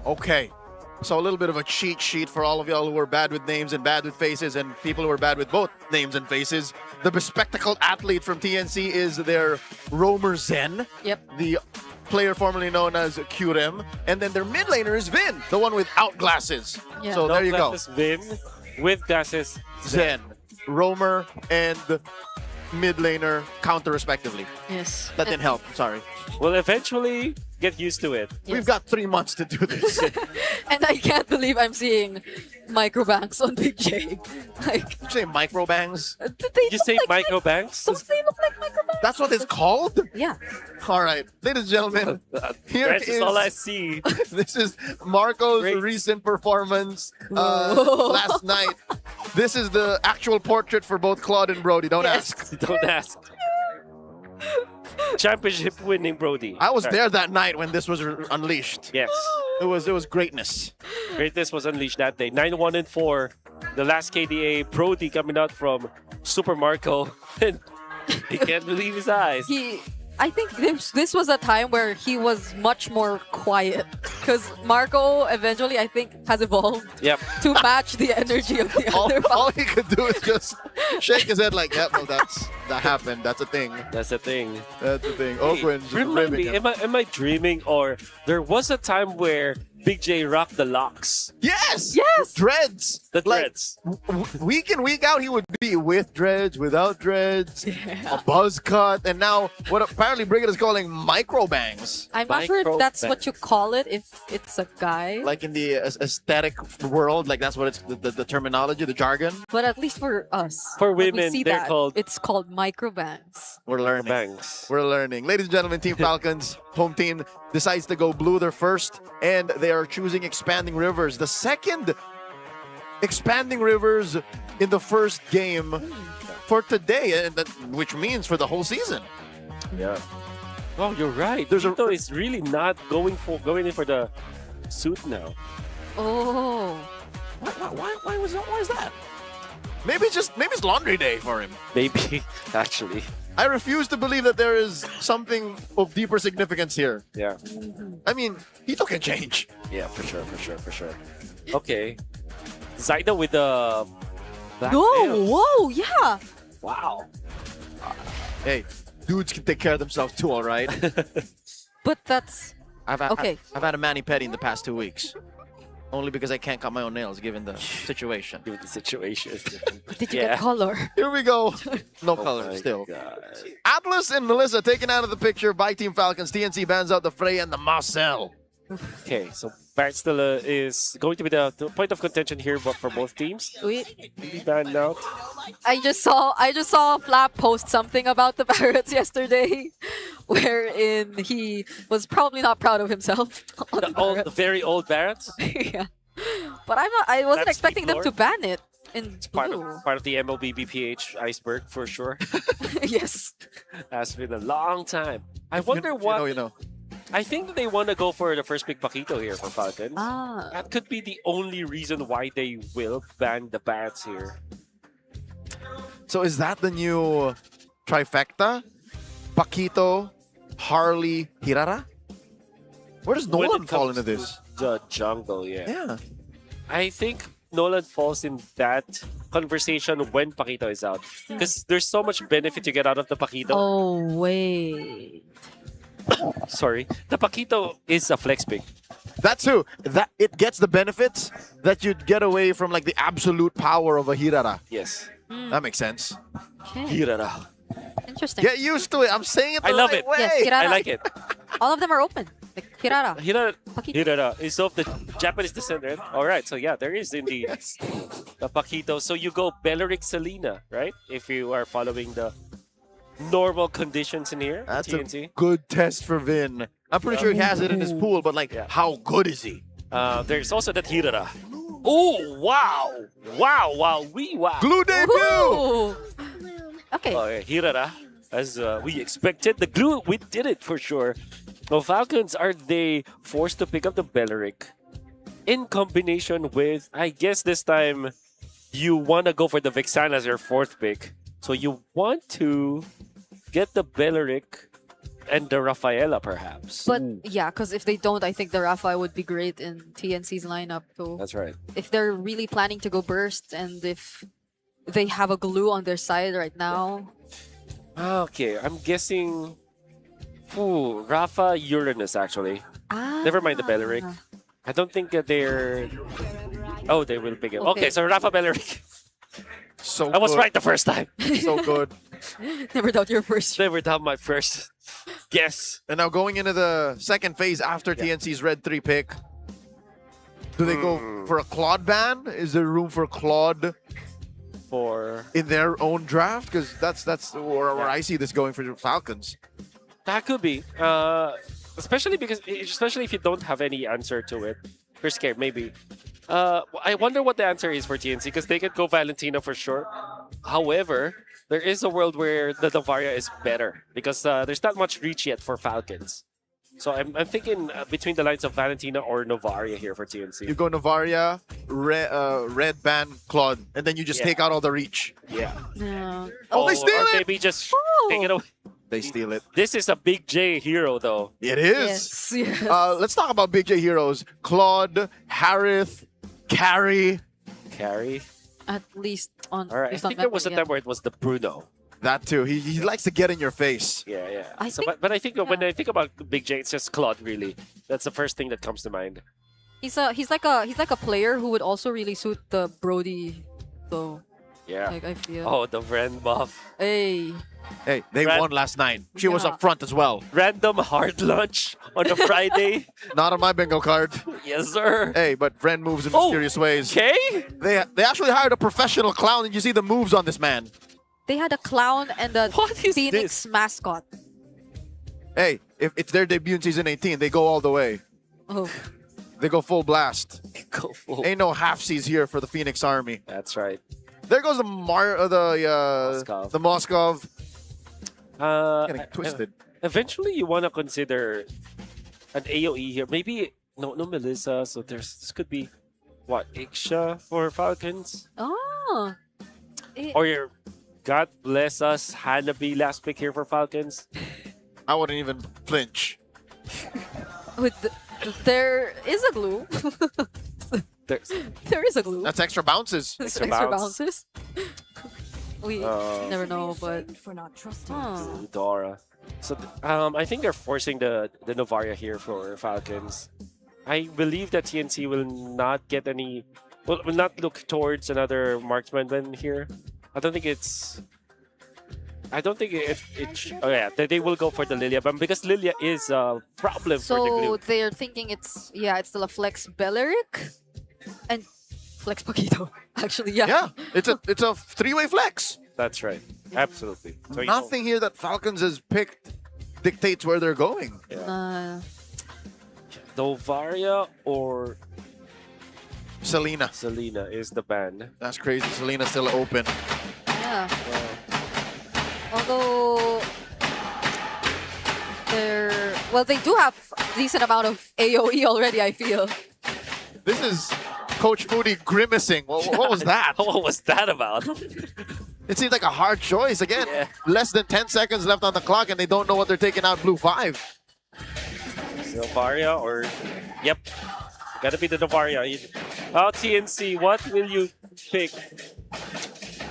Okay. So a little bit of a cheat sheet for all of y'all who are bad with names and bad with faces and people who are bad with both names and faces. The bespectacled athlete from TNC is their roamer Zen. Yep. The player formerly known as Qrem. And then their mid laner is Vin, the one without glasses. Yeah. So No there you go. glasses, Vin. With glasses, Zen, roamer, and mid laner counter respectively. Yes. That didn't help. Sorry. We'll eventually get used to it. We've got 3 months to do this. And I can't believe I'm seeing microbanks on Big J. Like, Did you say micro bangs? did they You look say like micro banks? Don't they look like microbanks? That's what it's called? Yeah. All right. Ladies and gentlemen, here That's is all I see. This is Marco's Great. recent performance Whoa. last night. This is the actual portrait for both Claude and Brody. Don't ask. Don't ask. Championship winning Brody. I was there that night when this was unleashed. Yes. It was greatness. Greatness was unleashed that day. 9-1-4. The last KDA. Brody coming out from Super Marco. And he can't believe his eyes. I think this was a time where he was much more quiet because Marco eventually, I think, has evolved Yep. to match the energy of the other. All he could do is just shake his head like, yep, well, that happened. That's a thing. That's the thing. That's the thing. Hey, Ogwin just remind ribbing me, him. am I dreaming, or there was a time where Big J rocked the locks? Yes! Yes! Dreads! The Like, dreads. Week in, week out, he would be with dreads, without dreads, a buzz cut, and now what apparently Brigitte is calling micro bangs. I'm not sure if that's what you call it, if it's a guy. Like in the aesthetic world, like that's what it's the terminology, the jargon. But at least for us, For when we women, see they're that, called it's called microbanks. We're learning. bangs. We're learning. Ladies and gentlemen, Team Falcons, home team, decides to go blue their first, and they are choosing Expanding Rivers. The second Expanding Rivers in the first game for today, and which means for the whole season. Yeah. Oh, you're right. There's Tito is really not going in for the suit now. Oh. Why is that? Maybe it's laundry day for him. Maybe, actually. I refuse to believe that there is something of deeper significance here. Yeah. I mean, Hito can change. Yeah, for sure. Okay. Zaida with the black No, nails. whoa, yeah. Wow. Hey, dudes can take care of themselves too, all right? But that's okay. I've had a mani-pedi in the past 2 weeks. Only because I can't cut my own nails, given the situation. Given the situation. Did you get color? Here we go. No color, still. Atlas and Melissa taken out of the picture by Team Falcons. TNC bans out the Frey and the Marcel. Okay, so Barrett still is going to be the point of contention here, but for both teams. Wait. Really banned out. I just saw Flap post something about the Barretts yesterday, wherein he was probably not proud of himself. The very old Barretts. Yeah, but I wasn't That's expecting them Lord. to ban it in Part blue. of the MLBB PH iceberg for sure. Yes. Has been a long time. I wonder what. You know. I think that they want to go for the first pick Paquito here for Falcons. Ah. That could be the only reason why they will ban the Barretts here. So is that the new trifecta? Paquito, Harley, Hirara? Where does When Nolan it fall comes into this? to the jungle, yeah. Yeah. I think Nolan falls in that conversation when Paquito is out. Because there's so much benefit you get out of the Paquito. Oh wait. Sorry. The Paquito is a flex pick. That's who. That it gets the benefits that you'd get away from like the absolute power of a Hirara. Yes. That makes sense. Okay. Hirara. Interesting. Get used to it. I'm saying it the I love right it. way. Yes, Hirara. I like it. All of them are open. Like Hirara. Hirara is of the Japanese descent, right? Alright, so yeah, there is indeed the Paquito. So you go Beleric Selena, right? If you are following the normal conditions in here. That's TNC. a good test for Vin. I'm pretty sure he has it in his pool, but like, how good is he? There's also that Hirara. Oh, wow! Wow, wow, wow. Glue debut! Ooh. Okay. Hirara, as we expected. The glue, we did it for sure. Now, Falcons, are they forced to pick up the Beleric in combination with, I guess this time, you want to go for the Vexana as your fourth pick. So you want to get the Beleric And the Rafaela, perhaps. But yeah, because if they don't, I think the Rafa would be great in TNC's lineup. So That's right. if they're really planning to go burst and if they have a glue on their side right now. Okay, I'm guessing. Ooh, Rafa Uranus, actually. Never mind the Belleric. I don't think that they're. Oh, they will pick it. Okay, so Rafa Belleric. So I was good. right the first time. So good. Never doubt your first. Never doubt my first guess. And now going into the second phase after TNC's Red 3 pick, do they go for a Claude ban? Is there room for Claude for in their own draft? Because that's where I see this going for the Falcons. That could be. Especially if you don't have any answer to it. You're scared, maybe. I wonder what the answer is for TNC because they could go Valentina for sure. However, there is a world where the Novaria is better because there's not much reach yet for Falcons. So I'm thinking between the lines of Valentina or Novaria here for TNC. You go Novaria, red ban Claude, and then you just take out all the reach. Yeah. Oh, they steal or it! maybe just take it away. They steal it. This is a Big J hero, though. It is. Yes. Let's talk about Big J heroes. Claude, Harith, Carrie. Carrie? At least on. All right. I think there was a time where it was the Bruno. That too. He likes to get in your face. Yeah, yeah. I but I think when I think about Big J, it's just Claude, really. That's the first thing that comes to mind. He's like a player who would also really suit the Brody, though. Yeah. Like, I feel. Oh, the Ren buff. Hey. Hey, they won last night. She was up front as well. Random hard lunch on a Friday. Not on my bingo card. Yes, sir. Hey, but Ren moves in mysterious ways. Okay. They actually hired a professional clown, and you see the moves on this man. They had a clown and a Phoenix mascot. Hey, if it's their debut in season 18, they go all the way. Oh. They go full blast. Go full. Ain't no halfsies here for the Phoenix Army. That's right. There goes the Moskov. Getting twisted. Eventually, you want to consider an AOE here. Maybe no Melissa. So this could be what Iksha for Falcons. Oh. Or your God bless us Hanabi last pick here for Falcons. I wouldn't even flinch. There is a glue. There is a glue. That's extra bounces. Extra bounces. We never know, but Dora. So I think they're forcing the Novaria here for Falcons. I believe that TNC will not get any. Will not look towards another marksman here. I don't think it's. I don't think it oh yeah, they will go for the Lilia Bomb because Lilia is a problem for the glue. So they're thinking it's still a Flex Belleric and Flex Paquito. Actually, yeah. Yeah, it's a three-way flex. That's right. Absolutely. So nothing here that Falcons has picked dictates where they're going. Yeah. Novaria or Selena. Selena is the ban. That's crazy. Selena's still open. Yeah. Although they do have a decent amount of AOE already, I feel. This is Coach Moody grimacing. What was that? What was that about? It seems like a hard choice. Again, less than 10 seconds left on the clock, and they don't know what they're taking out Blue 5. Novaria or... Yep. Gotta be the Novaria. TNC, what will you pick?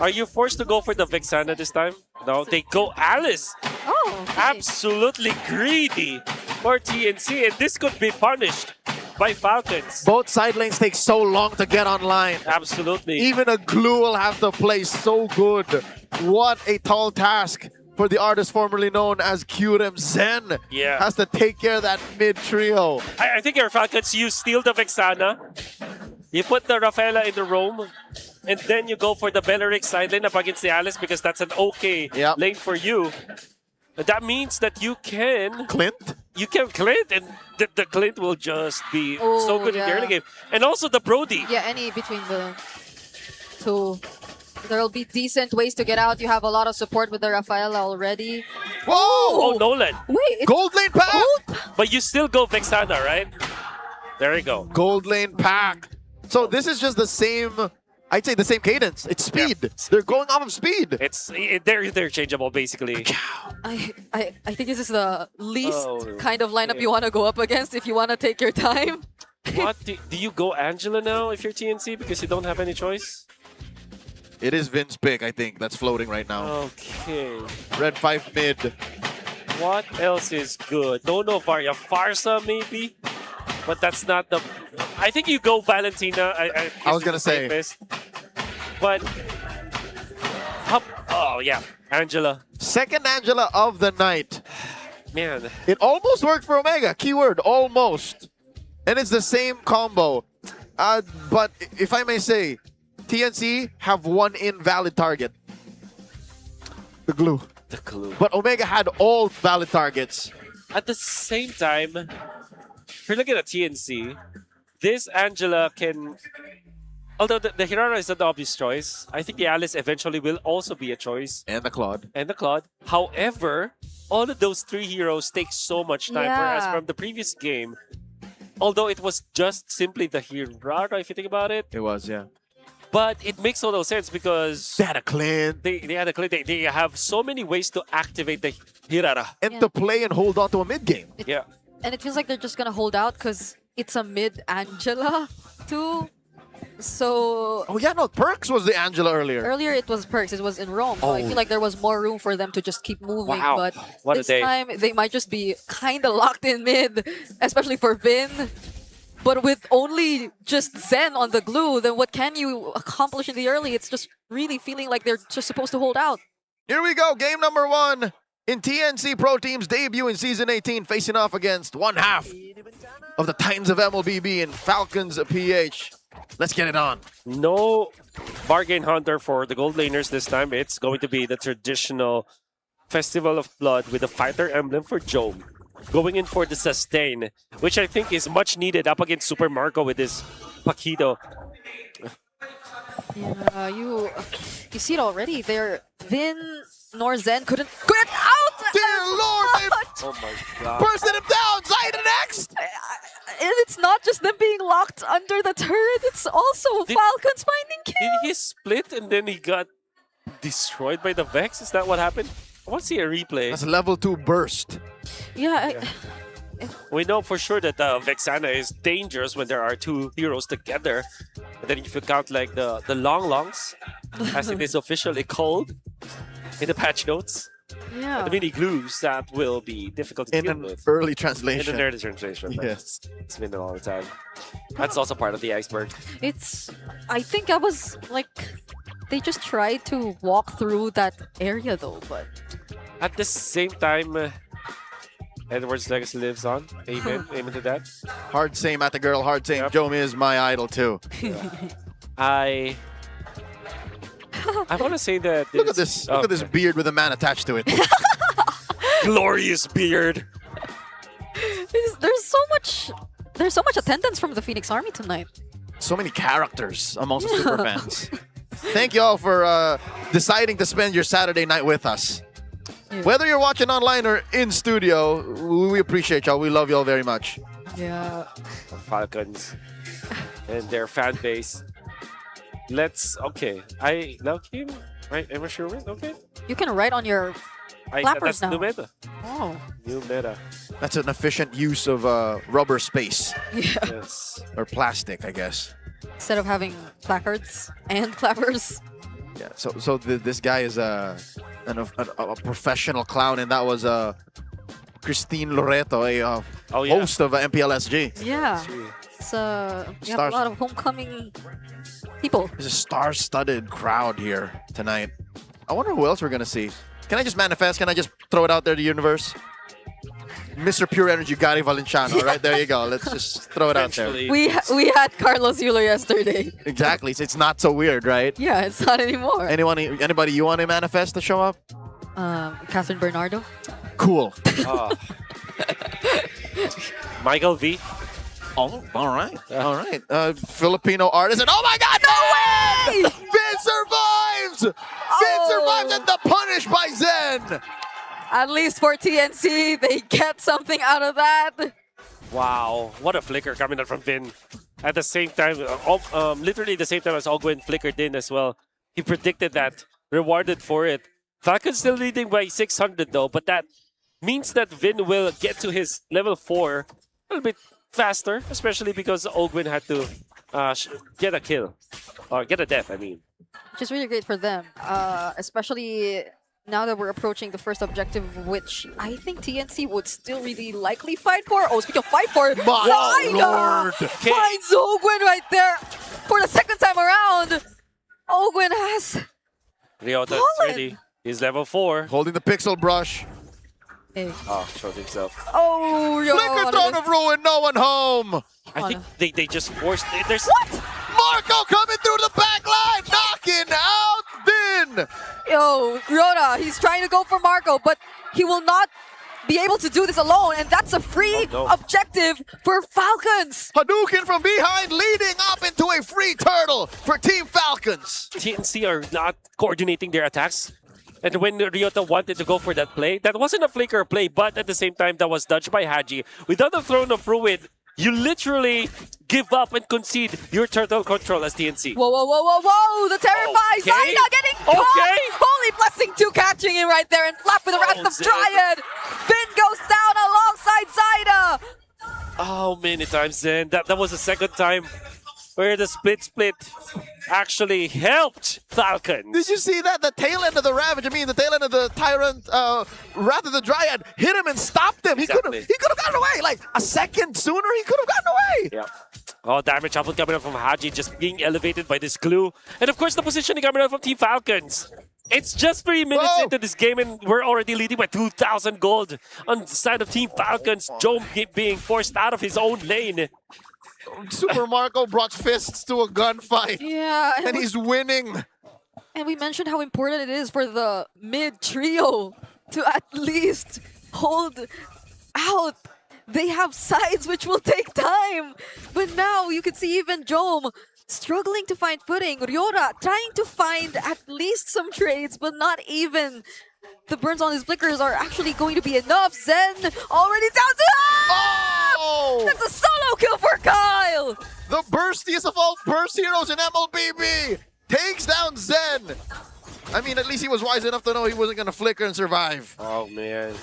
Are you forced to go for the Vexana this time? No, they go Alice. Oh, okay. Absolutely greedy for TNC, and this could be punished by Falcons. Both side lanes take so long to get online. Absolutely. Even a glue will have to play so good. What a tall task for the artist formerly known as Curem Zen. Yeah. Has to take care of that mid trio. I think your Falcons, you steal the Vexana, you put the Rafaela in the roam, and then you go for the Belleric side lane up against the Alice because that's an okay lane for you. That means that you can... Clint? You can Clint, and the Clint will just be so good in the early game. And also the Brody. Yeah, any between the two. There will be decent ways to get out. You have a lot of support with the Rafaela already. Whoa! Oh, Nolan. Wait. Gold lane pack! But you still go Vexana, right? There you go. Gold lane pack. So this is just the same I'd say the same cadence. It's speed. They're going off of speed. They're interchangeable basically. I think this is the least kind of lineup you want to go up against if you want to take your time. What do you go Angela now if you're TNC because you don't have any choice? It is Vin's pick, I think, that's floating right now. Okay. Red 5 mid. What else is good? No Varia. Farsa maybe? But that's not the... I think you go Valentina. I was going to say. But... Oh, yeah. Angela. Second Angela of the night. Man. It almost worked for Omega. Keyword, almost. And it's the same combo. But if I may say, TNC have one invalid target. The glue. The glue. But Omega had all valid targets. At the same time, if you're looking at TNC, this Angela can... Although the Hirara is an obvious choice, I think the Alice eventually will also be a choice. And the Claude. And the Claude. However, all of those three heroes take so much time, whereas from the previous game, although it was just simply the Hirara, if you think about it. It was, yeah. But it makes total sense because... They had a clean. They had a clean. They have so many ways to activate the Hirara. And to play and hold on to a mid game. Yeah. And it feels like they're just going to hold out because it's a mid Angela too. So... Oh yeah, no, Perks was the Angela earlier. Earlier it was Perks. It was in Rome. So I feel like there was more room for them to just keep moving. Wow. But What a this day. time they might just be kind of locked in mid, especially for Vin. But with only just Zen on the glue, then what can you accomplish in the early? It's just really feeling like they're just supposed to hold out. Here we go, game number 1 in TNC Pro Team's debut in Season 18, facing off against one half of the Titans of MLBB and Falcons PH. Let's get it on. No bargain hunter for the gold laners this time. It's going to be the traditional Festival of Blood with a fighter emblem for Jome. Going in for the sustain, which I think is much needed up against Super Marco with this Paquito. Yeah, you see it already. Vin nor Zen couldn't get out! Dear Lord! Oh my god. Bursting him down! Zaida next! And it's not just them being locked under the turret, it's also Falcons finding kills! Did he split and then he got destroyed by the Vex? Is that what happened? I want to see a replay. That's level 2 burst. Yeah, we know for sure that Vexana is dangerous when there are two heroes together. But then if you count like the longs, as it is officially called in the patch notes, the mini glues, that will be difficult to deal with. Early translation. In an early translation. Yes. It's been a long time. That's also part of the iceberg. I think I was like, they just tried to walk through that area though, but... At the same time, Edward's legacy lives on. Amen. Amen to that. Hard same at the girl, hard same. Yep. Jome is my idol too. I want to say that look at this. Look at this beard with a man attached to it. Glorious beard. There's so much attendance from the Phoenix Army tonight. So many characters amongst the super fans. Thank you all for deciding to spend your Saturday night with us. Yeah. Whether you're watching online or in studio, we appreciate y'all. We love y'all very much. Yeah. Falcons and their fan base. Okay. Right? Am I sure? Okay. You can write on your clappers that's now. new meta. Oh. New meta. That's an efficient use of rubber space. Yeah. Yes. Or plastic, I guess. Instead of having placards and clappers. Yeah. So this guy is a professional clown, and that was Christine Loreto, a host of MPLSG. Yeah. So we have a lot of homecoming people. There's a star-studded crowd here tonight. I wonder who else we're gonna see. Can I just manifest? Can I just throw it out there to the universe? Mr. Pure Energy, Gary Valenciano. All right, there you go. Let's just throw it out there. We had Carlos Euler yesterday. Exactly. So it's not so weird, right? Yeah, it's not anymore. Anybody you want to manifest to show up? Catherine Bernardo. Cool. Michael V. Oh, all right. All right. Filipino artist. And oh my God, no way! Vin survives! Vin survives and the punish by Zen! At least for TNC, they get something out of that. Wow. What a flicker coming out from Vin. at the same time, literally the same time as Ogwen flickered in as well. He predicted that, rewarded for it. Falcon's still leading by 600 though, but that means that Vin will get to his level 4 a little bit faster, especially because Ogwen had to get a kill. Or get a death, I mean. Which is really great for them, especially now that we're approaching the first objective, which I think TNC would still really likely fight for. Oh, speaking of fight for, Zaida finds Ogwen right there for the second time around. Ogwen has Ryota ready. He's level 4. Holding the pixel brush. Hey. Oh, showed himself. Oh, yo. Flicker Throne of Ruin, no one home. I think they just forced. There's what? Marco coming through the back line, knocking out Vin. Yo, Ryota, he's trying to go for Marco, but he will not be able to do this alone, and that's a free objective for Falcons. Hadouken from behind, leading up into a free turtle for Team Falcons. TNC are not coordinating their attacks. And when Ryota wanted to go for that play, that wasn't a flicker play, but at the same time, that was dodged by Haji. Without the Throne of Ruin, you literally give up and concede your turtle control as TNC. Whoa, whoa, whoa, whoa, whoa! The terrified Zaida getting caught! Holy blessing 2 catching him right there and Flap with the Wrath of Dryad! Finn goes down alongside Zaida! Oh, many times then. That was the second time where the split actually helped Falcons. Did you see that? The tail end of the Ravage, the tail end of the Tyrant, Wrath of the Dryad, hit him and stopped him. He could have gotten away. Like a second sooner, he could have gotten away. Yeah. Oh, damage output coming out from Haji, just being elevated by this glue. And of course, the positioning coming out from Team Falcons. It's just 3 minutes into this game and we're already leading by 2,000 gold on the side of Team Falcons. Joe being forced out of his own lane. Super Marco brought fists to a gunfight. Yeah. And he's winning. And we mentioned how important it is for the mid trio to at least hold out. They have sides which will take time. But now you can see even Jome struggling to find footing. Ryota trying to find at least some trades, but not even. The burns on his flickers are actually going to be enough. Zen already down to... Oh! That's a solo kill for Kyle! The burstiest of all burst heroes in MLBB takes down Zen. At least he was wise enough to know he wasn't going to flicker and survive. Oh, man.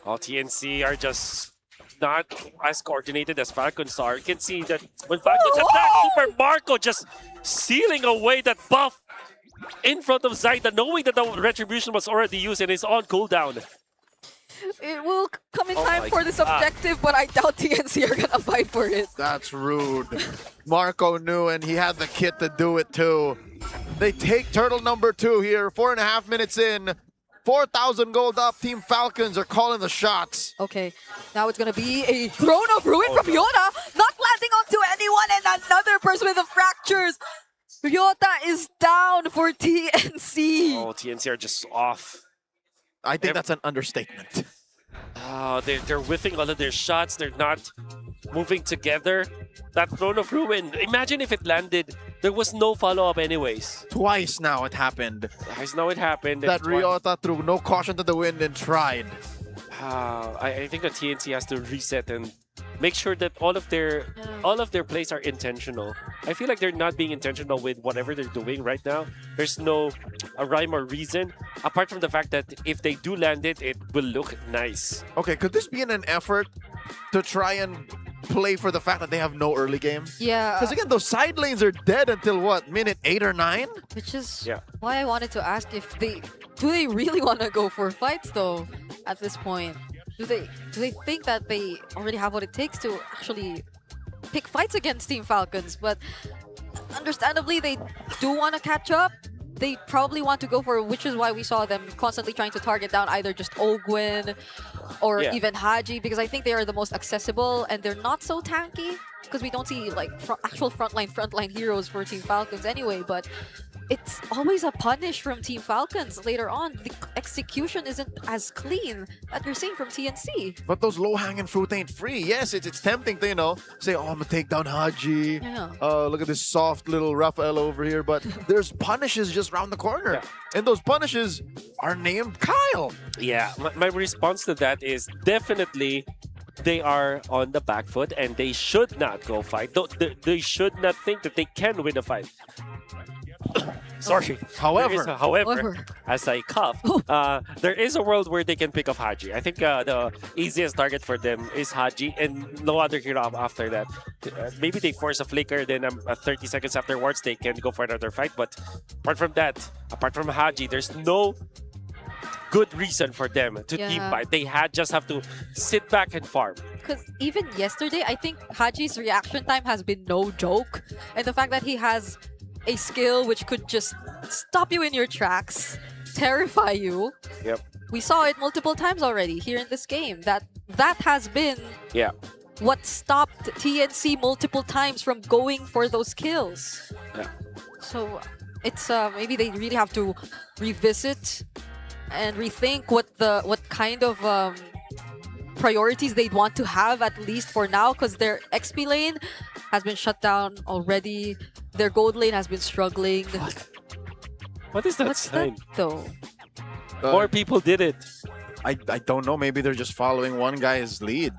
All TNC are just not as coordinated as Falcons are. You can see that when Falcons attack, Super Marco just sealing away that buff in front of Zaida, knowing that the retribution was already used and is on cooldown. It will come in time for this objective, but I doubt TNC are gonna fight for it. That's rude. Marco knew, and he had the kit to do it too. They take turtle number 2 here, 4.5 minutes in. 4,000 gold up. Team Falcons are calling the shots. Okay, now it's gonna be a Throne of Ruin from Ryota, not landing onto anyone, and another person with the fractures. Ryota is down for TNC. Oh, TNC are just off. I think that's an understatement. They're whiffing all of their shots. They're not moving together. That Throne of Ruin, imagine if it landed. There was no follow-up anyways. Twice now it happened. Twice now it happened. That Ryota threw no caution to the wind and tried. I think that TNC has to reset and make sure that all of their plays are intentional. I feel like they're not being intentional with whatever they're doing right now. There's no rhyme or reason, apart from the fact that if they do land it, it will look nice. Okay, could this be in an effort to try and play for the fact that they have no early game? Yeah. Because again, those side lanes are dead until what, minute 8 or 9? Which is why I wanted to ask if do they really want to go for fights though at this point? Do they think that they already have what it takes to actually pick fights against Team Falcons? But understandably, they do want to catch up. They probably want to go for, which is why we saw them constantly trying to target down either just Ogwen or even Haji, because I think they are the most accessible and they're not so tanky, because we don't see like actual frontline heroes for Team Falcons anyway. But it's always a punish from Team Falcons later on. The execution isn't as clean that you're seeing from TNC. But those low-hanging fruit ain't free. Yes, it's tempting to, say, oh, I'm gonna take down Haji. Yeah. Look at this soft little Raphael over here. But there's punishes just around the corner. Yeah. And those punishes are named Kyle. Yeah, my response to that is definitely they are on the back foot and they should not go fight. They should not think that they can win a fight. Sorry. However, as I cough, there is a world where they can pick off Haji. I think the easiest target for them is Haji and no other hero after that. Maybe they force a flicker, then 30 seconds afterwards they can go for another fight. But apart from that, apart from Haji, there's no good reason for them to team fight. They just have to sit back and farm. Because even yesterday, I think Haji's reaction time has been no joke. And the fact that he has a skill which could just stop you in your tracks, terrify you. Yep. We saw it multiple times already here in this game. That has been what stopped TNC multiple times from going for those kills. Yeah. So it's maybe they really have to revisit and rethink what kind of priorities they'd want to have, at least for now, because their XP lane has been shut down already. Their gold lane has been struggling. What is that sign? Though? More people did it. I don't know. Maybe they're just following one guy's lead,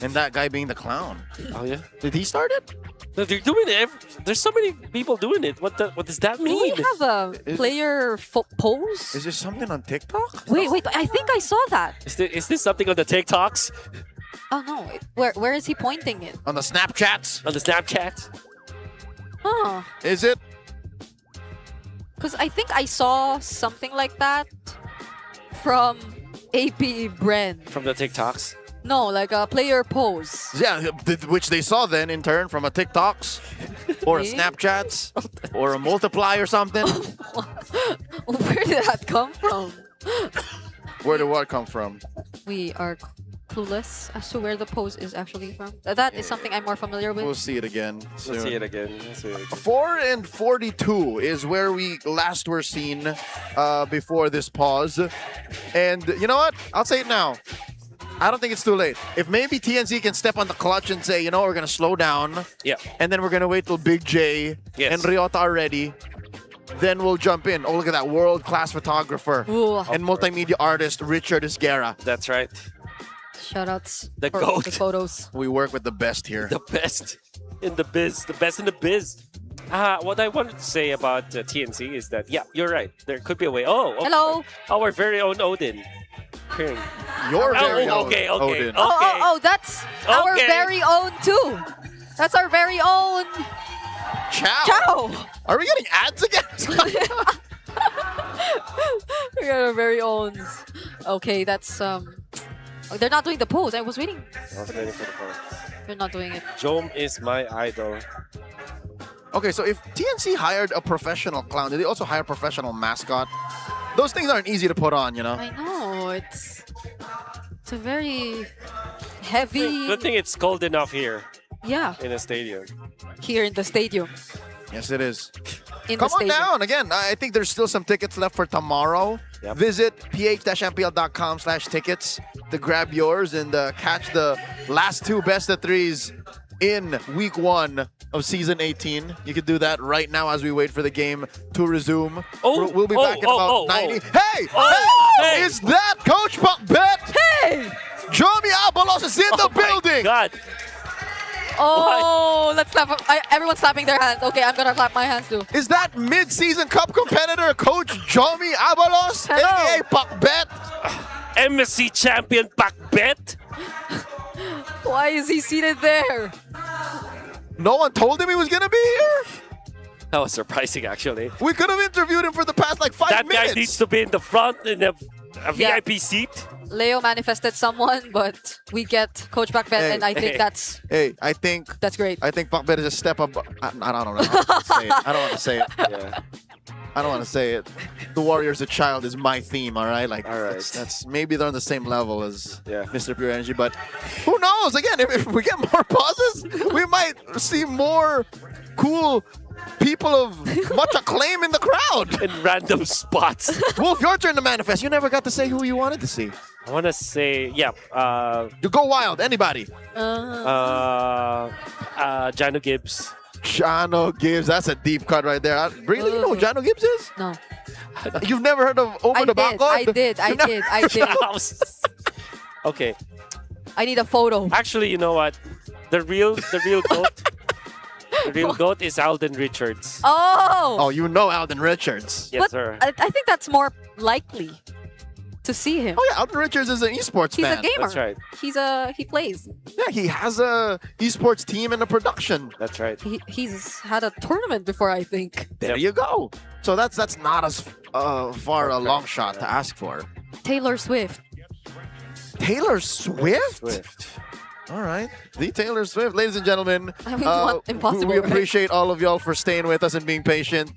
and that guy being the clown. Oh yeah. Did he start it? No, they're doing it. There's so many people doing it. What does that mean? Do we have a player pose? Is there something on TikTok? Wait. I think I saw that. Is this something on the TikToks? Oh no. Where is he pointing it? On the Snapchats? On the Snapchat? Huh. Is it? Because I think I saw something like that from APBR. From the TikToks? No, like a player pose. Yeah, which they saw then in turn from a TikToks or a Snapchats or a Multiply or something. Where did that come from? Where did what come from? We are clueless as to where the pose is actually from. That is something I'm more familiar with. We'll see it again soon. We'll see it again. 4 and 42 is where we last were seen before this pause. And you know what? I'll say it now. I don't think it's too late. If maybe TNC can step on the clutch and say, you know, we're going to slow down. Yeah. And then we're going to wait till Big J and Ryota are ready. Then we'll jump in. Oh, look at that world-class photographer and multimedia artist, Richard Esguerra. That's right. Shoutouts the for GOAT. the photos. We work with the best here. The best in the biz. The best in the biz. What I wanted to say about TNC is that, yeah, you're right. There could be a way. Oh, okay. Hello. Our very own Odin. Here. Your very own okay. Odin. Oh, that's our very own too. That's our very own Chow. Are we getting ads again? We got our very own. Okay, that's they're not doing the pose. I was waiting. They're not doing it. Jom is my idol. Okay, so if TNC hired a professional clown, did they also hire a professional mascot? Those things aren't easy to put on, you know? I know. It's a very heavy. Good thing it's cold enough here. Yeah. In a stadium. Here in the stadium. Yes, it is. Come on down. Again, I think there's still some tickets left for tomorrow. Yep. Visit ph-mpl.com/tickets to grab yours and catch the last two best of threes in week 1 of season 18. You can do that right now as we wait for the game to resume. We'll be back in about 90. Hey! Hey! Is that Coach Pakbet? Hey! Jomi Abalos is in the building! God. Oh, let's clap. Everyone's clapping their hands. Okay, I'm gonna clap my hands too. Is that mid-season cup competitor Coach Jomi Abalos, aka Pakbet? MSC champion Pakbet? Why is he seated there? No one told him he was gonna be here? That was surprising, actually. We could have interviewed him for the past like 5 minutes. That guy needs to be in the front in a VIP seat. Leo manifested someone, but we get Coach Pakbet, and I think that's I think that's great. I think Pakbet is a step up. I don't know. I don't want to say it. Yeah. I don't want to say it. The Warriors, a child is my theme. All right, like all right. That's maybe they're on the same level as Yeah. Mr. Pure Energy, but who knows? Again, if we get more pauses, we might see more cool people of much acclaim in the crowd. In random spots. Wolf, your turn to manifest. You never got to say who you wanted to see. I want to say, yeah. You go wild. Anybody. Jano Gibbs. Jano Gibbs. That's a deep cut right there. Really? You know who Jano Gibbs is? No. You've never heard of Over the Backward? I did. Okay. I need a photo. Actually, you know what? The real goat. The real goat is Alden Richards. Oh! Oh, you know Alden Richards. Yes, But sir. I think that's more likely to see him. Oh yeah, Alden Richards is an esports He's fan. a gamer. That's right. He plays. Yeah, he has a esports team and a production. That's right. He's had a tournament before, I think. There you go. So that's not as far a long shot to ask for. Taylor Swift. Taylor Swift? All right. The Taylor Swift. Ladies and gentlemen, I mean, what? Impossible, we right? appreciate all of y'all for staying with us and being patient.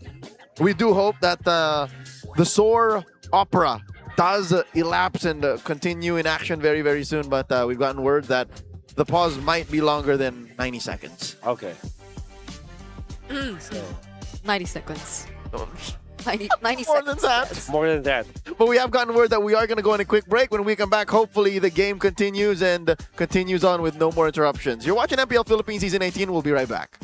We do hope that the Soar Opera does elapse and continue in action very, very soon. But we've gotten word that the pause might be longer than 90 seconds. Okay. 90 seconds. 90 More than that. More than that. But we have gotten word that we are going to go on a quick break. When we come back, hopefully the game continues and continues on with no more interruptions. You're watching MPL Philippines Season 18. We'll be right back.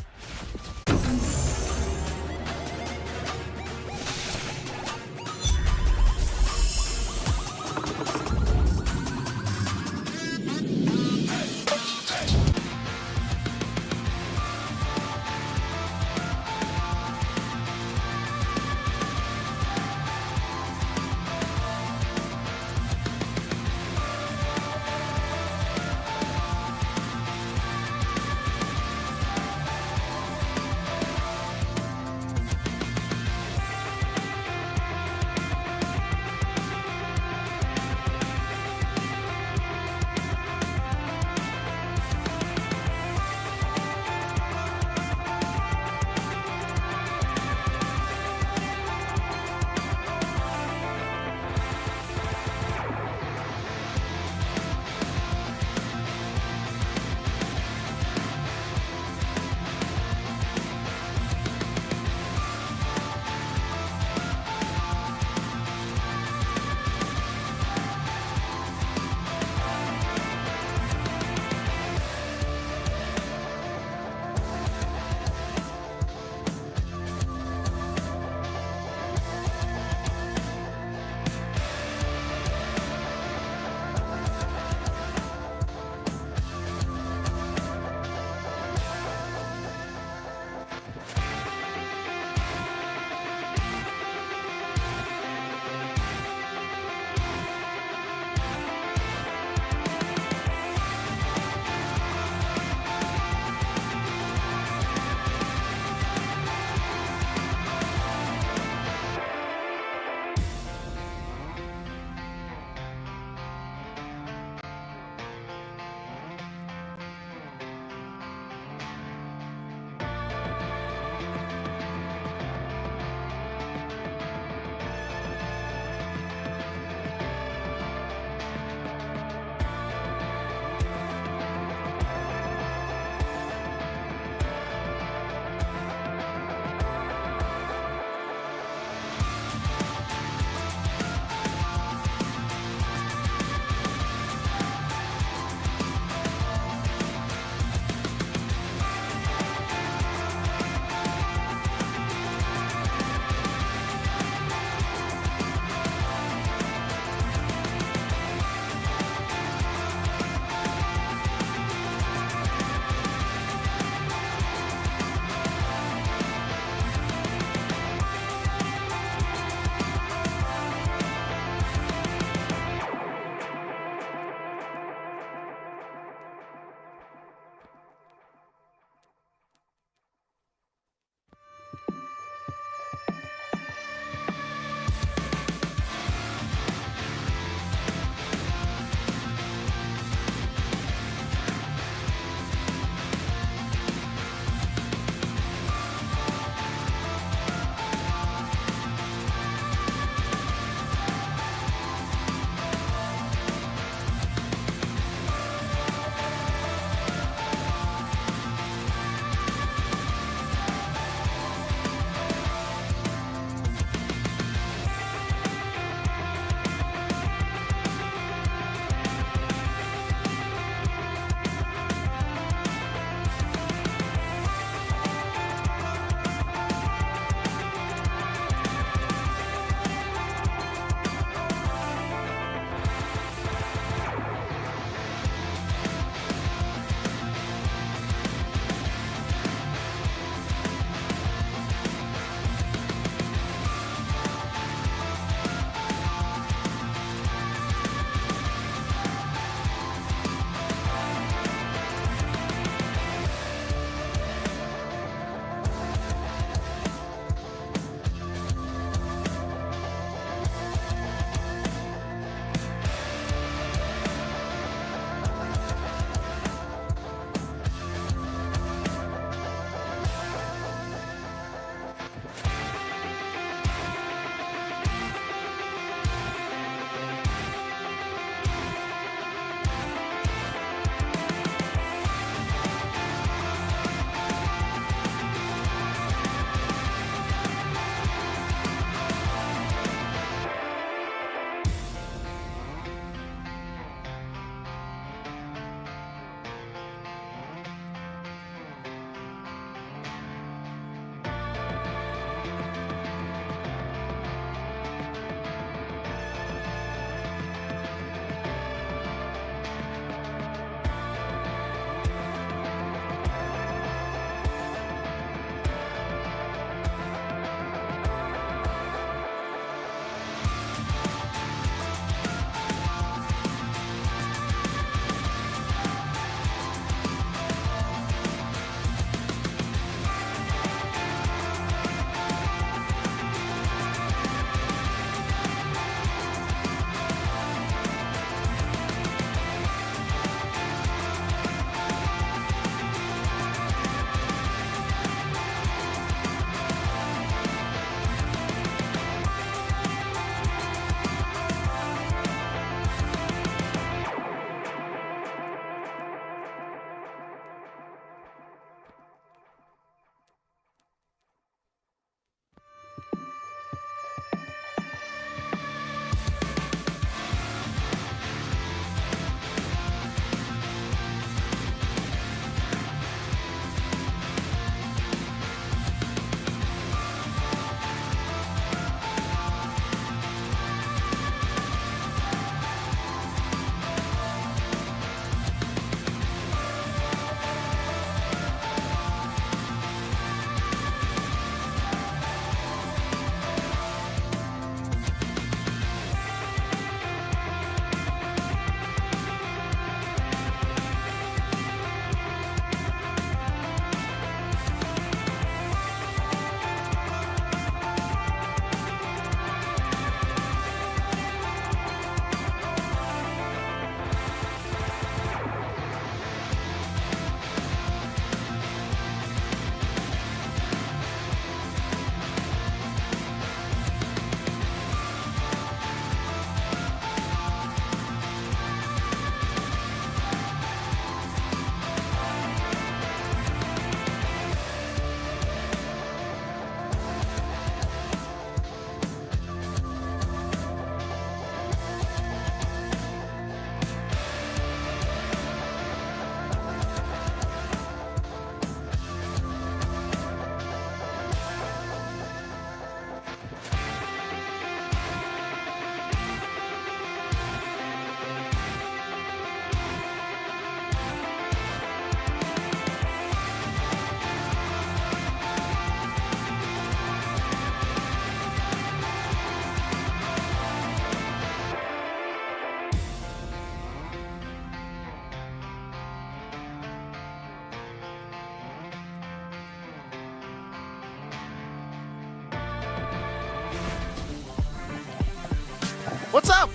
What's up?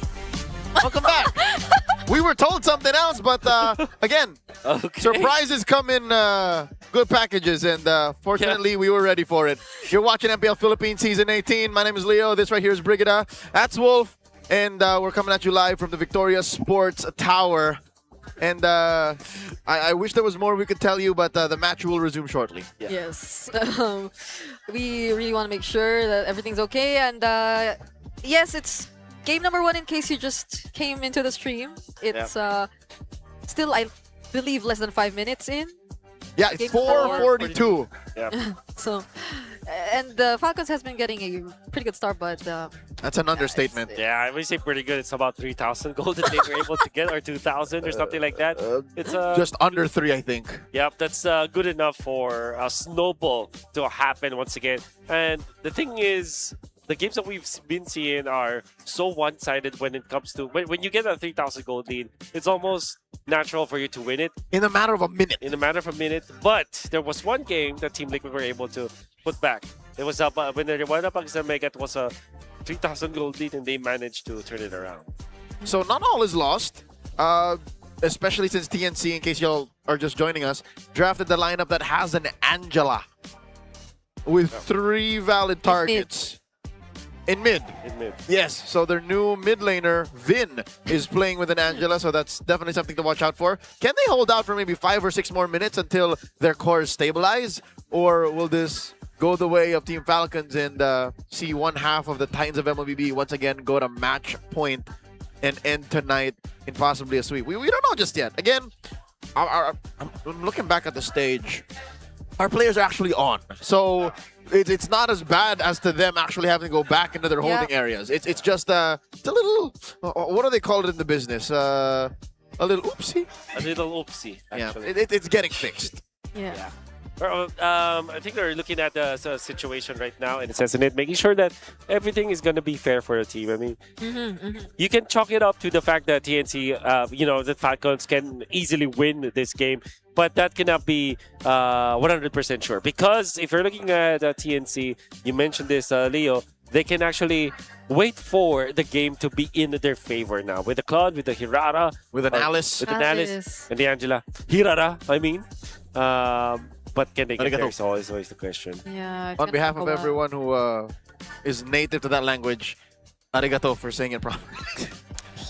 Welcome back. We were told something else, but again, surprises come in good packages, and fortunately, we were ready for it. You're watching MPL Philippines Season 18. My name is Leo. This right here is Brigida. That's Wolf, and we're coming at you live from the Victoria Sports Tower. And I wish there was more we could tell you, but the match will resume shortly. Yes. We really want to make sure that everything's okay. And yes, it's game number 1 in case you just came into the stream. It's still, I believe, less than 5 minutes in. Yeah, it's 4:42. Yeah. So, and the Falcons has been getting a pretty good start, but that's an understatement. Yeah, I would say pretty good. It's about 3,000 gold that they were able to get, or 2,000 or something like that. It's just under 3, I think. Yep, that's good enough for a snowball to happen once again. And the thing is, the games that we've been seeing are so one-sided when it comes to when you get a 3,000 gold lead. It's almost natural for you to win it in a matter of a minute. But there was one game that Team Liquid were able to put back. It was up when they won up against Mega. It was a 3,000 gold lead, and they managed to turn it around. So not all is lost, especially since TNC, in case y'all are just joining us, drafted the lineup that has an Angela with 3 valid targets. In mid. Yes, so their new mid laner, Vin, is playing with an Angela, so that's definitely something to watch out for. Can they hold out for maybe 5 or 6 more minutes until their cores stabilize? Or will this go the way of Team Falcons and see one half of the Titans of MLBB once again go to match point and end tonight in possibly a sweep? We don't know just yet. Again, I'm looking back at the stage. Our players are actually on. So it's not as bad as to them actually having to go back into their holding areas. It's just it's a little, what do they call it in the business? A little oopsie? A little oopsie, actually. Yeah, it's getting fixed. Yeah. I think they're looking at the situation right now, and it says in it, making sure that everything is going to be fair for the team. I mean, you can chalk it up to the fact that TNC, the Falcons can easily win this game, but that cannot be 100% sure. Because if you're looking at TNC, you mentioned this, Leo, they can actually wait for the game to be in their favor now. With the Claude, with the Hirara, with an Alice, and the Angela. Hirara, I mean. But can they get there is always the question. Yeah. On behalf of everyone who is native to that language, arigato for saying it properly.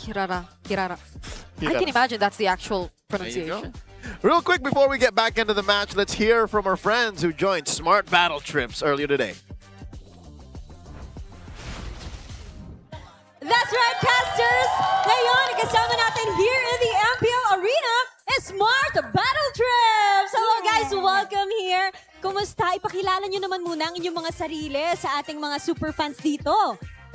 Hirara. I can imagine that's the actual pronunciation. Real quick before we get back into the match, let's hear from our friends who joined Smart Battle Trips earlier today. That's right, casters! Ngayon, kasama natin here in the MPL Arena is Smart Battle Trips! Hello guys, welcome here! Kumusta? Ipakilala nyo naman muna ang inyong mga sarili sa ating mga super fans dito.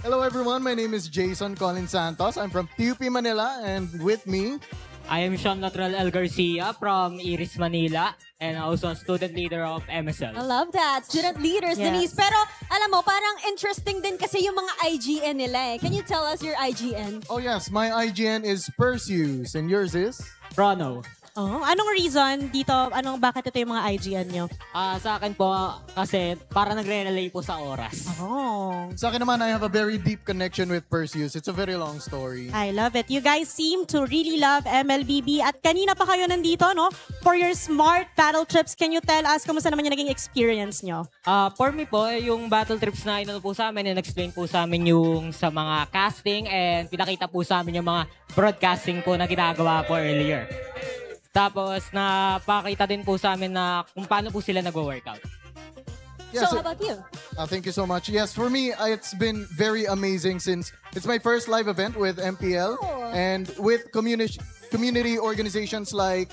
Hello everyone, my name is Jason Colin Santos. I'm from TUP Manila, and with me, I am Sean Lateral El Garcia from Iris, Manila, and also a student leader of MSL. I love that. Student leaders, Yes. Denise. Pero alam mo, parang interesting din kasi yung mga IGN nila eh. Can you tell us your IGN? oh yes, my IGN is Perseus, and yours is? Chrono. Oh, anong reason dito? Bakit ito yung mga IGN nyo? Sa akin po, kasi para nagre-relay po sa oras. Oh. Sa akin naman, I have a very deep connection with Perseus. It's a very long story. I love it. You guys seem to really love MLBB. At kanina pa kayo nandito, no? For your Smart Battle Trips, can you tell us kumusta naman yung naging experience nyo? For me po, yung battle trips na inano po sa amin, and-explain po sa amin yung sa mga casting, and pinakita po sa amin yung mga broadcasting po na ginagawa po earlier. Tapos, napakita din po sa amin na kung paano po sila nag-workout. Yes, so, how about you? Thank you so much. Yes, for me, it's been very amazing since it's my first live event with MPL and with community organizations like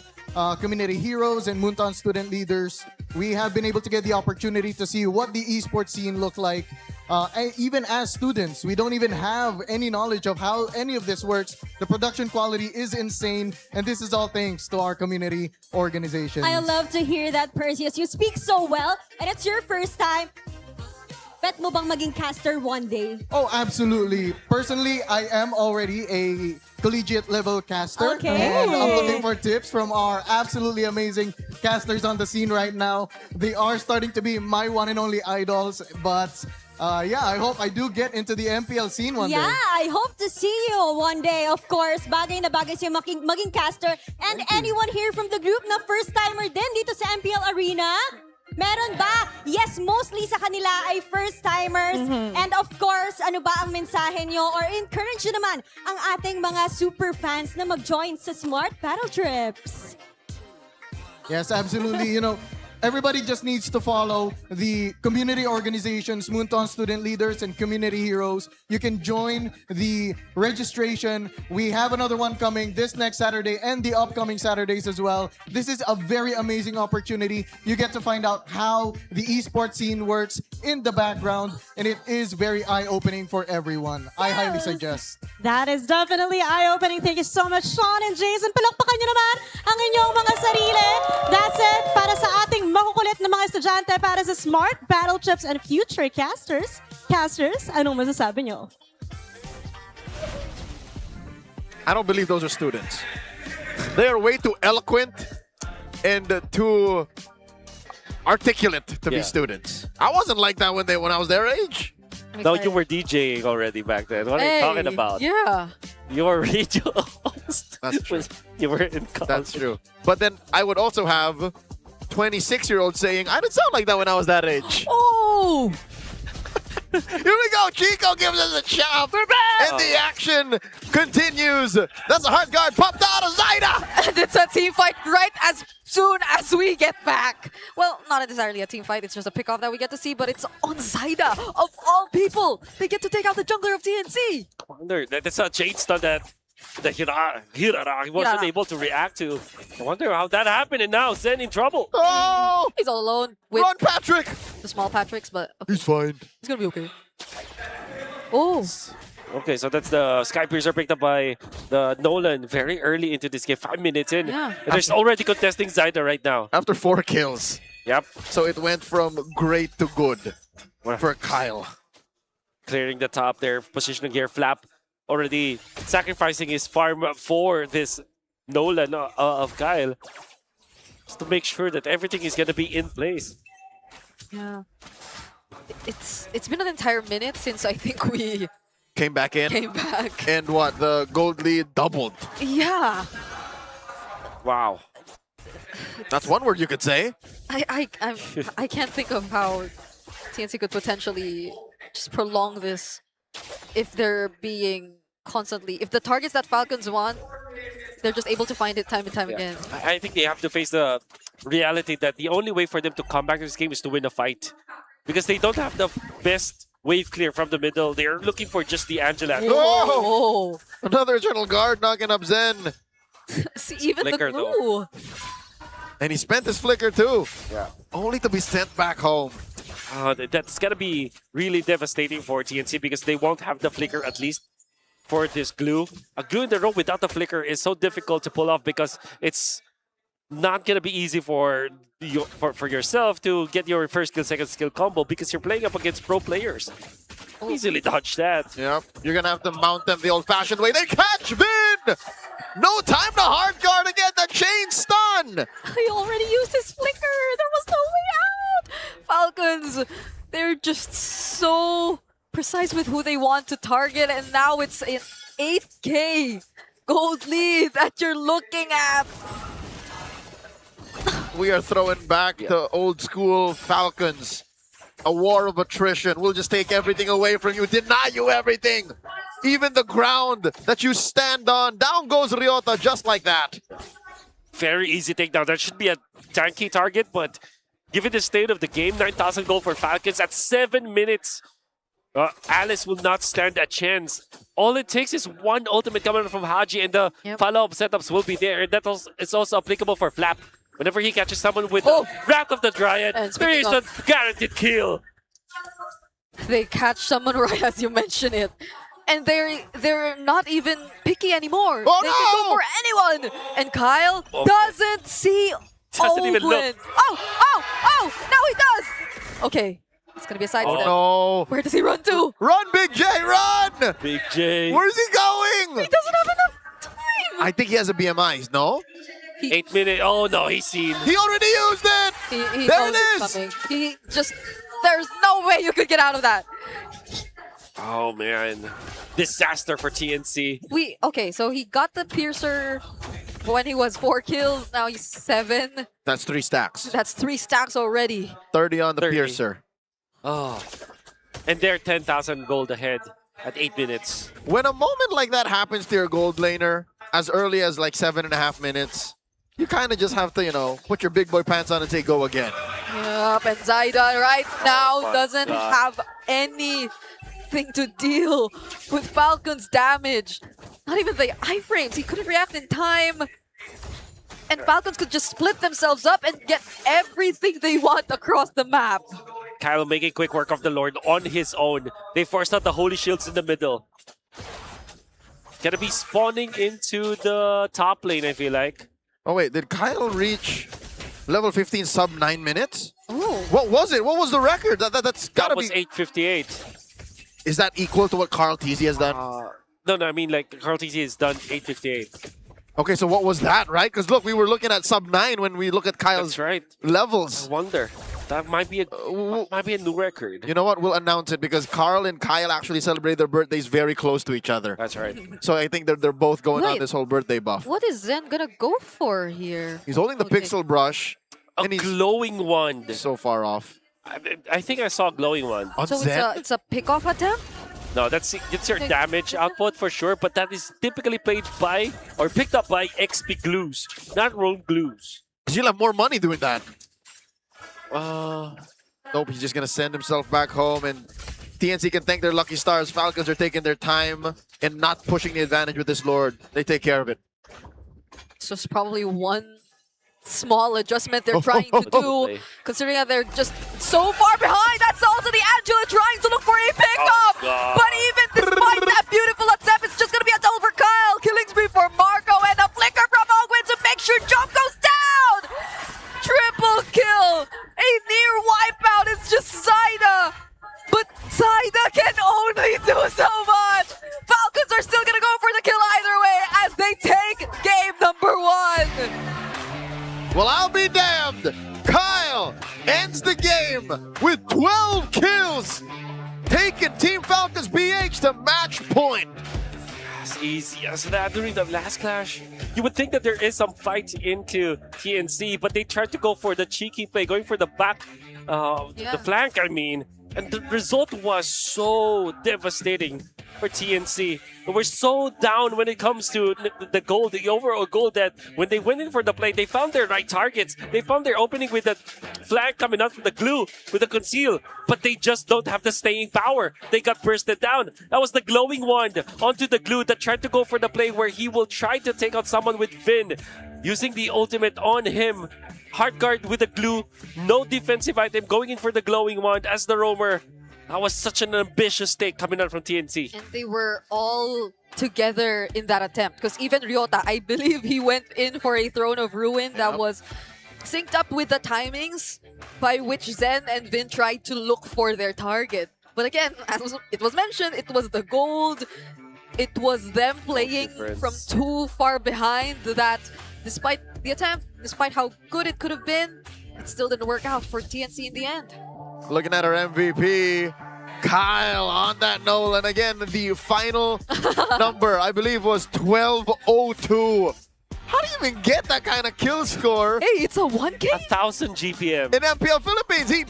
Community Heroes and Muntan Student Leaders. We have been able to get the opportunity to see what the esports scene looked like. Even as students, we don't even have any knowledge of how any of this works. The production quality is insane, and this is all thanks to our community organizations. I love to hear that, Perseus. You speak so well, and it's your first time. Bet mo bang maging caster one day? Oh, absolutely. Personally, I am already a collegiate level caster. Okay. And I'm looking for tips from our absolutely amazing casters on the scene right now. They are starting to be my one and only idols, but Yeah, I hope I do get into the MPL scene one Yeah, day. I hope to see you one day. Of course, bagay na bagay sa'yo maging caster. And anyone here from the group na first-timer din dito sa MPL Arena? Meron ba? Yes, mostly sa kanila ay first-timers. And of course, ano ba ang mensahe nyo or encourage nyo naman ang ating mga super fans na mag-join sa Smart Battle Trips? Yes, absolutely. Everybody just needs to follow the community organizations, Moonton Student Leaders and Community Heroes. You can join the registration. We have another one coming this next Saturday and the upcoming Saturdays as well. This is a very amazing opportunity. You get to find out how the esports scene works in the background, and it is very eye-opening for everyone. I highly suggest. That is definitely eye-opening. Thank you so much, Sean and Jason. Palakpakan nyo naman ang inyong mga sarili. That's it para sa ating makukulit na mga estudyante para sa Smart Battle Trips and Future Casters. Casters, anong masasabi nyo? I don't believe those are students. They are way too eloquent and too articulate to be students. I wasn't like that when I was their age. No, you were DJing already back then. What are you talking about? Yeah. You were radio host. That's true. You were in college. That's true. But then I would also have 26-year-olds saying, I didn't sound like that when I was that age. Oh! Here we go. Chico gives us a shout. And the action continues. That's a hard guard popped out of Zaida. And it's a team fight right as soon as we get back. Well, not necessarily a team fight. It's just a pick-off that we get to see, but it's on Zaida. Of all people, they get to take out the jungler of TNC. I wonder, that's a chain stun that Hirara wasn't able to react to. I wonder how that happened, and now Zen in trouble. Oh! He's all alone with Run, Patrick! the small Patricks, but he's fine. He's gonna be okay. Oh! Okay, so that's the Sky Piercer picked up by the Nolan very early into this game, 5 minutes in. Yeah. And there's already contesting Zaida right now. After 4 kills. Yep. So it went from great to good for Kyle. Clearing the top there, positioning here, Flap already sacrificing his farm for this Nolan of Kyle. Just to make sure that everything is going to be in place. Yeah. It's been an entire minute since I think we Came back in. came back. And what? The gold lead doubled. Yeah. Wow. That's one word you could say. I can't think of how TNC could potentially just prolong this if they're being constantly, if the targets that Falcons want, they're just able to find it time and time again. I think they have to face the reality that the only way for them to come back to this game is to win a fight. Because they don't have the best wave clear from the middle. They're looking for just the Angela. Oh! Another Eternal Guard knocking up Zen. See, even Flicker, the glue. And he spent his flicker too. Yeah. Only to be sent back home. That's going to be really devastating for TNC because they won't have the flicker at least for this glue. A glue in the row without the flicker is so difficult to pull off because it's not going to be easy for yourself to get your first skill, second skill combo because you're playing up against pro players. Easily dodge that. Yep. You're going to have to mount them the old-fashioned way. They catch Vin! No time to hard guard again. The chain stun! He already used his flicker. There was no way out. Falcons, they're just so precise with who they want to target, and now it's an 8K gold lead that you're looking at. We are throwing back the old school Falcons. A war of attrition. We'll just take everything away from you, deny you everything. Even the ground that you stand on. Down goes Ryota just like that. Very easy takedown. That should be a tanky target, but given the state of the game, 9,000 gold for Falcons at 7 minutes. Alice will not stand a chance. All it takes is one ultimate coming from Haji, and the follow-up setups will be there. And that is also applicable for Flap. Whenever he catches someone with Wrath of the Dryad, there is a guaranteed kill. They catch someone right as you mention it. And they're not even picky anymore. Oh, they can go for anyone. And Kyle doesn't see Doesn't even look. Oh, now he does. Okay, it's gonna be a side step. No. Where does he run to? Run, Big J, run! Big J. Where's he going? He doesn't have enough time. I think he has a BMI, no? 8 minutes. Oh no, he's seen. He already used it! He There knows it it's is! coming. He just There's no way you could get out of that. Oh man, disaster for TNC. Okay, so he got the piercer when he was 4 kills. Now he's 7. That's 3 stacks. That's 3 stacks already. 30 on the 30. piercer. Oh, and they're 10,000 gold ahead at 8 minutes. When a moment like that happens to your gold laner, as early as like 7.5 minutes, you kind of just have to, you know, put your big boy pants on and say go again. Yep, and Zaida right now my doesn't God. have anything to deal with Falcon's damage. Not even the iframes. He couldn't react in time. And Falcons could just split themselves up and get everything they want across the map. Kyle making quick work of the Lord on his own. They forced out the Holy Shields in the middle. Gonna be spawning into the top lane, I feel like. Oh wait, did Kyle reach level 15 sub 9 minutes? Oh. What was it? What was the record? That's gotta That was be... 8:58. Is that equal to what Carl TZ has done? No, I mean like Carl TC has done 8:58. Okay, so what was that, right? Because look, we were looking at sub 9 when we look at Kyle's levels. I wonder. That might be a new record. You know what? We'll announce it because Carl and Kyle actually celebrate their birthdays very close to each other. That's right. So I think they're both going on Wait. this whole birthday buff. What is Zen gonna go for here? He's holding the pixel brush. A glowing wand. So far off. I think I saw a glowing wand. So it's a pick-off attempt? No, that's your damage output for sure, but that is typically played by or picked up by XP glues, not roam glues. Because you'll have more money doing that. Nope, he's just going to send himself back home, and TNC can thank their lucky stars. Falcons are taking their time and not pushing the advantage with this Lord. They take care of it. It's just probably one small adjustment they're trying to do, considering that they're just so far behind. That's also the Angela trying to look for a pickup. But even despite that beautiful attempt, it's just going to be a double for Kyle. Killing spree for Marco and a flicker from Ogwin to make sure jump goes down. Triple kill. A near wipeout. It's just Zaida. But Zaida can only do so much. Falcons are still going to go for the kill either way as they take game number 1. Well, I'll be damned. Kyle ends the game with 12 kills, taking Team Falcons BH to match point. As easy as that during the last clash. You would think that there is some fight into TNC, but they tried to go for the cheeky play, going for the back, the flank, I mean. And the result was so devastating for TNC. They were so down when it comes to the goal, the overall goal, that when they went in for the play, they found their right targets. They found their opening with the flank coming out from the glue, with the conceal, but they just don't have the staying power. They got bursted down. That was the glowing wand onto the glue that tried to go for the play where he will try to take out someone with Vin, using the ultimate on him. Hard guard with the glue, no defensive item, going in for the glowing wand as the roamer. That was such an ambitious take coming out from TNC. And they were all together in that attempt. Because even Ryota, I believe he went in for a Throne of Ruin that was synced up with the timings by which Zen and Vin tried to look for their target. But again, as it was mentioned, it was the gold. It was them playing from too far behind that despite the attempt, despite how good it could have been, it still didn't work out for TNC in the end. Looking at our MVP, Kyle on that note. And again, the final number, I believe, was 12:02. How do you even get that kind of kill score? Hey, it's a 1K? 1,000 GPM. In MPL Philippines, he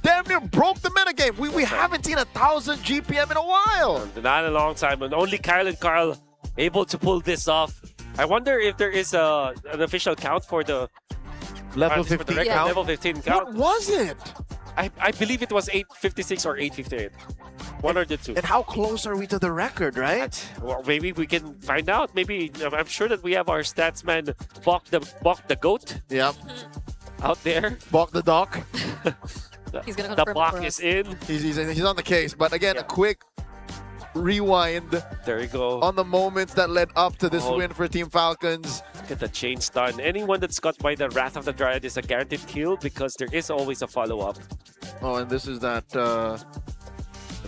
damn near broke the metagame. We haven't seen 1,000 GPM in a while. Not in a long time, and only Kyle and Carl able to pull this off. I wonder if there is an official count for the level 15 count. Level 15 count. What was it? I believe it was 856 or 858. One or the two. And how close are we to the record, right? Well, maybe we can find out. Maybe I'm sure that we have our stats man, Bok the goat. Yep. Out there. Bok the doc. He's gonna the confirm Bok for is us. in. He's on the case. But again, a quick rewind. There you go. On the moments that led up to this win for Team Falcons. Get the chain stun. Anyone that's got by the Wrath of the Dryad is a guaranteed kill because there is always a follow-up. Oh, and this is that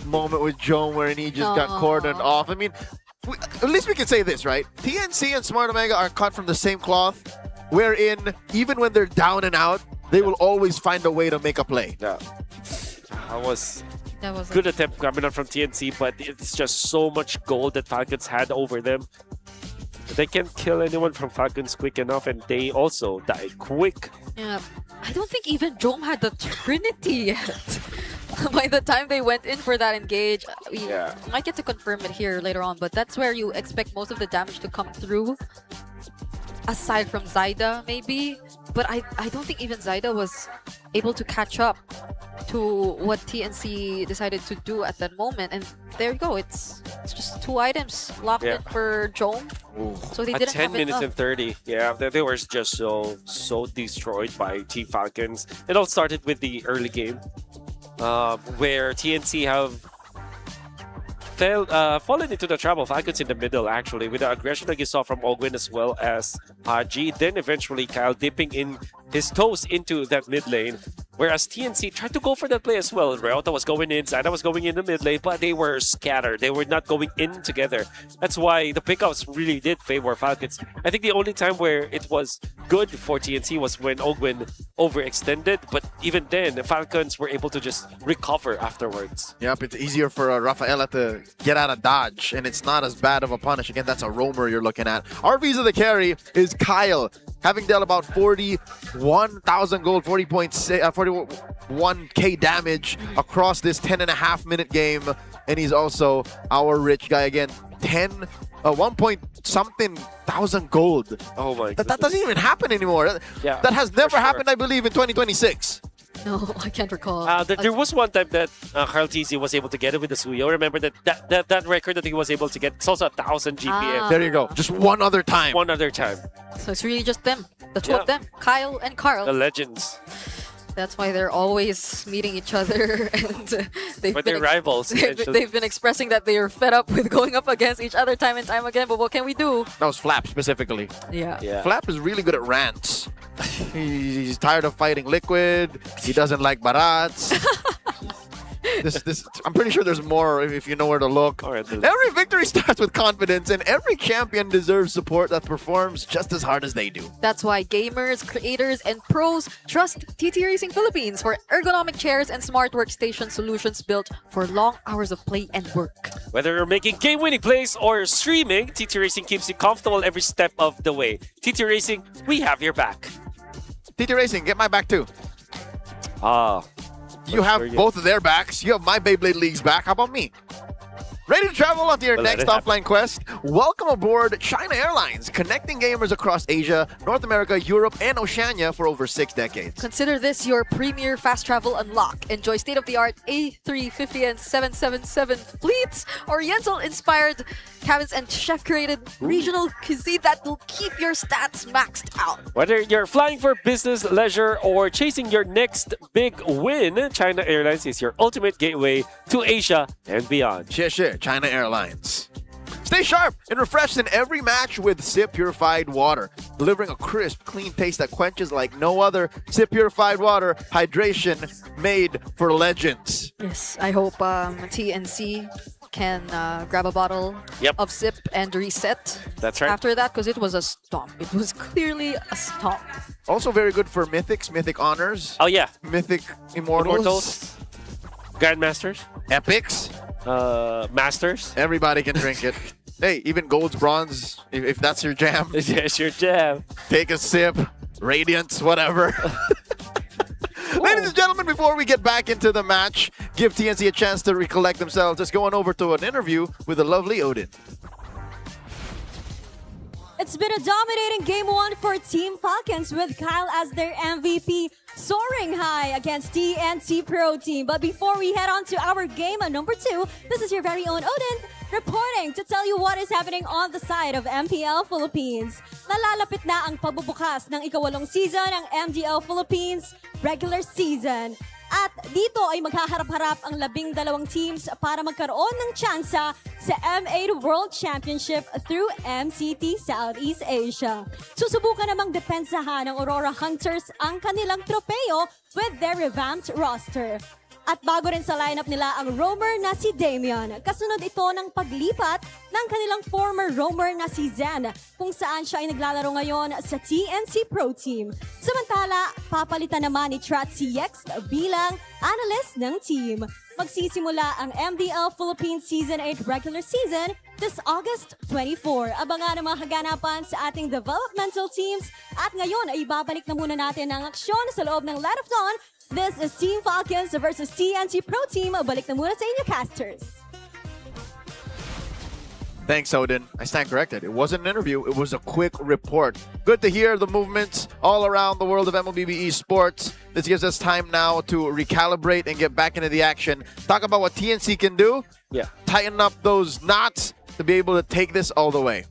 moment with Joan where he just got cordoned off. I mean, at least we can say this, right? TNC and Smart Omega are cut from the same cloth, wherein even when they're down and out, they will always find a way to make a play. Yeah. That was That was good attempt coming out from TNC, but it's just so much gold that Falcons had over them. They can't kill anyone from Falcons quick enough, and they also died quick. Yeah, I don't think even Jom had the Trinity yet. By the time they went in for that engage, we might get to confirm it here later on, but that's where you expect most of the damage to come through. Aside from Zyda, maybe. But I don't think even Zyda was able to catch up to what TNC decided to do at that moment. And there you go. It's just 2 items locked in for Jom. So they At didn't 10 have minutes enough. and 30. Yeah, they were just so destroyed by Team Falcons. It all started with the early game, where TNC have fallen into the trap of Falcons in the middle, actually, with the aggression that you saw from Ogwin as well as Haji. Then eventually Kyle dipping in his toes into that mid lane, whereas TNC tried to go for that play as well. Ryota was going in, Zana was going in the mid lane, but they were scattered. They were not going in together. That's why the pickups really did favor Falcons. I think the only time where it was good for TNC was when Ogwin overextended, but even then, the Falcons were able to just recover afterwards. Yep, it's easier for Rafaela to get out of dodge, and it's not as bad of a punish. Again, that's a roamer you're looking at. RV's the carry is Kyle, having dealt about 41,000 gold, 41k damage across this 10.5-minute game, and he's also our rich guy again. 1 point something thousand gold. Oh my! That doesn't even happen anymore. Yeah, that has never happened, I believe, in 2026. No, I can't recall. There was one time that Carl TC was able to get it with the Suyo. Remember that record that he was able to get? It's also 1,000 GPM. There you go. Just one other time. One other time. So it's really just them. The two of them, Kyle and Carl. The legends. That's why they're always meeting each other, and they're rivals. They've been expressing that they are fed up with going up against each other time and time again. But what can we do? That was Flap specifically. Yeah. Flap is really good at rants. He's tired of fighting Liquid. He doesn't like Barats. I'm pretty sure there's more if you know where to look. Every victory starts with confidence, and every champion deserves support that performs just as hard as they do. That's why gamers, creators, and pros trust TT Racing Philippines for ergonomic chairs and smart workstation solutions built for long hours of play and work. Whether you're making game-winning plays or streaming, TT Racing keeps you comfortable every step of the way. TT Racing, we have your back. TT Racing, get my back too. You have both of their backs. You have my Beyblade League's back. How about me? Ready to travel on to your next offline quest? Welcome aboard China Airlines, connecting gamers across Asia, North America, Europe, and Oceania for over 6 decades. Consider this your premier fast travel unlock. Enjoy state-of-the-art A350 and 777 fleets, Oriental-inspired cabins, and chef-curated regional cuisine that will keep your stats maxed out. Whether you're flying for business, leisure, or chasing your next big win, China Airlines is your ultimate gateway to Asia and beyond. Share China Airlines. Stay sharp and refreshed in every match with SIP Purified Water, delivering a crisp, clean taste that quenches like no other. SIP Purified Water, hydration made for legends. Yes, I hope TNC can grab a bottle of SIP and reset. That's right. After that, because it was a stomp. It was clearly a stomp. Also very good for Mythics, Mythic Honors. Oh yeah. Mythic Immortals. Grandmasters. Epics. Masters. Everybody can drink it. Hey, even Golds, Bronze, if that's your jam. Yes, your jam. Take a sip. Radiance, whatever. Ladies and gentlemen, before we get back into the match, give TNC a chance to recollect themselves. Just going over to an interview with the lovely Odin. It's been a dominating Game 1 for Team Falcons with Kyle as their MVP, soaring high against TNT Pro Team. But before we head on to our game number 2, this is your very own Odin reporting to tell you what is happening on the side of MPL Philippines. Nalalapit na ang pagbubukas ng ikawalong season ng MDL Philippines regular season. At dito ay maghaharap-harap ang 12 teams para magkaroon ng tsansa sa M8 World Championship through MCT Southeast Asia. Susubukan namang depensahan ng Aurora Hunters ang kanilang tropeo with their revamped roster. At bago rin sa lineup nila ang roamer na si Damian. Kasunod ito ng paglipat ng kanilang former roamer na si Zen, kung saan siya ay naglalaro ngayon sa TNC Pro Team. Samantala, papalitan naman ni Trat si Yex bilang analyst ng team. Magsisimula ang MPL Philippines Season 8 regular season this August 24. Abangan ang mga kaganapan sa ating developmental teams. At ngayon ay ibabalik na muna natin ang aksyon sa loob ng Light of Dawn. This is Team Falcons versus TNT Pro Team. Balik na muna sa inyo, casters. Thanks, Odin. I stand corrected. It wasn't an interview. It was a quick report. Good to hear the movements all around the world of MLBB esports. This gives us time now to recalibrate and get back into the action. Talk about what TNC can do. Yeah. Tighten up those knots to be able to take this all the way.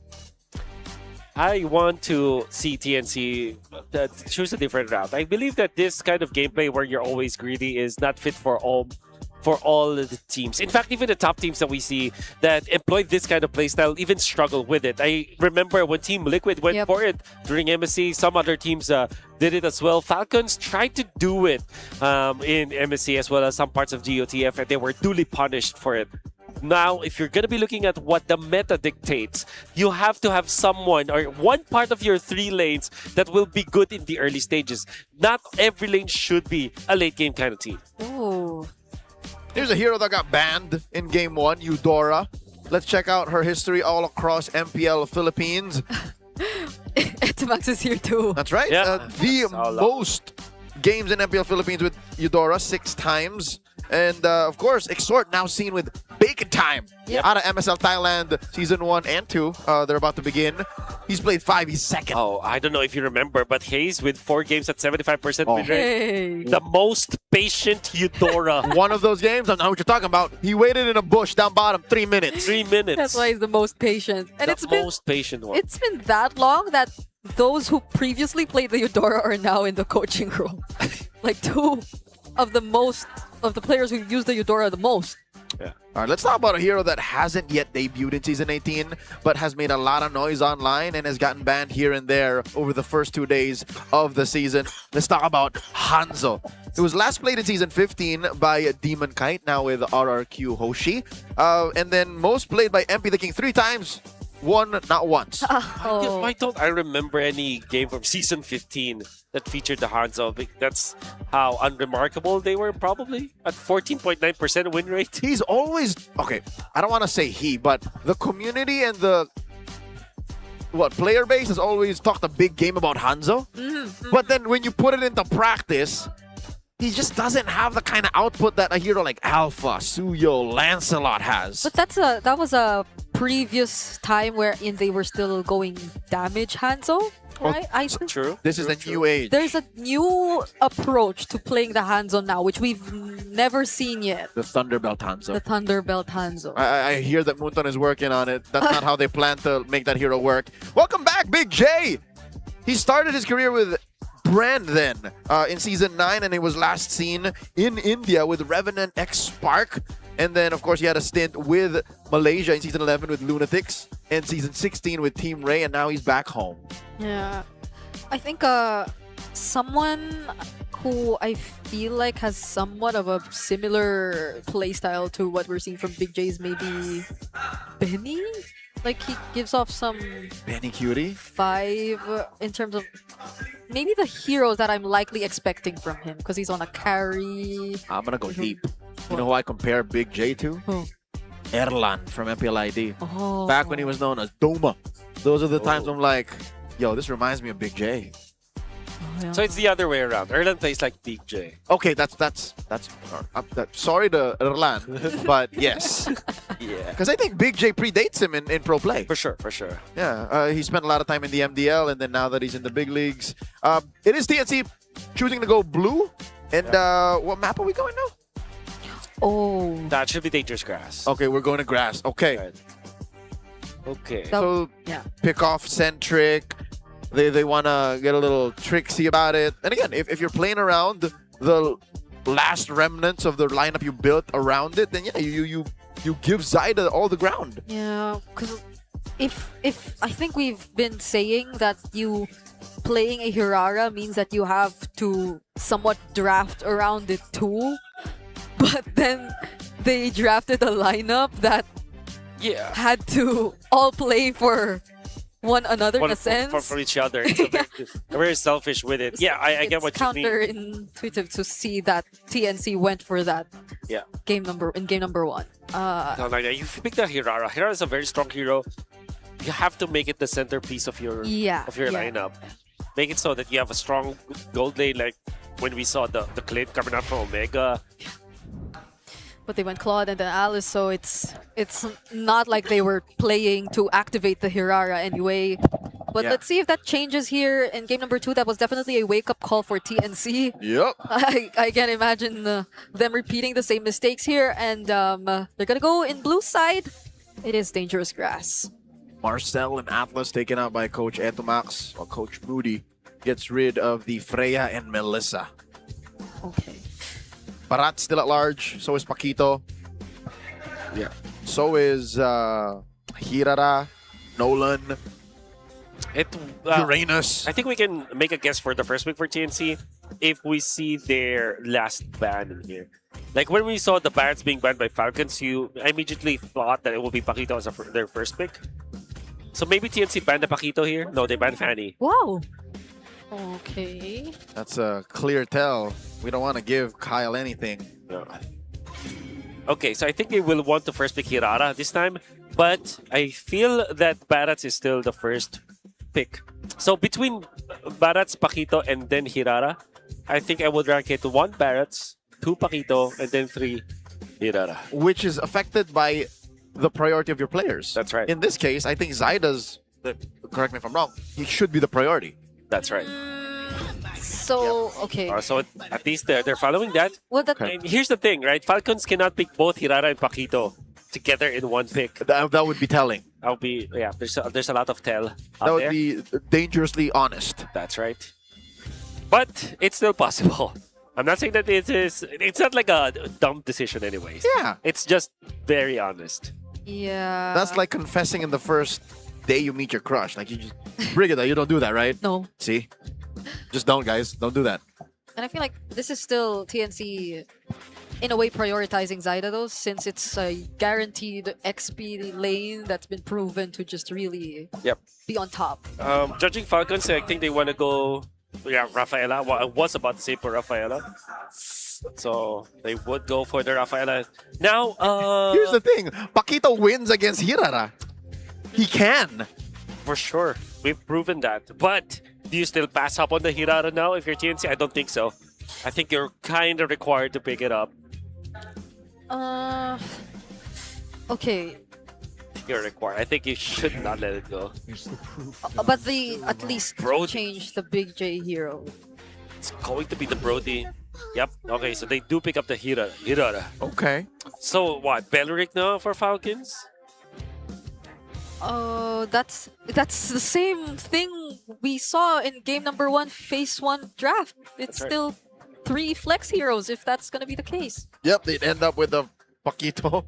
I want to see TNC choose a different route. I believe that this kind of gameplay where you're always greedy is not fit for all of the teams. In fact, even the top teams that we see that employ this kind of playstyle even struggle with it. I remember when Team Liquid went for it during MSC. Some other teams did it as well. Falcons tried to do it in MSC as well as some parts of GOTF, and they were duly punished for it. Now, if you're going to be looking at what the meta dictates, you have to have someone or one part of your 3 lanes that will be good in the early stages. Not every lane should be a late game kind of team. Ooh. Here's a hero that got banned in Game 1, Eudora. Let's check out her history all across MPL Philippines. Max is here too. That's right. Yeah. The most games in MPL Philippines with Eudora, 6 times. And of course, Exhort now seen with Bacon Time out of MSL Thailand Season 1 and 2. They're about to begin. He's played 5. He's second. Oh, I don't know if you remember, but Hayes with 4 games at 75% win rate. Hey. The most patient Eudora. One of those games, I know what you're talking about. He waited in a bush down bottom 3 minutes. 3 minutes. That's why he's the most patient. And the most patient one. It's been that long that those who previously played the Eudora are now in the coaching role. Like 2 of the players who use the Eudora the most. Yeah. All right, let's talk about a hero that hasn't yet debuted in Season 18, but has made a lot of noise online and has gotten banned here and there over the first 2 days of the season. Let's talk about Hanzo. It was last played in Season 15 by Demon Kite, now with RRQ Hoshi. And then most played by MP the King 3 times. Won not once. Why don't I remember any game from Season 15 that featured the Hanzo? That's how unremarkable they were, probably. At 14.9% win rate. He's always... Okay, I don't want to say he, but the community and the... player base has always talked a big game about Hanzo. But then when you put it into practice, he just doesn't have the kind of output that a hero like Alpha, Suyo, Lancelot has. But that was a previous time wherein they were still going damage Hanzo, right? True. This is the new age. There's a new approach to playing the Hanzo now, which we've never seen yet. The Thunderbelt Hanzo. The Thunderbelt Hanzo. I hear that Munton is working on it. That's not how they plan to make that hero work. Welcome back, Big J! He started his career with Brand then in Season 9, and it was last seen in India with Revenant X Spark. And then, of course, he had a stint with Malaysia in Season 11 with Lunatics and Season 16 with Team Ray, and now he's back home. Yeah. I think someone who I feel like has somewhat of a similar playstyle to what we're seeing from Big J is maybe Benny? Like, he gives off some... Benny Cutie? 5 in terms of... Maybe the heroes that I'm likely expecting from him, because he's on a carry. I'm gonna go deep. You know who I compare Big J to? Who? Erlan from MPL ID. Oh. Back when he was known as Doma. Those are the times I'm like, yo, this reminds me of Big J. So it's the other way around. Erlan plays like Big J. Okay, that's sorry to Erlan, but yes. Yeah. Because I think Big J predates him in pro play. For sure. Yeah, he spent a lot of time in the MDL, and then now that he's in the big leagues, it is TNC choosing to go blue. And what map are we going now? Oh. That should be Dangerous Grass. Okay, we're going to grass. Okay. Right. Okay. So pick off centric. They want to get a little tricksy about it. And again, if you're playing around the last remnants of the lineup you built around it, then yeah, you give Zyda all the ground. Yeah, because if I think we've been saying that you playing a Hirara means that you have to somewhat draft around it too. But but then they drafted a lineup that Yeah. had to all play for one another in a sense. For each other. It's they're very selfish with it. Yeah, I get what you mean. Counterintuitive to see that TNC went for that Yeah. game number one. No, you pick the Hirara. Hirara is a very strong hero. You have to make it the centerpiece of your Yeah, yeah. lineup. Make it so that you have a strong gold lane, like when we saw the Clint coming out from Omega. But they went Claude and then Alice, so it's not like they were playing to activate the Hirara anyway. But Yeah. let's see if that changes here in game number 2. That was definitely a wake-up call for TNC. Yep. I can't imagine them repeating the same mistakes here, and they're gonna go in blue side. It is dangerous grass. Marcel and Atlas taken out by Coach Etomax, while Coach Moody gets rid of the Freya and Melissa. Okay. Barat still at large, so is Paquito. Yeah. So is Hirara, Nolan, Uranus. I think we can make a guess for the first week for TNC if we see their last ban in here. Like when we saw the Barretts being banned by Falcons, you immediately thought that it will be Paquito as their first pick. So maybe TNC banned the Paquito here? No, they banned Fanny. Wow. Okay. That's a clear tell. We don't want to give Kyle anything. No. Okay, so I think they will want to first pick Hirara this time, but I feel that Barretts is still the first pick. So between Barretts, Paquito, and then Hirara, I think I would rank it 1 Barretts, 2 Paquito, and then 3 Hirara. Which is affected by the priority of your players. That's right. In this case, I think Zyda's, correct me if I'm wrong, he should be the priority. That's right. So, okay. So at least they're following that. Well, that And here's the thing, right? Falcons cannot pick both Hirara and Paquito together in one pick. That would be telling. That would be, yeah, there's a lot of tell out That would there. be dangerously honest. That's right. But it's still possible. I'm not saying that it's not like a dumb decision anyways. Yeah. It's just very honest. Yeah. That's like confessing in the first day you meet your crush. Like, you just, Brigida, you don't do that, right? No. See? Just don't, guys. Don't do that. And I feel like this is still TNC, in a way, prioritizing Zyda, though, since it's a guaranteed XP lane that's been proven to just really be on top. Judging Falcons, I think they want to go, Rafaela. Well, I was about to say for Rafaela. So they would go for the Rafaela. Now, here's the thing. Paquito wins against Hirara. He can. For sure. We've proven that. But do you still pass up on the Hirara now if you're TNC? I don't think so. I think you're kind of required to pick it up. Okay. You're required. I think you should not let it go. But they at least Brody. changed the Big J hero. It's going to be the Brody. Yep. Okay, so they do pick up the Hirara. Okay. So what? Belric now for Falcons? That's the same thing we saw in game number 1, phase 1 draft. It's That's right. still 3 flex heroes if that's gonna be the case. Yep, they'd end up with a Paquito,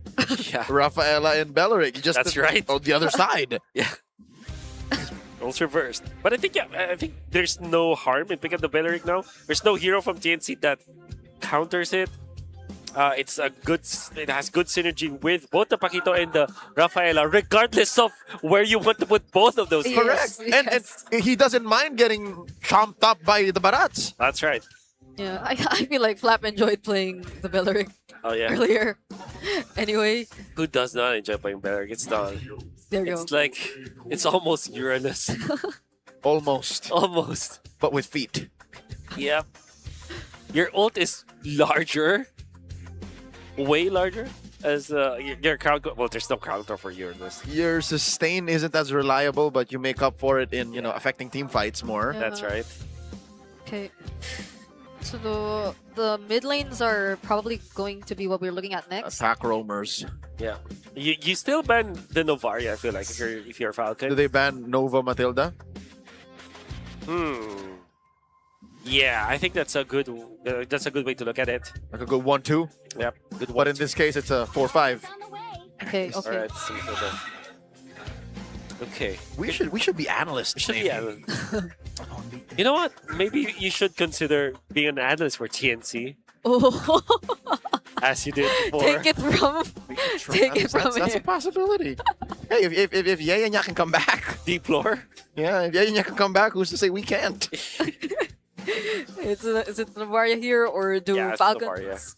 Rafaela, and Belric. Just That's right. On the other side. Yeah. Roles reversed. But I think there's no harm in picking up the Belric now. There's no hero from TNC that counters it. It has good synergy with both the Paquito and the Rafaela, regardless of where you want to put both of those. Correct. And he doesn't mind getting chomped up by the Barats. That's right. Yeah, I feel like Flap enjoyed playing the Belric earlier. Anyway, Who does not enjoy playing Belric? It's not. there you It's go. like, it's almost Uranus. Almost. Almost. But with feet. Yep. Your ult is larger. Way larger. As your crowd. Well, there's no counter for Uranus. Your sustain isn't as reliable, but you make up for it in, affecting team fights more. Yeah. That's right. Okay. So the mid lanes are probably going to be what we're looking at next. Pack roamers. Yeah. You still ban the Novaria, I feel like, if you're Falcon. Do they ban Nova Matilda? Yeah, I think that's a good way to look at it. Like a good 1-2? Yep. Good But in this case, it's a 4-5. Okay, okay. Alright, okay. We should be analysts. We should be analysts. You know what? Maybe you should consider being an analyst for TNC. Oh. As you did before. Take it from That's a possibility. Hey, if Yaya can come back. Deep lore? Yeah, if Yaya can come back, who's to say we can't? Is it Novaria here, or do Yeah, it's Falcons Novaria.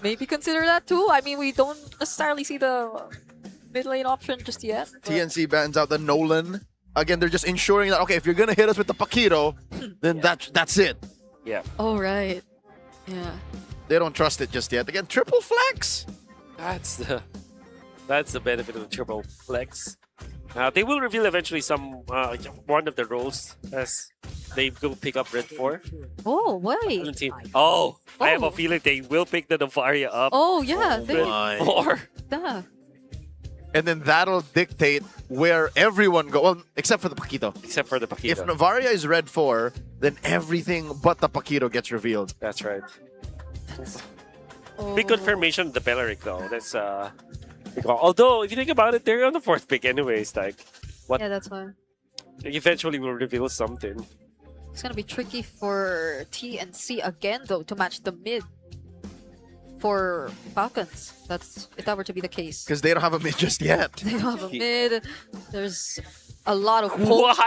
maybe consider that too? I mean, we don't necessarily see the mid lane option just yet. but- TNC bans out the Nolan. Again, they're just ensuring that, okay, if you're going to hit us with the Paquito, then that's it. Yeah. Oh, right. Yeah. They don't trust it just yet. Again, triple flex. That's the benefit of the triple flex. They will reveal eventually one of the roles as they go pick up Red 4. Oh, wait. 17. Oh, I have a feeling they will pick the Novaria up. Oh, yeah. my. Or Yeah. And then that'll dictate where everyone goes. Well, except for the Paquito. Except for the Paquito. If Novaria is Red 4, then everything but the Paquito gets revealed. That's right. Oh. Big confirmation of the Belleric though. That's although if you think about it, they're on the 4th pick anyways. Like, what? Yeah, that's fine. Eventually will reveal something. It's gonna be tricky for TNC again, though, to match the mid for Falcons. If that were to be the case. Because they don't have a mid just yet. They don't have a mid. There's a lot of What?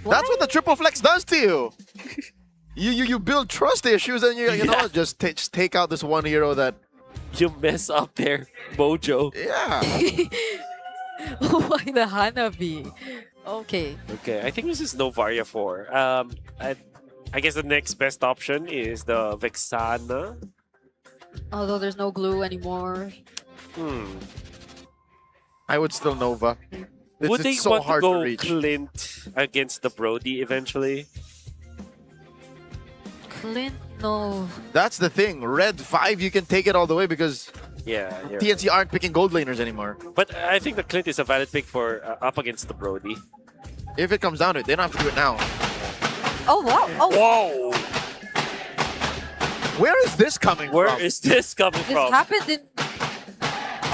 That's what the triple flex does to you. You build trust issues, and you know just take out this one hero that you mess up their mojo. Yeah. Why the Hanabi? Okay. Okay, I think this is Novaria 4. I guess the next best option is the Vexana. Although there's no glue anymore. I would still Nova. Would they it's so want hard to go reach. Clint against the Brody eventually? Clint, no. That's the thing. Red 5, you can take it all the way because Yeah. TNC aren't picking gold laners anymore. But I think the Clint is a valid pick for up against the Brody. If it comes down to it, they don't have to do it now. Oh, wow. Oh. Whoa! Where is this coming from? Where is this coming This from? happened in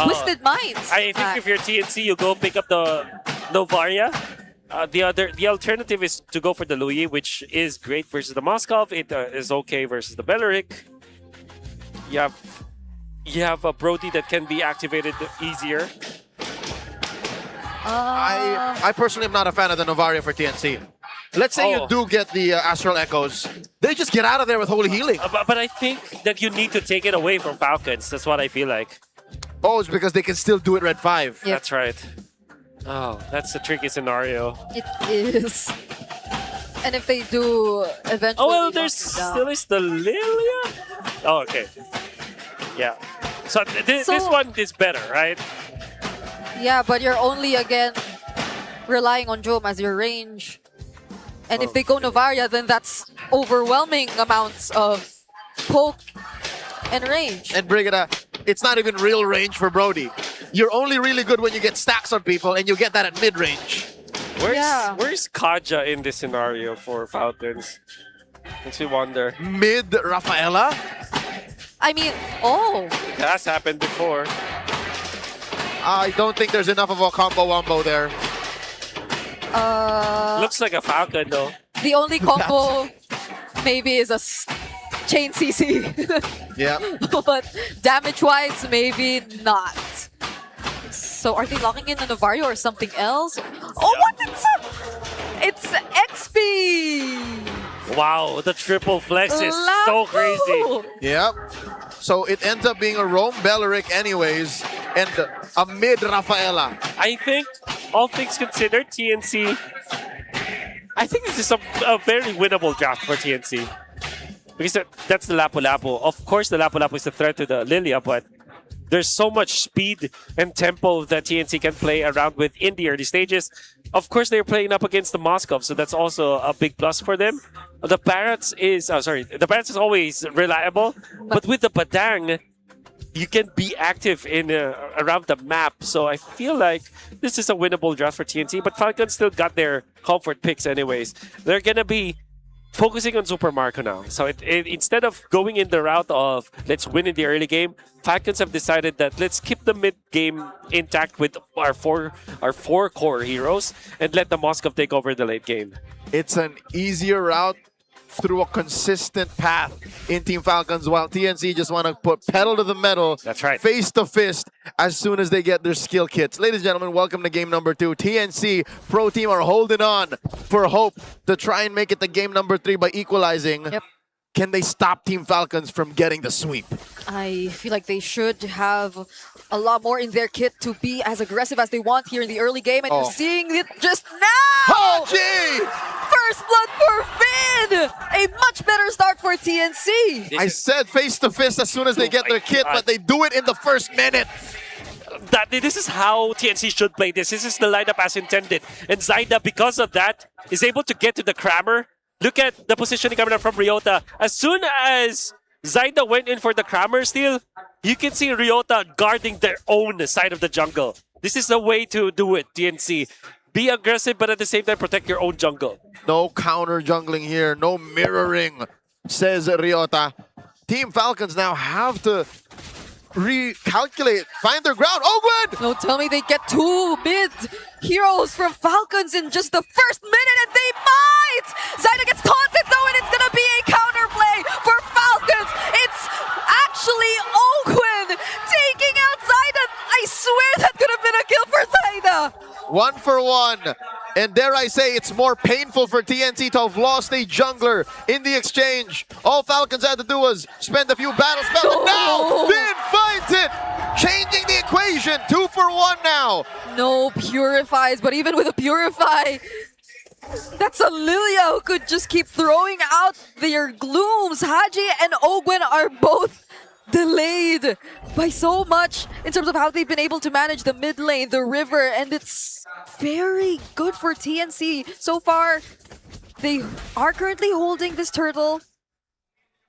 Twisted Minds. I think if you're TNC, you go pick up the Novaria. The alternative is to go for the Louis, which is great versus the Moskov. It is okay versus the Belleric. You have a Brody that can be activated easier. I personally am not a fan of the Novaria for TNC. Let's say you do get the Astral Echoes. They just get out of there with Holy Healing. But I think that you need to take it away from Falcons. That's what I feel like. Oh, it's because they can still do it Red 5. That's right. Oh, that's the tricky scenario. It is. And if they do eventually... Oh, well, knock there's it down- still is the Lilia. Oh, okay. Yeah. So this one is better, right? Yeah, but you're only, again, relying on Jom as your range. And if they go Novaria, then that's overwhelming amounts of poke and range. And Brigada, it's not even real range for Brody. You're only really good when you get stacks on people, and you get that at mid-range. Where's Kaja in this scenario for Falcons? Makes me wonder. Mid Rafaela? I mean, oh. It has happened before. I don't think there's enough of a combo wombo there. Looks like a Falcon though. The only combo maybe is a chain CC. Yeah. But damage-wise, maybe not. So are they locking in the Novario or something else? Oh, what? It's XP! Wow, the triple flex is so crazy. Yep. So it ends up being a roam Belleric anyways, and a mid Rafaela. I think, all things considered, TNC... I think this is a very winnable draft for TNC. Because that's the Lapu-Lapu. Of course, the Lapu-Lapu is a threat to the Lilia, but there's so much speed and tempo that TNC can play around with in the early stages. Of course, they're playing up against the Moskov, so that's also a big plus for them. The Barats is always reliable, but with the Badang, you can be active in around the map. So I feel like this is a winnable draft for TNC, but Falcons still got their comfort picks anyways. They're gonna be focusing on Super Marco now. So instead of going in the route of let's win in the early game, Falcons have decided that let's keep the mid game intact with our four core heroes and let the Moskov take over the late game. It's an easier route through a consistent path in Team Falcons, while TNC just want to put pedal to the metal. That's right. Face to fist as soon as they get their skill kits. Ladies and gentlemen, welcome to game number 2. TNC Pro Team are holding on for hope to try and make it to game number 3 by equalizing. Yep. Can they stop Team Falcons from getting the sweep? I feel like they should have a lot more in their kit to be as aggressive as they want here in the early game, and you're seeing it just now! Haji! First blood for Finn! A much better start for TNC! I said face to fist as soon as they get their kit, but they do it in the first minute. This is how TNC should play this. This is the lineup as intended. And Zaida, because of that, is able to get to the Crammer. Look at the positioning coming up from Ryota. As soon as Zaida went in for the Crammer steal, you can see Ryota guarding their own side of the jungle. This is the way to do it, TNC. Be aggressive, but at the same time, protect your own jungle. No counter jungling here, no mirroring, says Ryota. Team Falcons now have to recalculate, find their ground. Ogwen! Don't tell me they get 2 mid heroes from Falcons in just the first minute, and they might! Zaida gets taunted though, and it's gonna be a counterplay for Falcons. It's actually Ogwen taking out Zaida. I swear that could have been a kill for Zaida. 1 for 1. And dare I say, it's more painful for TNC to have lost a jungler in the exchange. All Falcons had to do was spend a few battle spells, and now Finn finds it! Changing the equation, 2 for 1 now. No purifies, but even with a purify, that's a Lilia who could just keep throwing out their glooms. Haji and Ogwen are both delayed by so much in terms of how they've been able to manage the mid lane, the river, and it's very good for TNC. So far, they are currently holding this turtle,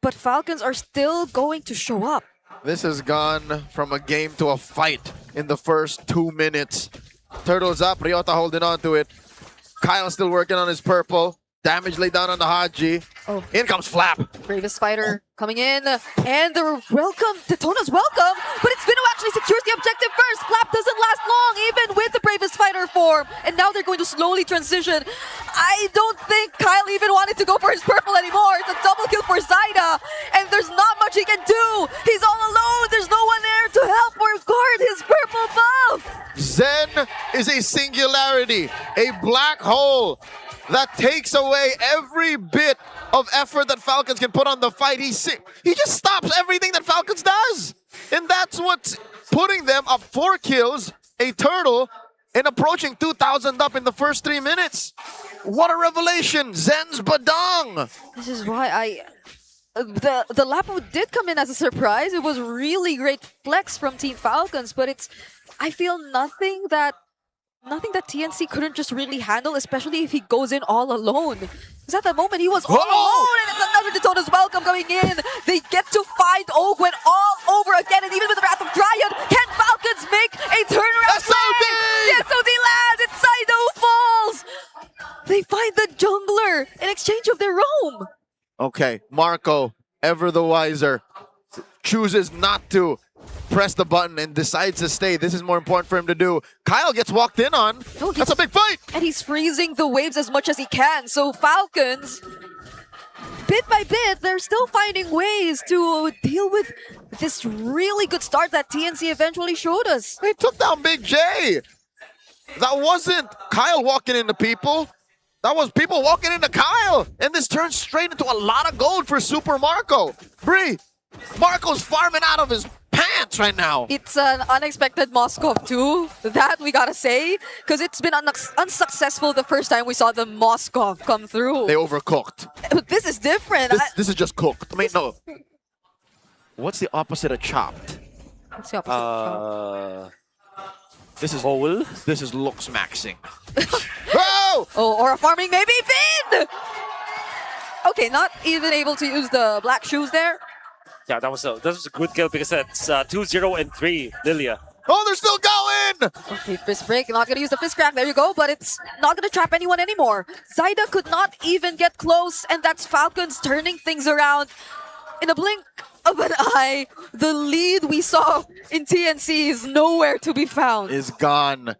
but Falcons are still going to show up. This has gone from a game to a fight in the first 2 minutes. Turtle's up, Ryota holding on to it. Kyle still working on his purple. Damage laid down on the Haji. In comes Flap. Bravest fighter coming in, and the welcome, Daytona's welcome, but it's Vino actually secures the objective first. Flap doesn't last long, even with the Bravest fighter form, and now they're going to slowly transition. I don't think Kyle even wanted to go for his purple anymore. It's a double kill for Zaida, and there's not much he can do. He's all alone. There's no one there to help or guard his purple buff. Zen is a singularity, a black hole that takes away every bit of effort that Falcons can put on the fight. He just stops everything that Falcons does. And that's what's putting them up 4 kills, a turtle, and approaching 2,000 up in the first 3 minutes. What a revelation, Zen's Badang. This is why the Lapo did come in as a surprise. It was really great flex from Team Falcons, but I feel nothing that TNC couldn't just really handle, especially if he goes in all alone. Because at the moment he was all alone, and it's another Daytona's welcome coming in. They get to find Ogwen all over again, and even with the Wrath of Dryad, can Falcons make a turnaround SOD! The SOD lands, it's Saida who falls! They find the jungler in exchange of their roam. Okay, Marco, ever the wiser, chooses not to press the button and decides to stay. This is more important for him to do. Kyle gets walked in on. That's a big fight! And he's freezing the waves as much as he can. So Falcons, bit by bit, they're still finding ways to deal with this really good start that TNC eventually showed us. They took down Big J. That wasn't Kyle walking into people. That was people walking into Kyle. And this turns straight into a lot of gold for Super Marco. Bree, Marco's farming out of his pants right now. It's an unexpected Moskov too, that we gotta say, because it's been unsuccessful the first time we saw the Moskov come through. They overcooked. But this is different. This is just cooked. I mean, no. What's the opposite of chopped? What's the opposite of chopped? This is whole. This is looks maxing. Oh! Or a farming maybe Finn! Okay, not even able to use the black shoes there. Yeah, that was a good kill because that's 2-0 and 3, Lilia. Oh, they're still going! Okay, fist break, not gonna use the fist crack, there you go, but it's not gonna trap anyone anymore. Zaida could not even get close, and that's Falcons turning things around. In a blink of an eye, the lead we saw in TNC is nowhere to be found. Is gone.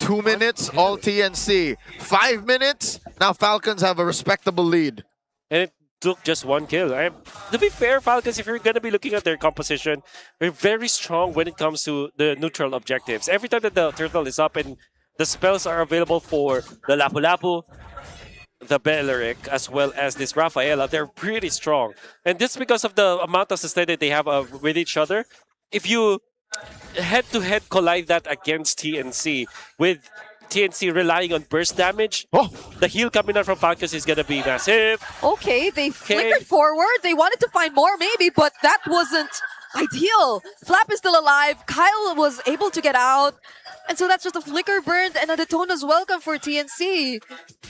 2 minutes, all TNC. 5 minutes, now Falcons have a respectable lead. And took just one kill. To be fair, Falcons, if you're going to be looking at their composition, they're very strong when it comes to the neutral objectives. Every time that the turtle is up and the spells are available for the Lapu-Lapu, the Belleric, as well as this Rafaela, they're pretty strong. And just because of the amount of sustain that they have with each other, if you head-to-head collide that against TNC, with TNC relying on burst damage, the heal coming out from Falcons is going to be massive. Okay, they flickered forward. They wanted to find more maybe, but that wasn't ideal. Flap is still alive. Kyle was able to get out. And so that's just a flicker burned and a Daytona's welcome for TNC.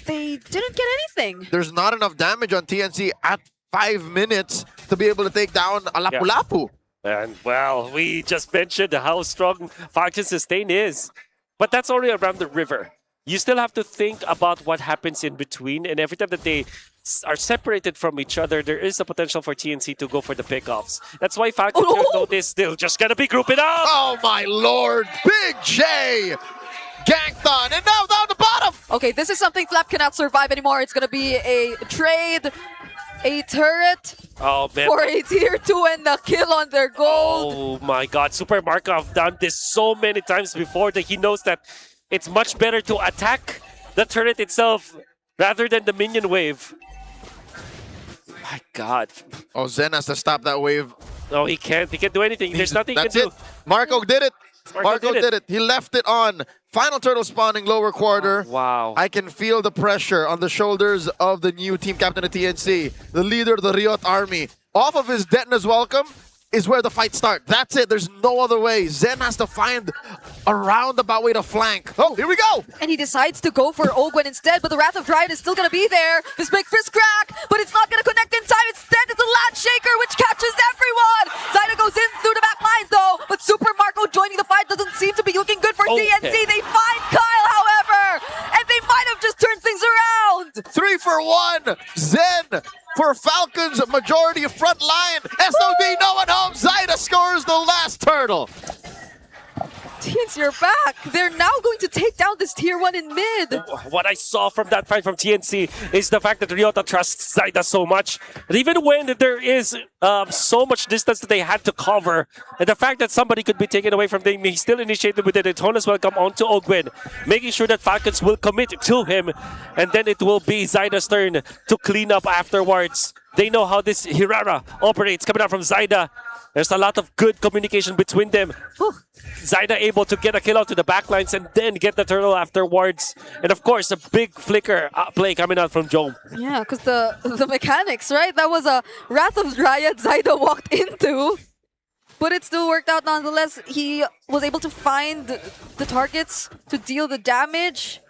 They didn't get anything. There's not enough damage on TNC at 5 minutes to be able to take down a Lapu-Lapu. And, well, we just mentioned how strong Falcons' sustain is. But that's only around the river. You still have to think about what happens in between. And every time that they are separated from each other, there is a potential for TNC to go for the pickoffs. That's why Falcons have noticed they're just going to be grouping up. Oh, my Lord. Big J ganked on. And now down the bottom. Okay, this is something Flap cannot survive anymore. It's going to be a trade, a turret for a tier 2 and a kill on their gold. Oh my god, Super Markov done this so many times before that he knows that it's much better to attack the turret itself rather than the minion wave. My god. Oh, Zen has to stop that wave. No, he can't. He can't do anything. There's nothing he can do. Marco did it. Marco did it. He left it on. Final turtle spawning lower quarter. Oh, wow. I can feel the pressure on the shoulders of the new team captain of TNC, the leader of the Riot army. Off of his Detna's welcome is where the fight starts. That's it. There's no other way. Zen has to find a roundabout way to flank. Oh, here we go. And he decides to go for Ogwen instead, but the Wrath of Dryad is still going to be there. This big fist crack, but it's not going to connect in time. Instead, it's a lat shaker, which catches everyone. Zyda goes in through the back lines, though, but Super Marco joining the fight doesn't seem to be looking good for TNC. They find Kyle, however, and they might have just turned things around. 3 for 1. Zen for Falcons majority front line. SOD, no one home. Zyda scores the last turtle. TNC are back. They're now going to take down this tier 1 in mid. What I saw from that fight from TNC is the fact that Ryota trusts Zyda so much. And even when there is so much distance that they had to cover, and the fact that somebody could be taken away from them, he still initiated with the Daytona's welcome onto Ogwen, making sure that Falcons will commit to him, and then it will be Zyda's turn to clean up afterwards. They know how this Hirara operates coming out from Zyda. There's a lot of good communication between them. Zyda able to get a kill out to the backlines and then get the turtle afterwards. And of course, a big flicker play coming out from Jome. Yeah, because the mechanics, right? That was a Wrath of Dryad Zyda walked into. But it still worked out nonetheless. He was able to find the targets to deal the damage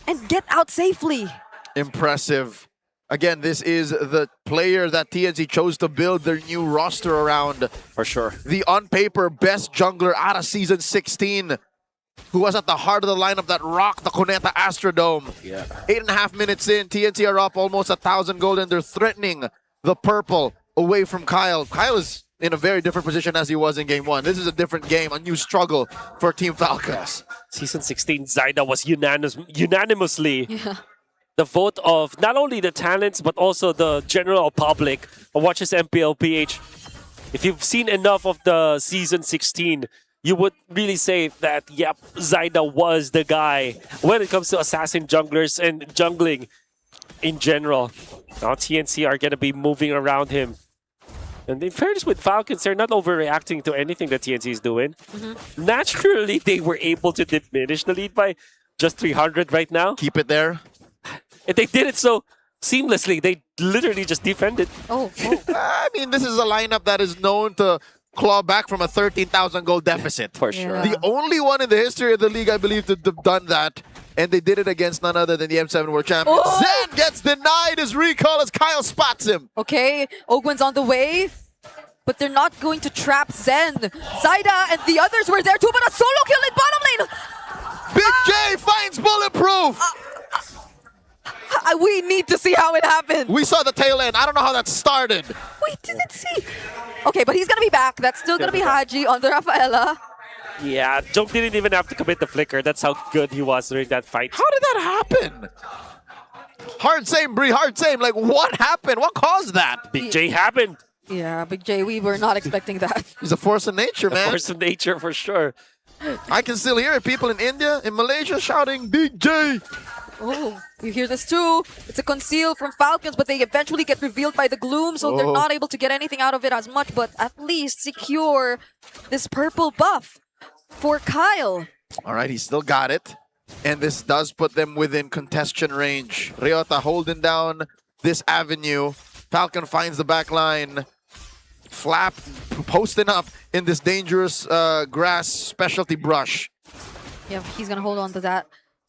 and get out safely. Impressive. Again, this is the player that TNC chose to build their new roster around. For sure. The on paper best jungler out of Season 16, who was at the heart of the lineup that rocked the Cuneta Astrodome. Yeah. 8.5 minutes in, TNC are up almost 1,000 gold, and they're threatening the purple away from Kyle. Kyle is in a very different position as he was in Game 1. This is a different game, a new struggle for Team Falcons. Season 16, Zyda was unanimously the vote of not only the talents, but also the general public who watches MPL PH. If you've seen enough of the Season 16, you would really say that, yep, Zyda was the guy when it comes to assassin junglers and jungling in general. Now TNC are going to be moving around him. And in fairness with Falcons, they're not overreacting to anything that TNC is doing. Naturally, they were able to diminish the lead by just 300 right now. Keep it there. And they did it so seamlessly. They literally just defended. I mean, this is a lineup that is known to claw back from a 13,000 goal deficit. For sure. The only one in the history of the league, I believe, to have done that. And they did it against none other than the M7 World Champion. Zen gets denied his recall as Kyle spots him. Okay, Ogwen's on the way. But they're not going to trap Zen. Zyda and the others were there too, but a solo kill in bottom lane. Big J finds Bulletproof. We need to see how it happened. We saw the tail end. I don't know how that started. We didn't see. Okay, but he's going to be back. That's still going to be Haji on the Rafaela. Yeah, Jome didn't even have to commit the flicker. That's how good he was during that fight. How did that happen? Hard same, Bree. Hard same. Like, what happened? What caused that? Big J happened. Yeah, Big J, we were not expecting that. He's a force of nature, man. A force of nature for sure. I can still hear it. People in India, in Malaysia shouting, Big J. Oh, you hear this too? It's a conceal from Falcons, but they eventually get revealed by the gloom, so they're not able to get anything out of it as much, but at least secure this purple buff for Kyle. All right, he still got it. And this does put them within contention range. Ryota holding down this avenue. Falcon finds the back line. Flap posting up in this dangerous grass specialty brush. Yeah, he's gonna hold on to that.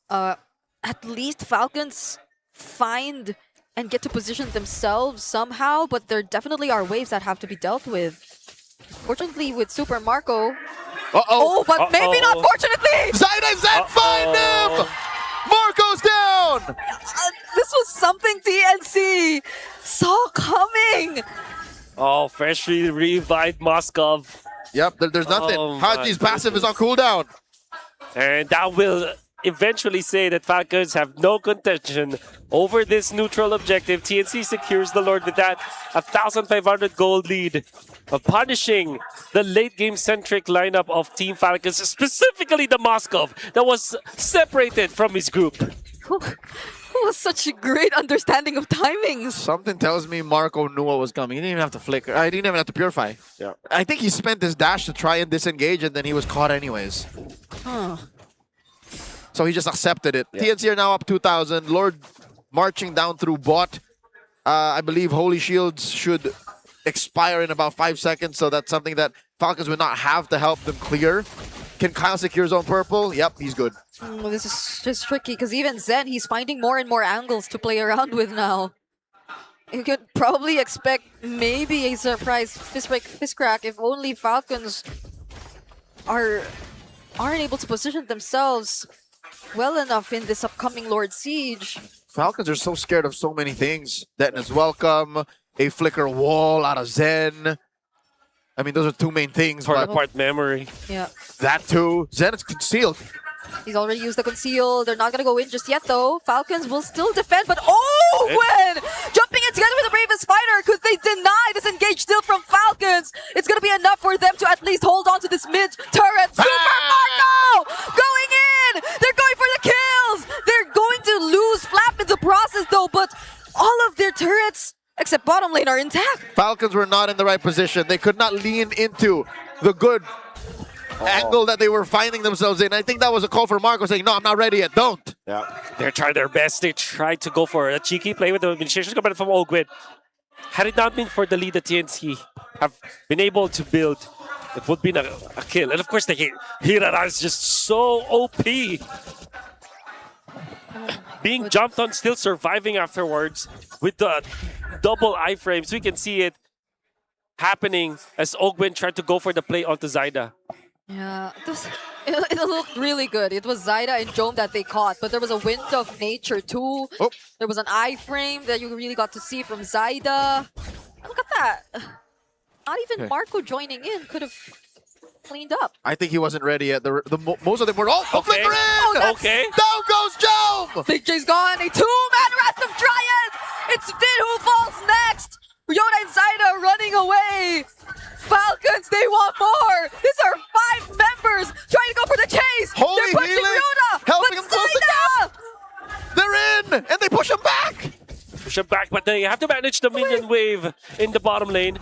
At least Falcons find and get to position themselves somehow, but there definitely are waves that have to be dealt with. Fortunately, with Super Marco. Oh, but maybe not fortunately! Zaida and Zen find him! Marco's down! This was something TNC saw coming! Oh, freshly revived Moskov. Yep, there's nothing. Haji's passive is on cooldown. And that will eventually say that Falcons have no contention over this neutral objective. TNC secures the Lord with that 1,500 gold lead, punishing the late game centric lineup of Team Falcons, specifically the Moskov that was separated from his group. Who was such a great understanding of timings. Something tells me Marco knew what was coming. He didn't even have to flicker. I didn't even have to purify. Yeah. I think he spent his dash to try and disengage, and then he was caught anyways. Huh. So he just accepted it. Yeah. TNC are now up 2,000. Lord marching down through bot. I believe Holy Shields should expire in about 5 seconds, so that's something that Falcons would not have to help them clear. Can Kyle secure his own purple? Yep, he's good. This is just tricky, because even Zen, he's finding more and more angles to play around with now. You could probably expect maybe a surprise fist crack if only Falcons aren't able to position themselves well enough in this upcoming Lord Siege. Falcons are so scared of so many things. Detona's welcome, a flicker wall out of Zen. I mean, those are two main things. Part memory. Yeah. That too. Zen is concealed. He's already used the conceal. They're not going to go in just yet, though. Falcons will still defend, but Gwen! Jumping in together with the Raven Spider. Could they deny this engage still from Falcons? It's going to be enough for them to at least hold on to this mid-turret. Super Marco! Going in! They're going for the kills! They're going to lose Flap in the process, though, but all of their turrets, except bottom lane, are intact. Falcons were not in the right position. They could not lean into the good angle that they were finding themselves in. I think that was a call for Marco saying, no, I'm not ready yet, don't. Yeah, they're trying their best. They tried to go for a cheeky play with the initiation coming from Ogwin. Had it not been for the lead that TNC have been able to build, it would be a kill. And of course, the Hirara is just so OP. Being jumped on, still surviving afterwards with the double iframes. We can see it happening as Ogwin tried to go for the play onto Zaida. Yeah, it looked really good. It was Zaida and Jome that they caught, but there was a wind of nature too. Oh. There was an iframe that you really got to see from Zaida. Look at that. Not even Marco joining in could have cleaned up. I think he wasn't ready yet. Most of them were, the flicker in! Okay. Down goes Jome! Big J's gone. A two-man Wrath of Giant! It's Finn who falls next! Ryota and Zaida running away! Falcons, they want more! These are 5 members trying to go for the chase! Holy They're pushing healing! Ryota! Helping but him close the Zaida! They're in! And they push him back! Push him back, but they have to manage the minion wave in the bottom lane.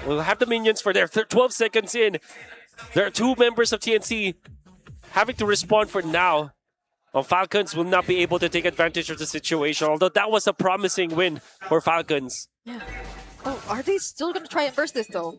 We'll have the minions for their 12 seconds in. There are 2 members of TNC having to respond for now. Falcons will not be able to take advantage of the situation, although that was a promising win for Falcons. Yeah. Oh, are they still going to try and burst this, though?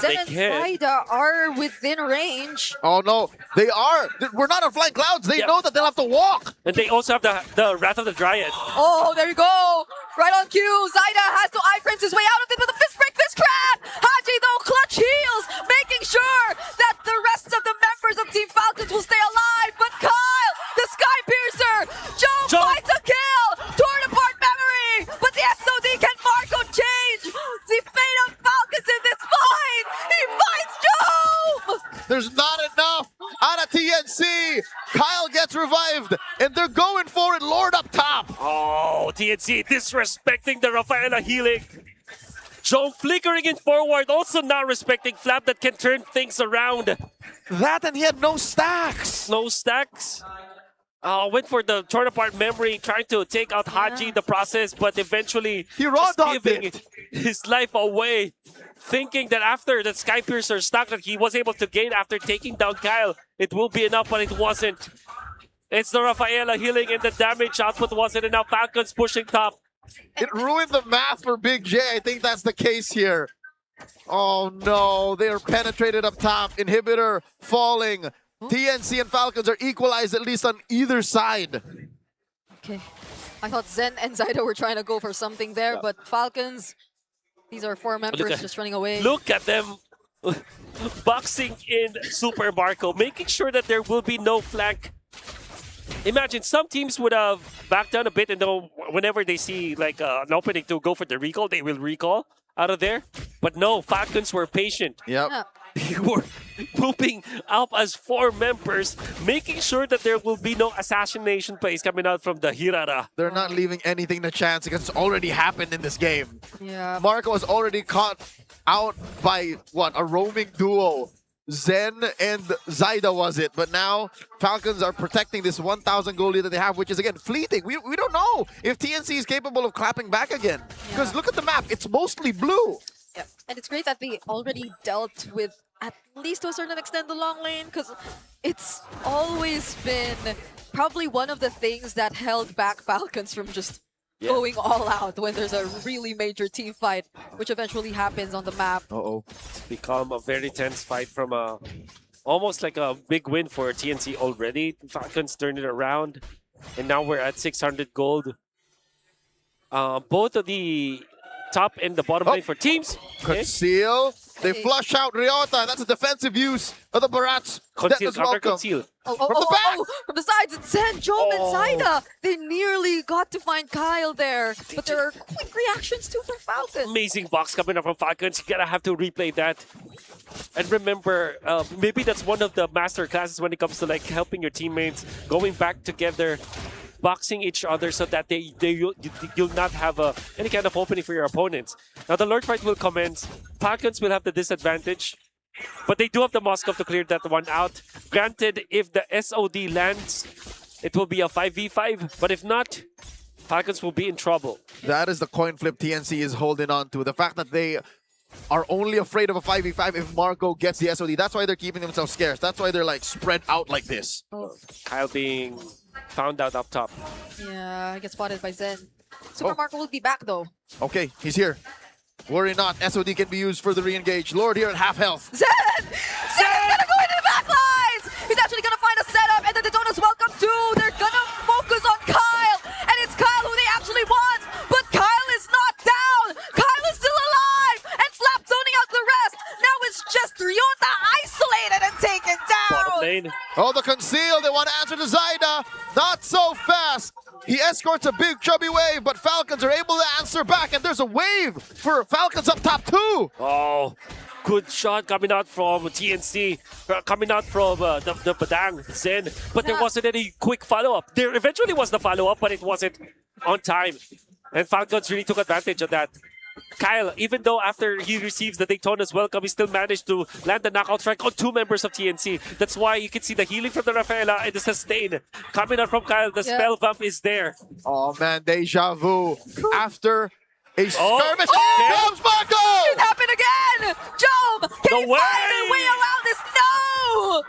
Zen and can. Zaida are within range. Oh no, they are! We're not on flying clouds! They know that they'll have to walk! And they also have the Wrath of the Dryad. Oh, there you go! Right on cue! Zaida has to iframes his way out of it with a fist break, fist grab! Haji, though, clutch heals, making sure that the rest of the members of Team Falcons will stay alive, but Kyle, the Sky Piercer, Joe finds a kill! Torn apart memory! But the SOD can Marco change the fate of Falcons in this fight! He finds Joe! There's not enough out of TNC! Kyle gets revived, and they're going for it, Lord up top! Oh, TNC disrespecting the Rafaela healing. Joe flickering in forward, also not respecting Flap that can turn things around. That and he had no stacks. No stacks. Went for the torn apart memory, trying to take out Haji in the process, but eventually he raw dogged giving his life away, thinking that after the Sky Piercer stock that he was able to gain after taking down Kyle, it will be enough, but it wasn't. It's the Rafaela healing and the damage output wasn't enough. Falcons pushing top. It ruined the math for Big J. I think that's the case here. Oh no, they are penetrated up top. Inhibitor falling. TNC and Falcons are equalized at least on either side. Okay. I thought Zen and Zyda were trying to go for something there, but Falcons, these are 4 members just running away. Look at them boxing in Super Marco, making sure that there will be no flank. Imagine some teams would have backed down a bit, and then whenever they see like an opening to go for the recall, they will recall out of there. But no, Falcons were patient. Yep. They were moving up as 4 members, making sure that there will be no assassination plays coming out from the Hirara. They're not leaving anything to chance because it's already happened in this game. Yeah. Marco was already caught out by, what, a roaming duo. Zen and Zyda was it, but now Falcons are protecting this 1,000 goal lead that they have, which is again fleeting. We don't know if TNC is capable of clapping back again. Because look at the map, it's mostly blue. Yeah. And it's great that they already dealt with, at least to a certain extent, the long lane, because it's always been probably one of the things that held back Falcons from just going all out when there's a really major team fight, which eventually happens on the map. It's become a very tense fight from almost like a big win for TNC already. Falcons turned it around, and now we're at 600 gold. Both of the top and the bottom lane for teams. Conceal. They flush out Ryota. That's a defensive use of the Barats. Conceal, counter conceal. From the sides, it's Zen, Jom, and Zyda. They nearly got to find Kyle there, but there are quick reactions too from Falcons. Amazing box coming up from Falcons. You gotta have to replay that. And remember, maybe that's one of the master classes when it comes to like helping your teammates, going back together, boxing each other so that you'll not have any kind of opening for your opponents. Now the Lord Fight will commence. Falcons will have the disadvantage, but they do have the Moskov to clear that one out. Granted, if the SOD lands, it will be a 5v5, but if not, Falcons will be in trouble. That is the coin flip TNC is holding on to. The fact that they are only afraid of a 5v5 if Marco gets the SOD. That's why they're keeping themselves scarce. That's why they're like spread out like this. Kyle being found out up top. Yeah, I get spotted by Zen. Super Marco will be back though. Okay, he's here. Worry not, SOD can be used for the re-engage. Lord here at half health. Zen! Zen's gonna go into the back lines! He's actually gonna find a setup, and then the Detona's welcome too! They're gonna focus on Kyle! And it's Kyle who they actually want! But Kyle is not down! Kyle is still alive! And Flap zoning out the rest! Now it's just Ryota isolated and taken down! Bottom lane. Oh, the conceal, they want to answer to Zyda. Not so fast. He escorts a big chubby wave, but Falcons are able to answer back, and there's a wave for Falcons up top too. Oh, good shot coming out from TNC, coming out from the Badang, Zen, but there wasn't any quick follow-up. There eventually was the follow-up, but it wasn't on time, and Falcons really took advantage of that. Kyle, even though after he receives the Daytona's welcome, he still managed to land the knockout strike on 2 members of TNC. That's why you can see the healing from the Rafaela and the sustain coming out from Kyle. The spell bump is there. Oh man, deja vu. After a skirmish, comes Marco! It happened again! Jom, can you find a way around this? No!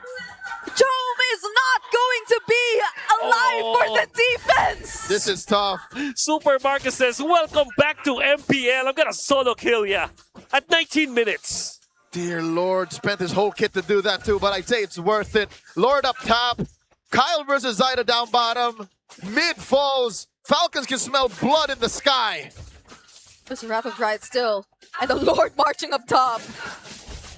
Jom is not going to be alive for the defense! This is tough. Super Marcus says, welcome back to MPL. I'm gonna solo kill ya at 19 minutes. Dear Lord, spent his whole kit to do that too, but I'd say it's worth it. Lord up top, Kyle versus Zyda down bottom, mid falls, Falcons can smell blood in the sky. There's Wrath of Pride still, and the Lord marching up top.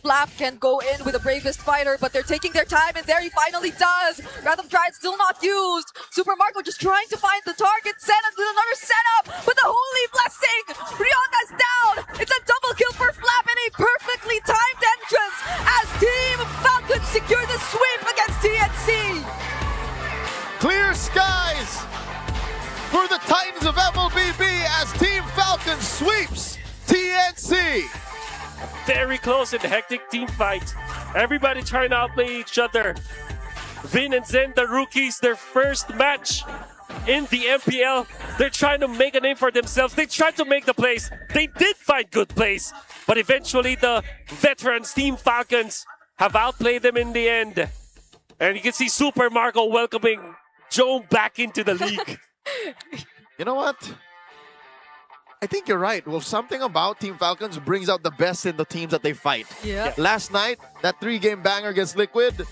Flap can go in with the bravest fighter, but they're taking their time, and there he finally does. Wrath of Pride still not used. Super Marco just trying to find the target. Senna with another setup, but the Holy Blessing. Ryota's down. It's a double kill for Flap and a perfectly timed entrance as Team Falcons secure the sweep against TNC. Clear skies for the Titans of of MLBB as Team Falcons sweeps TNC. Very close and hectic team fight. Everybody trying to outplay each other. Vin and Zen, the rookies, their first match in the MPL. They're trying to make a name for themselves. They tried to make the plays. They did find good plays. But eventually the veterans, Team Falcons, have outplayed them in the end. And you can see Super Marco welcoming Joe back into the league. You know what? I think you're right. Well, something about Team Falcons brings out the best in the teams that they fight. Yeah. Last night, that 3-game banger against Liquid,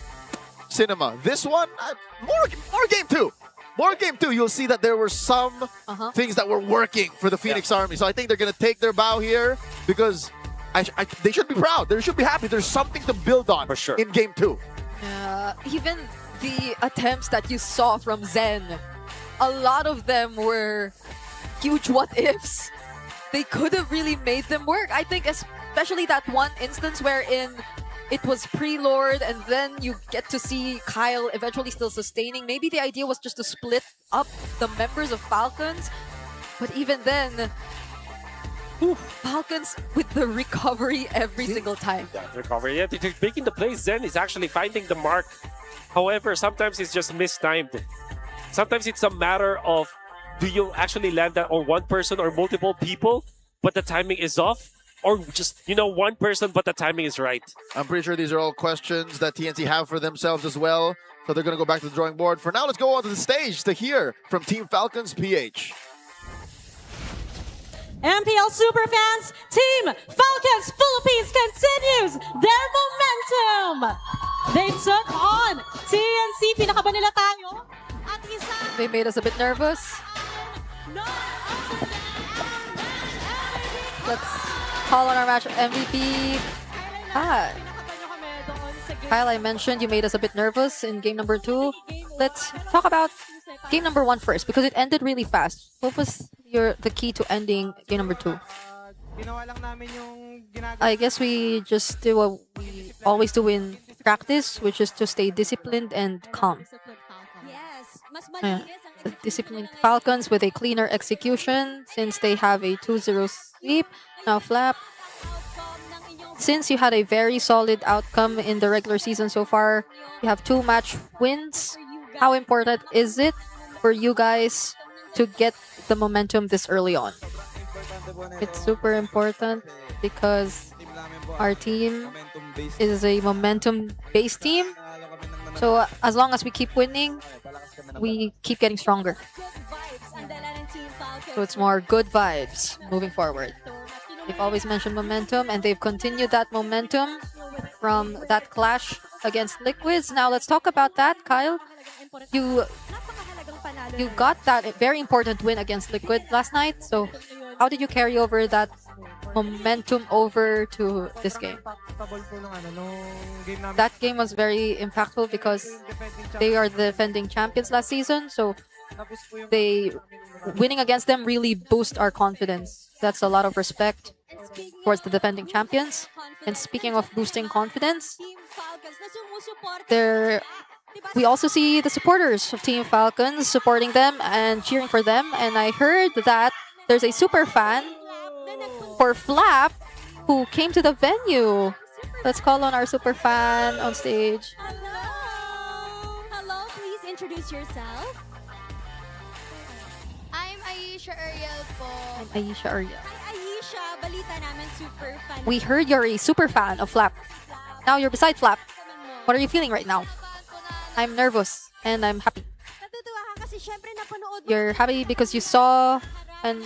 cinema. This one, more game two. More game two. You'll see that there were some things that were working for the Phoenix Army. So I think they're going to take their bow here because they should be proud. They should be happy. There's something to build on in game two. Even the attempts that you saw from Zen, a lot of them were huge what-ifs. They could have really made them work. I think especially that one instance wherein it was pre-Lord and then you get to see Kyle eventually still sustaining. Maybe the idea was just to split up the members of Falcons. But even then, Falcons with the recovery every single time. Yeah, recovery. Yeah, they're making the plays. Zen is actually finding the mark. However, sometimes it's just mistimed. Sometimes it's a matter of, do you actually land that on one person or multiple people, but the timing is off? Or just, one person, but the timing is right? I'm pretty sure these are all questions that TNC have for themselves as well. So they're going to go back to the drawing board. For now, let's go on to the stage to hear from Team Falcons PH. MPL Superfans, Team Falcons Philippines continues their momentum. They took on TNC. Pinakaban nila tayo. At isa. They made us a bit nervous. Let's call on our match MVP. Kyle, I mentioned you made us a bit nervous in game number 2. Let's talk about game number 1 first because it ended really fast. What was the key to ending game number 2? I guess we just do what we always do in practice, which is to stay disciplined and calm. The disciplined Falcons with a cleaner execution since they have a 2-0 sweep. Now Flap, since you had a very solid outcome in the regular season so far, you have 2 match wins. How important is it for you guys to get the momentum this early on? It's super important because our team is a momentum-based team. So as long as we keep winning, we keep getting stronger. So it's more good vibes moving forward. They've always mentioned momentum, and they've continued that momentum from that clash against Liquids. Now let's talk about that, Kyle. You got that very important win against Liquid last night. So how did you carry over that momentum over to this game? That game was very impactful because they are the defending champions last season. So winning against them really boosts our confidence. That's a lot of respect towards the defending champions. And speaking of boosting confidence, we also see the supporters of Team Falcons supporting them and cheering for them. And I heard that there's a super fan for Flap who came to the venue. Let's call on our super fan on stage. Hello, please introduce yourself. I'm Aisha Ariel po. I'm Aisha Ariel. Hi Aisha, balita namin super fan. We heard you're a super fan of Flap. Now you're beside Flap. What are you feeling right now? I'm nervous and I'm happy. Natutuwa ka kasi syempre napanood mo. You're happy because you saw, and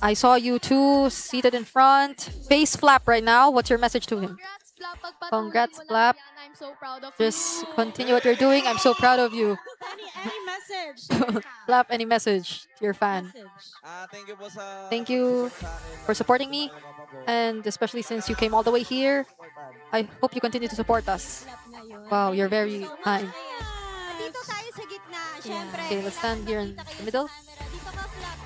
I saw you two seated in front. Face Flap right now. What's your message to him? Congrats, Flap. I'm so proud of Just continue what you're doing. I'm so proud of you. Any message? Flap, any message to your fan? Thank you for supporting me, and especially since you came all the way here. I hope you continue to support us. Wow, you're very kind. Dito tayo sa gitna, syempre. Okay, let's stand here in the middle. Dito ka, Flap.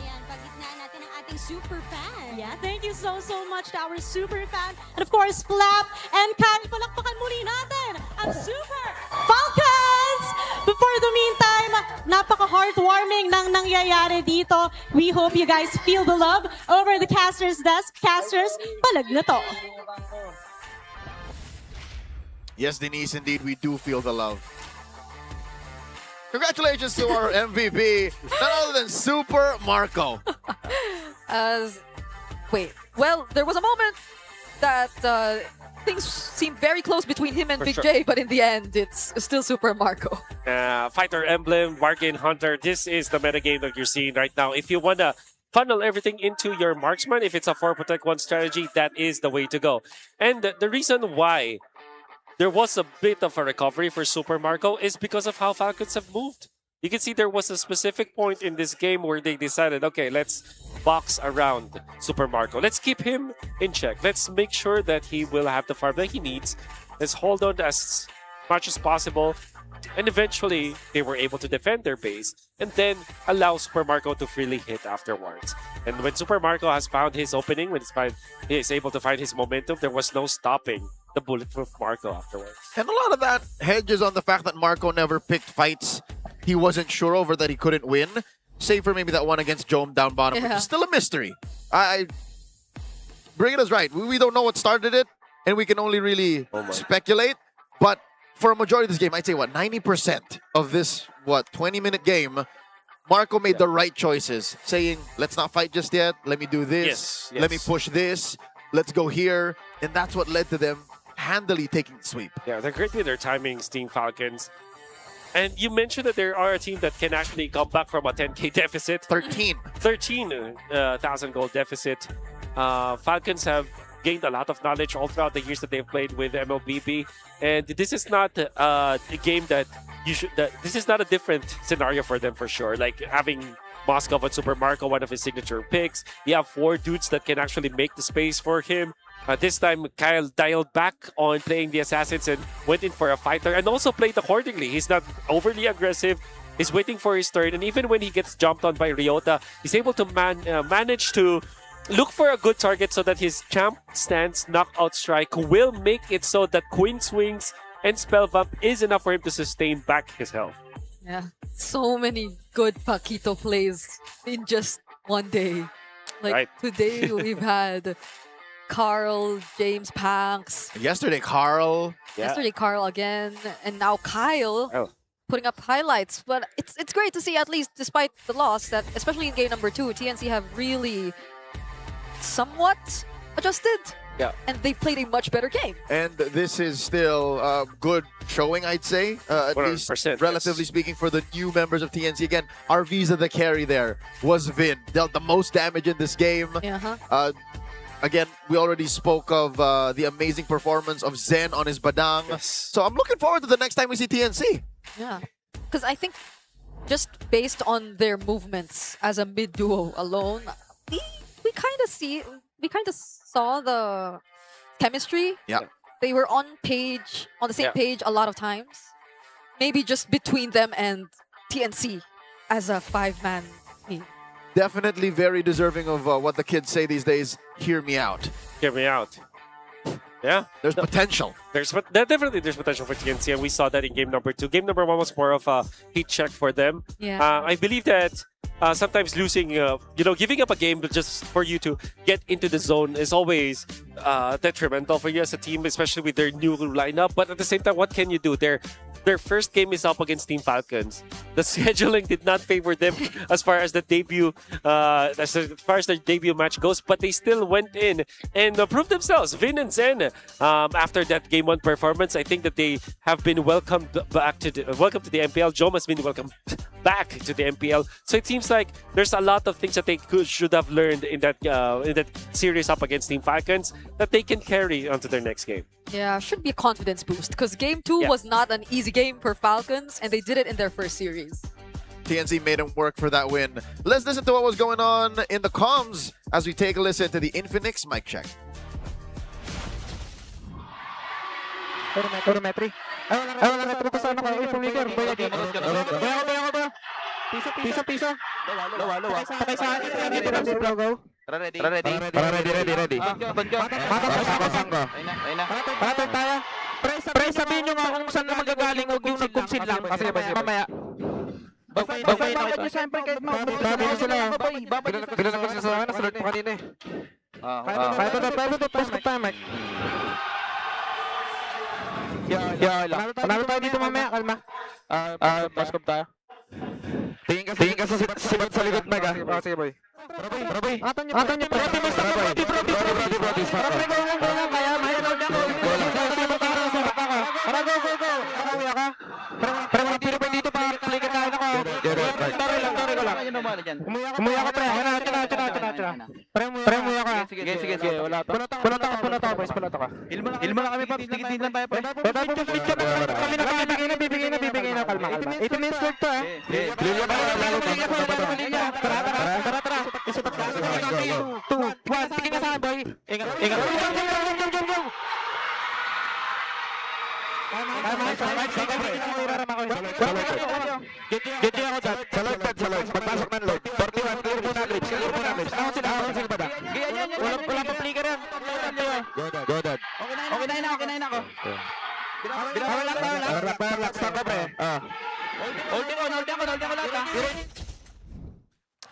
Ayan, pagitna natin ang ating super fan. Yeah, thank you so much to our super fan. And of course, Flap and Kyle, palakpakan muli natin ang Super Falcons! Before the meantime, napaka-heartwarming nang nangyari nangyayari dito. We hope you guys feel the love over the caster's desk. Casters, palag na to. Yes, Denise, indeed, we do feel the love. Congratulations to our MVP, none other than Super Marco. Wait, well, there was a moment that things seemed very close between him and For Big sure. J, but in the end, it's still Super Marco. Fighter Emblem, Bargain Hunter, this is the metagame that you're seeing right now. If you want to funnel everything into your marksman, if it's a 4 protect 1 strategy, that is the way to go. And the reason why there was a bit of a recovery for Super Marco is because of how Falcons have moved. You can see there was a specific point in this game where they decided, okay, let's box around Super Marco. Let's keep him in check. Let's make sure that he will have the farm that he needs. Let's hold on as much as possible. And eventually, they were able to defend their base and then allow Super Marco to freely hit afterwards. And when Super Marco has found his opening, when he is able to find his momentum, there was no stopping the bulletproof Marco afterwards. And a lot of that hedges on the fact that Marco never picked fights he wasn't sure over that he couldn't win, save for maybe that one against Jome down bottom, which is still a mystery. Bring us right. We don't know what started it, and we can only really speculate. But for a majority of this game, I'd say, 90% of this, 20-minute game, Marco made the right choices, saying, let's not fight just yet. Let me do this. Yes. Let me push this. Let's go here. And that's what led to them handily taking the sweep. Yeah, they're great with their timings, Team Falcons. And you mentioned that there are a team that can actually come back from a 10K deficit. 13,000 gold deficit. Falcons have gained a lot of knowledge all throughout the years that they've played with MLBB. And this is not a game that you should... this is not a different scenario for them for sure. Like having Moskov and Super Marco, one of his signature picks. You have 4 dudes that can actually make the space for him. This time, Kyle dialed back on playing the Assassins and went in for a fighter and also played accordingly. He's not overly aggressive. He's waiting for his turn. And even when he gets jumped on by Ryota, he's able to manage to look for a good target so that his champ stance knockout strike will make it so that Queen Swings and Spell Vamp is enough for him to sustain back his health. Yeah, so many good Paquito plays in just one day. Like today, we've had Carl, James Panks. Yesterday, Carl. Yesterday, Carl again. And now Kyle putting up highlights. But it's great to see, at least despite the loss, that especially in game number 2, TNC have really somewhat adjusted. Yeah. And they played a much better game. And this is still a good showing, I'd say. At least, relatively speaking, for the new members of TNC. Again, our Visa the carry there was Vin. Dealt the most damage in this game. Again, we already spoke of the amazing performance of Zen on his Badang. So I'm looking forward to the next time we see TNC. Yeah. Because I think just based on their movements as a mid-duo alone, we kind of saw the chemistry. Yeah. They were on the same page a lot of times. Maybe just between them and TNC as a 5-man team. Definitely very deserving of what the kids say these days. Hear me out. Hear me out. Yeah. There's potential. Definitely there's potential for TNC, and we saw that in game number 2. Game number 1 was more of a heat check for them. Yeah. I believe that sometimes losing, giving up a game just for you to get into the zone is always detrimental for you as a team, especially with their new lineup. But at the same time, what can you do? Their first game is up against Team Falcons. The scheduling did not favor them as far as the debut, their debut match goes, but they still went in and proved themselves. Vin and Zen, after that Game 1 performance, I think that they have been welcomed back to the MPL. Jome has been welcomed back to the MPL. So it seems like there's a lot of things that they should have learned in that series up against Team Falcons that they can carry onto their next game. Yeah, should be a confidence boost because game 2 was not an easy game for Falcons, and they did it in their first series. TNC made them work for that win. Let's listen to what was going on in the comms as we take a listen to the Infinix mic check. Autometry. Wala na sa ano ko, Ipumiker. Piso. Lawa. Patay sa atin. Go. Ready. Pasang ko. Patay tayo. Pre, sabihin nyo nga kung saan na magagaling, huwag yung nagkumsin lang. Kasi mamaya. Bakit nyo siyempre kahit babay sila. Bilang ko sa akin, nasunod mo kanina eh. Kaya to, press ko time, Mike. Panalo tayo dito mamaya, kalma. Press ko tayo. Tingin ka sa sibat sa likod, Mike, ha? Sige, boy. Broby. Atan nyo, Pero mga tiro pa dito pa, play ka tayo ako. Tari ko lang. Umuya ka, pre. Pre, umuya ka. Sige. Wala to. Punot ako, boys. Ilmo na kami, Paps. Dikit lang tayo, pre. Kami bibigay na. Kalma. 18 minutes left to, ha. Tara. Isupat ka. 2, 1. Tingin ka sa boy. Ingat. Get ako dyan. Sa Lloyd. Pagpasok ng Lloyd. 41, clear muna, Grips. Ako sila ba da? Wala pa flicker yan. Go, Dad. Okay na ako. Power lock. Stop ka, pre. Hold ko lahat, ha?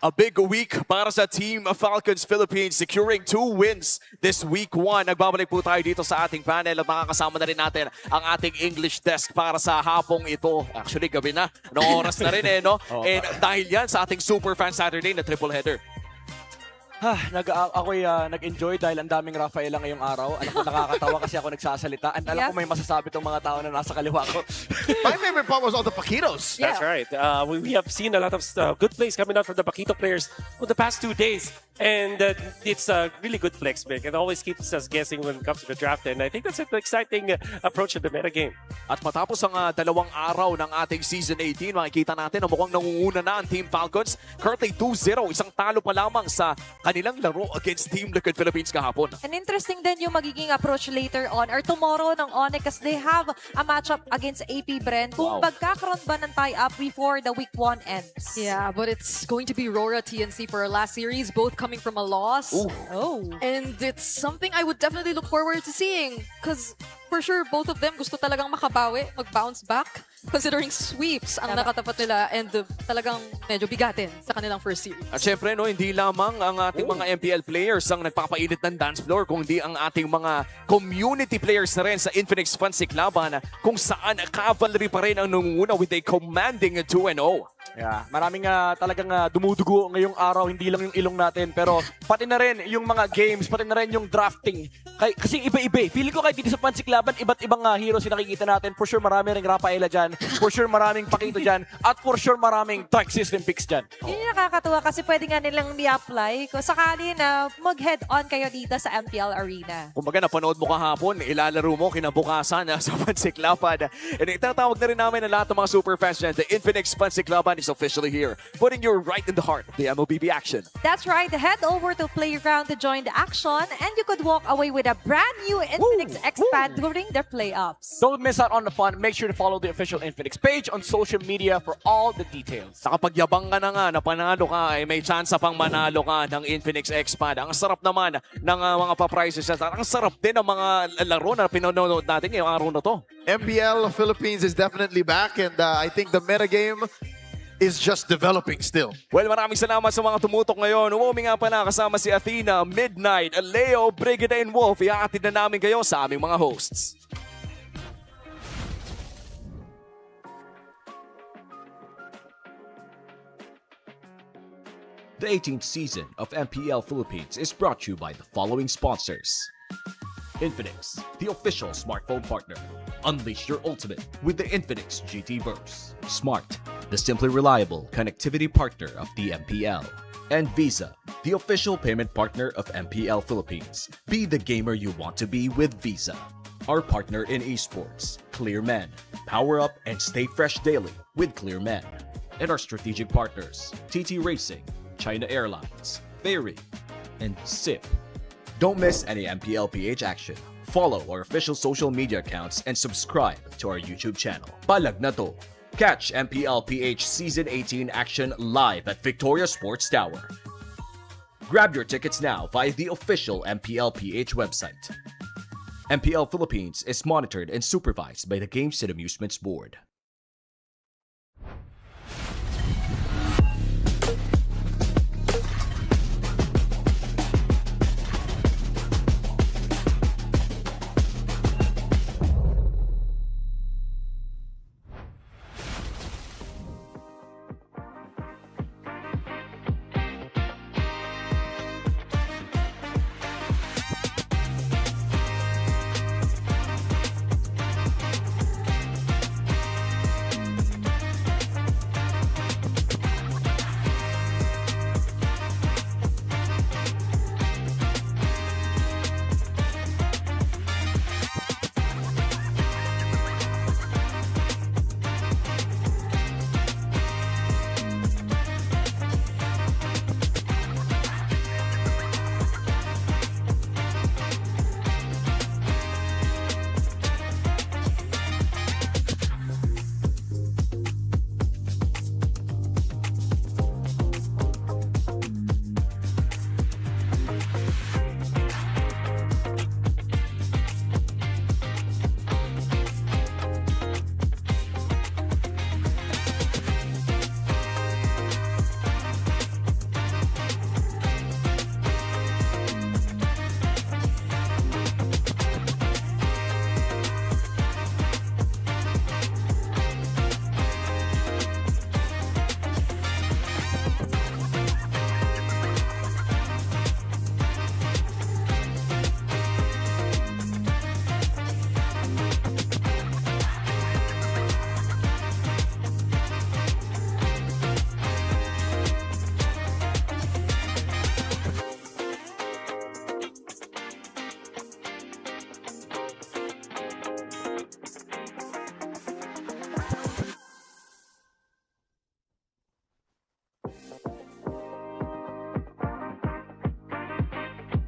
A big week para sa Team Falcons Philippines, securing 2 wins this week 1. Nagbabalik po tayo dito sa ating panel at makakasama na rin natin ang ating English desk para sa hapong ito. Actually, gabi na. Anong oras na rin no? And dahil yan sa ating Super Fan Saturday na triple header. Ako'y nag-enjoy dahil ang daming Rafaela ngayong araw. Alam ko nakakatawa kasi ako nagsasalita. And alam ko may masasabi tong mga tao na nasa kaliwa ko. My favorite part was all the Paquitos. That's right. We have seen a lot of good plays coming out from the Paquito players for the past 2 days. And it's a really good flex pick. It always keeps us guessing when it comes to the draft. And I think that's an exciting approach to the meta game. At matapos ang 2 araw ng ating Season 18, makikita natin na mukhang nangunguna na ang Team Falcons. Currently 2-0, isang talo pa lamang sa kanilang laro against Team Liquid Philippines kahapon. And interesting din yung magiging approach later on or tomorrow ng Onyx because they have a matchup against APBR. Kung magkakaroon ba ng tie-up before the week 1 ends. Yeah, but it's going to be Rora TNC for our last series, both coming from a loss. And it's something I would definitely look forward to seeing because for sure both of them gusto talagang makabawi, mag-bounce back considering sweeps ang nakatapat nila and talagang medyo bigatin sa kanilang first series. At syempre, hindi lamang ang ating mga MPL players ang nagpapainit ng dance floor, kundi ang ating mga community players na rin sa Infinix Fancy Laban kung saan cavalry pa rin ang nangunguna with a commanding 2-0. Yeah, maraming talagang dumudugo ngayong araw, hindi lang yung ilong natin, pero pati na rin yung mga games, pati na rin yung drafting. Kasi iba-iba. Feeling ko kahit dito sa Pansik Laban, iba't ibang heroes yung nakikita natin. For sure, marami rin Rafaela dyan. For sure, maraming Paquito dyan. At for sure, maraming Dark System picks dyan. Yun yung nakakatuwa kasi pwede nga nilang i-apply kung sakali na mag-head-on kayo dito sa MPL Arena. Kumbaga, napanood mo kahapon, ilalaro mo kinabukasan sa Pansik Laban. And itatawag na rin namin ang lahat ng mga superfans dyan. The Infinix Pansik Laban is officially here, putting you right in the heart of the MLBB action. That's right. Head over to Playground to join the action and you could walk away with a brand new Infinix Expand during their playoffs. Don't miss out on the fun. Make sure to follow the official Infinix page on social media for all the details. Sa kapag yabang ka na nga na panalo ka, may chance pang manalo ka ng Infinix Expand. Ang sarap naman ng mga pa-prizes. Ang sarap din ng mga laro na pinanonood natin ngayong araw na to. MPL Philippines is definitely back and I think the metagame is just developing still. Well, maraming salamat sa mga tumutok ngayon. Umumi nga pala kasama si Athena, Midnight, Leo, Brigida, and Wolf. Iakatid na namin kayo sa aming mga hosts. The 18th season of MPL Philippines is brought to you by the following sponsors. Infinix, the official smartphone partner. Unleash your ultimate with the Infinix GT Verse. Smart, the simply reliable connectivity partner of the MPL. And Visa, the official payment partner of MPL Philippines. Be the gamer you want to be with Visa. Our partner in esports, Clear Men. Power up and stay fresh daily with Clear Men. And our strategic partners, TT Racing, China Airlines, Ferry, and SIP. Don't miss any MPLPH action. Follow our official social media accounts and subscribe to our YouTube channel. Palag Na To. Catch MPLPH Season 18 action live at Victoria Sports Tower. Grab your tickets now via the official MPLPH website. MPL Philippines is monitored and supervised by the Games and Amusements Board.